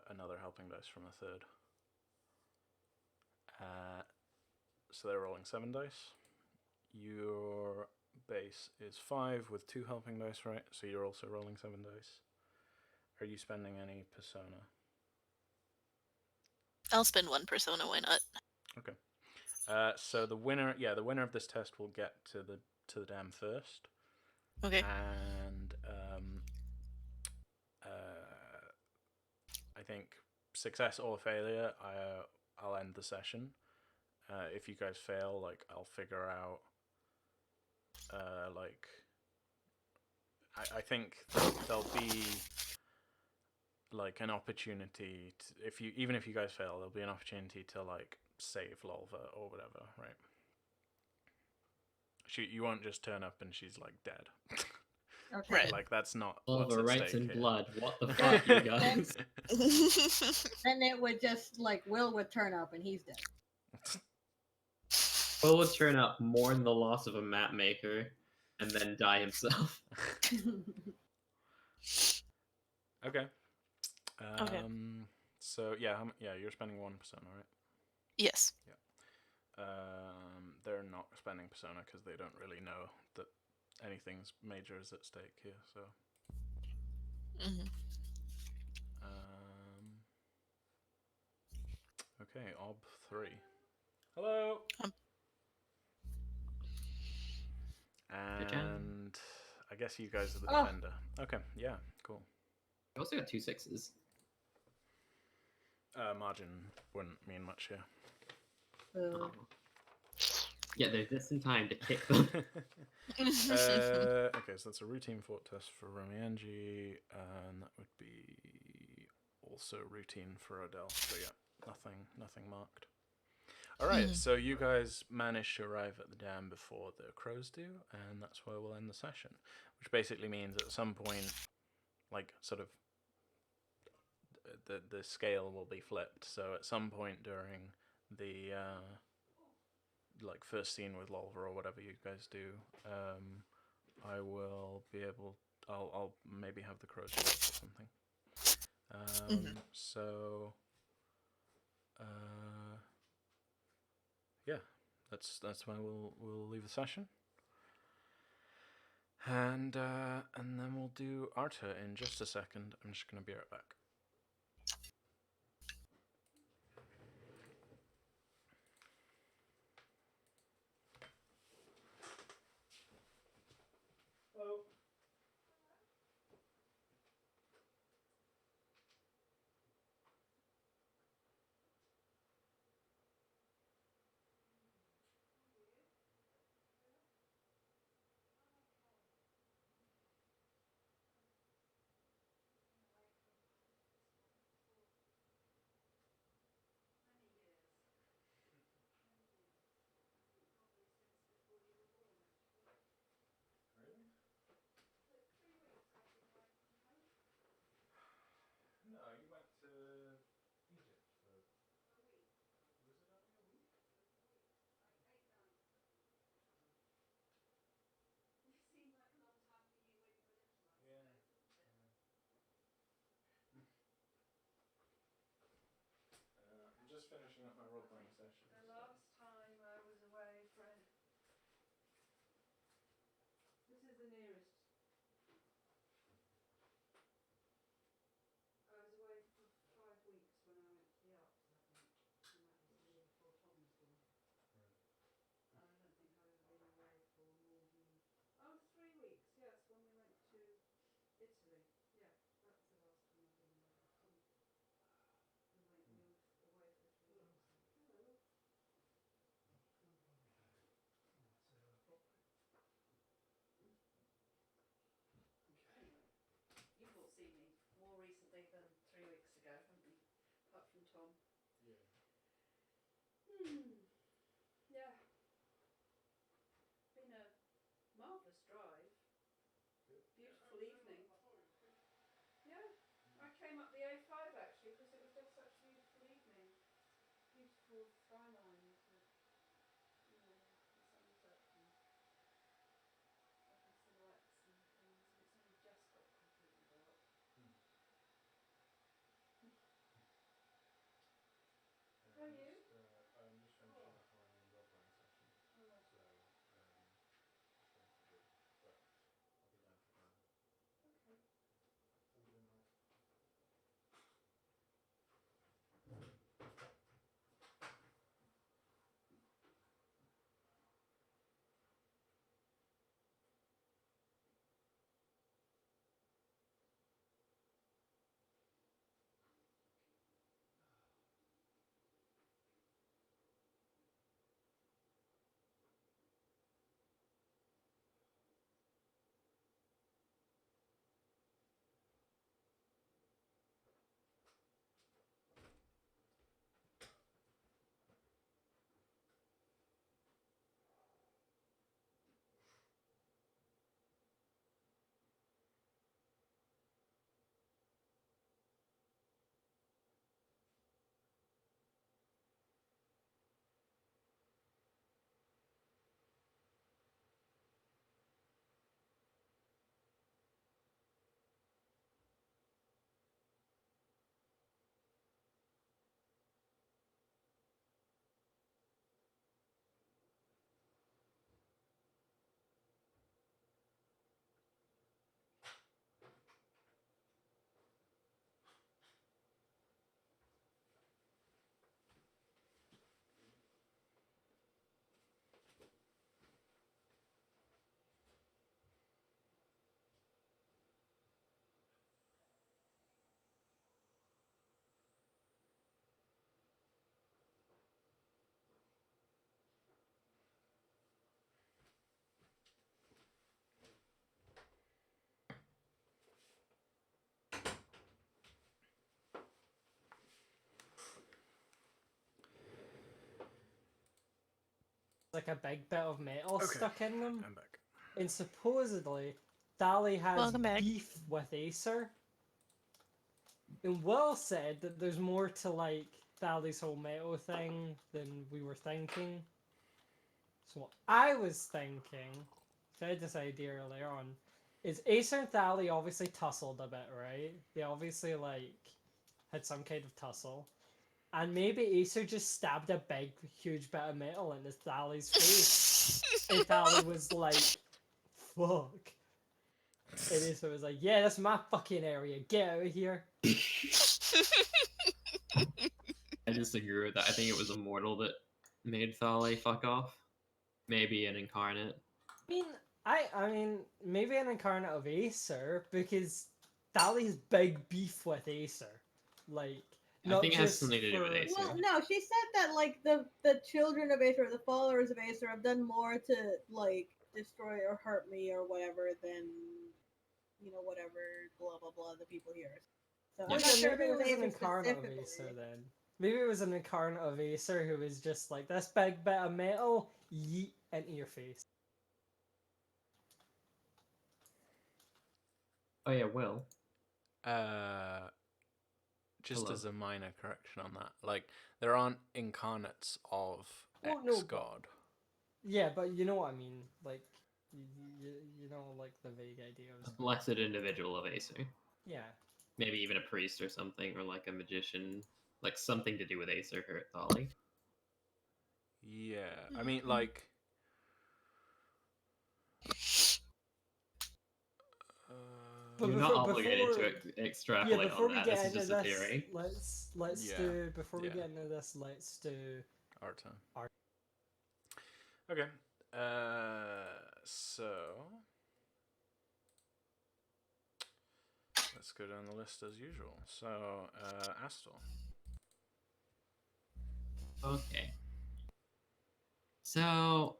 another helping dice from a third. So they're rolling 7 dice. Your base is 5 with 2 helping dice, right? So you're also rolling 7 dice. Are you spending any persona? I'll spend 1 persona, why not? Okay. So the winner of this test will get to the dam first. Okay. And I think success or failure, I'll end the session. If you guys fail, like I'll figure out, like I think there'll be like an opportunity to, even if you guys fail, there'll be an opportunity to like save Lolva or whatever, right? You won't just turn up and she's like dead. Okay. Right. Like that's not All what's the at rights stake in here. blood. What the fuck, you guys? And it would just like Will would turn up and he's dead. Will would turn up, mourn the loss of a map maker, and then die himself. Okay. Okay. So yeah, you're spending 1 persona, right? Yes. They're not spending persona because they don't really know that anything's major is at stake here. So. Mm-hmm. Okay, Ob 3. Hello. And I guess you guys are the defender. Okay, yeah, cool. I also got 2 6s. Margin wouldn't mean much here. Oh. Yeah, they're just in time to kick them. Okay, so that's a routine fort test for Romienji, and that would be also routine for Odelle. So yeah, nothing marked. All right, so you guys managed to arrive at the dam before the crows do, and that's where we'll end the session. Which basically means at some point, like sort of, the scale will be flipped. So at some point during the like first scene with Lolva or whatever you guys do, I will be able. I'll maybe have the crows show up or something. So. Yeah, that's why we'll leave the session, and then we'll do Arta in just a second. I'm just gonna be right back. Hello. role-playing sessions. The last time I was away for this is the nearest. I was away for 5 weeks when I went to the Alps, I think. And that was the year before Tom's born. Right. I don't think I've ever been away for more than 3 weeks, yes, when we went to Italy. Yeah, that's the last time I've been away with Tom. We went away for 3 weeks. Hello. Anyway, you've all seen me more recently than 3 weeks ago, haven't you? Apart from Tom. Yeah. Yeah. Been a marvellous drive. Good. Beautiful evening. Yeah, I came up the A5 actually because it was just such a beautiful evening. Beautiful skylines with, you know, the sunset and lovely silhouettes and things, and it's only just got completely dark. How are you? I'm just finishing up my role-playing session. Oh, So, just going through, but I'll be down for dinner. okay. Have a good night. Like a big bit of metal Okay, stuck in them. I'm back. And supposedly, Dali has Welcome back. beef with Acer. And Will said that there's more to like Dali's whole metal thing than we were thinking. So what I was thinking, so I had this idea earlier on, is Acer and Dali obviously tussled a bit, right? They obviously like had some kind of tussle. And maybe Acer just stabbed a big, huge bit of metal in Dali's face. And Dali was like, fuck. And Acer was like, yeah, that's my fucking area. Get out of here. I disagree with that. I think it was a mortal that made Thale fuck off. Maybe an incarnate. I mean, maybe an incarnate of Acer, because Dali's big beef with Acer. Like, I not think it has just something to do with for- Acer. Well, no, she said that like the children of Acer, the followers of Acer, have done more to like destroy or hurt me or whatever than whatever blah blah blah the people here. So Yeah. I'm Yeah, not sure if maybe it was an Acer incarnate of specifically. Acer then. Maybe it was an incarnate of Acer who was just like, this big bit of metal, yeet into your face. Oh yeah, Will. Just Hello. as a minor correction on that, like there aren't incarnates of Well, no, but- God. Yeah, but you know what I mean. Like, you know, like the vague idea A of... blessed individual of Acer. Yeah. Maybe even a priest or something, or like a magician. Like something to do with Acer hurt Thale. Yeah, I mean, like, But You're not obligated to extrapolate on before we that. get This is into just a this, theory. let's Yeah, do before we yeah. get into this, let's do our turn. Our- Okay. So let's go down the list as usual. So, Astor. Okay. So,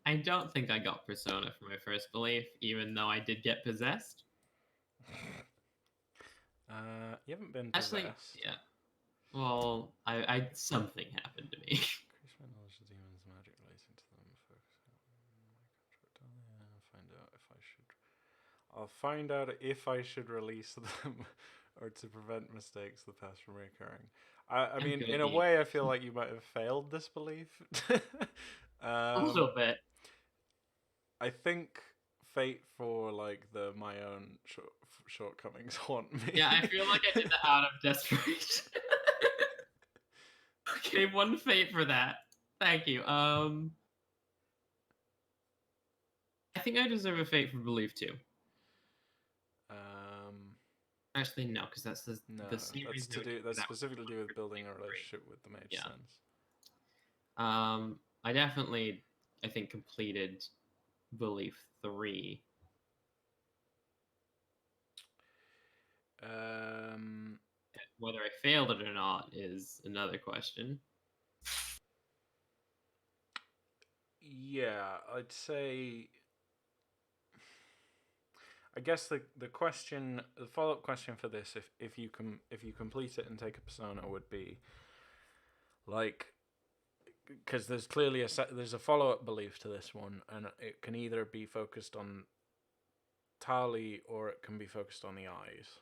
I don't think I got Persona for my first belief, even though I did get possessed. You haven't been possessed. Actually, yeah. Well, I something happened to me. Increase my knowledge of demons, magic relating to them. I'll find out if I should release them or to prevent mistakes of the past from recurring. I mean, in a way, I feel like you might have failed this belief. A little bit. I think fate for like my own shortcomings haunt me. Yeah, I feel like I did that out of desperation. Okay, one fate for that. Thank you. I think I deserve a fate for belief too. Actually, no, because that's the same that's reason to do. That's that specifically to do with was building a great. relationship with the mage Yeah. sense. I definitely, I think, completed belief 3. Whether I failed it or not is another question. Yeah, I'd say. I guess the follow up question for this, if you complete it and take a persona, would be like, because there's clearly there's a follow up belief to this one, and it can either be focused on Tali or it can be focused on the eyes.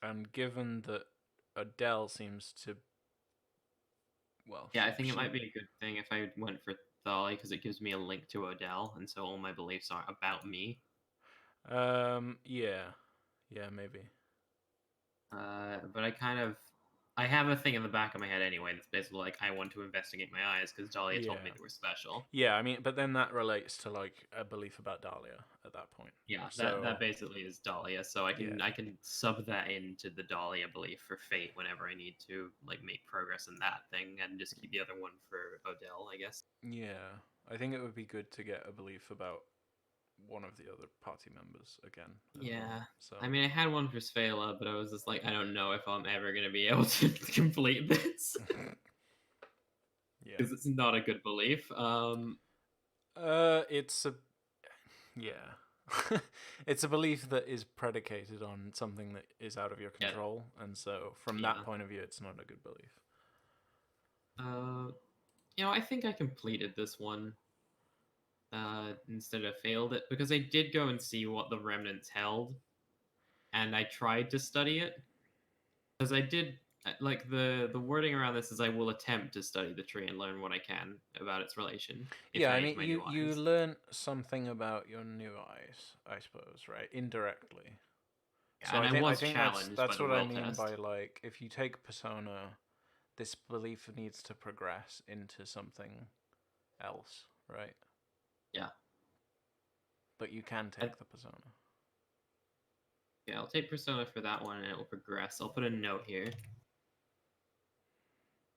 And given that Odelle seems to, well, yeah, I think it might be a good thing if I went for Thali because it gives me a link to Odelle, and so all my beliefs are about me. Yeah, maybe. But I have a thing in the back of my head anyway that's basically like I want to investigate my eyes because Dahlia told me they were special. Yeah, I mean, but then that relates to like a belief about Dahlia at that point. Yeah, so, that basically is Dahlia. So I can sub that into the Dahlia belief for fate whenever I need to like make progress in that thing, and just keep the other one for Odelle, I guess. Yeah, I think it would be good to get a belief about one of the other party members again. Yeah. Well. So I mean, I had one for Svala, but I was just like, I don't know if I'm ever gonna be able to complete this. Yeah, because it's not a good belief. It's a it's a belief that is predicated on something that is out of your control, and so from that point of view, it's not a good belief. I think I completed this one instead of failed it because I did go and see what the remnants held, and I tried to study it because I did. Like the wording around this is I will attempt to study the tree and learn what I can about its relation. Yeah, I mean, you learn something about your new eyes, I suppose, right? Indirectly. Yeah, so and I was think challenged that's by the what I will mean test. by like, if you take Persona, this belief needs to progress into something else, right? Yeah. But you can take the Persona. Yeah, I'll take Persona for that one and it will progress. I'll put a note here.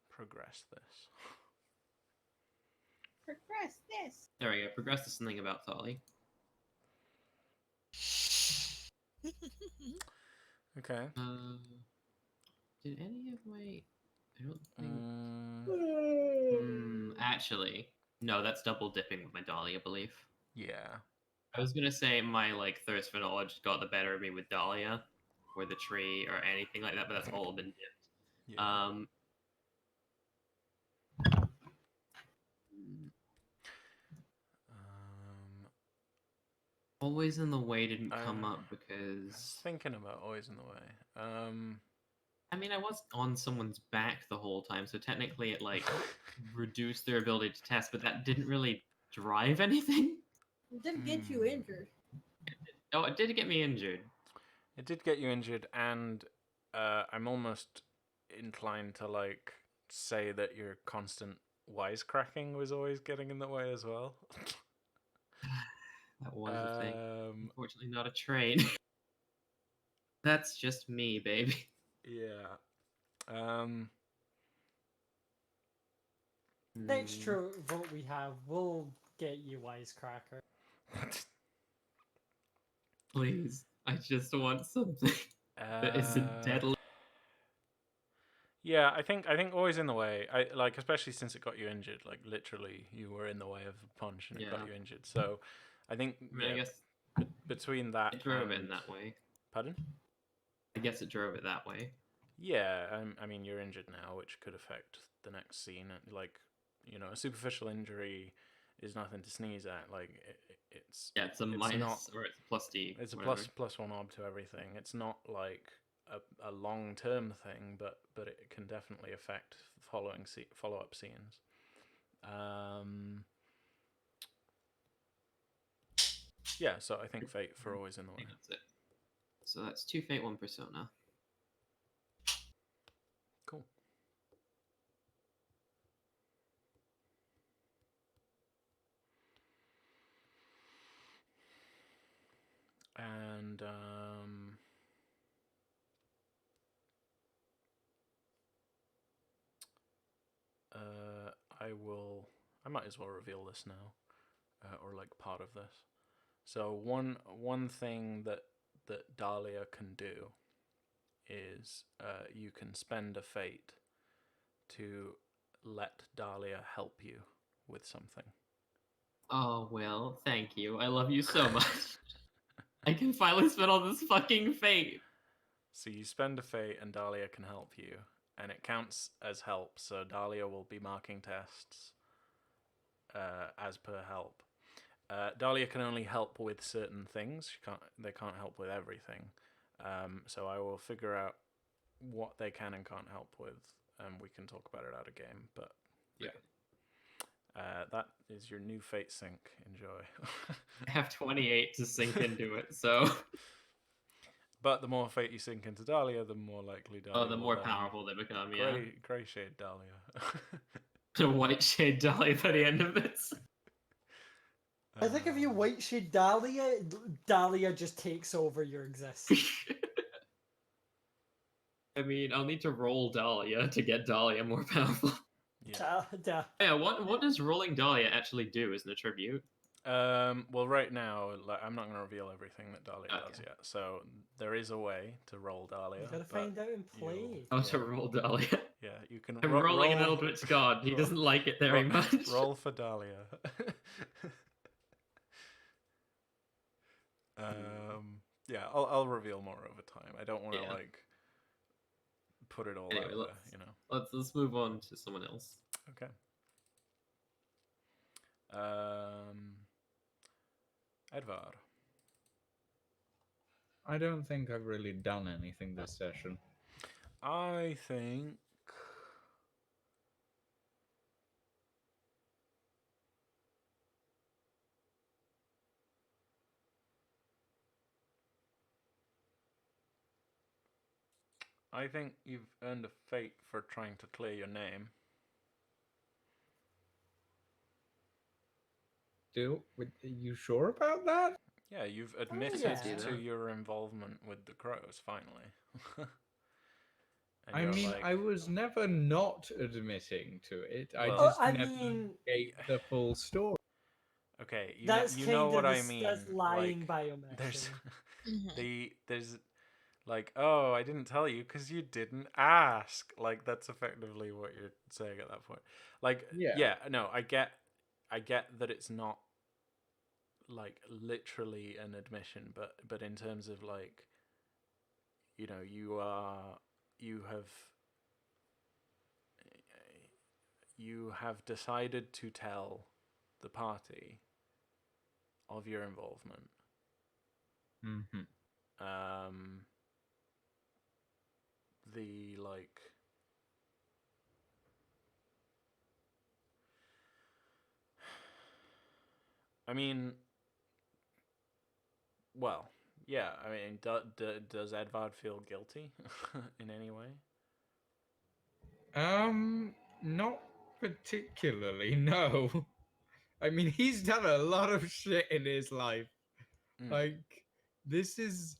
Progress this. Progress this. There we go. Progress to something about Thali. Okay. Did any of my... I don't think... Actually, no, that's double dipping with my Dahlia belief. Yeah. I was gonna say my thirst for knowledge got the better of me with Dahlia, or the tree, or anything like that, but that's all been dipped. Yeah. Always in the way didn't come up because... I was thinking about always in the way. I mean, I was on someone's back the whole time, so technically it reduced their ability to test, but that didn't really drive anything. It did get you injured. Oh, it did get me injured. It did get you injured, and I'm almost inclined to like say that your constant wisecracking was always getting in the way as well. That was a thing. Um, Unfortunately, not a train. That's just me, baby. yeah. Um, Next Hmm. true vote we have will get you wisecracker. Please, I just want something that isn't deadly. Yeah, I think always in the way. I like, especially since it got you injured. Like literally, you were in the way of a punch, and it got Yeah. you injured. So, I think I mean, I guess between that it drove it in and that way. pardon. I guess it drove it that way. Yeah, I mean you're injured now, which could affect the next scene. Like, a superficial injury is nothing to sneeze at. Like it's Yeah, it's a minus or it's a plus D. it's a whatever. plus one ob to everything. It's not like a long term thing, but it can definitely affect follow up scenes. Yeah, so I think fate for always in the I way. think that's it. So that's 2 fate, 1 persona. Cool. And I might as well reveal this now, or like part of this. So one thing that Dahlia can do is you can spend a fate to let Dahlia help you with something. Oh, well, thank you. I love you so much. I can finally spend all this fucking fate. So you spend a fate and Dahlia can help you, and it counts as help. So Dahlia will be marking tests as per help. Dahlia can only help with certain things. They can't help with everything. So I will figure out what they can and can't help with, and we can talk about it out of game. But yeah, that is your new fate sync. Enjoy. I have 28 to sink into it, so. But the more fate you sink into Dahlia, the more likely Dahlia. Oh, the more powerful they become, yeah. Grey shade Dahlia. The white shade Dahlia by the end of this. I think if you white shade Dahlia, Dahlia just takes over your existence. I mean, I'll need to roll Dahlia to get Dahlia more powerful. Yeah. Yeah, what does rolling Dahlia actually do as an attribute? Well, right now, like, I'm not going to reveal everything that Dahlia Okay. does yet. So there is a way to roll Dahlia. You gotta find out and play. Oh, to roll Dahlia. Yeah, you can. I'm rolling an Eldritch God. He doesn't like it very much. Roll for Dahlia. Yeah, I'll reveal more over time. I don't want to like put it all Anyway, out there, you know. Let's move on to someone else. Okay. Edvard. I don't think I've really done anything this session. I think you've earned a fate for trying to clear your name. Are you sure about that? Yeah, you've admitted yeah. to your involvement with the crows, finally. I mean, I was never not admitting to it. I Well- just I never mean, gave the full story. Okay, that's you kind know of what I mean. that's lying like, by omission. there's like, oh, I didn't tell you because you didn't ask. Like that's effectively what you're saying at that point. Like, Yeah. no, I get that it's not like literally an admission, but in terms of like, you know, you have decided to tell the party of your involvement. Mm-hmm. The like I mean, well, yeah. I mean, does Edvard feel guilty in any way? Not particularly. No. I mean, he's done a lot of shit in his life. Mm. Like, this is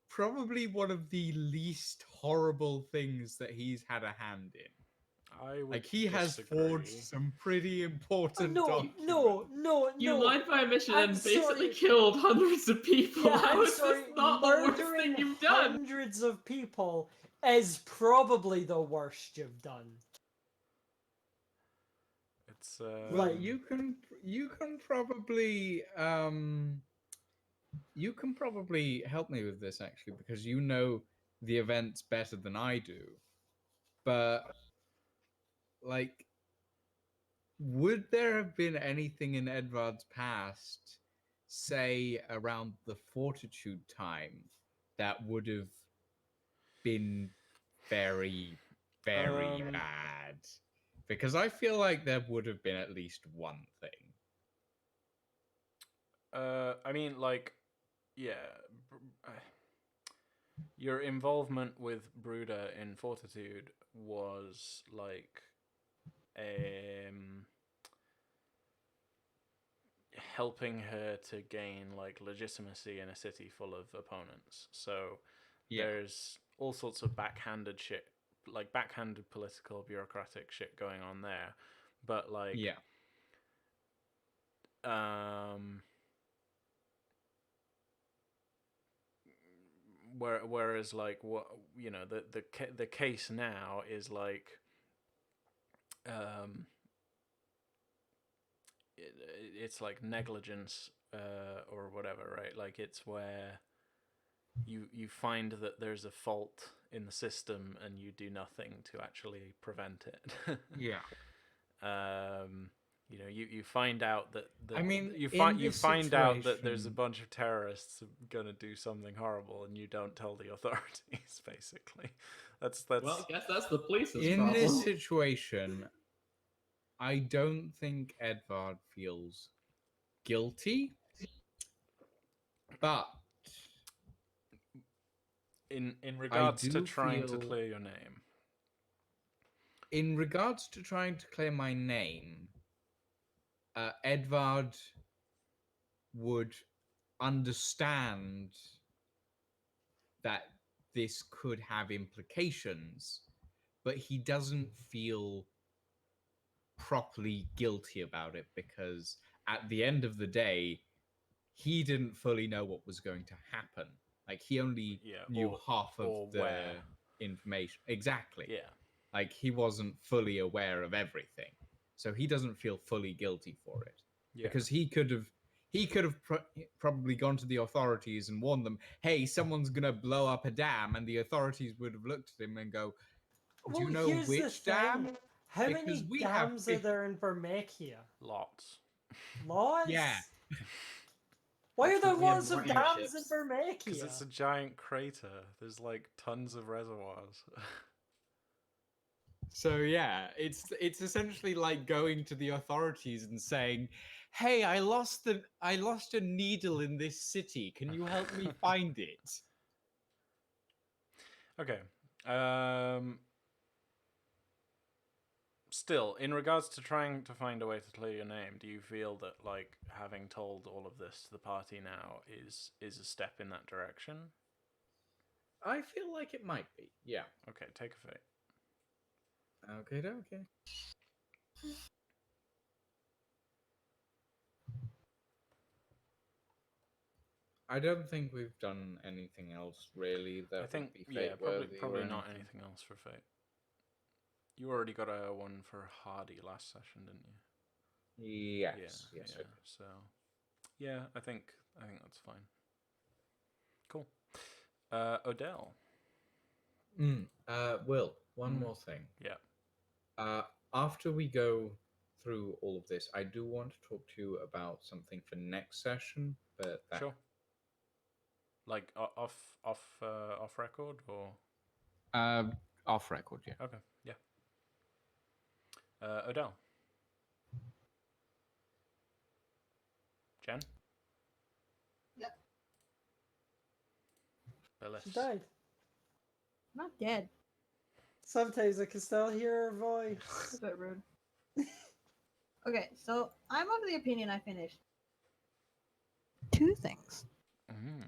probably one of the least horrible things that he's had a hand in. I would Like, he has disagree. forged some pretty important No, documents. no. You lied by omission I'm and basically sorry. killed hundreds of people. Yeah, How I'm is sorry. this not the worst Murdering thing you've done? hundreds of people is probably the worst you've done. It's Well, Like- you can probably you can probably help me with this actually because you know the events better than I do. But like, would there have been anything in Edvard's past, say around the Fortitude time, that would have been very, very Um, bad? Because I feel like there would have been at least one thing. I mean, like, yeah. Your involvement with Bruda in Fortitude was like, helping her to gain like legitimacy in a city full of opponents. So Yeah. there's all sorts of backhanded shit, like backhanded political bureaucratic shit going on there. But like, Yeah. Whereas like what the case now is like it's like negligence or whatever, right? Like it's where you find that there's a fault in the system and you do nothing to actually prevent it. Yeah. You find out that I mean, you in find this out that there's a situation- bunch of terrorists gonna do something horrible, and you don't tell the authorities. Basically, that's Well, I guess that's the police's In problem. this situation, I don't think Edvard feels guilty, but in regards to do trying to feel- clear your name. in regards to trying to clear my name, Edvard would understand that this could have implications, but he doesn't feel properly guilty about it because at the end of the day, he didn't fully know what was going to happen. Like, he only Yeah, knew or- half of or the where. information. Exactly. Yeah. Like, he wasn't fully aware of everything. So he doesn't feel fully guilty for it. Yeah. Because he could have probably gone to the authorities and warned them, hey, someone's going to blow up a dam, and the authorities would have looked at him and go, do you know here's the which dam? thing. How many Because we have dams are there in Vermechia? Lots. Laws? Yeah. Why are there We have lots of more dams in airships. Because Vermechia? it's a giant crater. There's like tons of reservoirs. So yeah, it's essentially like going to the authorities and saying, "Hey, I lost a needle in this city. Can you help me find it?" Okay. Still, in regards to trying to find a way to clear your name, do you feel that like having told all of this to the party now is a step in that direction? I feel like it might be. Yeah. Okay, take a fate. Okay. I don't think we've done anything else really that I think would be yeah, fate-worthy probably or not anything. anything else for fate. You already got a one for Hardy last session, didn't you? Yes. Yeah. Yes. I did. So, yeah, I think that's fine. Cool. Odelle. Will, one Mm. more thing. Yeah. After we go through all of this, I do want to talk to you about something for next session, but that Sure. Like off record or Off record, yeah. okay, yeah. Odelle. Jen. Yep. Billis. She died. I'm not dead. Sometimes I can still hear her voice. That's a bit rude. Okay, so I'm of the opinion I finished 2 things. Mm.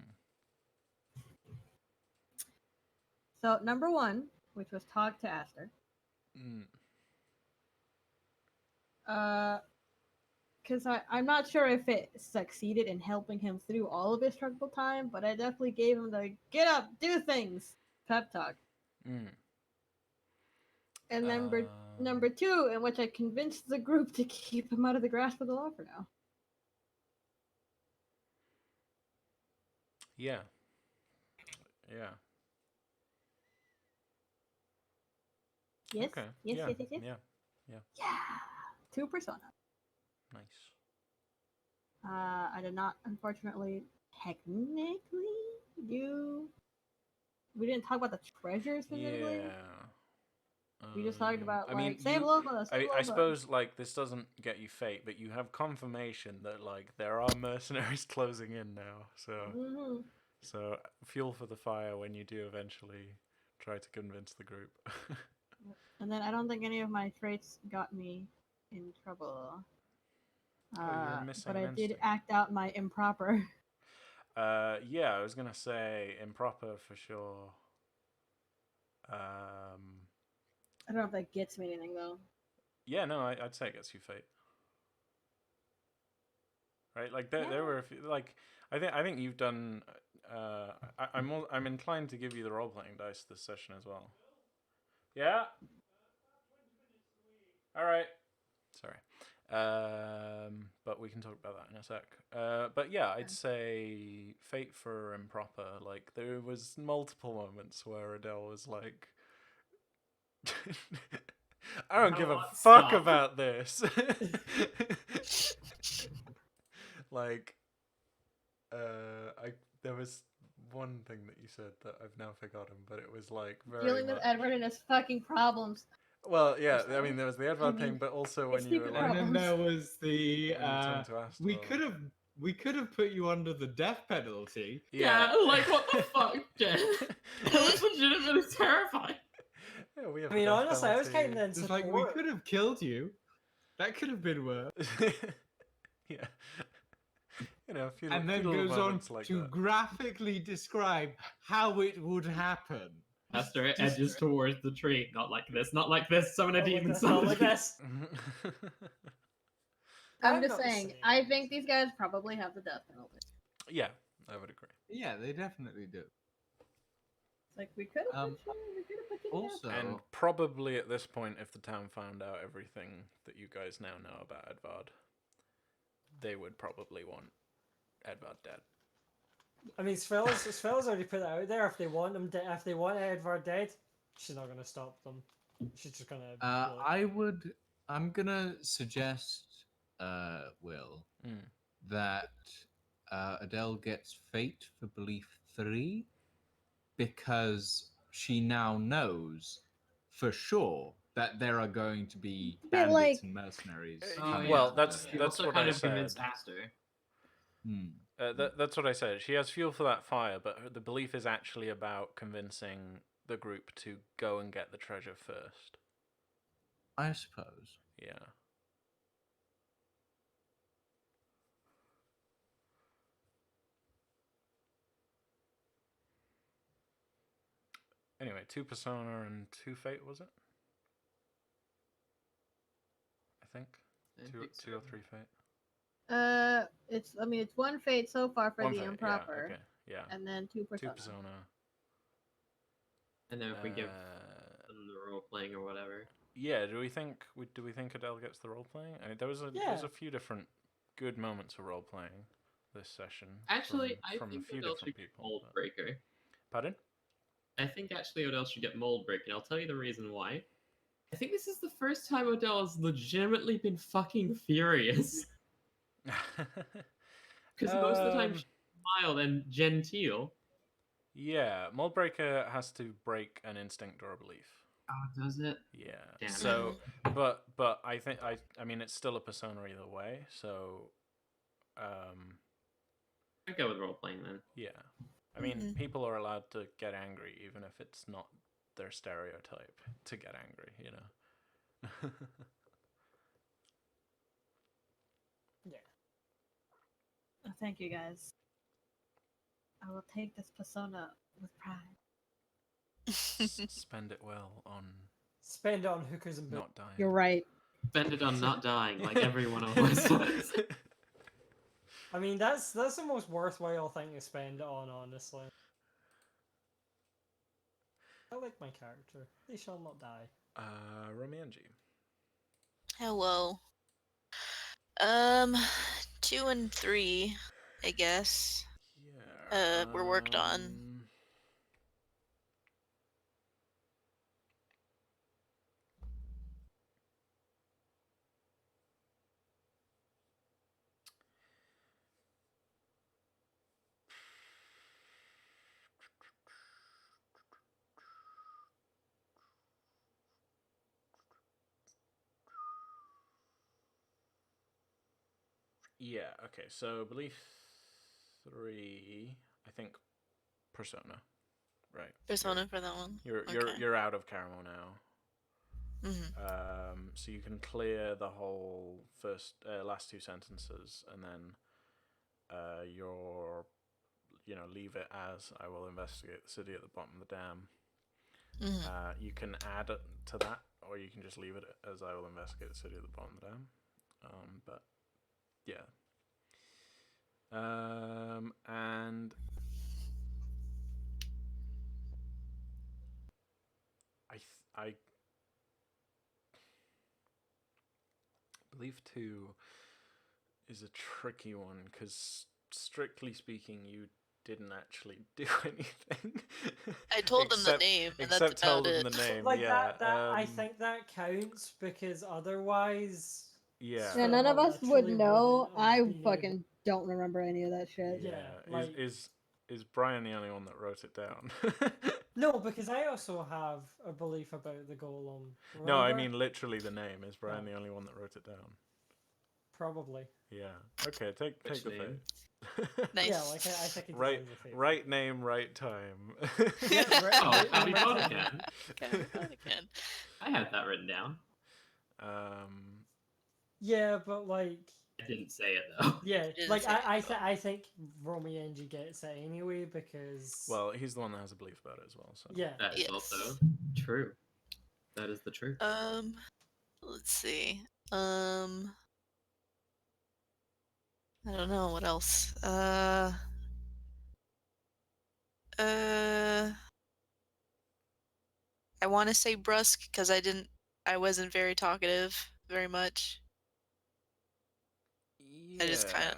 So number 1, which was talk to Astor. Mm. Because I'm not sure if it succeeded in helping him through all of his struggle time, but I definitely gave him the get up, do things pep talk. Mm. And number 2, in which I convinced the group to keep him out of the grasp of the law for now. Yeah. Yeah. Yes, Okay. yes, yeah. yes, yes, yes. Yeah. Yeah, 2 persona. Nice. I did not, unfortunately, technically do. We didn't talk about the treasure specifically. Yeah. We just talked about I mean, save you. Loba, save I Loba. suppose like this doesn't get you fate, but you have confirmation that like there are mercenaries closing in now. So Mm-hmm. so fuel for the fire when you do eventually try to convince the group. And then I don't think any of my traits got me in trouble. Oh, you're missing But an I did instinct. act out my improper. Yeah, I was gonna say improper for sure. I don't know if that gets me anything though. Yeah, no, I'd say it gets you fate. Right, like there were a few, like I think you've done. I'm inclined to give you the role playing dice this session as well. Yeah. All right. Sorry. But we can talk about that in a sec. But yeah, I'd say fate for improper. Like there was multiple moments where Odelle was like, "I don't give a fuck Stop. about this." Like, there was one thing that you said that I've now forgotten, but it was like very Dealing with much... Edward and his fucking problems. Well, yeah, I mean there was the Edvard mean, thing, but also it's when you were stupid like, And then problems. there was the when you turned to Astor. we could have put you under the death penalty. Yeah, like what the fuck, Jen? I was legitimately terrified. Yeah, we have I a mean, death honestly, I was penalty. kind of in It's like we support. could have killed you. That could have been worse. Yeah. You know, And then feudal goes on moments like to that. graphically describe how it would happen. Astor edges towards the tree. Not like this, not like this. Summon a Not like demon, this, summon not a like demon. this. I'm just saying, I think these guys probably have the death penalty. Yeah, I would agree. Yeah, they definitely do. It's like we could have put you to Also, death. And probably at this point, if the town found out everything that you guys now know about Edvard, they would probably want Edvard dead. I mean, Svella's already put it out there. If they want him, if they want Edvard dead, she's not gonna stop them. She's just gonna. I'm gonna suggest, Will, that Odelle gets fate for belief 3 because she now knows for sure that there are going to be bandits and mercenaries. coming well, into that's the- She that's also what kind I of convinced said. Astor. That's what I said. She has fuel for that fire, but the belief is actually about convincing the group to go and get the treasure first. I suppose. Yeah. Anyway, 2 persona and 2 fate, was it? I think. Two or 3 fate. It's 1 fate so far for One the fate, improper. Yeah, okay, yeah. And then 2 persona. 2 persona. And then if we give them the role playing or whatever. Yeah, do we think Odelle gets the role playing? I mean, there was a few different good moments of role playing this session. Actually, from I think a few Odelle different should get people. Mold but- Breaker. Pardon? I think actually Odelle should get Mold Breaker, and I'll tell you the reason why. I think this is the first time Odelle has legitimately been fucking furious. Because most of the time she's mild and genteel. Yeah, Moldbreaker has to break an instinct or a belief. Oh, does it? Yeah. Damn it. So, but I think I mean it's still a persona either way. So, I'd go with role playing then. yeah. I mean, people are allowed to get angry even if it's not their stereotype to get angry, you know. Yeah. Oh, thank you guys. I will take this persona with pride. Spend it well on Spend it on hookers and booze. not dying. You're right. Spend it on not dying, like everyone always does. I mean, that's the most worthwhile thing to spend it on, honestly. I like my character. They shall not die. Romienji. Hello. 2 and 3, I guess. Yeah. Were worked on. Yeah, okay, so belief 3, I think Persona. Right. Persona for that one. You're out of Caramo now. Mm-hmm. So you can clear the whole last 2 sentences, and then leave it as I will investigate the city at the bottom of the dam. Mm-hmm. You can add it to that, or you can just leave it as I will investigate the city at the bottom of the dam. But yeah. And I believe 2 is a tricky one because, strictly speaking, you didn't actually do anything. I told him the name, and that's told about him it. the name. Like yeah, I think that counts because otherwise. Yeah, Straight none of up us would literally know. wouldn't have I been fucking don't remember any of that shit. Yeah, Yeah. like- Is Brian the only one that wrote it down? No, because I also have a belief about the golem. No, I Remember? mean literally the name. Is Brian Oh. the only one that wrote it down? Probably. Yeah. Okay. Take Which the name? fate. Nice. Yeah, like I think it Right, deserves a fate. right name, right time. Yeah, Oh, right, happy right, fun right. again. Again. I had that written down. Yeah, but like, I didn't say it though. yeah, didn't like say I think Romienji gets it anyway because. Well, he's the one that has a belief about it as well. So Yeah. That is Yes. also true. That is the truth. Let's see. I don't know what else. I want to say brusque because I wasn't very talkative very much. yeah. I just kinda-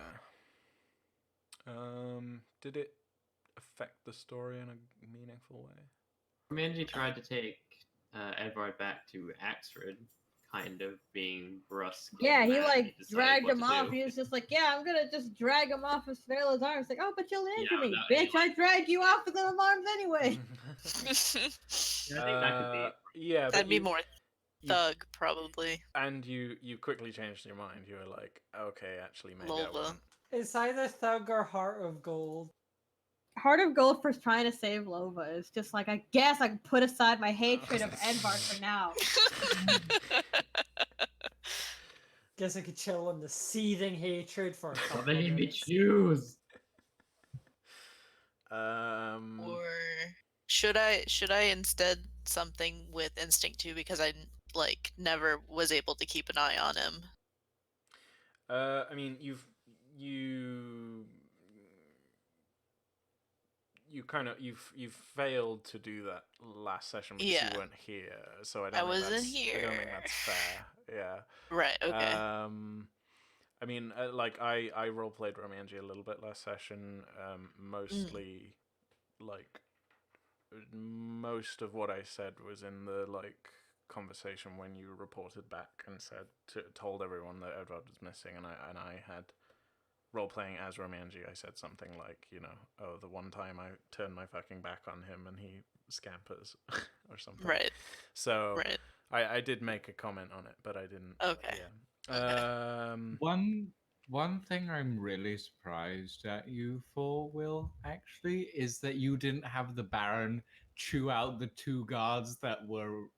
Did it affect the story in a meaningful way? Romienji tried to take Edvard back to Axford, kind of being brusque. in Yeah, he that like decided dragged what him to off. do. He was just like, "Yeah, I'm gonna just drag him off of Svella's arms." Like, "Oh, but you'll injure me, without bitch! any, I dragged you off of them arms anyway." Yeah, I think that could be. Yeah, That'd but be you, more thug, probably. and you quickly changed your mind. You were like, okay, actually, maybe I Lolva. won't. It's either Thug or Heart of Gold. Heart of Gold for trying to save Lova is just like, I guess I can put aside my hatred of Edvard for now. Guess I could chill on the seething hatred for a What couple made of me minutes. choose? Or should I instead something with Instinct 2 because I like never was able to keep an eye on him. I mean, you failed to do that last session because Yeah. you weren't here, so I I don't think wasn't that's, I don't think here. that's fair. Yeah. Right, okay. I mean, like I roleplayed Romienji a little bit last session. Mostly, like most of what I said was in the like conversation when you reported back and told everyone that Edvard was missing, and I had role-playing as Romienji. I said something like, oh, the one time I turned my fucking back on him and he scampers or something. Right. So Right. I did make a comment on it, but I didn't. Okay. Yeah. One One thing I'm really surprised at you for, Will, actually, is that you didn't have the Baron chew out the 2 guards that were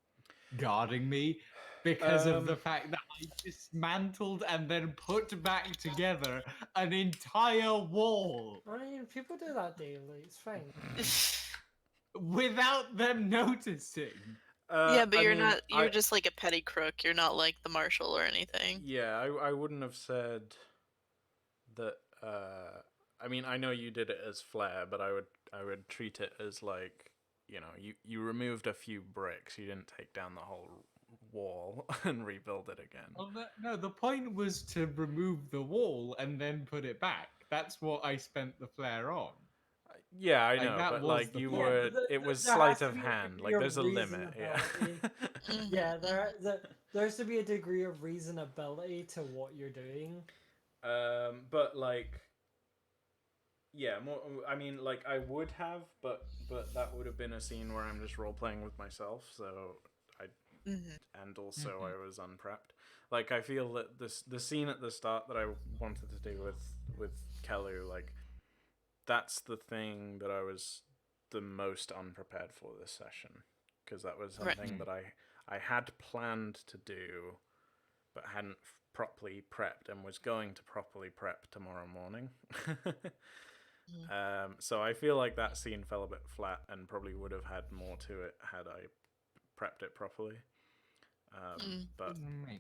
guarding me because of the fact that I dismantled and then put back together an entire wall I mean, people do that daily. It's fine. without them noticing. Yeah, but I you're mean, not. You're just like a petty crook. You're not like the marshal or anything. Yeah, I wouldn't have said that. I mean, I know you did it as flair, but I would treat it as like, you know, you removed a few bricks. You didn't take down the whole wall and rebuild it again. Well, no, the point was to remove the wall and then put it back. That's what I spent the flare on. Yeah, I Like, know, that but was like the you point. were, but it was there sleight has to of be a hand. degree Like of there's a limit. Yeah. reasonability. Yeah, there has to be a degree of reasonability to what you're doing. But like, yeah, more. I mean, like I would have, but that would have been a scene where I'm just role playing with myself. So I and also I was unprepped. Like I feel that the scene at the start that I wanted to do with Kelu, like that's the thing that I was the most unprepared for this session, because that was something that I had planned to do, but hadn't properly prepped and was going to properly prep tomorrow morning. So I feel like that scene fell a bit flat and probably would have had more to it had I prepped it properly. But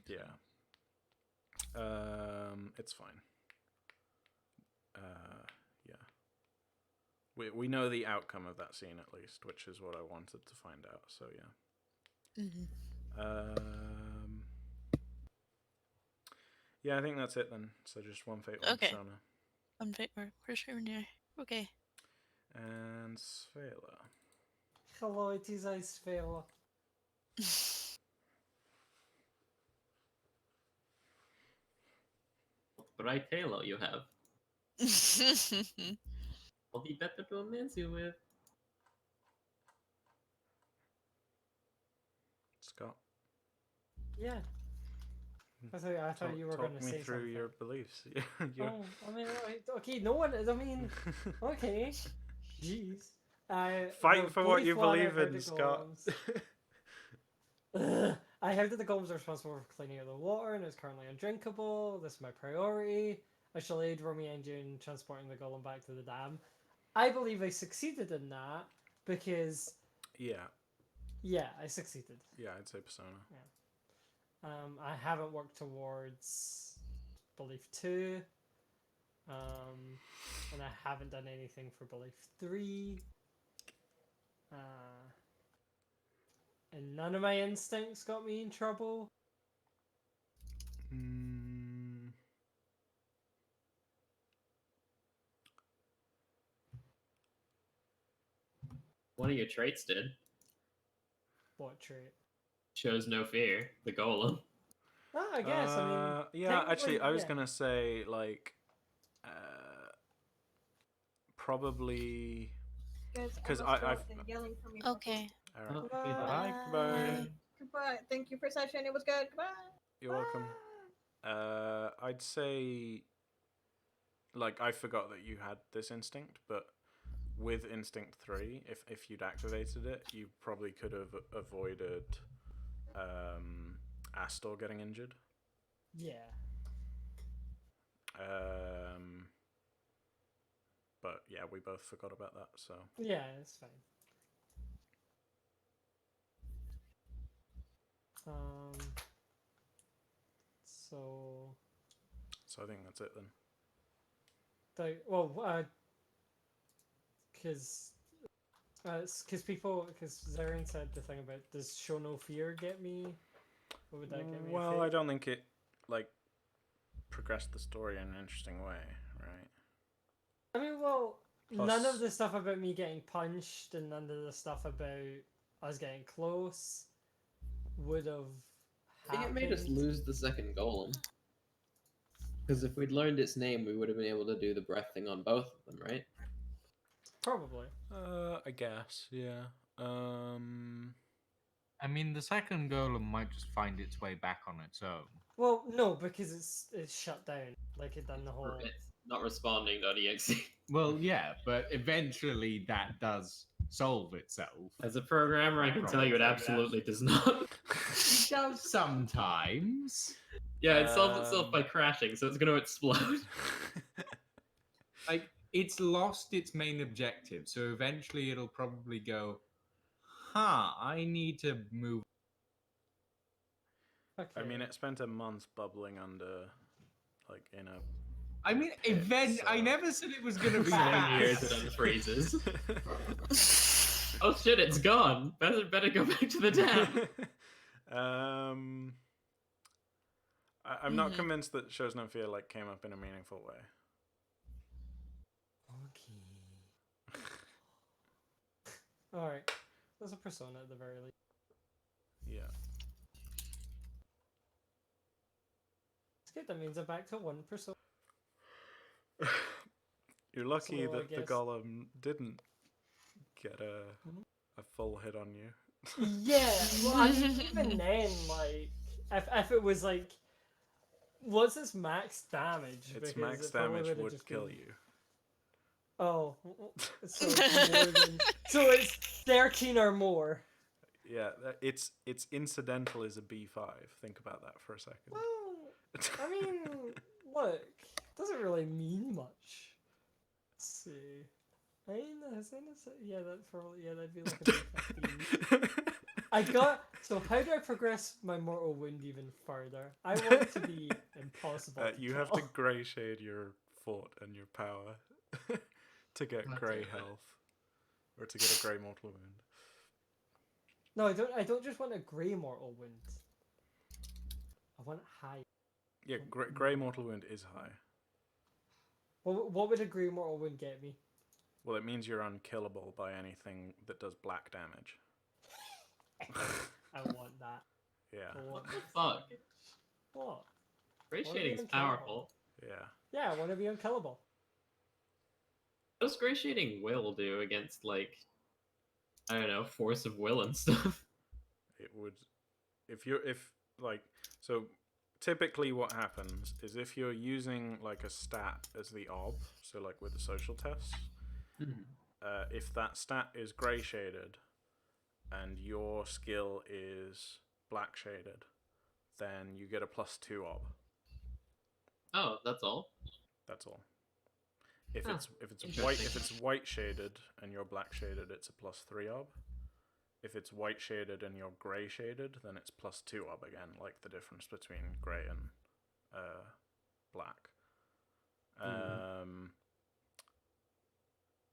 yeah, it's fine. Yeah, we know the outcome of that scene at least, which is what I wanted to find out. So yeah. Yeah, I think that's it then. So just one fate, one Okay. persona. Where's Sharon? Okay. And Svela. Hello, it is I, Svela. Bright halo you have. I'll be better to romance you with. Scott. Yeah. I thought you were going to say Talk me through something. your beliefs. Oh, I mean, okay, no one. I mean, okay. Jeez. Fight for what you believe in, Scott. I heard that the golems are responsible for cleaning out the water and it's currently undrinkable. This is my priority. I shall aid Romienji in transporting the golem back to the dam. I believe I succeeded in that because... Yeah. Yeah, I succeeded. Yeah, I'd say persona. Yeah. I haven't worked towards belief 2. And I haven't done anything for belief 3. And none of my instincts got me in trouble. One of your traits did. What trait? Shows no fear. The golem. Oh, I guess. I mean, yeah. Actually, I was yeah. gonna say like, probably because I've yelling for me. Okay. All right. Bye. Goodbye. Goodbye. Thank you for session. It was good. Goodbye. You're welcome. I'd say, like, I forgot that you had this instinct, but with instinct 3, if you'd activated it, you probably could have avoided Astor getting injured. Yeah. But yeah, we both forgot about that, so. Yeah, it's fine. So I think that's it then. Because Xerion said the thing about does show no fear get me? What would that get me? Well, I don't think it like progressed the story in an interesting way, right? I mean, well, Plus- none of the stuff about me getting punched and none of the stuff about us getting close would have I think it happened. made us lose the second golem. Because if we'd learned its name, we would have been able to do the breath thing on both of them, right? Probably. I guess, yeah. I mean, the second golem might just find its way back on its own. Well, no, because it's shut down. Like it done the whole. It's not responding.exe. Well, yeah, but eventually that does solve itself. As a programmer, I can tell you it absolutely does not. It does sometimes. Yeah, it solves itself by crashing, so it's going to explode. Like, it's lost its main objective, so eventually it'll probably go, I need to move. Okay. I mean, it spent a month bubbling under, like, in a. I mean, pit, I so- never said it was gonna be 7 years fast. it unfreezes. Oh shit, it's gone. Better go back to the dam. I'm not convinced that Shows No Fear like came up in a meaningful way. Okay. All right. There's a persona at the very least. Yeah. It's good. That means I'm back to one persona. You're lucky So, I that the guess- golem didn't get a full hit on you. Yeah. Well, I mean, even then, like, if it was like, what's its max damage? Its Because max it probably damage would've would just kill been- you. Oh, so it's more than, so it's 13 or more. Yeah, its incidental is a B5. Think about that for a second. Well, I mean, look, doesn't really mean much. Let's see. I mean, yeah, that'd be like a big 15. I got. So how do I progress my mortal wound even further? I want it to be impossible. You have to grey shade your fort and your power to get God grey damn it. health, or to get a grey mortal wound. No, I don't. I don't just want a grey mortal wound. I want it high. Yeah, grey mortal wound is high. What would a grey mortal wound get me? Well, it means you're unkillable by anything that does black damage. I want that. Yeah, I want What the that. fuck? What? Gray What shading's are you powerful. yeah. Yeah, I want to be unkillable. What does gray shading will do against, like, I don't know, force of will and stuff? It would, so typically what happens is if you're using like a stat as the ob, so like with the social tests, if that stat is grey shaded and your skill is black shaded, then you get a +2 ob. Oh, that's all? That's all. If Huh, it's white shaded and you're black shaded, it's a +3 ob. If it's white shaded and you're grey shaded, then it's +2 ob again, like the difference between grey and black.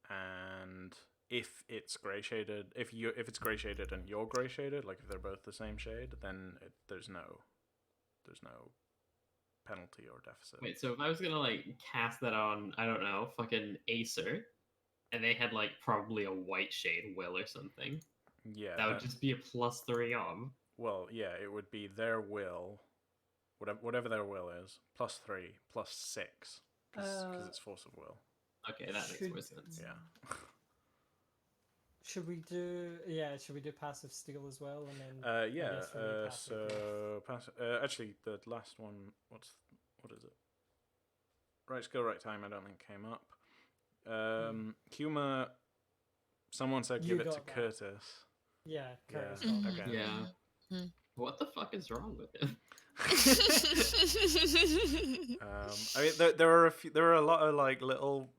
And if it's grey shaded, if it's grey shaded and you're grey shaded, like if they're both the same shade, then there's no penalty or deficit. Wait, so if I was gonna, like, cast that on, I don't know, fucking Acer, and they had, like, probably a white shade will or something, Yeah, that would just be a +3 ob. well, yeah, it would be their will, whatever their will is, +3 +6, because it's force of will. Okay, that makes more sense. Yeah. Should we do passive steel as well, and then Yeah. guess for me, passive Actually, the last one. What is it? Right skill, right time. I don't think came up. Humor. Someone said You give it to got that. Curtis. yeah, Curtis Yeah. got Okay. Yeah. What the fuck is wrong with him? I mean, there are a lot of like little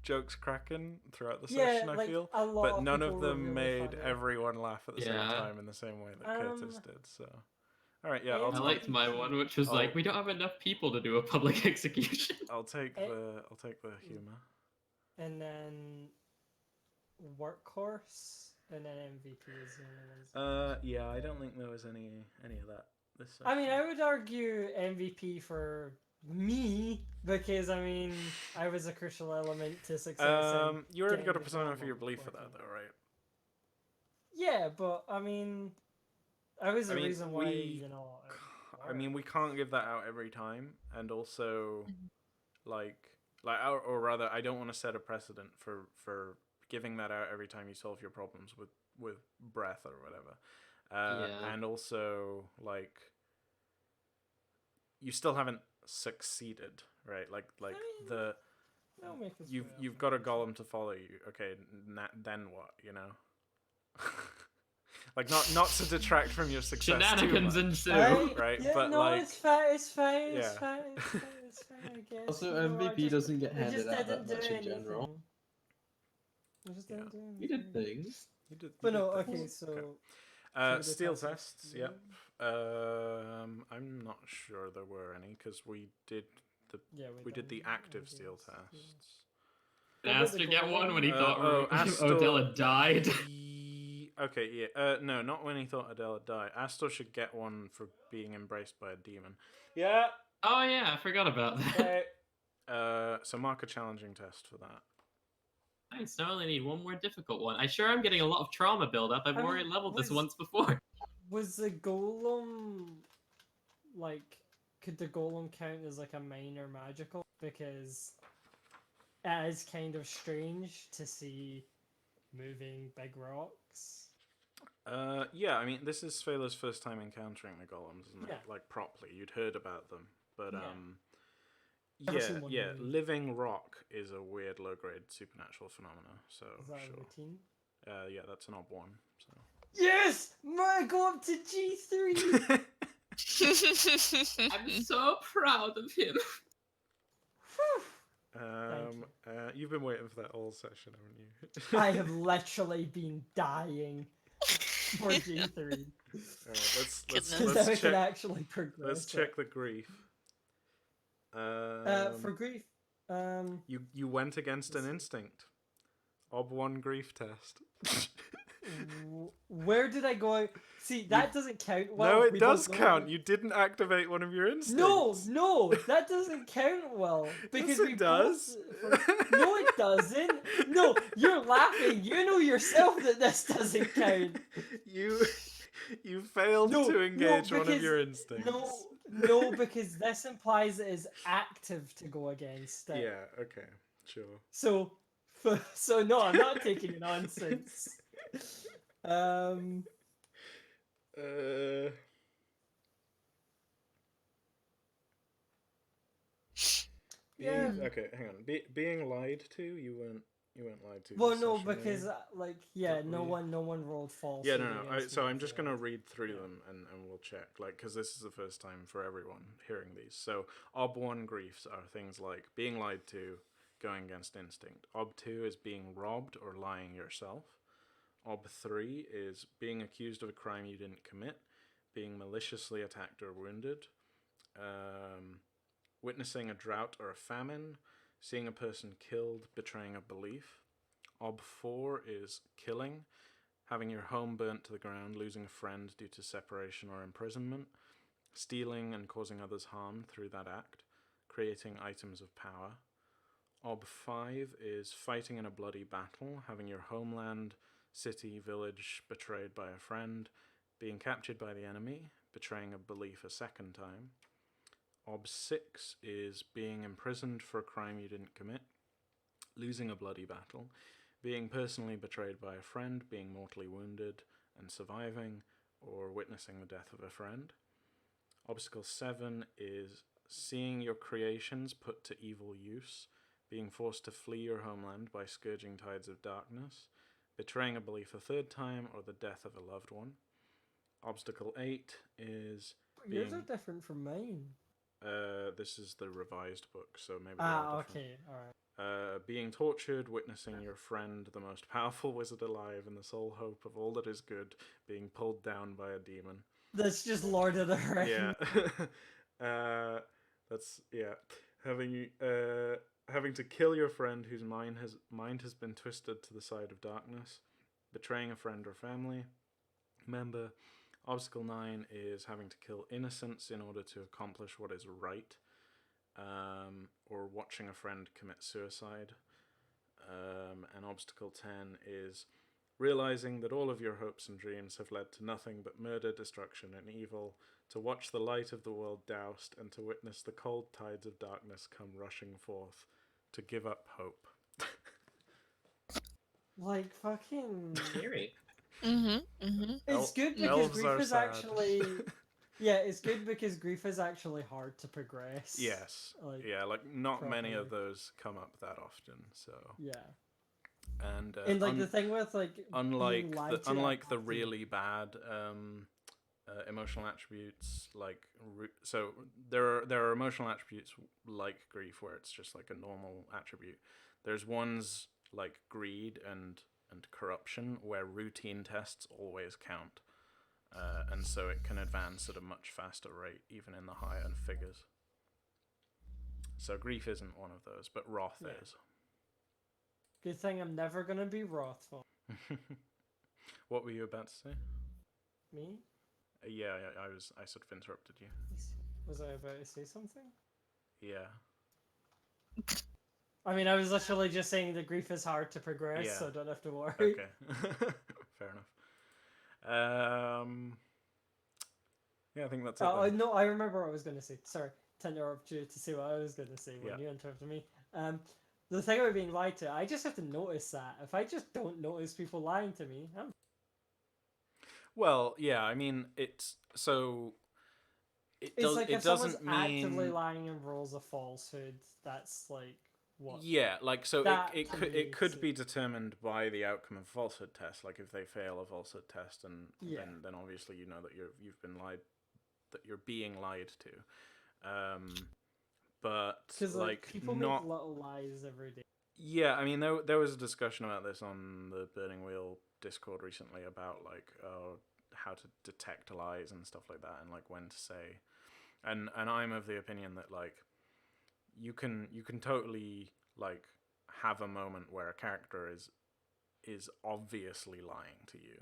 jokes cracking throughout the Yeah, session. I like, feel, a lot but of none people of were them really made funny. everyone laugh at the same Yeah. time in the same way that Curtis did. So, all right, yeah, Yeah, I liked my one, which was I'll- like, we don't have enough people to do a public execution. I'll take Eh. the humor. and then workhorse, and then MVP is the only ones. Yeah, I don't think there was any of that this session. I mean, I would argue MVP for me because I mean I was a crucial element to success. in You already getting got a the persona for your golem belief for that, working. though, right? Yeah, but I mean, I was the I mean, reason why we- it I mean, we can't give that out every time, and also, or rather, I don't want to set a precedent for giving that out every time you solve your problems with breath or whatever. Yeah. And also, like, you still haven't succeeded, right? Like the I'll make this you've got a golem to follow you. Okay, then what? You know, like not to detract from your success. Shenanigans too much, ensue. right? Yeah, But no, like, it's fine. It's fine. It's yeah. fine. It's fine. It's fine. I guess. Also, You know, I MVP just- doesn't get I just handed out didn't that much do in general. anything. I just didn't do anything. You did things. you did. But you no, did things. okay, so. Steel the tests. Yep. I'm not sure there were any because we did Yeah, we did the done active steel yeah. tests. Did Astor get one when he thought Astor- Odelle had died? Okay, yeah. No, not when he thought Odelle had died. Astor should get one for being embraced by a demon. Yeah. Oh yeah, I forgot about that. Okay. So mark a challenging test for that. Nice. I only need one more difficult one. I sure am getting a lot of trauma build up. I've I mean, already leveled this was- once before. Was the golem like? Could the golem count as like a minor magical? Because it is kind of strange to see moving big rocks. Yeah. I mean, this is Phelan's first time encountering the golems, isn't it? Yeah. Like properly, you'd heard about them, but Yeah. Yeah, Never seen one yeah. really. Living rock is a weird low-grade supernatural phenomena. So Is that a sure. routine? Yeah, that's an odd one. So. Yes! I go up to G3! I'm so proud of him. You've been waiting for that all session, haven't you? I have literally been dying for G3. Alright, let's Goodness. So that we check. can actually progress. Let's it. check the grief. For grief, You went against an instinct. Ob1 grief test. where did I go? See, that doesn't count. Well, No, it we does don't know. count. You didn't activate one of your instincts. No, that doesn't count well because Yes, it we does. No, it doesn't. No, you're laughing. You know yourself that this doesn't count. You failed No, to engage one of because- your instincts. No, because this implies it is active to go against it. Yeah. Okay. Sure. So no, I'm not taking your nonsense. Yeah. Okay, hang on. Being lied to, you weren't lied to. Well, this no, session, were because you? no we- one rolled false. Yeah, no. So I'm just gonna read through them and we'll check, like, because this is the first time for everyone hearing these. So Ob1 griefs are things like being lied to, going against instinct. Ob2 is being robbed or lying yourself. Ob3 is being accused of a crime you didn't commit, being maliciously attacked or wounded, witnessing a drought or a famine, seeing a person killed, betraying a belief. Ob4 is killing, having your home burnt to the ground, losing a friend due to separation or imprisonment, stealing and causing others harm through that act, creating items of power. Ob5 is fighting in a bloody battle, having your homeland, city, village betrayed by a friend, being captured by the enemy, betraying a belief a second time. Ob6 is being imprisoned for a crime you didn't commit, losing a bloody battle, being personally betrayed by a friend, being mortally wounded and surviving, or witnessing the death of a friend. Obstacle 7 is seeing your creations put to evil use, being forced to flee your homeland by scourging tides of darkness, betraying a belief a third time, or the death of a loved one. Obstacle 8 is Yours being... are different from mine. This is the revised book, so maybe they're all different. Okay, alright. Being tortured, witnessing your friend, the most powerful wizard alive and the sole hope of all that is good, being pulled down by a demon. That's just Lord of the Rings. Yeah. Having to kill your friend whose mind has been twisted to the side of darkness, betraying a friend or family member. Obstacle 9 is having to kill innocents in order to accomplish what is right, or watching a friend commit suicide. And Obstacle 10 is realizing that all of your hopes and dreams have led to nothing but murder, destruction, and evil, to watch the light of the world doused, and to witness the cold tides of darkness come rushing forth, to give up hope. Like fucking. Scary. Mm-hmm. Mm-hmm. It's good because elves grief are is sad. actually Yeah, it's good because grief is actually hard to progress. Yes. Like, Yeah, like not many of properly. those come up that often. So yeah. and And like the thing with like being unlike lied to unlike the after- really bad emotional attributes, like so there are emotional attributes like grief where it's just like a normal attribute. There's ones like greed and corruption where routine tests always count, and so it can advance at a much faster rate even in the higher figures. So grief isn't one of those, but wrath Yeah. is. Good thing I'm never gonna be wrathful. What were you about to say? Me? Yeah, I sort of interrupted you. Was I about to say something? Yeah. I mean, I was literally just saying that grief is hard to progress, Yeah. so I don't have to worry. Okay. Fair enough. Yeah, I think that's it. Oh, then. no, I remember what I was going to say. Sorry to interrupt you to say what I was going to say when Yeah. you interrupted me. The thing about being lied to, I just have to notice that. If I just don't notice people lying to me, I'm... Well, yeah, I mean, it's so. It's like It if someone's doesn't mean actively lying and rolls a falsehood, that's like what? Yeah, like so That it to could me be determined by the outcome of a falsehood test. Like if they fail a falsehood test, and Yeah. then obviously you know that you've been lied, that you're being lied to. But Because like people not make little lies every day. Yeah, I mean there was a discussion about this on the Burning Wheel Discord recently about like how to detect lies and stuff like that, and like when to say, and I'm of the opinion that like you can totally like have a moment where a character is obviously lying to you,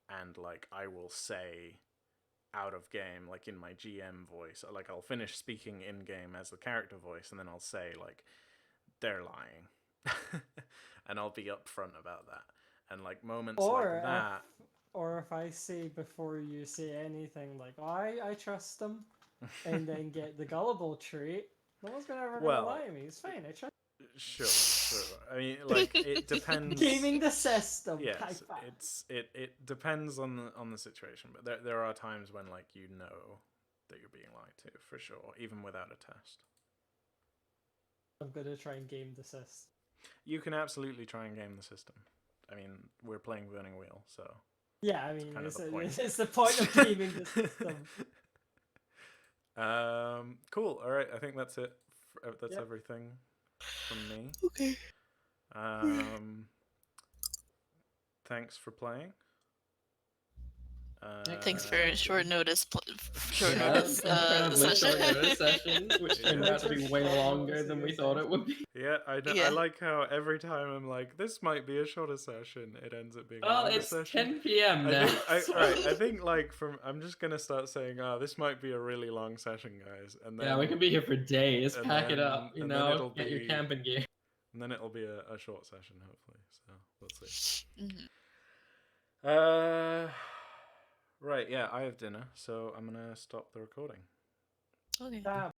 and like I will say out of game, like in my GM voice, like I'll finish speaking in game as the character voice, and then I'll say like they're lying. And I'll be upfront about that. And like moments like that. Or if I say before you say anything like, oh, I trust them, and then get the gullible trait, no one's ever gonna Well, lie to me. It's fine. I trust. Sure. I mean, like it depends. Gaming the system. Yes, it depends on the situation, but there are times when like you know that you're being lied to for sure, even without a test. I'm gonna try and game the system. You can absolutely try and game the system. I mean, we're playing Burning Wheel, so yeah. I mean, kind of it's, the point. it's the point of gaming the system. Cool. All right. I think that's it. That's Yep. everything from me. Okay. Thanks for playing. Thanks for short notice. Short Yeah, notice incredibly session. short notice sessions, which turned out to be way longer than we thought it would be. Yeah, I know. Yeah. I like how every time I'm like, this might be a shorter session, it ends up being a Well, longer it's session. 10 p.m. now. I think like I'm just gonna start saying, this might be a really long session, guys, and then Yeah, we could be here for days. and Pack it then- up, you and then know, it'll get your be- camping gear. and then it'll be a short session, hopefully. So we'll see. Mhm. Right, yeah, I have dinner, so I'm gonna stop the recording. Okay. Damn.